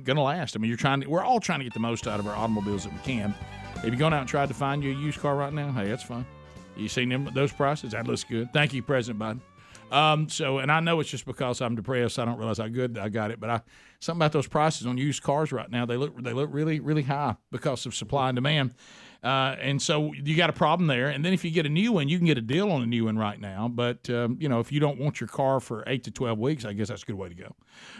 going to last? I mean, we're all trying to get the most out of our automobiles that we can. Have you gone out and tried to find you a used car right now? Hey, that's fine. You seen those prices? That looks good. Thank you, President Biden. And I know it's just because I'm depressed. I don't realize how good I got it, but something about those prices on used cars right now, they look really, really high because of supply and demand. And so you got a problem there. And then if you get a new one, you can get a deal on a new one right now. But, if you don't want your car for 8 to 12 weeks, I guess that's a good way to go.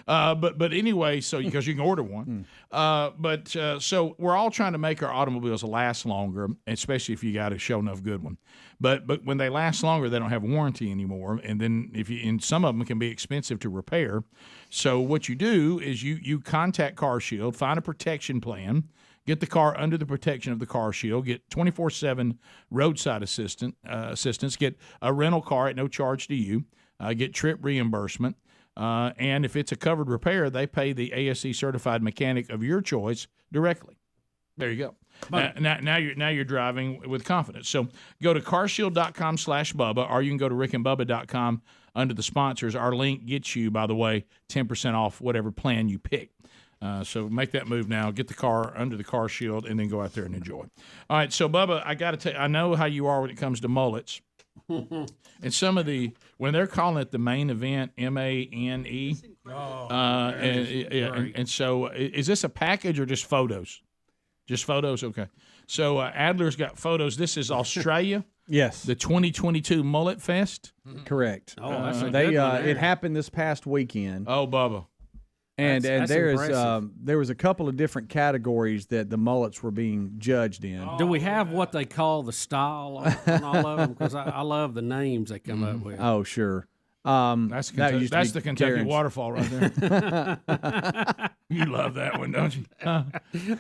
But anyway, so because you can order one. So we're all trying to make our automobiles last longer, especially if you got a show enough good one. But when they last longer, they don't have warranty anymore. And then and some of them can be expensive to repair. So what you do is you contact CarShield, find a protection plan, get the car under the protection of the CarShield, get 24/7 roadside assistance, get a rental car at no charge to you, get trip reimbursement, and if it's a covered repair, they pay the ASE certified mechanic of your choice directly. There you go. Now you're driving with confidence. So go to carshield.com/Bubba, or you can go to rickandbubba.com under the sponsors. Our link gets you, by the way, 10% off whatever plan you pick. So make that move now. Get the car under the Car Shield, and then go out there and enjoy. All right, so Bubba, I got to tell you, I know how you are when it comes to mullets. And some of when they're calling it the main event, MANE. And so is this a package or just photos? Just photos? Okay. So Adler's got photos. This is Australia. Yes. The 2022 Mullet Fest. Correct. Oh, that's a they good one there. it happened this past weekend. Oh, Bubba. And That's there was a couple of different categories that the mullets were being judged in. Do we have what they call the style on all of them? Because I love the names they come up with. Oh, sure. That's That the Kentucky Karen's. waterfall right there. You love that one, don't you? I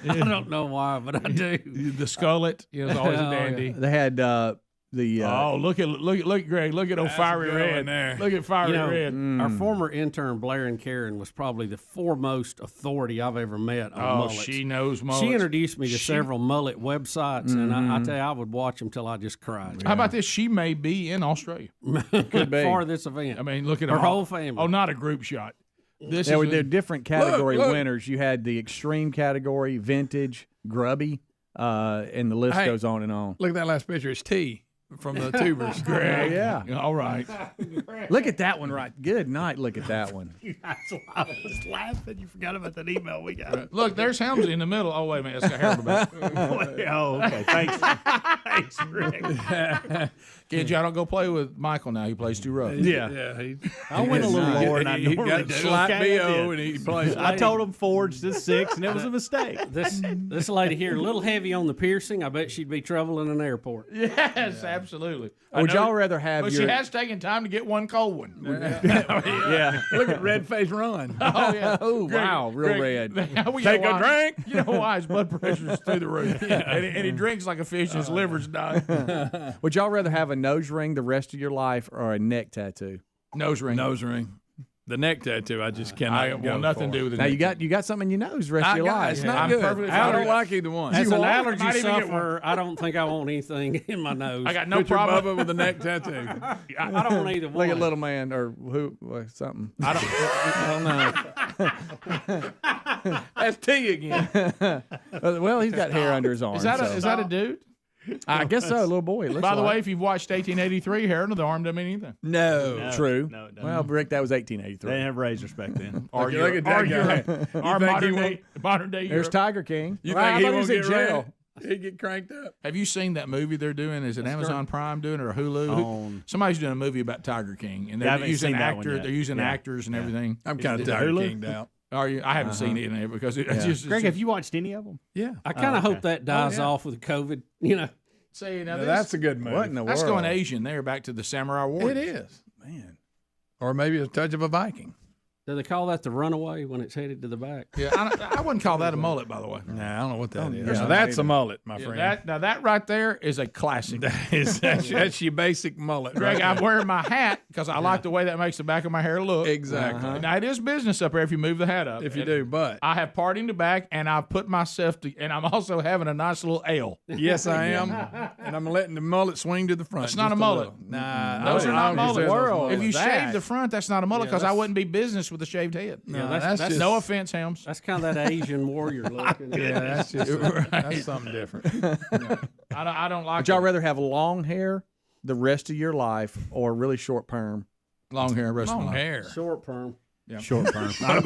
don't know why, but I do. The skullet is always a dandy. They had look at Greg. Look at old fiery red there. Look at fiery red. Our former intern Blair and Karen was probably the foremost authority I've ever met on mullets. She knows mullets. She introduced me to several mullet websites, and I tell you, I would watch them till I just cried. How about this? She may be in Australia. Could be. For this event. I mean, look at her whole family. Oh, not a group shot. They're different category look. winners. You had the extreme category, vintage, grubby, and the list goes on and on. Look at that last picture. It's T from the Tubers. Greg. Yeah. All right. Look at that one right. Good night. Look at that one. That's why I was laughing. You forgot about that email we got. Look, there's Helmsley in the middle. Oh, wait a minute. It's got hair on the back. Oh, okay. Thanks. Thanks, Rick. Kids, y'all don't go play with Michael now. He plays too rough. Yeah. I went a little more than I He normally got do. slight Okay, BO and he plays. I told him forged to 6, and it was a mistake. This lady here, a little heavy on the piercing. I bet she'd be trouble in an airport. Yes, absolutely. Would y'all rather have But your... she has taken time to get one cold one. Yeah. Look at red face run. Oh, yeah. Oh, wow. Real red. Take a drink. You know why? His blood pressure's through the roof. And he drinks like a fish and his liver's dying. Would y'all rather have a nose ring the rest of your life or a neck tattoo? Nose ring. Nose ring. The neck tattoo, I just cannot. I want nothing to do with it. Now you got something in your nose the rest of your life. It's not I'm good. perfectly I don't fine. like either one. As an might allergy even get sufferer, I don't think I want anything in my nose. I got no Put your problem. Bubba with a neck tattoo. I don't want either one. Look at little man or who something. I don't know. That's T again. Well, he's got hair under his arm. Is that a dude? I guess so. A little boy. It looks By the like. way, if you've watched 1883, hair under the arm doesn't mean anything. No. True. No, it doesn't. Well, Rick, that was They 1883. didn't have razors back then. Or Look at that guy. Our think modern he day, modern day There's Europe. Tiger King. You Well, I think he thought won't was in get jail? red? He'd get cranked up. Have you seen that movie they're doing? Is it Amazon Prime doing it or Hulu? Somebody's doing a movie about Tiger King, and I they're haven't using seen that one actors. yet. They're using actors and everything. I'm kind of it Tiger Hulu? Kinged out. Are you? I haven't seen it in there because it's just. Greg, have you watched any of them? Yeah. I kind of hope that dies off with COVID. You know, See, now Now, this, that's a good movie. What in the that's world? going Asian. They're back to the samurai war. It is. Man. Or maybe a touch of a Viking. do they call that the runaway when it's headed to the back? Yeah, I wouldn't call that a mullet, by the way. Nah, I don't know what that is. yeah, Now, that's a mullet, my Yeah, friend. that right there is a classic. That's your basic mullet. Greg, right I'm there. wearing my hat because I like the way that makes the back of my hair look. Exactly. Now it is business up there if you move the hat up. If you And do, but I have part in the back, and I've put myself to, and I'm also having a nice little L. yes, I am. And I'm letting the mullet swing to the front. It's not just a mullet. little. Nah, Those are not mullets. world If you is shave that? the front, that's not a mullet because I wouldn't be business with a shaved head. No, that's just, No offense, Helms. That's kind of that Asian warrior look. Yeah, that's just that's something different. I don't like Would y'all rather have long hair the rest of your life or really short perm? long hair. Rest of Long my life. hair. Short perm. Short perm. I'm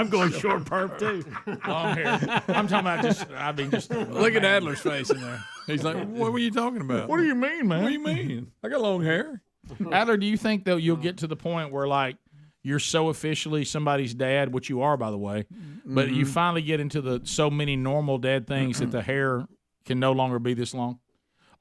going short perm too. Long hair. I'm talking about just. I mean, just Look at Adler's face in there. He's like, "What were you talking about? What do you mean, man? What do you mean? I got long hair." Adler, do you think though you'll get to the point where like you're so officially somebody's dad, which you are by the way, but you finally get into the so many normal dad things that the hair can no longer be this long?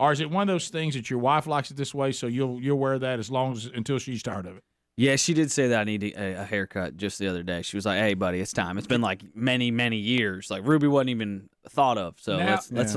Or is it one of those things that your wife likes it this way, so you'll wear that as long as until she's tired of it? Yeah, she did say that I need a haircut just the other day. She was like, "Hey, buddy, it's time. It's been like many, many years. Like Ruby wasn't even thought of. So Now- let's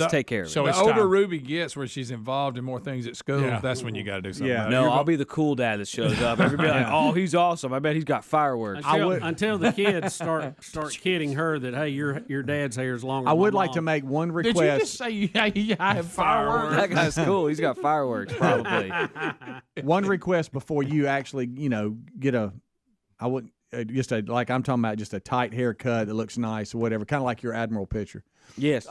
take care of it. So the older Ruby gets, where she's involved in more things at school, that's when you got to do something. Yeah. about it. No, You're I'll go- be the cool dad that shows up. Everybody like, oh, he's awesome. I bet he's got fireworks. Until the kids start kidding her that, hey, your dad's hair is longer. I than would my like mom. to make one Did request. you just say I have fireworks? That guy's cool. He's got fireworks, probably. One request before you actually, get I would just like I'm talking about just a tight haircut that looks nice or whatever, kind of like your Admiral picture. Yes.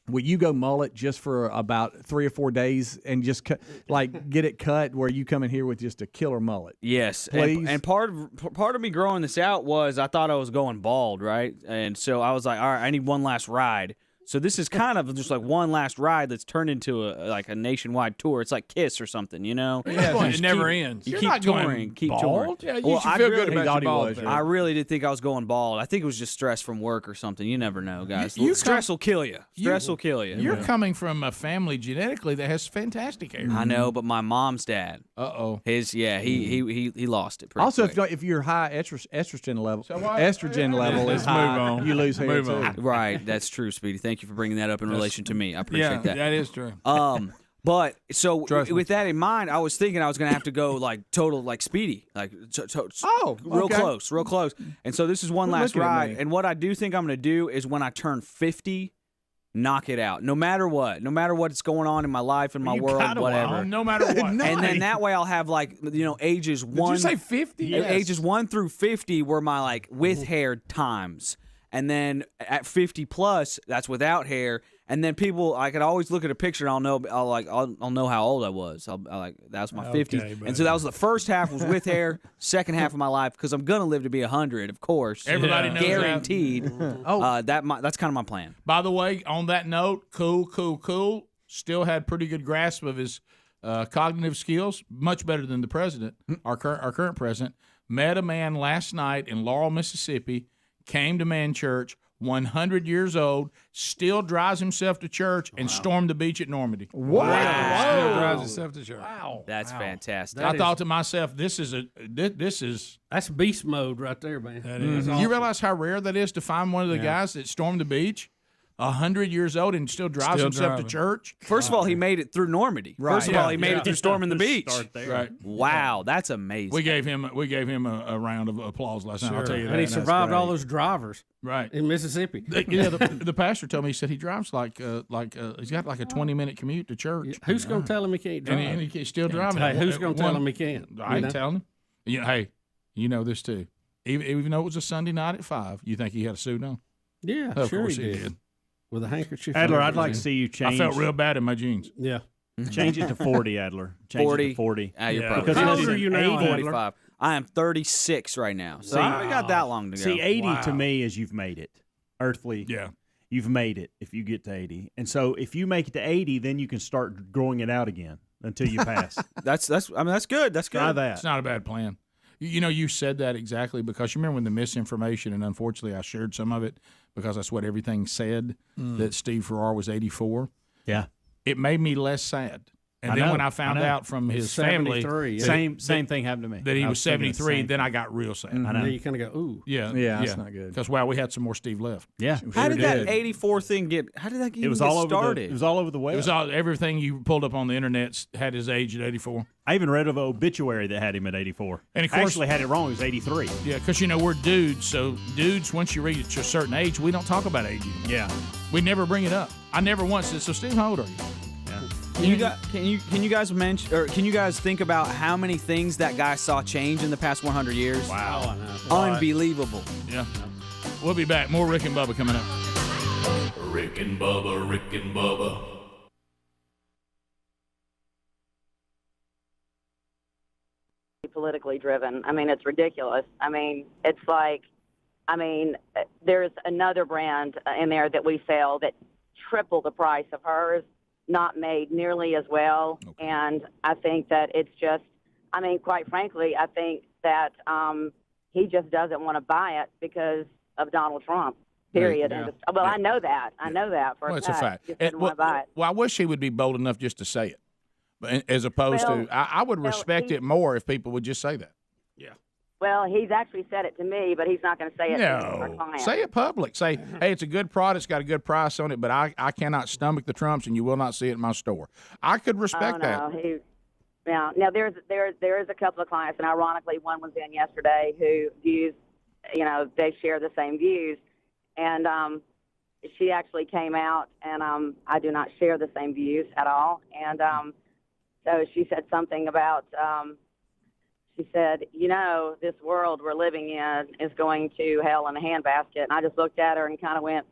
Will you go mullet just for about 3 or 4 days and just get it cut where you come in here with just a killer mullet? Yes, please. and part of me growing this out was I thought I was going bald, right? And so I was like, all right, I need one last ride. So this is kind of just like one last ride that's turned into a nationwide tour. It's like Kiss or something, you know? Yeah, You it just never keep- ends. You You're keep not touring, going keep bald. touring. Yeah, you should feel good about your bald thing. I really did think I was going bald. I think it was just stress from work or something. You never know, guys. Stress will kill you. Stress will kill you. You're coming from a family genetically that has fantastic hair. I know, but my mom's dad. Uh-oh. He lost it. Pretty Also, quick. if your high estrogen level, what? estrogen level is high, you lose hair Move too. on. Right, that's true, Speedy. Thank you for bringing that up in relation to me. I appreciate Yeah, that. that is true. But so Trust me. with that in mind, I was thinking I was gonna have to go like total like Speedy, like real okay. close. And so this is one Well, last look at ride. me. And what I do think I'm gonna do is when I turn 50, knock it out. No matter what's going on in my life, in my world, whatever. No matter what. And then that way I'll have like ages one. Did you say 50? Yes. Ages 1 through 50 were my like with hair times, and then at 50 plus, that's without hair. And then people, I could always look at a picture and I'll know how old I was. I'll like that's my 50s. And so that was the first half was with hair, second half of my life because I'm gonna live to be 100, of course. Everybody knows that. guaranteed. That's kind of my plan. By the way, on that note, cool. Still had pretty good grasp of his cognitive skills, much better than the president, our current president. Met a man last night in Laurel, Mississippi, came to Man Church, 100 years old, still drives himself to church and stormed the beach at Normandy. Still drives himself to church. Wow. That's fantastic. I thought to myself, this is that's beast mode right there, man. That is. You realize how rare that is to find one of the guys that stormed the beach, 100 years old, and still drives himself driving. to church? First of all, he made it through Normandy. Right. First of all, he made it through storming the beach. Right. Wow, that's amazing. We gave him a round of applause last night. I'll tell you that. And he That's survived all great. those drivers Right. in Mississippi. The pastor told me, he said he drives like he's got like a 20-minute commute to church. Who's going to tell him he can't drive? And he's still driving. Hey, who's going to tell him he can't? I ain't telling him. Hey, you know this too. Even though it was a Sunday night at 5, you think he had a suit on? Yeah, Of sure course he did. With a handkerchief. Adler, on I'd his like hand. to see you change. I felt real bad in my jeans. Yeah. Change it to 40, Adler. Change it to 40. You're probably Because How it's old are you now, 80. 45. I am 36 right now. So I only got that long to go. See, 80 to me is you've made it. Earthly. Yeah. You've made it if you get to 80. And so if you make it to 80, then you can start growing it out again until you pass. That's good. That's good. Try that. It's not a bad plan. You said that exactly because you remember when the misinformation, and unfortunately I shared some of it because that's what everything said, that Steve Farrar was 84. Yeah. It made me less sad. And then when I found out from his family, same thing happened to me. that he I was thinking the 73, same then thing. I got real sad. I know. Then you kind of go, ooh. Yeah, that's not good. Because we had some more Steve left. Yeah. How did that 84 thing get? How did that get? It was even all get over started? it was all over the web. It was everything you pulled up on the internet had his age at 84. I even read of an obituary that had him at 84. And of I course, actually had it wrong. It was 83. Yeah, because we're dudes. So dudes, once you reach a certain age, we don't talk about age anymore. Yeah. We never bring it up. I never once said, so Steve, how old are you? Can you guys mention, or can you guys think about how many things that guy saw change in the past 100 years? Wow. Unbelievable. Yeah. We'll be back. More Rick and Bubba coming up. Rick and Bubba, Rick and Bubba. Politically driven. I mean, it's ridiculous. I mean, it's like, there's another brand in there that we sell that triple the price of hers, not made nearly as well. Okay. And I think that it's just, quite frankly, I think that he just doesn't want to buy it because of Donald Trump. Period. Yeah. And just, I know that. I know that for It's a a fact. He just doesn't want to buy it. Well, I wish he would be bold enough just to say it, but as opposed Well, to, I would respect it more if people would just say that. Yeah. Well, he's actually said it to me, but he's not going to say it to our client. Say it public. Say, hey, it's a good product. It's got a good price on it, but I cannot stomach the Trumps, and you will not see it in my store. I could respect that. Now there is a couple of clients, and ironically, one was in yesterday who views, they share the same views, and she actually came out, and I do not share the same views at all, and so she said something about. She said, this world we're living in is going to hell in a handbasket. And I just looked at her and kind of went,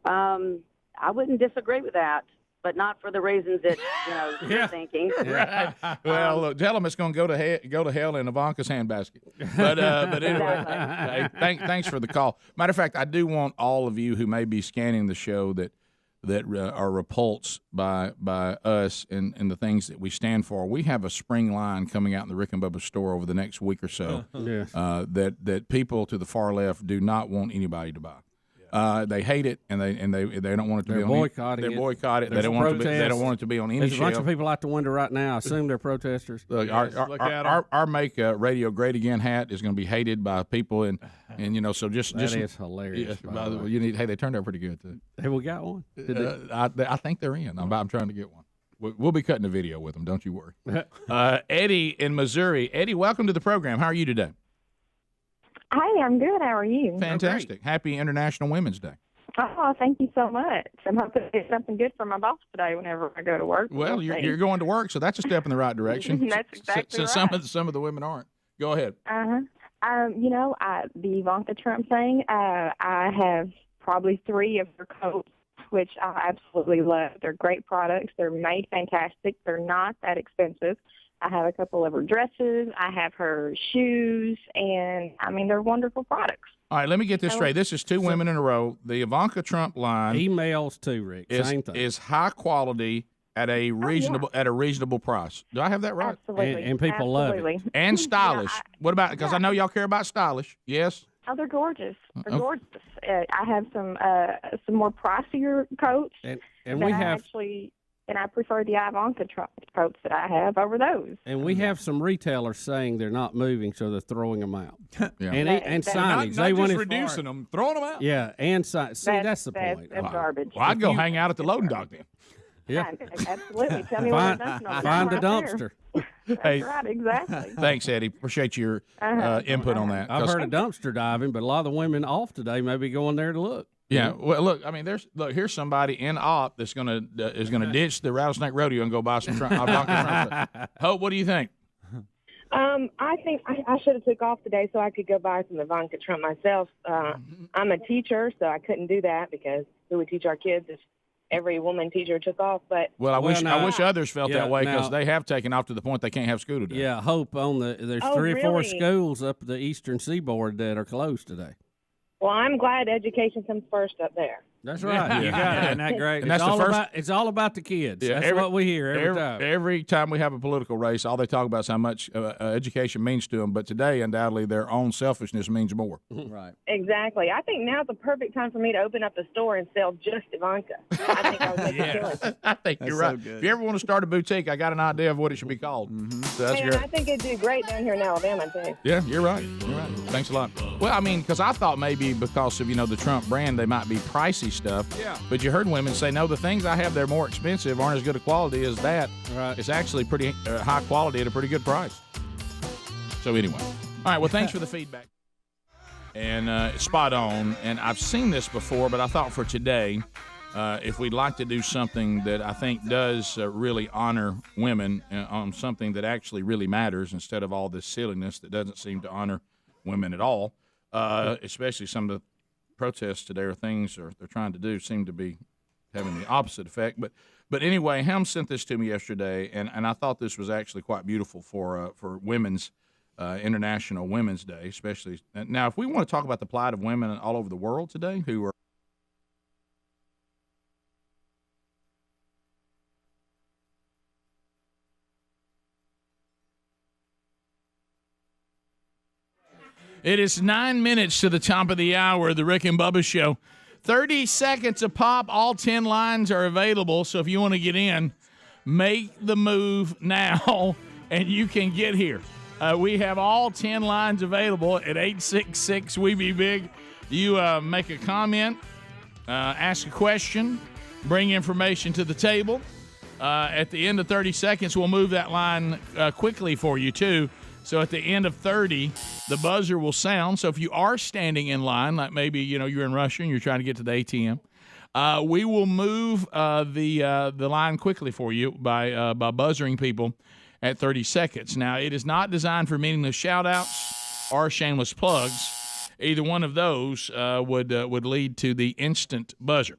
I wouldn't disagree with that, but not for the reasons that, you're thinking. Right. Well, look, tell them it's going to go to hell in Ivanka's handbasket. But anyway, hey, thanks for the call. Matter of fact, I do want all of you who may be scanning the show that are repulsed by us and the things that we stand for. We have a spring line coming out in the Rick and Bubba store over the next week or so that people to the far left do not want anybody to buy. They hate it, and they don't want it to be on. Boycotting they boycott it. They don't want it to be. They don't want it to be on any There's shelf. a bunch of people out the window right now. I assume they're protesters. Look, our Make Radio Great Again hat is going to be hated by people, and so just that is hilarious. By the way, they turned out pretty good too. Hey, we got one. I think they're in. I'm trying to get one. We'll be cutting a video with them. Don't you worry. Eddie in Missouri. Eddie, welcome to the program. How are you today? Hi, I'm good. How are you? Fantastic. Happy International Women's Day. Oh, thank you so much. I'm hoping to get something good for my boss today whenever I go to work. Well, you're going to work, so that's a step in the right direction. That's exactly right. Some of the women aren't. Go ahead. The Ivanka Trump thing, I have probably 3 of her coats, which I absolutely love. They're great products. They're made fantastic. They're not that expensive. I have a couple of her dresses. I have her shoes, and, they're wonderful products. All right, let me get this straight. This is 2 women in a row. The Ivanka Trump line emails too, Rick. Same thing. Is high quality at a reasonable price. Do I have that right? Absolutely. And people love it. And stylish. What about, because I know y'all care about stylish. Yes? Oh, they're gorgeous. They're gorgeous. I have some more pricier coats. And we have actually. And I prefer the Ivanka Trump coats that I have over those. And we have some retailers saying they're not moving, so they're throwing them out. Yeah. And signage. Not just reducing them, throwing them out. Yeah, and that's the point. That's garbage. Well, I'd go hang out at the loading dock then. Yeah, absolutely. Tell me where the dumpster. Find the dumpster. That's right, exactly. Thanks, Eddie. Appreciate your input on that. I've heard of dumpster diving, but a lot of the women off today may be going there to look. Yeah, well, look, here's somebody in op that's gonna ditch the Rattlesnake Rodeo and go buy some Trump. Hope, what do you think? I think I should have took off today so I could go buy some Ivanka Trump myself. I'm a teacher, so I couldn't do that because who would teach our kids if every woman teacher took off? But I wish others felt that way because they have taken off to the point they can't have school today. Yeah, Hope there's 3 or 4 schools up the Eastern Seaboard that are closed today. Well, I'm glad education comes first up there. That's right. You got it. Isn't that great? And it's all about the kids. Yeah, that's what we hear every time. Every time we have a political race, all they talk about is how much education means to them. But today, undoubtedly, their own selfishness means more. Right. Exactly. I think now's the perfect time for me to open up the store and sell just Ivanka. I think I would make a killing. I think you're right. So if you ever want to start a boutique, I got an idea of what it should be called. So that's great. I think it'd do great down here in Alabama, too. Yeah, you're right. Thanks a lot. Well, because I thought maybe because of, the Trump brand, they might be pricey stuff. Yeah. But you heard women say, no, the things I have that are more expensive aren't as good a quality as that. Right. It's actually pretty high quality at a pretty good price. So anyway. All right, well, thanks for the feedback. And it's spot on. And I've seen this before, but I thought for today, if we'd like to do something that I think does really honor women on something that actually really matters instead of all this silliness that doesn't seem to honor women at all, especially some of the protests today or things they're trying to do seem to be having the opposite effect. But anyway, Helm sent this to me yesterday, and I thought this was actually quite beautiful for Women's International Women's Day, especially. Now, if we want to talk about the plight of women all over the world today who are It is 9 minutes to the top of the hour of the Rick and Bubba Show. 30 seconds a pop. All 10 lines are available, so if you want to get in, make the move now, and you can get here. We have all 10 lines available at 866-WE-BE-BIG. You make a comment, ask a question, bring information to the table. At the end of 30 seconds, we'll move that line quickly for you, too. So at the end of 30, the buzzer will sound. So if you are standing in line, like maybe you're in Russia and you're trying to get to the ATM, we will move the line quickly for you by buzzering people at 30 seconds. Now, it is not designed for meaningless shout-outs or shameless plugs. Either one of those would lead to the instant buzzer.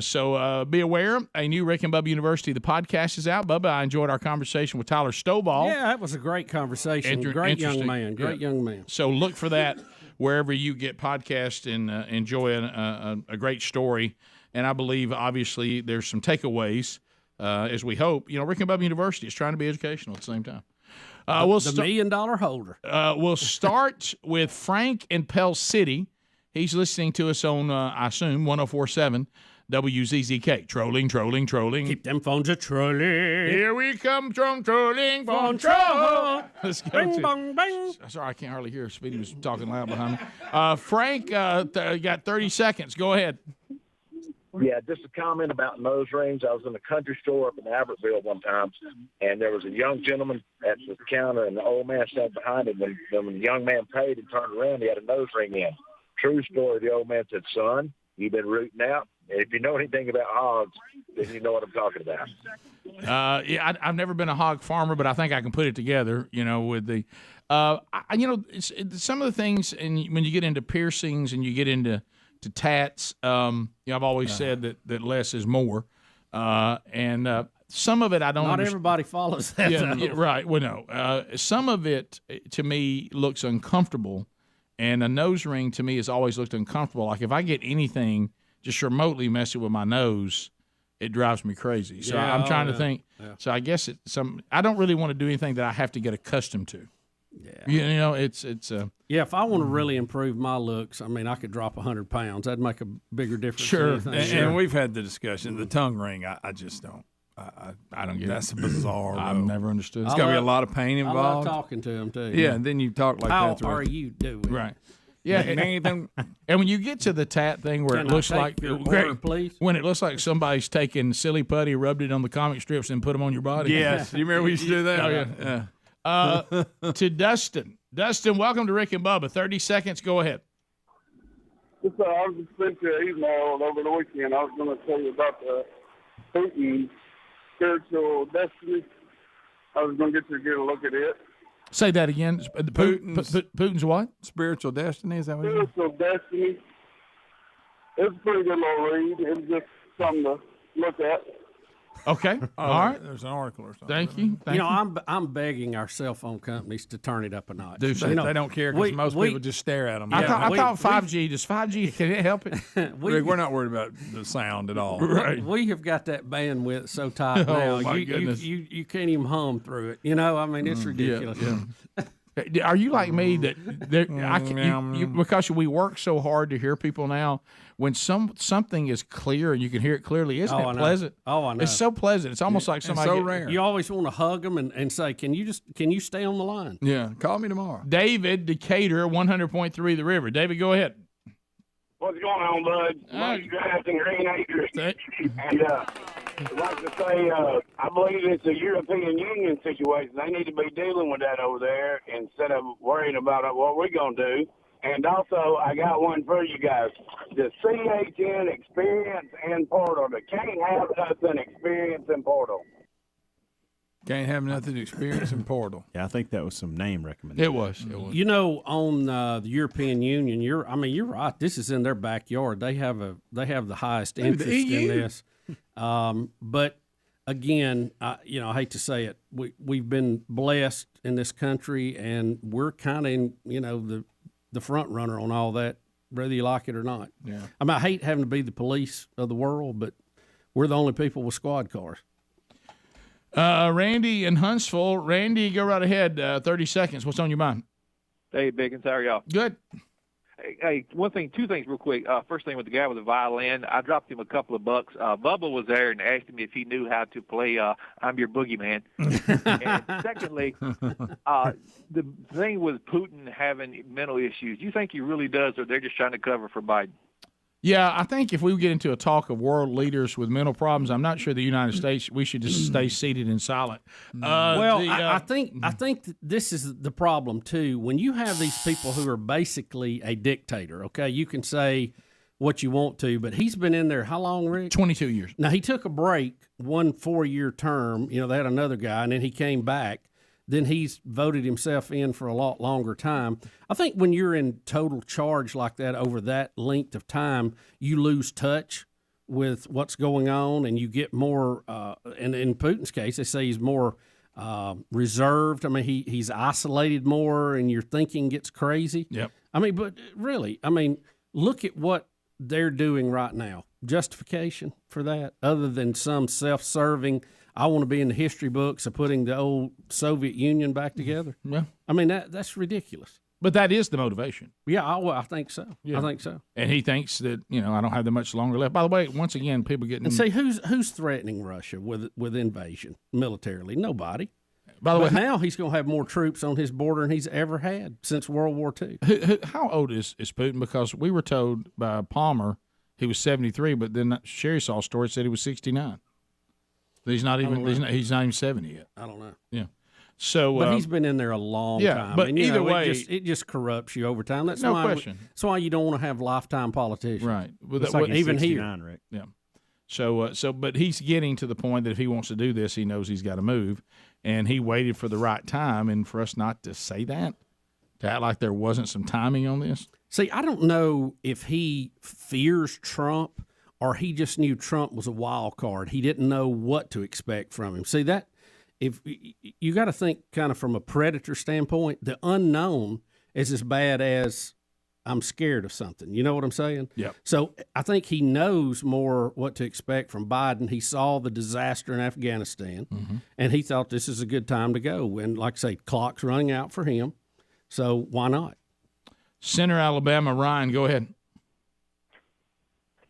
So be aware, a new Rick and Bubba University, the podcast is out. Bubba, I enjoyed our conversation with Tyler Stovall. Yeah, that was a great conversation. Great young man. Great young man. So look for that wherever you get podcasts and enjoy a great story. And I believe, obviously, there's some takeaways, as we hope. Rick and Bubba University is trying to be educational at the same time. The $1 million holder. We'll start with Frank in Pell City. He's listening to us on, I assume, 104.7 WZZK. Trolling. Keep them phones a trolling. Here we come, trolling, phone troll. Let's go. Bing, bong, bing. Sorry, I can't hardly hear. Speedy was talking loud behind me. Frank, got 30 seconds. Go ahead. Yeah, just a comment about nose rings. I was in a country store up in Albertville one time, and there was a young gentleman at the counter, and the old man sat behind him. When the young man paid and turned around, he had a nose ring in. True story. The old man said, "Son, you've been rooting out. And if you know anything about hogs, then you know what I'm talking about." Yeah, I've never been a hog farmer, but I think I can put it together. With the, some of the things, and when you get into piercings and you get into tats, I've always said that less is more, and some of it I don't. Not everybody follows that. Yeah, right. Well, no. Some of it to me looks uncomfortable, and a nose ring to me has always looked uncomfortable. Like if I get anything just remotely messing with my nose, it drives me crazy. So I'm trying to think. Yeah. So I guess I don't really want to do anything that I have to get accustomed to. Yeah. It's yeah, if I want to really improve my looks, I could drop 100 pounds. That'd make a bigger difference. Sure. And we've had the discussion. The tongue ring, I just don't. I don't get that's it. That's bizarre. I've never understood. It's got to be a lot of pain involved. I love talking to him too. Yeah, and then you talk like How that. How are you doing? Right. Yeah, and when you get to the tat thing where Can it looks I like take your order, please? When it looks like somebody's taken silly putty, rubbed it on the comic strips, and put them on your body. Yes, you remember we used to do that? Oh, yeah. To Dustin. Dustin, welcome to Rick and Bubba. 30 seconds. Go ahead. I was just sent you an email over the weekend. I was going to tell you about the Putin spiritual destiny. I was going to get you to get a look at it. Say that again. Putin's what? Spiritual destiny, is that what Spiritual destiny. It's a pretty good little read. It's just something to look at. Okay. All right. There's an article or something. Thank you. I'm begging our cell phone companies to turn it up a notch. They don't care because most people just stare at them. I thought 5G. Does 5G, can it help it? Rick, we're not worried about the sound at all. Right. We have got that bandwidth so tight now. Oh, my goodness. You can't even hum through it. It's ridiculous. Yeah. Are you like me that because we work so hard to hear people now? When something is clear and you can hear it clearly, isn't it pleasant? Oh, I know. It's so pleasant. It's almost like somebody. It's so rare. You always want to hug them and say, "Can you stay on the line?" Yeah, call me tomorrow. David, Decatur, 100.3 The River. David, go ahead. What's going on, bud? Much grass and green acres. And I'd like to say, I believe it's a European Union situation. They need to be dealing with that over there instead of worrying about what we're going to do. And also, I got one for you guys. The CHN experience in Portal. They can't have nothing experience in Portal. Can't have nothing experience in Portal. Yeah, I think that was some name recommendation. It was. On the European Union, you're right. This is in their backyard. They have the highest interest in this. But again, I hate to say it, we've been blessed in this country, and we're kind of in the front runner on all that, whether you like it or not. Yeah. I hate having to be the police of the world, but we're the only people with squad cars. Randy in Huntsville. Randy, go right ahead. 30 seconds. What's on your mind? Hey, Biggins, how are y'all? Good. Hey, two things real quick. First thing with the guy with the violin, I dropped him a couple of bucks. Bubba was there and asked him if he knew how to play I'm Your Boogeyman. And secondly, the thing with Putin having mental issues, do you think he really does, or they're just trying to cover for Biden? Yeah, I think if we get into a talk of world leaders with mental problems, I'm not sure the United States, we should just stay seated and silent. I think this is the problem, too. When you have these people who are basically a dictator, okay, you can say what you want to, but he's been in there how long, Rick? 22 years. Now, he took a break, 1 4-year term. You know, they had another guy, and then he came back. Then he's voted himself in for a lot longer time. I think when you're in total charge like that over that length of time, you lose touch with what's going on, and you get more. And in Putin's case, they say he's more reserved. I mean, he's isolated more, and your thinking gets crazy. Yep. I mean, but really, I mean, look at what they're doing right now. Justification for that, other than some self-serving, I want to be in the history books of putting the old Soviet Union back together. Yeah. I mean, that's ridiculous. But that is the motivation. Yeah, I think so. Yeah. I think so. And he thinks that, I don't have that much longer left. By the way, once again, people getting... And say, who's threatening Russia with invasion militarily? Nobody. By the way, now he's going to have more troops on his border than he's ever had since World War II. How old is Putin? Because we were told by Palmer he was 73, but then Sherry saw a story said he was 69. He's not even 70 yet. I don't know. Yeah. So, but he's been in there a long time. But and, either way, it just corrupts you over time. That's no why question. That's why you don't want to have lifetime politicians. Right. Even here, Rick. Yeah. So, but he's getting to the point that if he wants to do this, he knows he's got to move, and he waited for the right time. And for us not to say that, to act like there wasn't some timing on this. See, I don't know if he fears Trump or he just knew Trump was a wild card. He didn't know what to expect from him. See, that if you got to think kind of from a predator standpoint, the unknown is as bad as I'm scared of something. You know what I'm saying? Yeah. So I think he knows more what to expect from Biden. He saw the disaster in Afghanistan, and he thought this is a good time to go. And like I say, clock's running out for him. So why not? Center Alabama, Ryan, go ahead.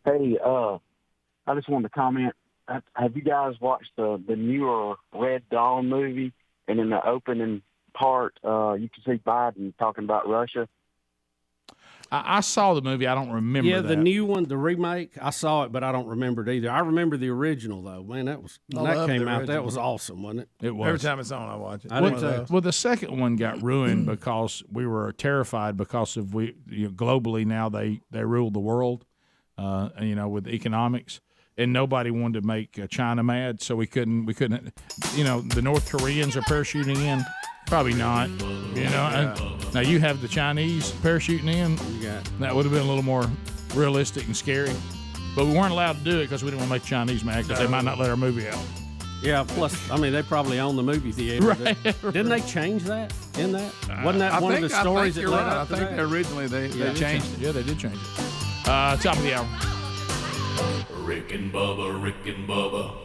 Hey, I just wanted to comment. Have you guys watched the newer Red Dawn movie? And in the opening part, you can see Biden talking about Russia. I saw the movie. I don't remember. Yeah, that. The new one, the remake. I saw it, but I don't remember it either. I remember the original though. Man, that was when that came out. That was awesome, wasn't it? It was. Every time it's on, I watch it. Well, the second one got ruined because we were terrified because of globally now they rule the world. With economics, and nobody wanted to make China mad, so we couldn't. The North Koreans are parachuting in, probably not. Now you have the Chinese parachuting in. That would have been a little more realistic and scary, but we weren't allowed to do it because we didn't want to make Chinese mad because they might not let our movie out. Yeah. Plus, I mean, they probably own the movie theater. Right. Didn't they change that? In that wasn't that one of the stories that led up to that? Originally they changed it. Yeah, they did change it. Top of the hour. Rick and Bubba, Rick and Bubba.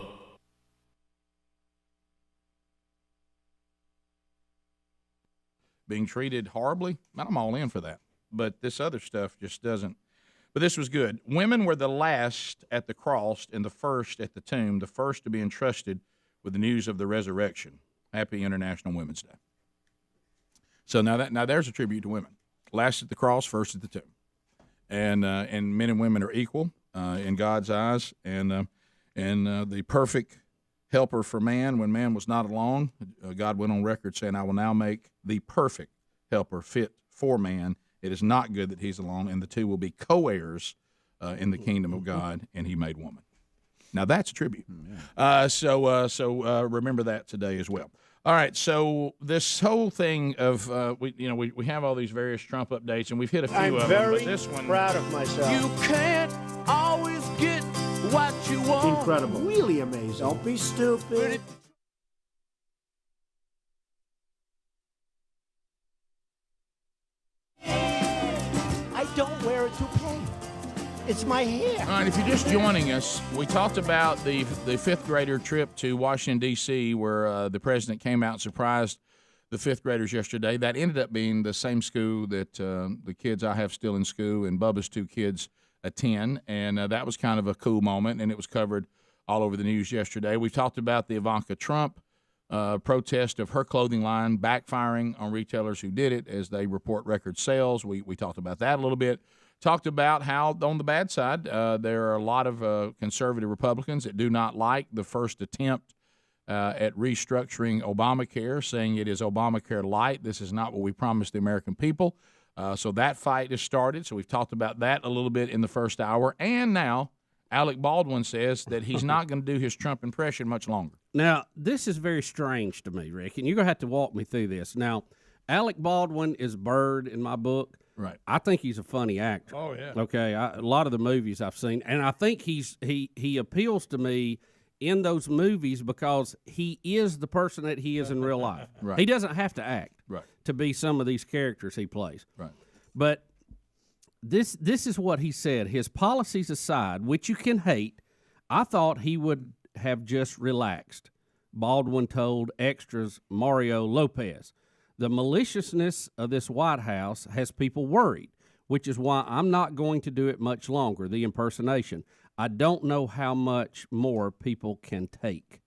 Being treated horribly, I'm all in for that. But this other stuff just doesn't. But this was good. Women were the last at the cross and the first at the tomb, the first to be entrusted with the news of the resurrection. Happy International Women's Day. So now there's a tribute to women. Last at the cross, first at the tomb. And men and women are equal in God's eyes, and the perfect helper for man when man was not alone. God went on record saying, "I will now make the perfect helper fit for man. It is not good that he's alone, and the two will be co-heirs in the kingdom of God." And He made woman. Now that's a tribute. So remember that today as well. All right, so this whole thing of we have all these various Trump updates, and we've hit a few of them. But this one, proud of myself. You can't always get what you want. Incredible. Really amazing. Don't be stupid. I don't wear a toupee. It's my hair. All right, if you're just joining us, we talked about the fifth grader trip to Washington, D.C., where the president came out and surprised the fifth graders yesterday. That ended up being the same school that the kids I have still in school and Bubba's two kids attend, and that was kind of a cool moment, and it was covered all over the news yesterday. We've talked about the Ivanka Trump protest of her clothing line backfiring on retailers who did it as they report record sales. We talked about that a little bit. Talked about how, on the bad side, there are a lot of conservative Republicans that do not like the first attempt at restructuring Obamacare, saying it is Obamacare light. This is not what we promised the American people. So that fight has started. So we've talked about that a little bit in the first hour. And now Alec Baldwin says that he's not going to do his Trump impression much longer. Now, this is very strange to me, Rick, and you're going to have to walk me through this. Now, Alec Baldwin is Bird in my book. Right. I think he's a funny actor. Oh, yeah. Okay, a lot of the movies I've seen, and I think he appeals to me in those movies because he is the person that he is in real life. Right. He doesn't have to act Right. to be some of these characters he plays. Right. But this is what he said. His policies aside, which you can hate, I thought he would have just relaxed. Baldwin told Extra's Mario Lopez. The maliciousness of this White House has people worried, which is why I'm not going to do it much longer, the impersonation. I don't know how much more people can take.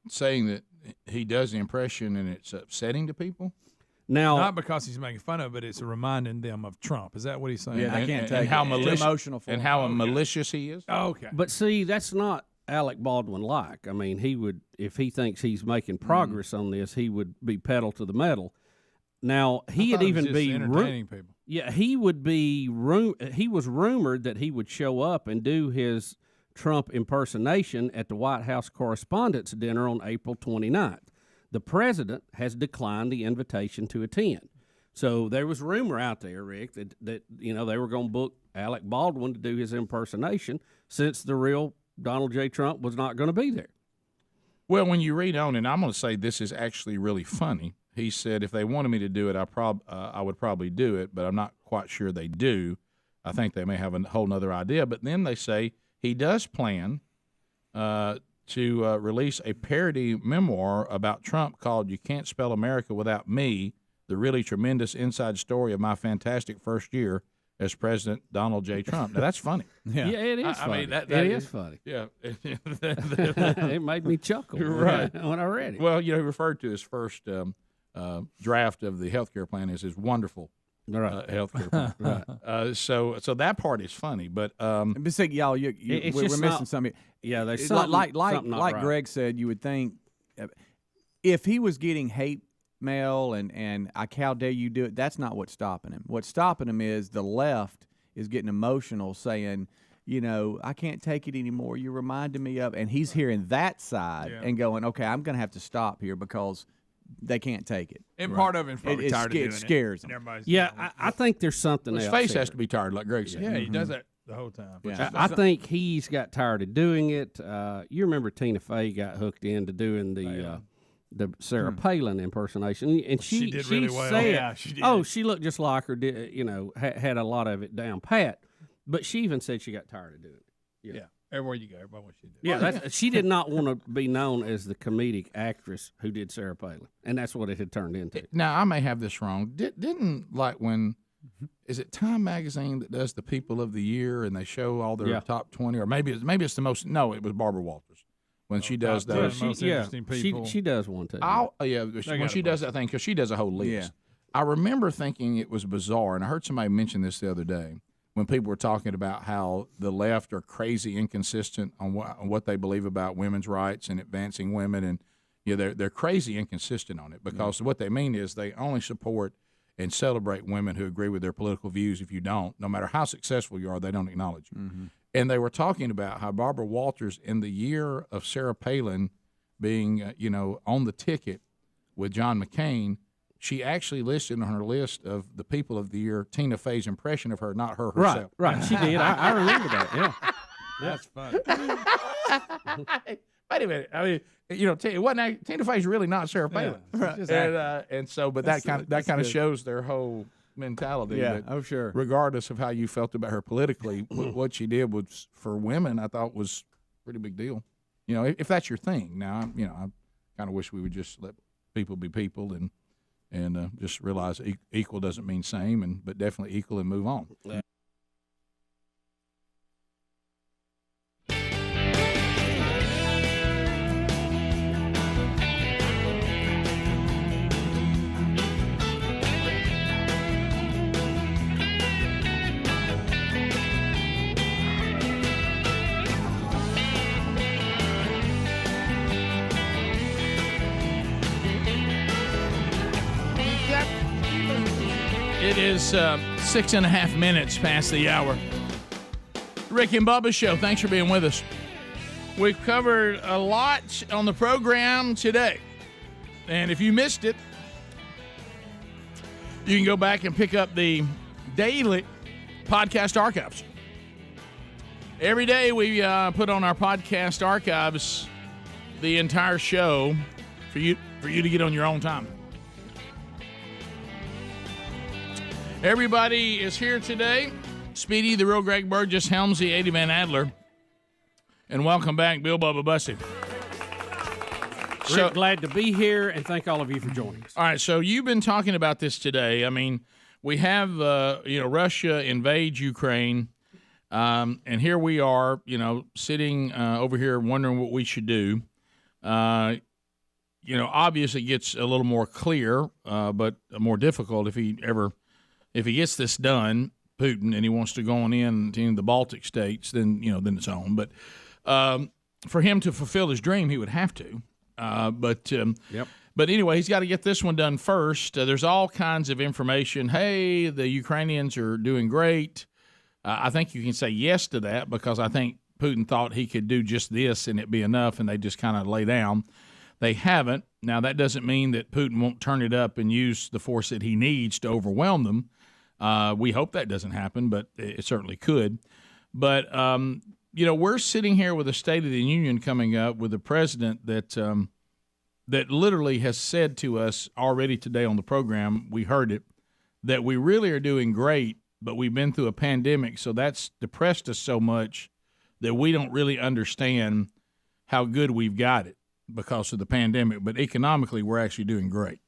Saying that he does the impression and it's upsetting to people? Now, not because he's making fun of it, it's reminding them of Trump. Is that what he's saying? Yeah, they can't take how emotional and how malicious he is. Oh, okay. But see, that's not Alec Baldwin like. I mean, he would, if he thinks he's making progress on this, he would be pedal to the metal. Now, he'd even be entertaining people. Yeah, he would be. He was rumored that he would show up and do his Trump impersonation at the White House Correspondents' Dinner on April 29th. The president has declined the invitation to attend. So there was rumor out there, Rick, that they were going to book Alec Baldwin to do his impersonation since the real Donald J. Trump was not going to be there. Well, when you read on, and I'm going to say this is actually really funny. He said if they wanted me to do it, I would probably do it, but I'm not quite sure they do. I think they may have a whole nother idea. But then they say he does plan to release a parody memoir about Trump called You Can't Spell America Without Me, the really tremendous inside story of my fantastic first year as President Donald J. Trump. Now, that's funny. Yeah, it is funny. I mean, that is funny. Yeah. It made me chuckle right. when I read it. Well, he referred to his first draft of the health care plan as his wonderful health care plan. Right. So that part is funny, but y'all, we're missing something. Yeah, there's it's something like right. Greg said. You would think if he was getting hate mail and how dare you do it, that's not what's stopping him. What's stopping him is the left is getting emotional, saying, I can't take it anymore. You're reminding me of, and he's hearing that side and going, okay, I'm going to have to stop here because they can't take it. And part of him's probably tired of doing it. Scares him. him. Yeah, I think there's something else. His face here. has to be tired, like Greg said. Yeah, he does that the whole time. Yeah. I think he's got tired of doing it. You remember Tina Fey got hooked into doing the Sarah Palin impersonation, and she did really well. Said, yeah, she did. Oh, she looked just like her. Had a lot of it down pat, but she even said she got tired of doing it. Yeah. Everywhere you go, everybody wants you to do. Yeah, she did not want to be known as the comedic actress who did Sarah Palin, and that's what it had turned into. Now, I may have this wrong. Didn't when is it Time Magazine that does the People of the Year and they show all their top 20, or maybe it's the most? No, it was Barbara Walters when she does those. Most interesting people. She does one too. When she does that thing, because she does a whole list. Yeah. I remember thinking it was bizarre, and I heard somebody mention this the other day when people were talking about how the left are crazy inconsistent on what they believe about women's rights and advancing women, and they're crazy inconsistent on it because what they mean is they only support and celebrate women who agree with their political views. If you don't, no matter how successful you are, they don't acknowledge you. Mm-hmm. And they were talking about how Barbara Walters, in the year of Sarah Palin being on the ticket with John McCain, she actually listed on her list of the People of the Year Tina Fey's impression of her, not her herself. Right. She did. I remember that. Yeah. That's funny. Wait a minute. I mean, it wasn't Tina Fey's really not Sarah Palin. Right. And so, but that kind of shows their whole mentality. Yeah. That sure. Regardless of how you felt about her politically, what she did was for women, I thought was a pretty big deal. If that's your thing. Now, I kind of wish we would just let people be people, and just realize equal doesn't mean same, but definitely equal, and move on. Yeah. It is 6.5 minutes past the hour. Rick and Bubba Show. Thanks for being with us. We've covered a lot on the program today. And if you missed it, you can go back and pick up the daily podcast archives. Every day we put on our podcast archives the entire show for you to get on your own time. Everybody is here today. Speedy, the real Greg Burgess, Helmsy, 80 Man Adler. And welcome back, Bill Bubba Bussy. Rick, glad to be here, and thank all of you for joining us. All right, so you've been talking about this today. I mean, we have, Russia invades Ukraine, and here we are, sitting over here wondering what we should do. Obviously it gets a little more clear, but more difficult if he gets this done, Putin, and he wants to go on into the Baltic states, then it's on. But for him to fulfill his dream, he would have to. But anyway, he's got to get this one done first. There's all kinds of information. Hey, the Ukrainians are doing great. I think you can say yes to that because I think Putin thought he could do just this and it be enough, and they just kind of lay down. They haven't. Now, that doesn't mean that Putin won't turn it up and use the force that he needs to overwhelm them. We hope that doesn't happen, but it certainly could. But, we're sitting here with a State of the Union coming up with a president that literally has said to us already today on the program, we heard it, that we really are doing great, but we've been through a pandemic, so that's depressed us so much that we don't really understand how good we've got it because of the pandemic. But economically, we're actually doing great.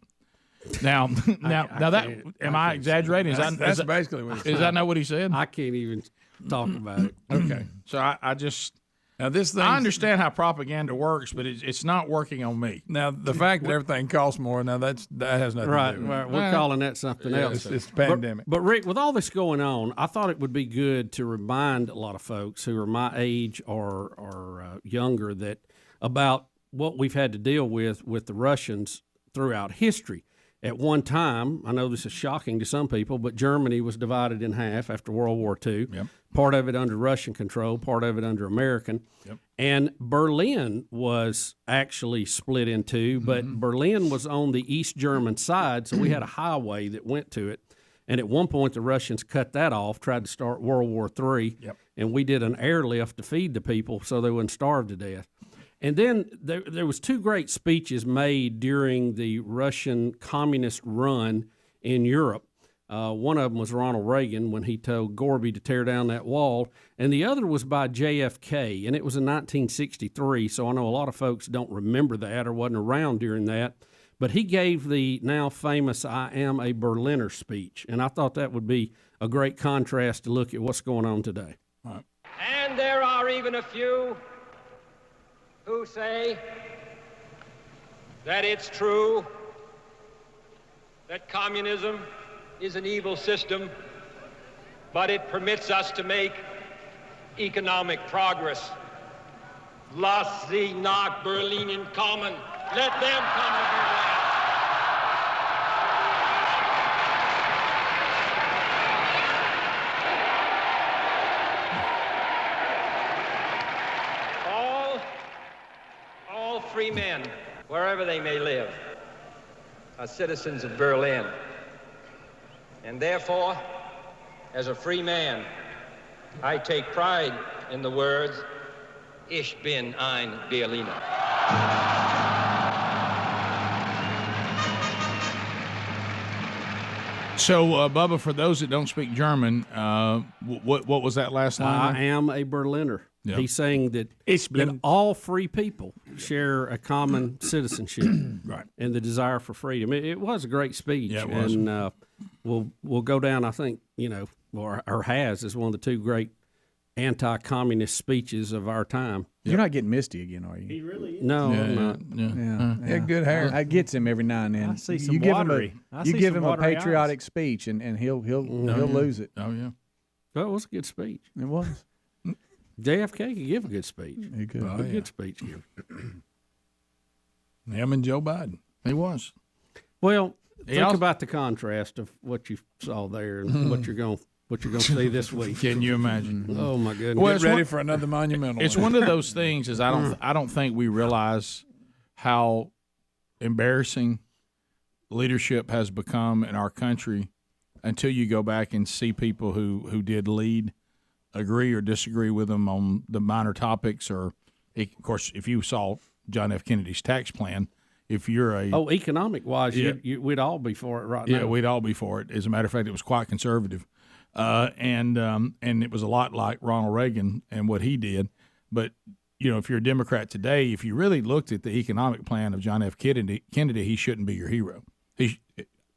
Now, am I exaggerating? That's basically what he said. Is that not what he said? I can't even talk about it. Okay, so I just I understand how propaganda works, but it's not working on me. Now the fact that everything costs more, that has nothing to do with it. We're calling that something else. It's the pandemic. But Rick, with all this going on, I thought it would be good to remind a lot of folks who are my age or younger about what we've had to deal with the Russians throughout history. At one time, I know this is shocking to some people, but Germany was divided in half after World War II. Yep. Part of it under Russian control, part of it under American. Yep. And Berlin was actually split in two, but Berlin was on the East German side, so we had a highway that went to it. And at one point, the Russians cut that off, tried to start World War III, and we did an airlift to feed the people so they wouldn't starve to death. And then there was two great speeches made during the Russian communist run in Europe. One of them was Ronald Reagan when he told Gorby to tear down that wall, and the other was by JFK, and it was in 1963, so I know a lot of folks don't remember that or wasn't around during that, but he gave the now famous I Am a Berliner speech, and I thought that would be a great contrast to look at what's going on today. All right. And there are even a few who say that it's true that communism is an evil system, but it permits us to make economic progress. Lass sie nach Berlin kommen. Let them come to Berlin. All free men, wherever they may live, are citizens of Berlin. And therefore, as a free man, I take pride in the words, Ich bin ein Berliner. So, Bubba, for those that don't speak German, what was that last line? I am a Berliner. Yeah. He's saying that all free people share a common citizenship, right, and the desire for freedom. It was a great speech, Yeah, it was. and will go down, I think, or has, as one of the two great anti-communist speeches of our time. You're not getting misty again, are you? He really is. No, I'm not. Yeah, good hair. That gets him every now and then. I see some you give watery. him you give him a patriotic speech, and he'll lose it. Oh yeah, well, it was a good speech. It was. JFK could give a good speech. He could. A good speech. Him and Joe Biden. He was. Well, think about the contrast of what you saw there and what you're going to see this week. Can you imagine? Oh my goodness! Well, Get ready for another monumental. It's one of those things. Is I don't think we realize how embarrassing leadership has become in our country until you go back and see people who did lead, agree or disagree with them on the minor topics, or of course, if you saw John F. Kennedy's tax plan, if you're economic wise, we'd all be for it right now. Yeah, we'd all be for it. As a matter of fact, it was quite conservative, and it was a lot like Ronald Reagan and what he did. But if you're a Democrat today, if you really looked at the economic plan of John F. Kennedy, he shouldn't be your hero.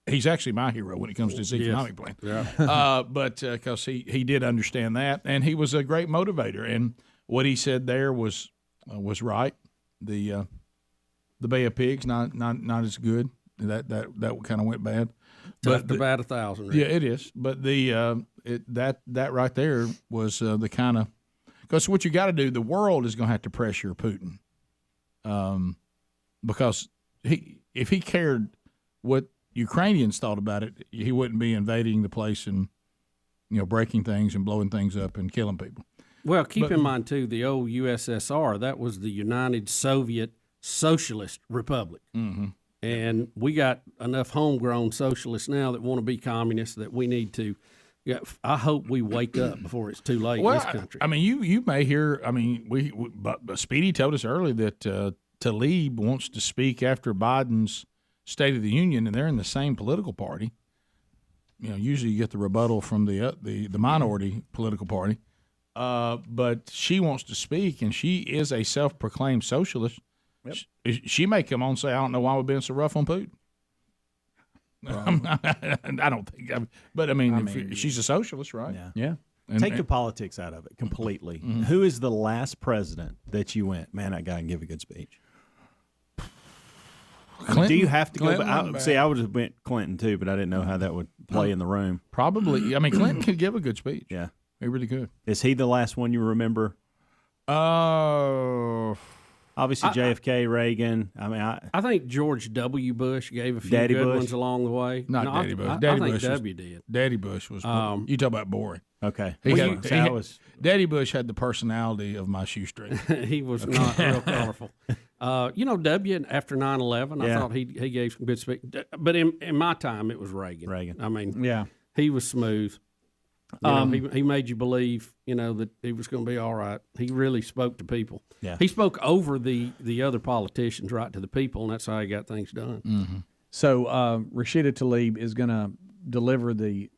He's actually my hero when it comes to his economic plan. Yeah. But because he did understand that, and he was a great motivator. And what he said there was right. The Bay of Pigs not as good. That kind of went bad. Tough to bat 1,000. Right? Yeah, it is. But that right there was the kind of, because what you got to do, the world is going to have to pressure Putin, because if he cared what Ukrainians thought about it, he wouldn't be invading the place and breaking things and blowing things up and killing people. Well, keep in mind too, the old USSR, that was the United Soviet Socialist Republic, and we got enough homegrown socialists now that want to be communists that we need to. Yeah, I hope we wake up before it's too late in this country. I mean, you may hear. I mean, but Speedy told us earlier that Tlaib wants to speak after Biden's State of the Union, and they're in the same political party. Usually you get the rebuttal from the minority political party, but she wants to speak, and she is a self-proclaimed socialist. Yep. She may come on and say, "I don't know why we're being so rough on Putin." I don't think, but I mean, she's a socialist, right? Yeah. Take the politics out of it completely. Mm-hmm. Who is the last president that you went, man, that guy can give a good speech? Clinton, do you have to Clinton go back? See, I would have went Clinton too, but I didn't know how that would play in the room. Probably. I mean, Clinton could give a good speech. Yeah. He really could. Is he the last one you remember? Obviously JFK, Reagan. I mean, I think George W. Bush gave a few Daddy good Bush? ones along the way. Not Daddy Bush. I Daddy think Bush W did. Daddy Bush was. You talk about boring. Okay. Daddy Bush had the personality of my shoestring. He was not real colorful. W after 9/11, I thought he gave some good speech. But in my time, it was Reagan. I mean, he was smooth. He made you believe, that he was going to be all right. He really spoke to people. Yeah. He spoke over the other politicians, right to the people, and that's how he got things done. Mm-hmm. So Rashida Tlaib is going to deliver the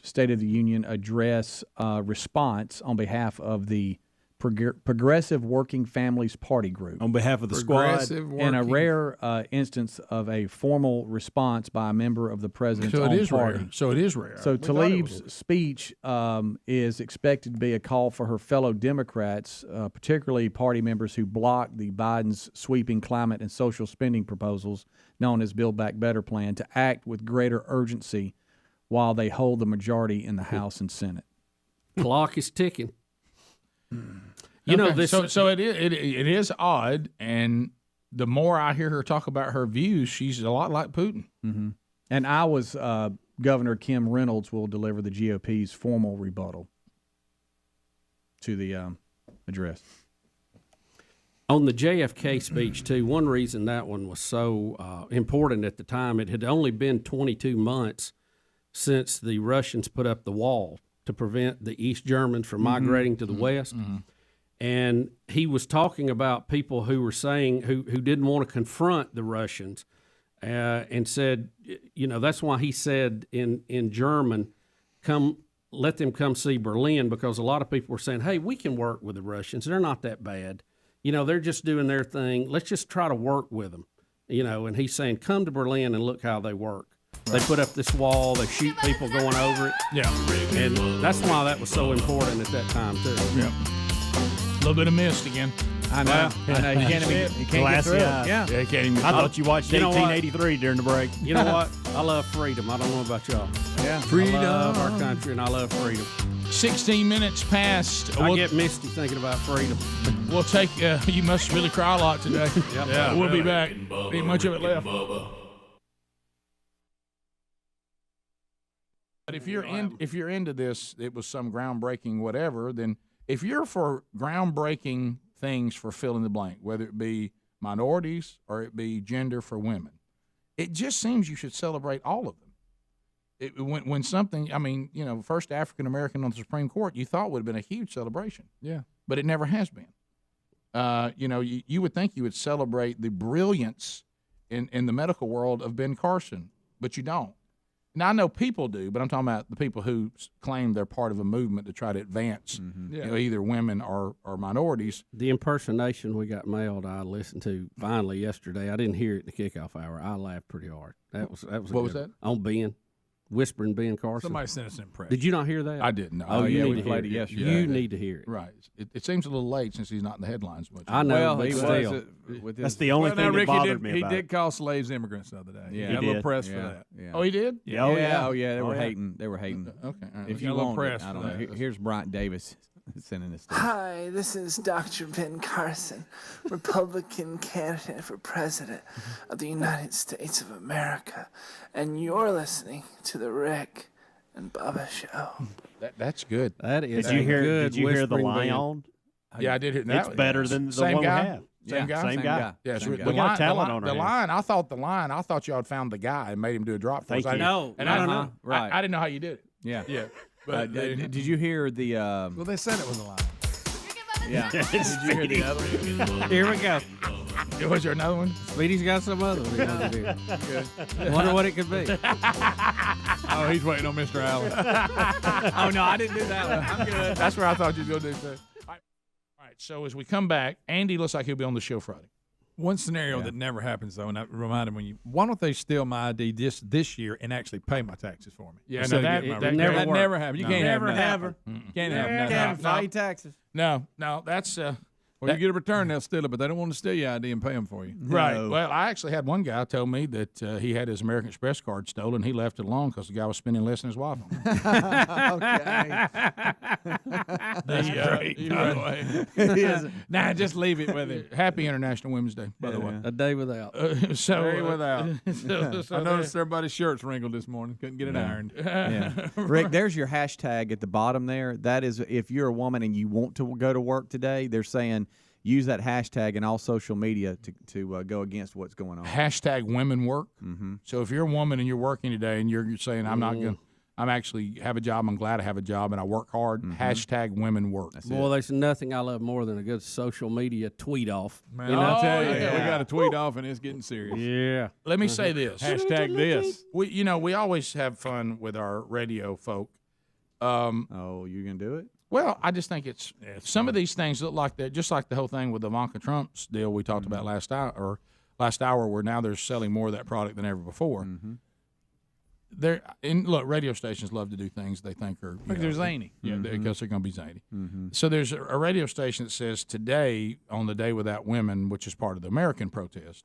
State of the Union address response on behalf of the Progressive Working Families Party Group. On behalf of the squad. In a rare instance of a formal response by a member of the president's own party. Rare. So it is rare. So Tlaib's speech is expected to be a call for her fellow Democrats, particularly party members who blocked the Biden's sweeping climate and social spending proposals, known as Build Back Better plan, to act with greater urgency while they hold the majority in the House and Senate. Clock is ticking. This. So it is odd, and the more I hear her talk about her views, she's a lot like Putin. Mm-hmm. And Iowa's Governor Kim Reynolds will deliver the GOP's formal rebuttal to the address. On the JFK speech, too, one reason that one was so important at the time, it had only been 22 months since the Russians put up the wall to prevent the East Germans from migrating to the West. Mm-hmm. And he was talking about people who were saying, who didn't want to confront the Russians, and said, that's why he said in German, come, let them come see Berlin, because a lot of people were saying, hey, we can work with the Russians. They're not that bad. They're just doing their thing. Let's just try to work with them. And he's saying, come to Berlin and look how they work. They put up this wall. They shoot people going over it. Yeah. And that's why that was so important at that time, too. Yeah. A little bit of mist again. I know. You can't get through it. Yeah. He can't even. I thought you watched 1883 during the break. You know what? I love freedom. I don't know about y'all. Yeah. Freedom. I love our country, and I love freedom. 16 minutes past. I get misty thinking about freedom. We'll take. You must really cry a lot today. Yep. Yeah. We'll be back. Ain't much of it left. But if you're into this, it was some groundbreaking whatever. Then if you're for groundbreaking things for fill in the blank, whether it be minorities or it be gender for women, it just seems you should celebrate all of them. When something, first African American on the Supreme Court, you thought would have been a huge celebration. Yeah. But it never has been. You would think you would celebrate the brilliance in the medical world of Ben Carson, but you don't. Now, I know people do, but I'm talking about the people who claim they're part of a movement to try to advance either women or minorities. The impersonation we got mailed, I listened to finally yesterday. I didn't hear it in the kickoff hour. I laughed pretty hard. That was what was that? On Ben. Whispering Ben Carson. Somebody sent us an impression. Did you not hear that? I didn't. No. Oh, you need to hear it yesterday. You need to hear it. Right. It seems a little late since he's not in the headlines much. I know. Well, he still. That's the only thing that bothered me about it. He did call slaves immigrants the other day. Yeah, he got a little press for that. Yeah. Oh, he did? Yeah. Oh, yeah. They were hating. They were hating. Okay. All right. If you want it, I don't know. Here's Bryant Davis sending this to Hi, this is Dr. Ben Carson, Republican candidate for President of the United States of America, and you're listening to the Rick and Bubba Show. That's good. That is. Did you hear? Good Did you hear the whispering lion? Yeah, I did hear that. It's better than the same one guy? we have. Same guy. Same guy. Yeah, Same the guy. We got talent on our The hands. line. I thought y'all had found the guy and made him do a drop. Thank you. I No, don't know. Right. I didn't know how you did it. Yeah. Yeah. But did you hear the? Well, they said it was a lie. Yeah. Did you hear the other one? Here we go. Was there another one? Speedy's got some other one. He wants to do. Wonder what it could be. Oh, he's waiting on Mr. Allen. Oh no, I didn't do that one. I'm good. That's where I thought you were going to do. All right. So as we come back, Andy looks like he'll be on the show Friday. One scenario that never happens, though, and I reminded him, why don't they steal my ID this year and actually pay my taxes for me? Yeah, no, that never happens. You can't Never have have her. her. Can't have Can't nothing. file your taxes. No, that's Well, you get a return, they'll steal it, but they don't want to steal your ID and pay them for you. right. No. Well, I actually had one guy tell me that he had his American Express card stolen. He left it alone because the guy was spending less than his wife on it. Okay. That's great, by the way. Nah, just leave it with him. Happy International Women's Day, by the way. A day without. Day without. So I noticed everybody's shirts wrinkled this morning. Couldn't get it ironed. Yeah. Rick, there's your hashtag at the bottom there. That is if you're a woman and you want to go to work today, they're saying use that hashtag in all social media to go against what's going on. Hashtag women work. Mm-hmm. So if you're a woman and you're working today and you're saying, I'm actually have a job, I'm glad I have a job, and I work hard, hashtag women work. Boy, there's nothing I love more than a good social media tweet off. Man, I'll tell you, we got a tweet off and it's getting serious. Yeah. Let me say this. Hashtag this. We always have fun with our radio folk. Oh, you're going to do it? Well, I just think it's some of these things look like that, just like the whole thing with the Ivanka Trump's deal we talked about last hour, where now they're selling more of that product than ever before. Look, radio stations love to do things they think are Because they're zany. Yeah, because they're going to be zany. So there's a radio station that says today, on the Day Without Women, which is part of the American protest,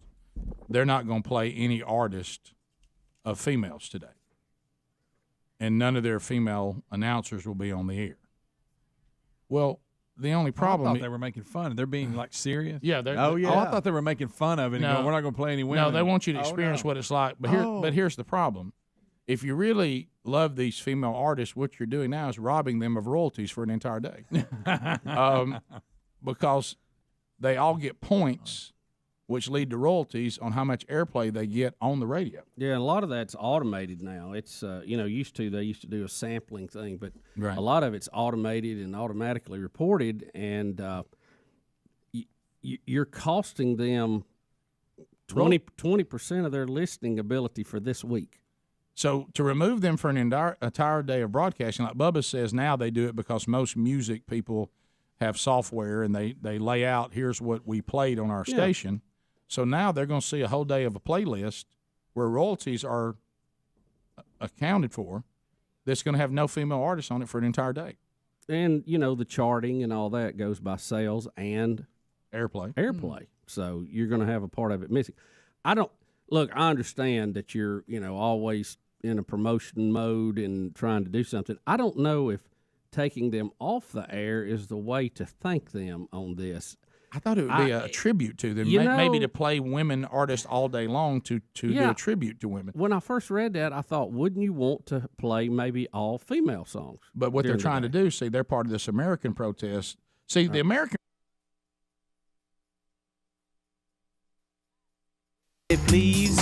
they're not going to play any artist of females today, and none of their female announcers will be on the air. Well, the only problem I thought they were making fun. They're being like serious. Yeah. Oh, yeah. Oh, I thought they were making fun of it. No. And we're not going to play any women. No, they want you to experience what it's like. But here's the problem: if you really love these female artists, what you're doing now is robbing them of royalties for an entire day, because they all get points, which lead to royalties on how much airplay they get on the radio. Yeah, a lot of that's automated now. It's they used to do a sampling thing, but a lot of it's automated and automatically reported, and you're costing them 20% of their listening ability for this week. So to remove them for an entire day of broadcasting, like Bubba says, now they do it because most music people have software and they lay out, here's what we played on our station. So now they're going to see a whole day of a playlist where royalties are accounted for that's going to have no female artists on it for an entire day. And, the charting and all that goes by sales and airplay. So you're going to have a part of it missing. I understand that you're, always in a promotion mode and trying to do something. I don't know if taking them off the air is the way to thank them on this. I thought it would be a tribute to them, maybe to play women artists all day long to do a tribute to women. When I first read that, I thought, wouldn't you want to play maybe all female songs? But what they're trying to do, they're part of this American protest. The American. Please,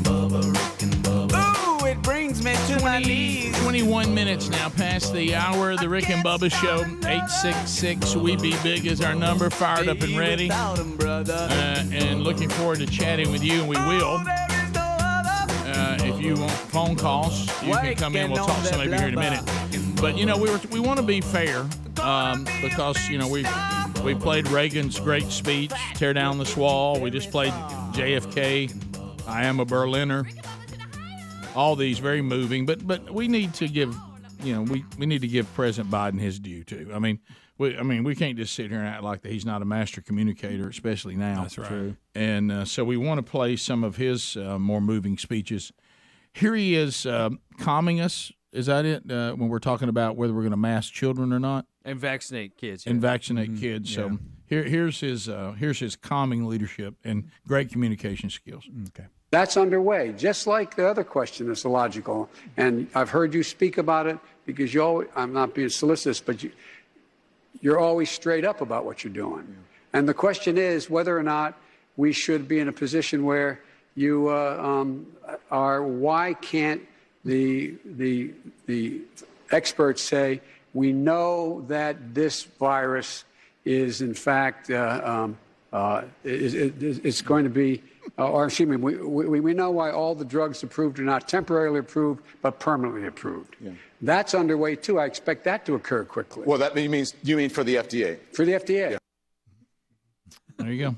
ooh, it brings me to my knees. 21 minutes now past the hour. The Rick and Bubba Show. 866-WE-BE-BIG is our number. Fired up and ready. And looking forward to chatting with you, and we will. If you want phone calls, you can come in. We'll talk to somebody here in a minute. But, we want to be fair because, we played Reagan's great speech, Tear Down This Wall. We just played JFK, I Am a Berliner. All these very moving, but we need to give, we need to give President Biden his due too. We can't just sit here and act like that he's not a master communicator, especially now. That's right. True. And so we want to play some of his more moving speeches. Here he is calming us. Is that it? When we're talking about whether we're going to mask children or not, and vaccinate kids. And vaccinate kids. So here's his calming leadership and great communication skills. Okay. That's underway, just like the other question that's illogical. And I've heard you speak about it because I'm not being solicitous, but you're always straight up about what you're doing. Yeah. And the question is whether or not we should be in a position where you are, why can't the experts say, we know that this virus is in fact, it's going to be, or excuse me, we know why all the drugs approved are not temporarily approved, but permanently approved. Yeah. That's underway too. I expect that to occur quickly. Well, that means you mean for the FDA? For the FDA. Yeah. There you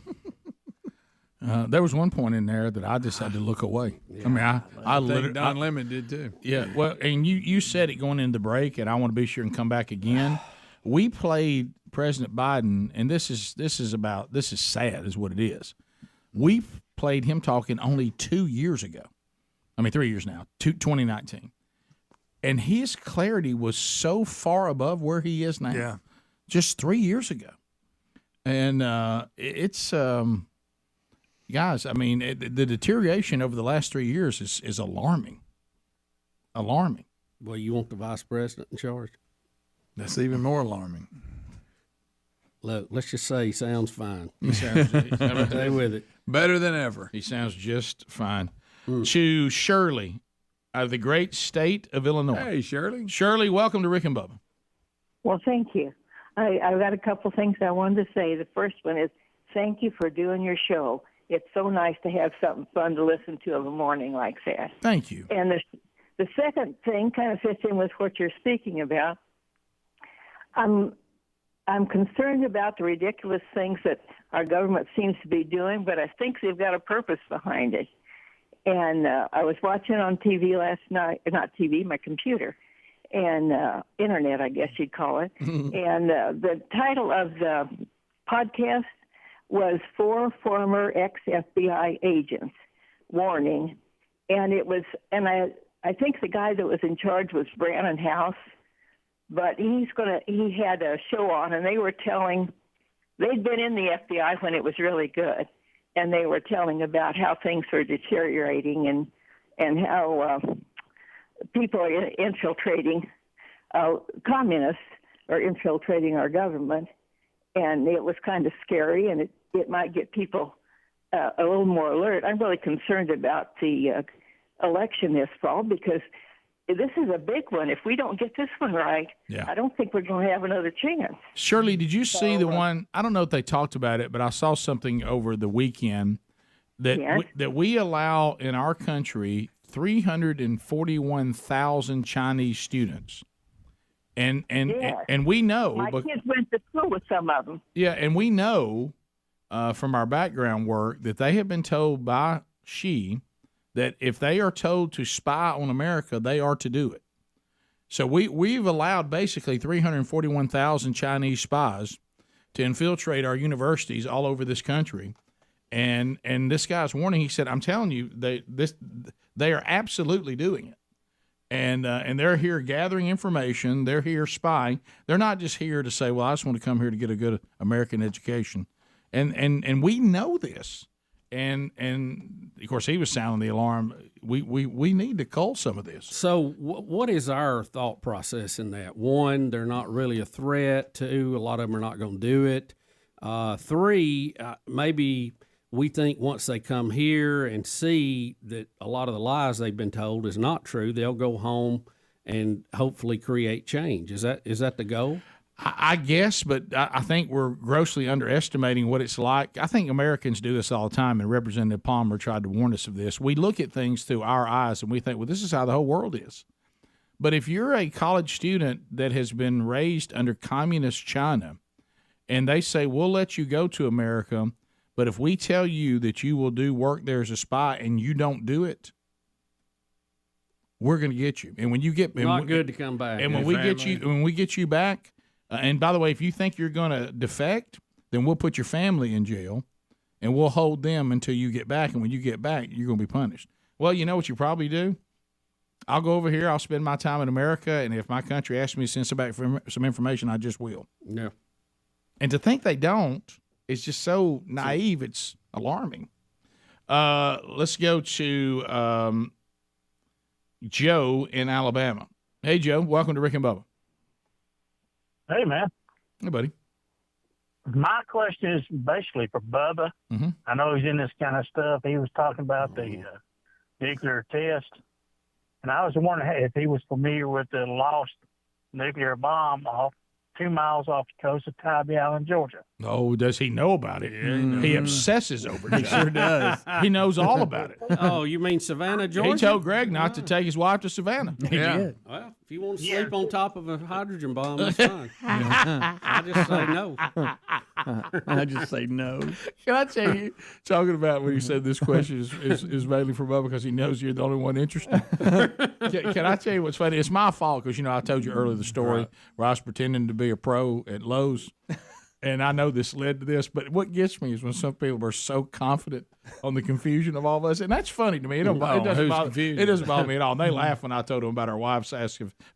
go. There was one point in there that I just had to look away. Yeah. I literally, Don Lemon did too. Yeah. Well, and you said it going into the break, and I want to be sure and come back again. We played President Biden, and this is sad, is what it is. We played him talking only 2 years ago. 3 years now, 2019. And his clarity was so far above where he is now. Yeah. Just 3 years ago. And it's guys, the deterioration over the last 3 years is alarming. Alarming. Well, you want the vice president in charge? That's even more alarming. Look, let's just say he sounds fine. He sounds stay with it. Better than ever. He sounds just fine. To Shirley, out of the great state of Illinois. Hey, Shirley. Shirley, welcome to Rick and Bubba. Well, thank you. I've got a couple things I wanted to say. The first one is thank you for doing your show. It's so nice to have something fun to listen to in the morning like that. Thank you. And the second thing kind of fits in with what you're speaking about. I'm concerned about the ridiculous things that our government seems to be doing, but I think they've got a purpose behind it. And I was watching on TV last night, not TV, my computer, and internet, I guess you'd call it. And the title of the podcast was 4 former ex-FBI agents warning. And it was, and I think the guy that was in charge was Brannon House, but he had a show on, and they were telling, they'd been in the FBI when it was really good, and they were telling about how things were deteriorating and how people are infiltrating, communists are infiltrating our government, and it was kind of scary, and it might get people a little more alert. I'm really concerned about the election this fall because this is a big one. If we don't get this one right, I don't think we're going to have another chance. Shirley, did you see the one? I don't know if they talked about it, but I saw something over the weekend that that we allow in our country 341,000 Chinese students. And we know. My kids went to school with some of them. Yeah, and we know from our background work that they have been told by Xi that if they are told to spy on America, they are to do it. So we've allowed basically 341,000 Chinese spies to infiltrate our universities all over this country. And this guy's warning, he said, I'm telling you, they are absolutely doing it. And they're here gathering information. They're here spying. They're not just here to say, well, I just want to come here to get a good American education. And we know this. And of course, he was sounding the alarm. We need to cull some of this. So what is our thought process in that? One, they're not really a threat. Two, a lot of them are not going to do it. Three, maybe we think once they come here and see that a lot of the lies they've been told is not true, they'll go home and hopefully create change. Is that the goal? I guess, but I think we're grossly underestimating what it's like. I think Americans do this all the time, and Representative Palmer tried to warn us of this. We look at things through our eyes, and we think, well, this is how the whole world is. But if you're a college student that has been raised under communist China, and they say, we'll let you go to America, but if we tell you that you will do work there as a spy and you don't do it, we're going to get you. And when you get not good to come back. And when we get you back. And by the way, if you think you're going to defect, then we'll put your family in jail, and we'll hold them until you get back. And when you get back, you're going to be punished. Well, you know what you probably do? I'll go over here. I'll spend my time in America, and if my country asks me to send some information, I just will. Yeah. And to think they don't is just so naive. It's alarming. Let's go to Joe in Alabama. Hey, Joe. Welcome to Rick and Bubba. Hey, man. Hey, buddy. My question is basically for Bubba. Mm-hmm. I know he's in this kind of stuff. He was talking about the nuclear test. And I was wondering if he was familiar with the lost nuclear bomb 2 miles off the coast of Tybee Island, Georgia. Oh, does he know about it? Yeah, he obsesses over it. He sure does. He knows all about it. Oh, you mean Savannah, Georgia? He told Greg not to take his wife to Savannah. He did. Well, if you want to sleep on top of a hydrogen bomb, that's fine. I just say no. I just say no. Can I tell you, talking about when you said this question is mainly for Bubba because he knows you're the only one interested. Can I tell you what's funny? It's my fault because, I told you earlier the story where I was pretending to be a pro at Lowe's. And I know this led to this, but what gets me is when some people are so confident on the confusion of all of us, and that's funny to me. It doesn't bother me at all. And they laugh when I told them about our wives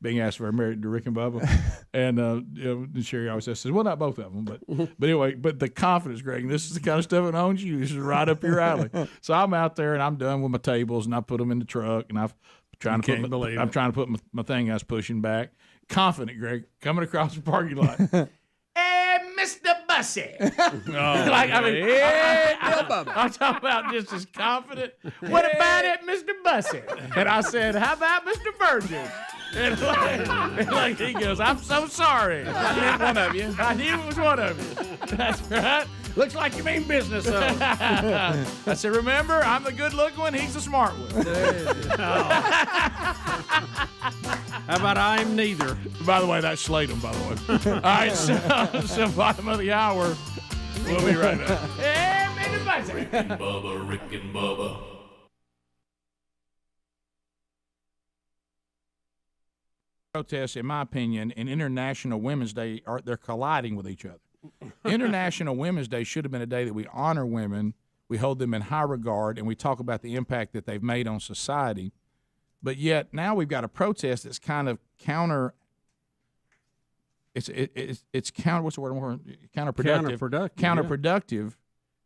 being asked if we're married to Rick and Bubba, and Sherry always says, "Well, not both of them, but anyway." But the confidence, Greg, this is the kind of stuff that owns you. This is right up your alley. So I'm out there and I'm done with my tables, and I put them in the truck, and I'm trying to put my thing I was pushing back. Confident, Greg, coming across the parking lot. Hey, Mr. Bussy. I'm talking about just as confident. What about it, Mr. Bussy? And I said, how about Mr. Burgess? And like he goes, I'm so sorry. I knew one of you. I knew it was one of you. That's right. Looks like you mean business, though. I said, remember, I'm the good-looking one. He's the smart one. How about I'm neither? By the way, that's Slatum, by the way. All right, so bottom of the hour. We'll be right back. Hey, Mr. Bussy. Rick and Bubba. Protests, in my opinion, and International Women's Day, they're colliding with each other. International Women's Day should have been a day that we honor women, we hold them in high regard, and we talk about the impact that they've made on society. But yet now we've got a protest that's kind of counter. It's counter. What's the word? Counterproductive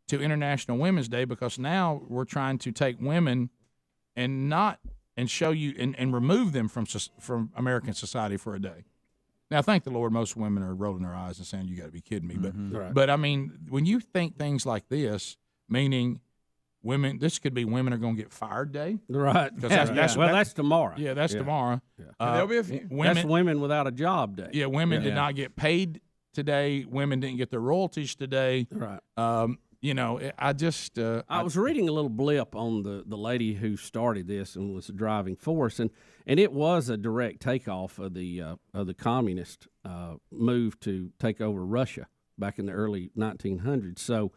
to International Women's Day, because now we're trying to take women and show you and remove them from American society for a day. Now, thank the Lord, most women are rolling their eyes and saying, "You got to be kidding me!" But I mean, when you think things like this, meaning women, this could be women are going to get fired day, right? That's tomorrow. Yeah, that's tomorrow. Yeah. There'll be a few. That's women without a job day. Yeah, women did not get paid today. Women didn't get their royalties today. Right. I just I was reading a little blip on the lady who started this and was the driving force, and it was a direct takeoff of the communist move to take over Russia back in the early 1900s. So,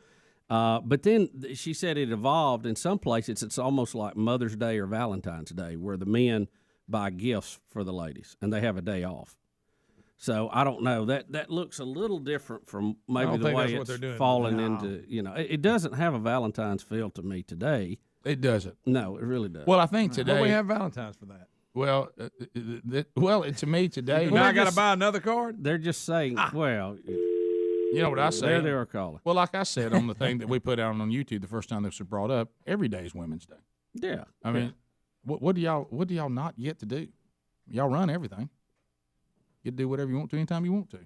but then she said it evolved. In some places, it's almost like Mother's Day or Valentine's Day, where the men buy gifts for the ladies and they have a day off. So I don't know. That looks a little different from maybe the way it's fallen into. It doesn't have a Valentine's feel to me today. It doesn't. No, it really doesn't. Well, I think today we have Valentine's for that. Well, to me today. Now I got to buy another card. They're just saying. Well, you know what I say? There they are calling. Well, like I said on the thing that we put out on YouTube the first time this was brought up, every day is Women's Day. Yeah. I mean, what do y'all not get to do? Y'all run everything. You do whatever you want to anytime you want to.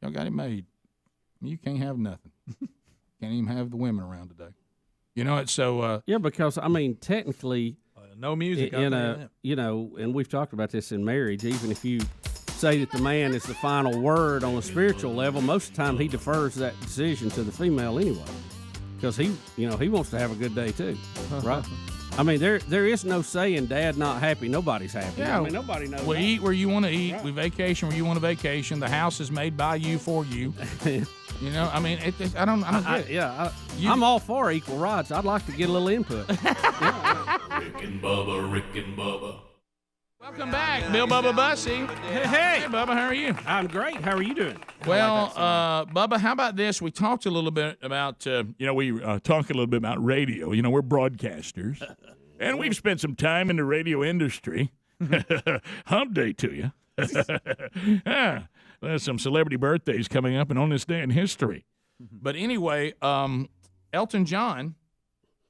Y'all got it made. You can't have nothing. Can't even have the women around today. It's so. Yeah, because I mean, technically, no music. And we've talked about this in marriage. Even if you say that the man is the final word on a spiritual level, most of the time he defers that decision to the female anyway, because he wants to have a good day too, right? I mean, there is no saying Dad not happy. Nobody's happy. Yeah, I mean, nobody knows. We eat where you want to eat. Right. We vacation where you want to vacation. The house is made by you for you. I mean, I don't get it. I'm all for equal rights. I'd like to get a little input. Rick and Bubba. Welcome back, Bill Bubba Bussy. Hey, Bubba, how are you? I'm great. How are you doing? Well, Bubba, how about this? We talked a little bit about, we talk a little bit about radio. We're broadcasters, and we've spent some time in the radio industry. Hump day to you. There's some celebrity birthdays coming up, and on this day in history. But anyway, Elton John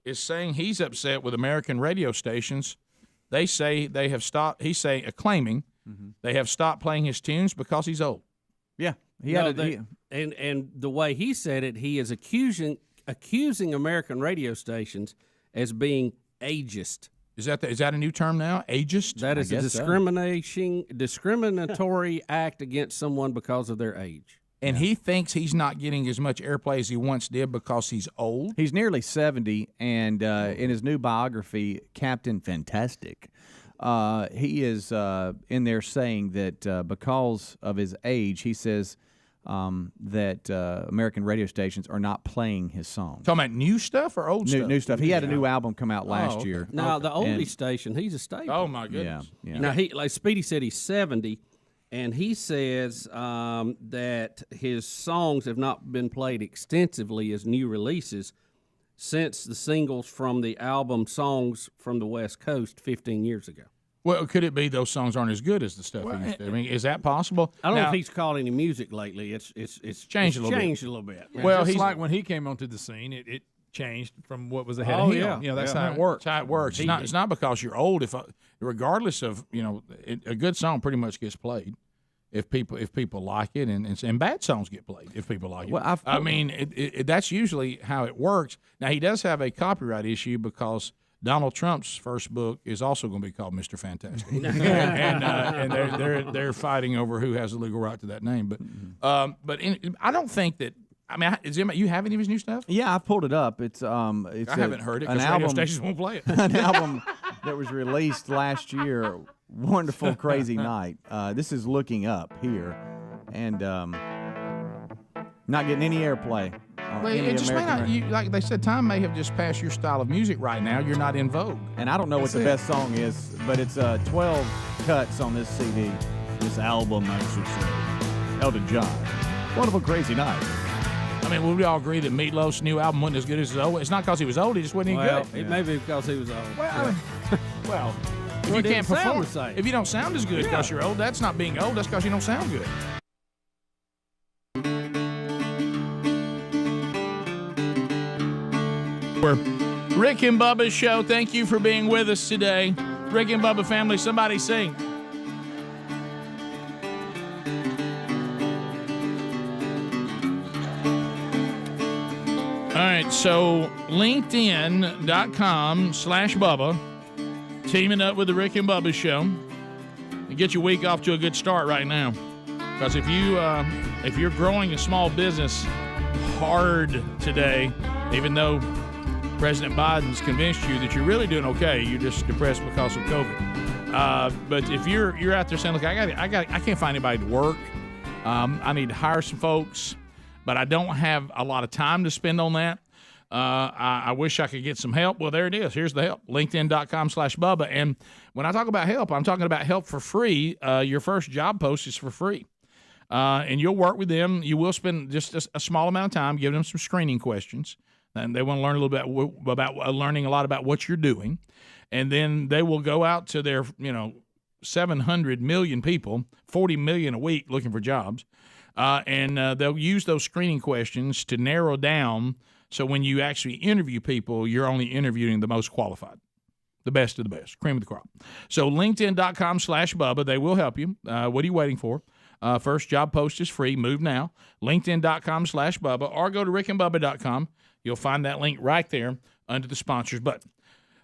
is saying he's upset with American radio stations. They say they have stopped. Claiming they have stopped playing his tunes because he's old. Yeah, and the way he said it, he is accusing American radio stations as being ageist. Is that a new term now? Ageist? That is a discriminatory act against someone because of their age. And he thinks he's not getting as much airplay as he once did because he's old? He's nearly 70, and in his new biography, Captain Fantastic, he is in there saying that because of his age, he says that American radio stations are not playing his songs. Talking about new stuff or old stuff? New stuff. He had a new album come out last year. Now, the oldie station, he's a staple. Oh, my goodness. Yeah. Now, like Speedy said, he's 70. And he says that his songs have not been played extensively as new releases since the singles from the album Songs from the West Coast 15 years ago. Well, could it be those songs aren't as good as the stuff he used to? I mean, is that possible? I don't know if he's caught any music lately. It's changed a little bit. Well, he's like when he came onto the scene, it changed from what was ahead of him. Yeah. That's how it works. That's how it works. It's not because you're old. Regardless of a good song pretty much gets played if people like it, and bad songs get played if people like it. Well, that's usually how it works. Now he does have a copyright issue because Donald Trump's first book is also going to be called Mr. Fantastic, and they're fighting over who has the legal right to that name. But I don't think that. I mean, you have any of his new stuff? Yeah, I pulled it up. I haven't heard it because radio stations won't play it. An album that was released last year, Wonderful Crazy Night. This is Looking Up here, and not getting any airplay. Well, it just may not. Like they said, time may have just passed your style of music right now. You're not in vogue. And I don't know what the best song is, but it's 12 cuts on this CD. This album, I should say. Elton John. Wonderful Crazy Night. I mean, would we all agree that Meatloaf's new album wasn't as good as his old? It's not because he was old; he just wasn't any good. It may be because he was old. Well, if you can't perform, if you don't sound as good because you're old, that's not being old. That's because you don't sound good. We're Rick and Bubba's show. Thank you for being with us today, Rick and Bubba family. Somebody sing. All right, so LinkedIn.com/Bubba, teaming up with the Rick and Bubba show, and get your week off to a good start right now. Because if you're growing a small business hard today, even though President Biden's convinced you that you're really doing okay, you're just depressed because of COVID. But if you're out there saying, look, I can't find anybody to work. I need to hire some folks, but I don't have a lot of time to spend on that. I wish I could get some help. Well, there it is. Here's the help. LinkedIn.com/Bubba. And when I talk about help, I'm talking about help for free. Your first job post is for free. And you'll work with them. You will spend just a small amount of time giving them some screening questions. And they want to learn a little bit about learning a lot about what you're doing. And then they will go out to their, 700 million people, 40 million a week looking for jobs. And they'll use those screening questions to narrow down. So when you actually interview people, you're only interviewing the most qualified, the best of the best, cream of the crop. So LinkedIn.com/Bubba, they will help you. What are you waiting for? First job post is free. Move now. LinkedIn.com/Bubba, or go to rickandbubba.com. You'll find that link right there under the sponsors button.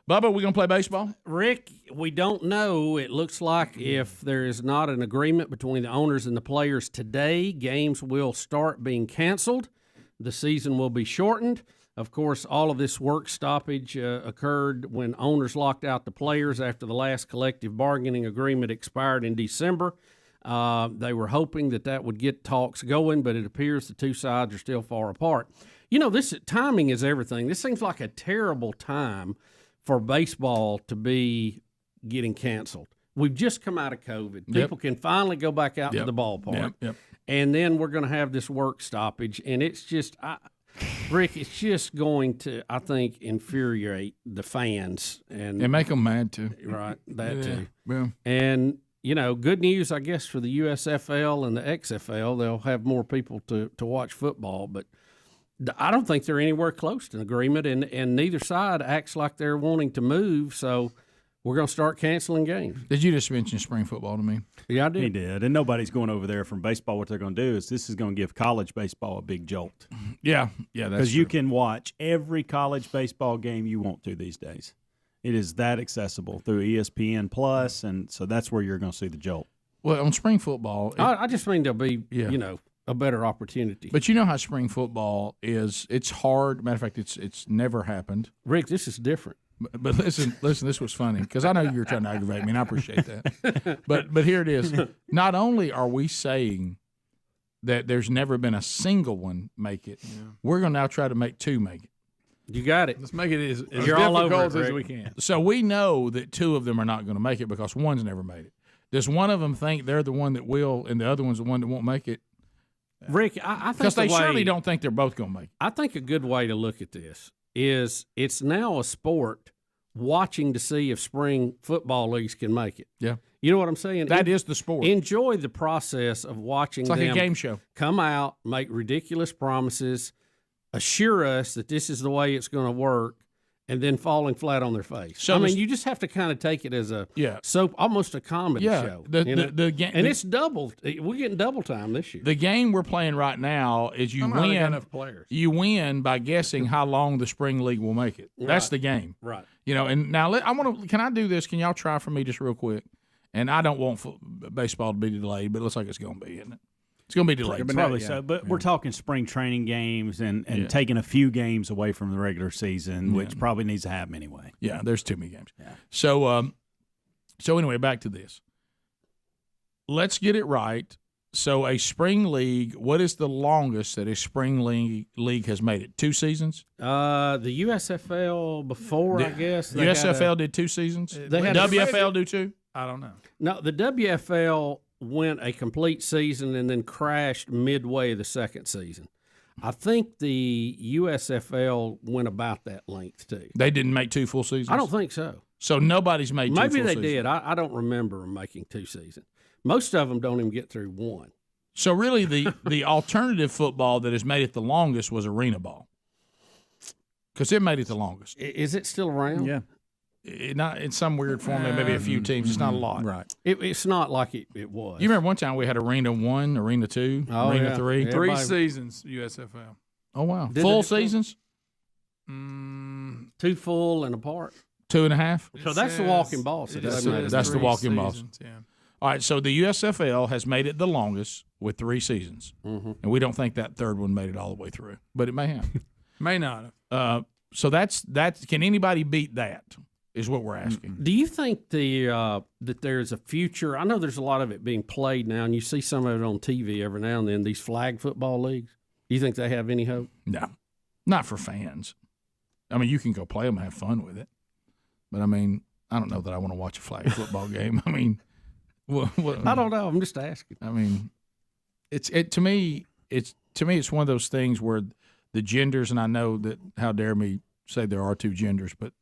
Bubba, we going to play baseball? Rick, we don't know. It looks like if there is not an agreement between the owners and the players today, games will start being canceled. The season will be shortened. Of course, all of this work stoppage occurred when owners locked out the players after the last collective bargaining agreement expired in December. They were hoping that would get talks going, but it appears the two sides are still far apart. This timing is everything. This seems like a terrible time for baseball to be getting canceled. We've just come out of COVID. People can finally go back out to the ballpark. And then we're going to have this work stoppage. And it's just, Rick, it's just going to, I think, infuriate the fans. And make them mad, too. Right, that too. Yeah. And, good news, I guess, for the USFL and the XFL. They'll have more people to watch football. But I don't think they're anywhere close to an agreement, and neither side acts like they're wanting to move, so we're going to start canceling games. Did you just mention spring football to me? Yeah, I did. He did, and nobody's going over there from baseball. What they're going to do is this is going to give college baseball a big jolt. Yeah, that's because you can watch every college baseball game you want to these days. It is that accessible through ESPN Plus, and so that's where you're going to see the jolt. Well, on spring football, I just mean there'll be, a better opportunity. But you know how spring football is. It's hard. Matter of fact, it's never happened. Rick, this is different. But listen, this was funny because I know you were trying to aggravate me, and I appreciate that. But here it is. Not only are we saying that there's never been a single one make it, we're going to now try to make two make it. You got it. Let's make it as You're all over difficult it, as we can. So we know that two of them are not going to make it because one's never made it. Does one of them think they're the one that will, and the other one's the one that won't make it? Rick, I think because they surely don't think they're both going to make it. I think a good way to look at this is it's now a sport watching to see if spring football leagues can make it. Yeah. You know what I'm saying? That is the sport. Enjoy the process of watching It's like them a game show. Come out, make ridiculous promises, assure us that this is the way it's going to work, and then falling flat on their face. So you just have to kind of take it as a soap, almost a comedy show. And it's doubled. We're getting double time this year. The game we're playing right now is you Somehow they got win. enough players. You win by guessing how long the spring league will make it. That's the game. Right. And now I want to. Can I do this? Can y'all try for me just real quick? And I don't want baseball to be delayed, but it looks like it's going to be, isn't it? It's going to be delayed. Probably so. But we're talking spring training games and taking a few games away from the regular season, which probably needs to happen anyway. Yeah, there's too many games. Yeah. So anyway, back to this. Let's get it right. So a spring league, what is the longest that a spring league has made it? 2 seasons? The USFL before, I guess. The USFL did 2 seasons? WFL do 2? I don't know. No, the WFL went a complete season and then crashed midway the second season. I think the USFL went about that length too. They didn't make 2 full seasons? I don't think so. So nobody's made 2 full seasons? Maybe they did. I don't remember them making 2 seasons. Most of them don't even get through 1. So really the alternative football that has made it the longest was arena ball because it made it the longest. Is it still around? Yeah. Not in some weird format, maybe a few teams. It's not a lot. Right. It's not like it was. You remember one time we had Arena 1, Arena 2, Arena 3? Yeah, 3 seasons, USFL. Oh, wow. Full seasons? 2 full and a part. 2.5? So that's the walking ball. So that's the walking balls. Yeah. All right, so the USFL has made it the longest with 3 seasons. Mm-hmm. And we don't think that third one made it all the way through, but it may have. May not have. So that's can anybody beat that? Is what we're asking. Do you think that there's a future? I know there's a lot of it being played now, and you see some of it on TV every now and then. These flag football leagues. Do you think they have any hope? No, not for fans. I mean, you can go play them and have fun with it, but I mean, I don't know that I want to watch a flag football game. I mean, I don't know. I'm just asking. I mean, to me it's one of those things where the genders, and I know that how dare me say there are two genders, but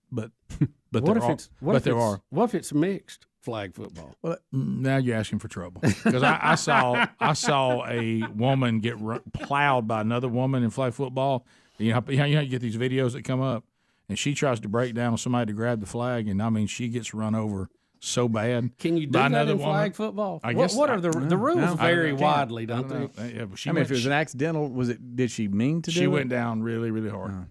what if it's mixed flag football? Well, now you're asking for trouble because I saw a woman get plowed by another woman in flag football. You know, you get these videos that come up, and she tries to break down on somebody to grab the flag, and I mean she gets run over so bad. Can you do that in flag football? I guess. What are the rules vary widely, don't they? Yeah, but if it was an accidental, did she mean to do it? She went down really, really hard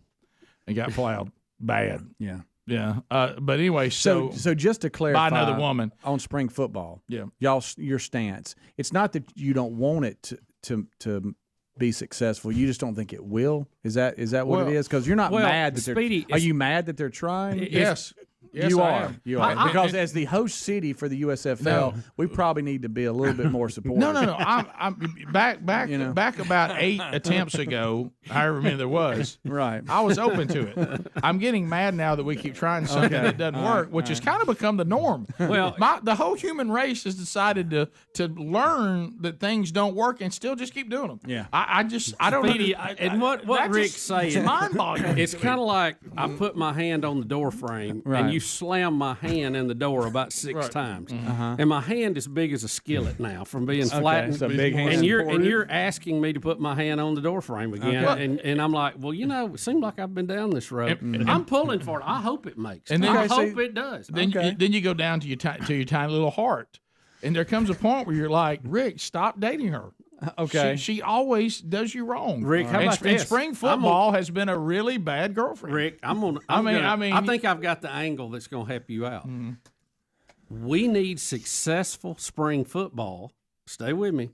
and got plowed bad. Yeah. Yeah, but anyway, so just to clarify, by another woman on spring football, yeah, your stance. It's not that you don't want it to be successful. You just don't think it will. Is that what it is? Because you're not mad that are you mad that they're trying? Yes. Yes, you I are. am. You are. Because as the host city for the USFL, we probably need to be a little bit more supportive. No. I'm back about 8 attempts ago, however many there was. Right. I was open to it. I'm getting mad now that we keep trying something that doesn't work, which has kind of become the norm. Well, the whole human race has decided to learn that things don't work and still just keep doing them. Yeah. I don't know. And what Rick's saying, it's mind-boggling. It's kind of like I put my hand on the door frame and you slam my hand in the door about 6 times, and my hand is big as a skillet now from being flattened. It's a big hand. And you're asking me to put my hand on the door frame again, and I'm like, well, it seems like I've been down this road. I'm pulling for it. I hope it makes. And then, I hope it does. Then you go down to your tiny little heart, and there comes a point where you're like, Rick, stop dating her. Okay. She always does you wrong. Rick, how about this? And spring football has been a really bad girlfriend. Rick, I think I've got the angle that's going to help you out. Mm-hmm. We need successful spring football. Stay with me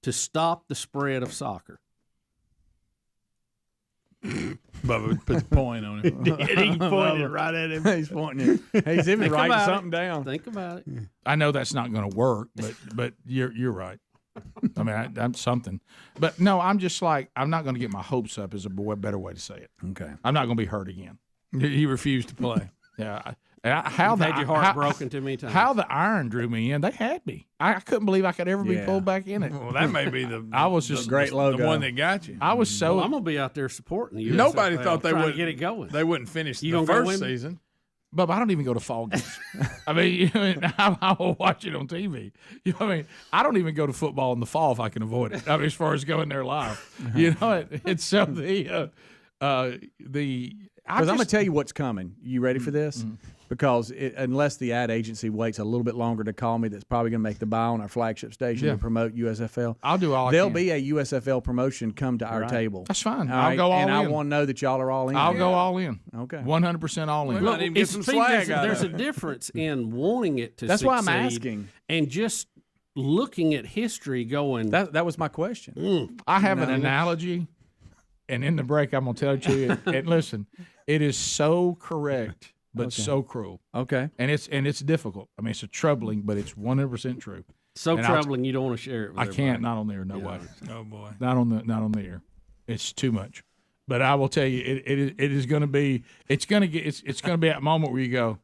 to stop the spread of soccer. Bubba put the point on him. He pointed right at him. He's pointing it. He's even writing something down. Think about it. I know that's not going to work, but you're right. I mean, I'm something. But no, I'm just like, I'm not going to get my hopes up is a better way to say it. Okay. I'm not going to be hurt again. He refused to play. Yeah. You've had your heart broken too many times. How the iron drew me in, they had me. I couldn't believe I could ever be pulled back in it. Well, that may be the great logo. The one that got you. I was so. I'm going to be out there supporting you. Nobody thought they would get it going. They wouldn't finish You the gonna go first with me? season. But I don't even go to fall games. I mean, I will watch it on TV. You know what I mean? I don't even go to football in the fall if I can avoid it. I mean, as far as going there live, you know, it's so because I'm going to tell you what's coming. You ready for this? Mm-hmm. Because unless the ad agency waits a little bit longer to call me, that's probably going to make the buy on our flagship station to promote USFL. I'll do all. There'll be a USFL promotion come to our table. That's fine. I'll go all in. And I want to know that y'all are all in. I'll go all in. Okay. 100% all in. Look, even get some swag out There's of a difference in wanting it to That's succeed why I'm asking. And just looking at history going. That was my question. I have an analogy, and in the break I'm going to tell it to you. And listen, it is so correct. But so cruel. Okay. And it's difficult. I mean, it's troubling, but it's 100% true. So and troubling you don't want to share it with everybody. Can't, not on there, no way. Oh boy. Not on the air. It's too much. But I will tell you, it is going to be it's going to be that moment where you go,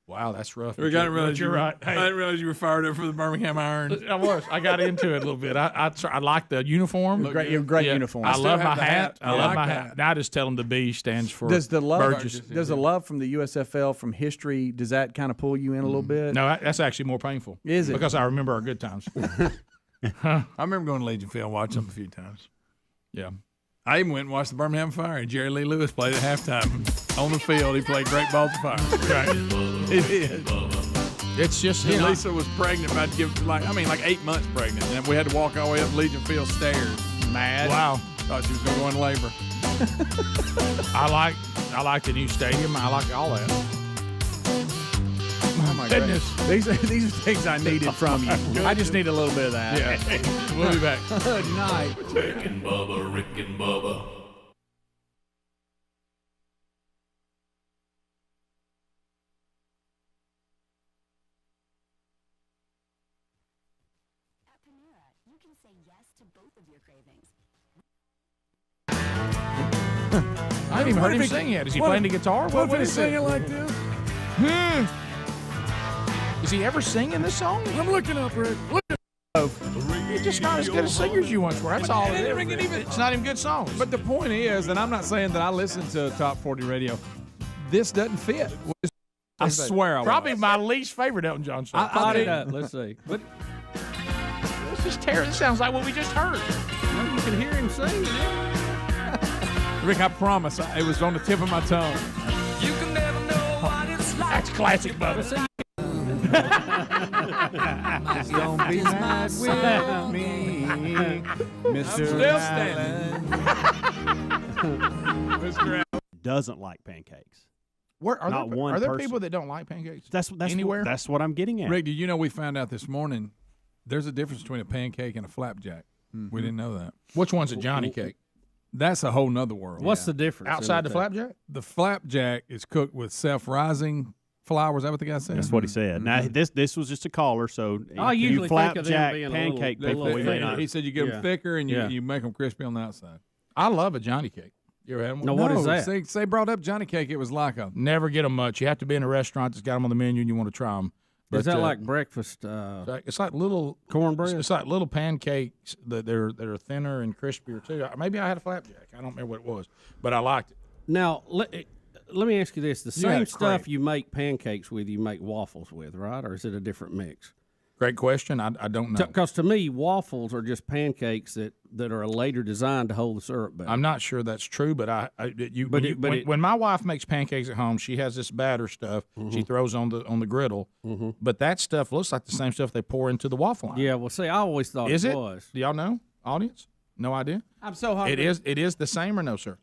wow, that's rough. I didn't realize you're right. Hey. I didn't realize you were fired up for the Birmingham Iron. I was. I got into it a little bit. I like the uniform. Great uniform. I love my hat. I love my hat. Now I just tell them the B stands for Burgess. Does the love from the USFL from history, does that kind of pull you in a little bit? No, that's actually more painful. Is it? Because I remember our good times. I remember going to Legion Field and watching them a few times. Yeah. I even went and watched the Birmingham Fire, and Jerry Lee Lewis played at halftime on the field. He played great balls of fire. Right. He did. It's just Lisa was pregnant, about to give like 8 months pregnant, and we had to walk all the way up Legion Field stairs. Mad. Wow. Thought she was going to go in labor. I like the new stadium. I like all that. Oh my goodness. These are things I needed from you. I just need a little bit of that. Yeah. We'll be back. Good night. Rick and Bubba, Rick and Bubba. You can say yes to both of your cravings. I haven't even heard him sing yet. Is he playing the guitar? What is is he singing like this? Is he ever singing this song? I'm looking up, Rick. Look at He's just not as good a singer as you once were. That's all it is. It's not even good songs. But the point is, and I'm not saying that I listen to Top 40 radio, this doesn't fit. I swear I Probably was. my least favorite Elton John song. I thought it up. Let's see. But This is terrible. This sounds like what we just heard. well, you can hear him sing. Rick, I promise, it was on the tip of my tongue. You can never know what it's like. That's classic, Bubba. Don't be mad with me, Mr. still Allen. Doesn't like pancakes. Are there people that don't like pancakes? That's anywhere. That's what I'm getting at. Rick, did you know we found out this morning there's a difference between a pancake and a flapjack? We didn't know that. Which one's a Johnny cake? That's a whole nother world. What's the difference? Outside the flapjack? The flapjack is cooked with self-rising flour. Is that what the guy said? That's what he said. Now this was just a caller, so I usually think of them flapjack being a pancake little people. We may not. He said you get them thicker and you make them crispy on the outside. I love a Johnny cake. You ever had one? No, what is that? Say brought up Johnny cake. It was like a Never get them much. You have to be in a restaurant that's got them on the menu and you want to try them. Is that like breakfast? It's like little cornbread. It's like little pancakes that are thinner and crispier too. Maybe I had a flapjack. I don't remember what it was, but I liked it. Now let me ask you this: the You had same a stuff crepe. you make pancakes with, you make waffles with, right? Or is it a different mix? Great question. I don't know. Because to me, waffles are just pancakes that are later designed to hold the syrup better. I'm not sure that's true, but when my wife makes pancakes at home, she has this batter stuff she throws on the griddle, but that stuff looks like the same stuff they pour into the waffle line. Yeah, well, see, I always thought Is it it? was. Do y'all know, audience? No idea. I'm so hungry. It is the same or no, sir?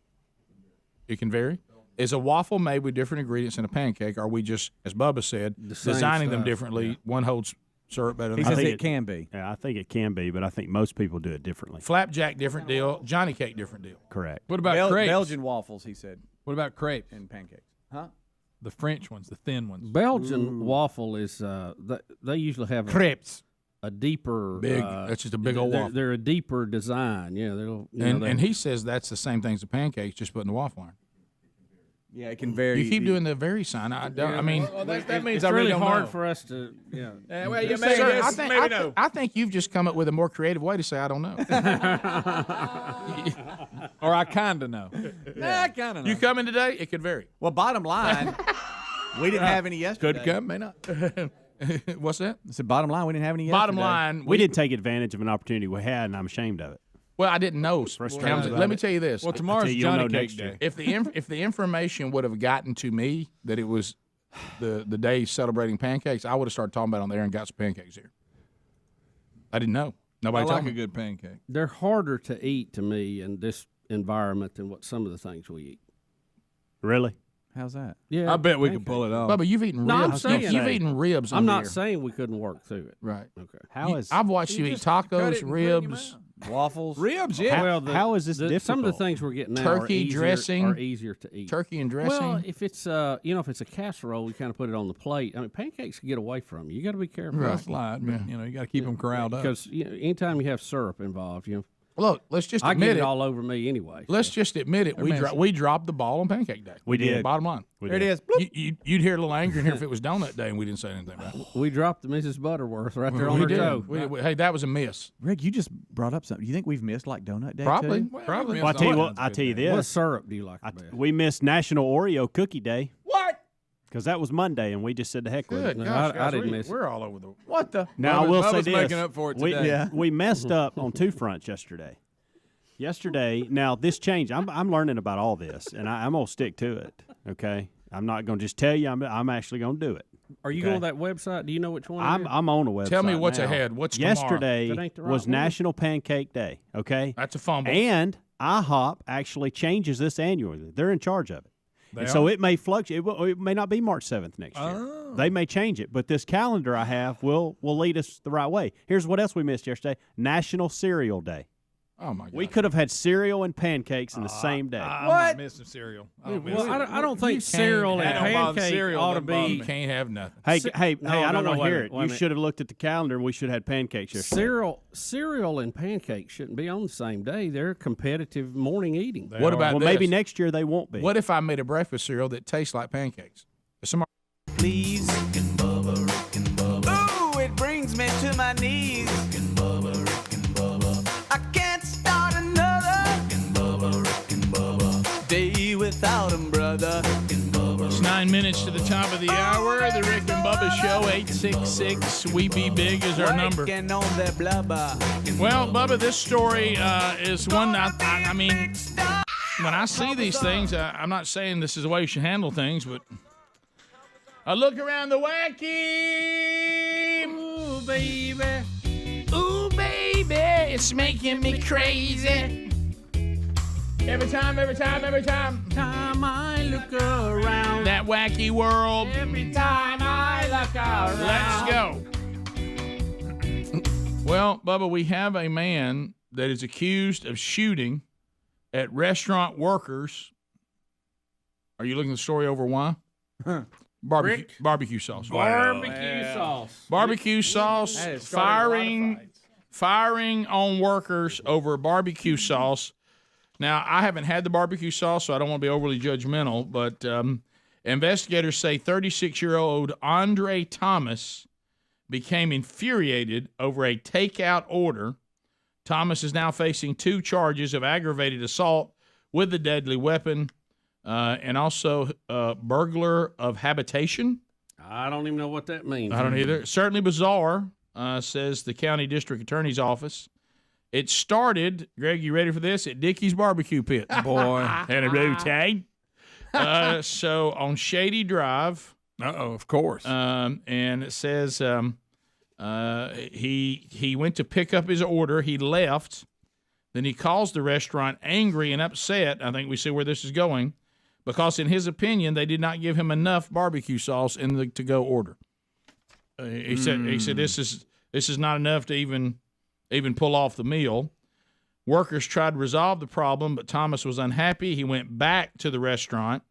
It can vary. Is a waffle made with different ingredients than a pancake? Or are we just, as Bubba said, same designing them stuff, differently? yeah. One holds syrup better He than the says other. it can be. Yeah, I think it can be, but I think most people do it differently. Flapjack, different deal. Johnny cake, different deal. Correct. What about crepes? Belgian waffles, he said, What about crepes? and pancakes. Huh? The French ones, the thin ones. Belgian waffle is they usually have Crepes. a deeper Big. That's just a big old waffle. They're a deeper design. Yeah, And he says that's the same thing as the pancakes, just put in the waffle iron. Yeah, it can vary. You keep doing the very sign. I don't. I mean, that means it's I really don't hard know. for us to. Yeah. Well, you Sir, maybe I yes, think, maybe I, no. I think you've just come up with a more creative way to say I don't know. Or I kind of know. I kind of know. You coming today? It could vary. Well, bottom line, we didn't have any yesterday. Could come, may not. What's that? I said, bottom line, we didn't have any yesterday. Bottom line, We did take advantage of an opportunity we had, and I'm ashamed of it. Well, I didn't know. Let me tell you this. Well, tomorrow's you'll Johnny know Cake next year. Day. If the information would have gotten to me that it was the day celebrating pancakes, I would have started talking about it on there and got some pancakes here. I didn't know. I Nobody told like me. a good pancake. They're harder to eat to me in this environment than what some of the things we eat. Really? How's that? Yeah, I bet we could pull it off. Bubba, you've eaten No, I'm ribs. saying- You've eaten ribs. I'm on not here. saying we couldn't work through it. Right. Okay. I've watched you eat cut tacos, it and put it in your ribs. Waffles. Ribs, yeah. Well, how is this Some of the difficult? things we're getting now Turkey are easier, dressing. are easier to eat. Turkey and dressing. Well, if it's if it's a casserole, we kind of put it on the plate. I mean, pancakes can get away from you. You got to be careful. That's light, but you got to keep them corralled up. Because anytime you have syrup involved, Look, let's just I admit get it it. all over me anyway. Let's just admit it. We dropped the ball on Pancake Day. We did. Bottom line. There it is. You'd hear a little anger in here if it was Donut Day and we didn't say anything about it. We dropped the Mrs. Butterworth right there on We her did. toe. Hey, that was a miss. Rick, you just brought up something. Do you think we've missed like Donut Day? Probably. Too? Probably. Well, I tell you What this. syrup do you like the best? We missed National Oreo Cookie Day. What? Because that was Monday, and we just said the heck with it. Good No, gosh, I guys, didn't miss it. We're all over the. What the? Now I will say Bubba's this: making up for it today. we messed up on two fronts yesterday. Now this changed. I'm learning about all this, and I'm gonna stick to it. Okay, I'm not gonna just tell you. I'm actually gonna do it. Are you Okay. on that website? Do you know which one? I'm on a website. Tell me what's now. ahead. What's tomorrow? yesterday That ain't the right was one. National Pancake Day. Okay, That's a fumble. and IHOP actually changes this annually. They're in charge of it. They And so are? it may fluctuate. It may not be March 7th next year. Oh. They may change it, but this calendar I have will lead us the right way. Here's what else we missed yesterday: National Cereal Day. Oh my God! We could have had cereal and pancakes in the same day. I'm missing cereal. I don't think cereal and pancake ought to be. You can't have nothing. Hey! I don't want to hear it. You should have looked at the calendar, and we should have had pancakes yesterday. Cereal and pancakes shouldn't be on the same day. They're competitive morning eating. What about this? Maybe next year they won't be. What if I made a breakfast cereal that tastes like pancakes? Please. Ooh, it brings me to my knees. I can't start another day without him, brother. It's 9 minutes to the top of the hour. The Rick and Bubba Show, 866 We Be Big is our number. Well, Bubba, this story is one I mean, when I see these things, I'm not saying this is the way you should handle things, but I look around the wacky. Ooh, baby. Ooh, baby. It's making me crazy. Every time I look around that wacky world. Every time I look around. Let's go. Well, Bubba, we have a man that is accused of shooting at restaurant workers. Are you looking the story over? Why? Barbecue sauce. Barbecue sauce. Firing on workers over barbecue sauce. Now, I haven't had the barbecue sauce, so I don't want to be overly judgmental, but investigators say 36-year-old Andre Thomas became infuriated over a takeout order. Thomas is now facing 2 charges of aggravated assault with a deadly weapon and also burglar of habitation. I don't even know what that means. I don't either. Certainly bizarre, says the county district attorney's office. It started, Greg, you ready for this? At Dickey's Barbecue Pit. Boy. And a routine. So on Shady Drive. Of course. And it says he went to pick up his order. He left. Then he calls the restaurant angry and upset. I think we see where this is going. Because in his opinion, they did not give him enough barbecue sauce in the to-go order. He said this is not enough to even pull off the meal. Workers tried to resolve the problem, but Thomas was unhappy. He went back to the restaurant,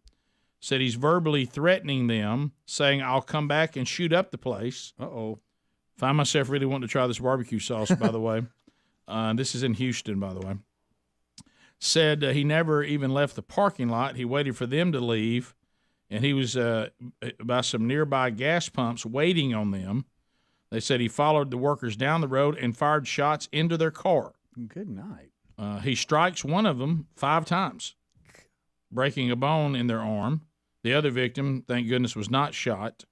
said he's verbally threatening them, saying, I'll come back and shoot up the place. Find myself really wanting to try this barbecue sauce, by the way. This is in Houston, by the way. Said he never even left the parking lot. He waited for them to leave, and he was by some nearby gas pumps waiting on them. They said he followed the workers down the road and fired shots into their car. Good night. He strikes one of them 5 times, breaking a bone in their arm. The other victim, thank goodness, was not shot.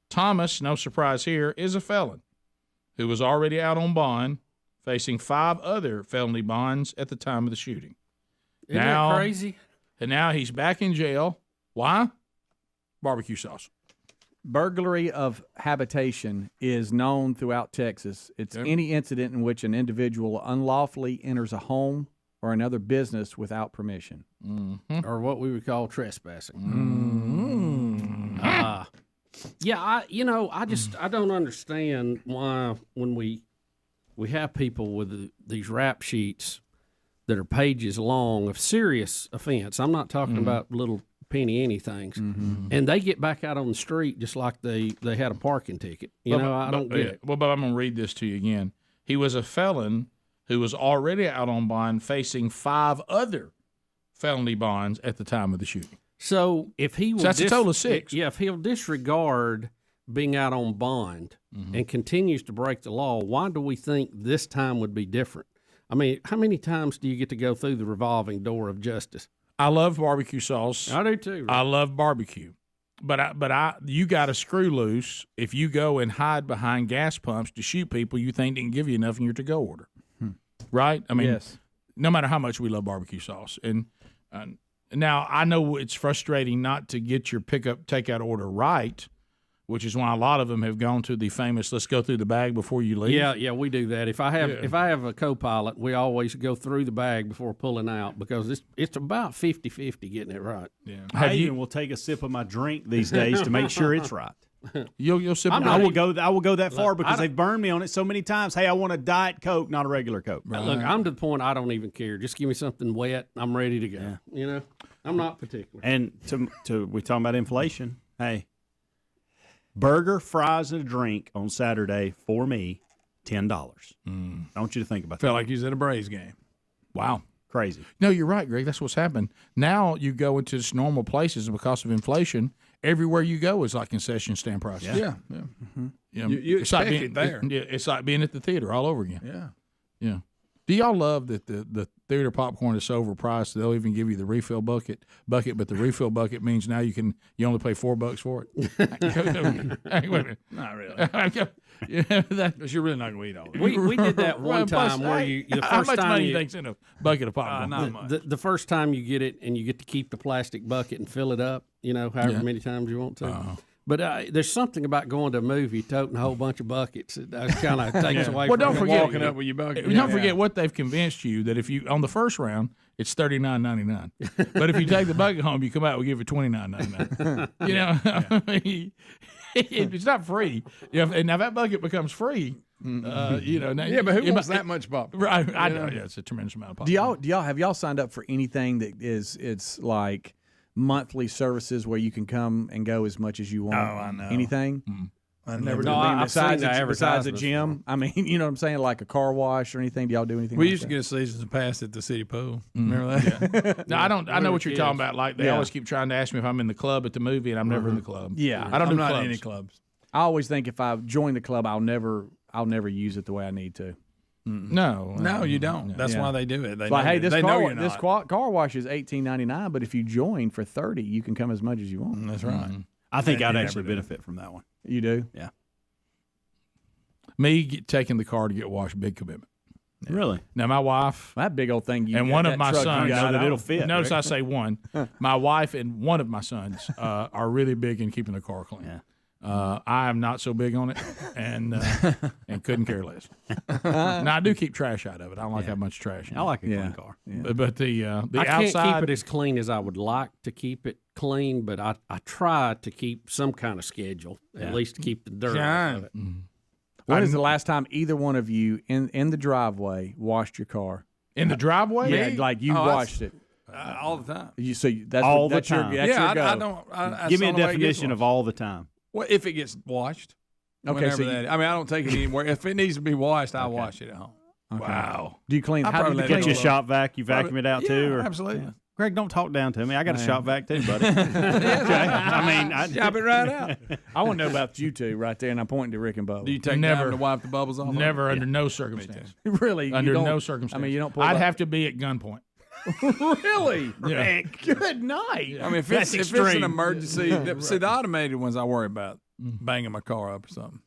Thomas, no surprise here, is a felon who was already out on bond, facing 5 other felony bonds at the time of the shooting. Isn't that crazy? And now he's back in jail. Why? Barbecue sauce. Burglary of habitation is known throughout Texas. It's any incident in which an individual unlawfully enters a home or another business without permission. Or what we would call trespassing. Yeah, I don't understand why when we have people with these rap sheets that are pages long of serious offense. I'm not talking about little penny things, and they get back out on the street just like they had a parking ticket. I don't get it. Well, but I'm going to read this to you again. He was a felon who was already out on bond, facing 5 other felony bonds at the time of the shooting. So if he will, that's a total of 6. Yeah, if he'll disregard being out on bond and continues to break the law, why do we think this time would be different? I mean, how many times do you get to go through the revolving door of justice? I love barbecue sauce. I do too. Right? I love barbecue, but you got a screw loose if you go and hide behind gas pumps to shoot people you think didn't give you enough in your to-go order, right? I mean, no matter how much we love barbecue sauce, and now I know it's frustrating not to get your takeout order right, which is why a lot of them have gone to the famous "let's go through the bag before you leave." Yeah, we do that. If I have a co-pilot, we always go through the bag before pulling out because it's about 50-50 getting it right. Yeah, I even will take a sip of my drink these days to make sure it's right. You'll sip. I will go that far because they've burned me on it so many times. Hey, I want a Diet Coke, not a regular Coke. Look, I'm to the point I don't even care. Just give me something wet. I'm ready to go. Yeah. You know, I'm not particular. And we talking about inflation. Hey, burger, fries, and a drink on Saturday for me, $10. I want you to think about that. Felt like you was at a Braves game. Wow. Crazy. No, you're right, Greg. That's what's happened. Now you go into just normal places, and because of inflation, everywhere you go is like concession stand prices. Yeah. Mm-hmm. You expect it there. It's like being at the theater all over again. Yeah. Yeah. Do y'all love that the theater popcorn is so overpriced? They'll even give you the refill bucket, but the refill bucket means now you only pay $4 for it. Hey, wait a minute. Not really. But you're really not going to eat all of it. We did that one time where the first how much time money you think's in a bucket of popcorn? Not much. The first time you get it and you get to keep the plastic bucket and fill it up, however many times you want to. But there's something about going to a movie, toting a whole bunch of buckets that kind of takes away well, from don't forget, walking up with your bucket. Don't forget what they've convinced you that if you on the first round it's $39.99, but if you take the bucket home, you come out, we give it $29.99. It's not free. And now that bucket becomes free. Now, but who wants that much pop? Right, I know. Yeah, it's a tremendous amount of pop. Have y'all signed up for anything that it's like monthly services where you can come and go as much as you want? Oh, I know. Anything? I've never done besides a gym. I mean, you know what I'm saying, like a car wash or anything. Do y'all do anything? We like used that? to get a season's pass at the city pool. Remember that? No, I don't. I know what you're talking about. Like they always keep trying to ask me if I'm in the club at the movie, and I'm never in the club. Yeah, I don't do not clubs. in any clubs. I always think if I join the club, I'll never use it the way I need to. No, you don't. That's why they do it. They like, know, hey, this this car wash is $18.99, but if you join for $30, you can come as much as you want. That's right. I think I'd actually benefit from that one. You do? Yeah. Me taking the car to get washed, big commitment. Yeah. Really? Now my wife, that big old thing, and one of my sons, it'll fit. Notice I say one. My wife and one of my sons are really big in keeping the car clean. Yeah. I am not so big on it, and couldn't care less. Now I do keep trash out of it. I don't like how much trash. I like a clean car. Yeah. But the I outside, can't keep it as clean as I would like to keep it clean, but I try to keep some kind of schedule, at least to keep the dirt off of it. When is the last time either one of you in the driveway washed your car? In the driveway? Yeah, like you washed it. All the time. That's all that's the time. Your, that's I your go. don't. Give me a definition of all the time. Well, if it gets washed. Okay, so I don't take it anywhere. If it needs to be washed, I wash it at home. Okay. Wow. Do you clean? How do you Get you a shop vac? You vacuum it out too? Or? Absolutely. Yeah. Greg, don't talk down to me. I got a shop vac too, buddy. Okay. I mean, chop it right out. I want to know about you two right there, and I'm pointing to Rick and Bubba. Do you take time to wipe the bubbles off? Never, under no circumstance. Really? Under no circumstance. I mean, you don't. Pull I'd have to be at gunpoint. Really? Yeah. Good night. I mean, if it's an emergency, see, the automated ones I worry about banging my car up or something.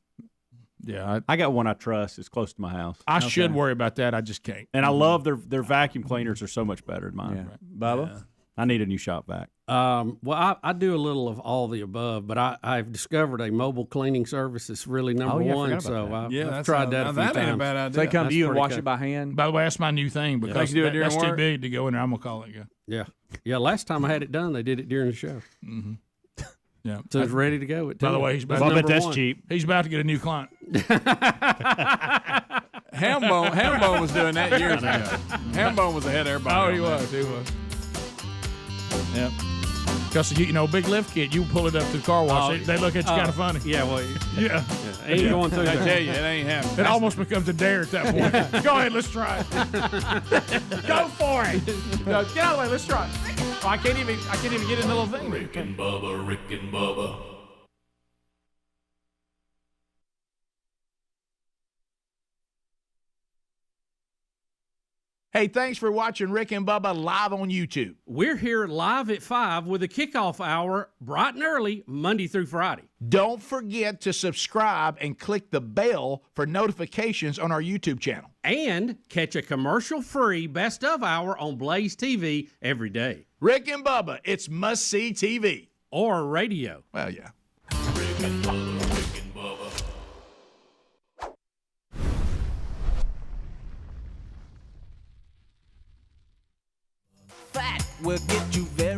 Yeah, I got one I trust. It's close to my house. I should worry about that. I just can't. And I love their vacuum cleaners are so much better than mine. Yeah. Bubba? I need a new shop vac. Well, I do a little of all the above, but I've discovered a mobile cleaning service that's really number one. So I've tried that a few that times. ain't a bad idea. So they come to you and wash good. it by hand? By the way, that's my new thing because They do it during that's too work? big to go in there. I'm going to call it. Yeah. Last time I had it done, they did it during the show. Mm-hmm. Yeah. So it's ready to go. By the way, he's about I bet that's cheap. He's about to get a new client. Hambone was doing that years ago. Hambone was ahead of everybody. Oh, he was. Yep. Because, big lift kit, you pull it up to the car wash. They look at you kind of funny. Yeah, well, yeah. Ain't going through I that. tell you, it ain't happening. It almost becomes a dare at that point. Go ahead, let's try it. Go for it. No, get out of the way, let's try it. Oh, I can't even get in the little thing. Rick and Bubba. Hey, thanks for watching Rick and Bubba live on YouTube. We're here live at 5 with a kickoff hour, bright and early, Monday through Friday. Don't forget to subscribe and click the bell for notifications on our YouTube channel. And catch a commercial-free Best of Hour on Blaze TV every day. Rick and Bubba, it's must-see TV. Or radio. Well, yeah. Rick and Bubba. Fat will get you very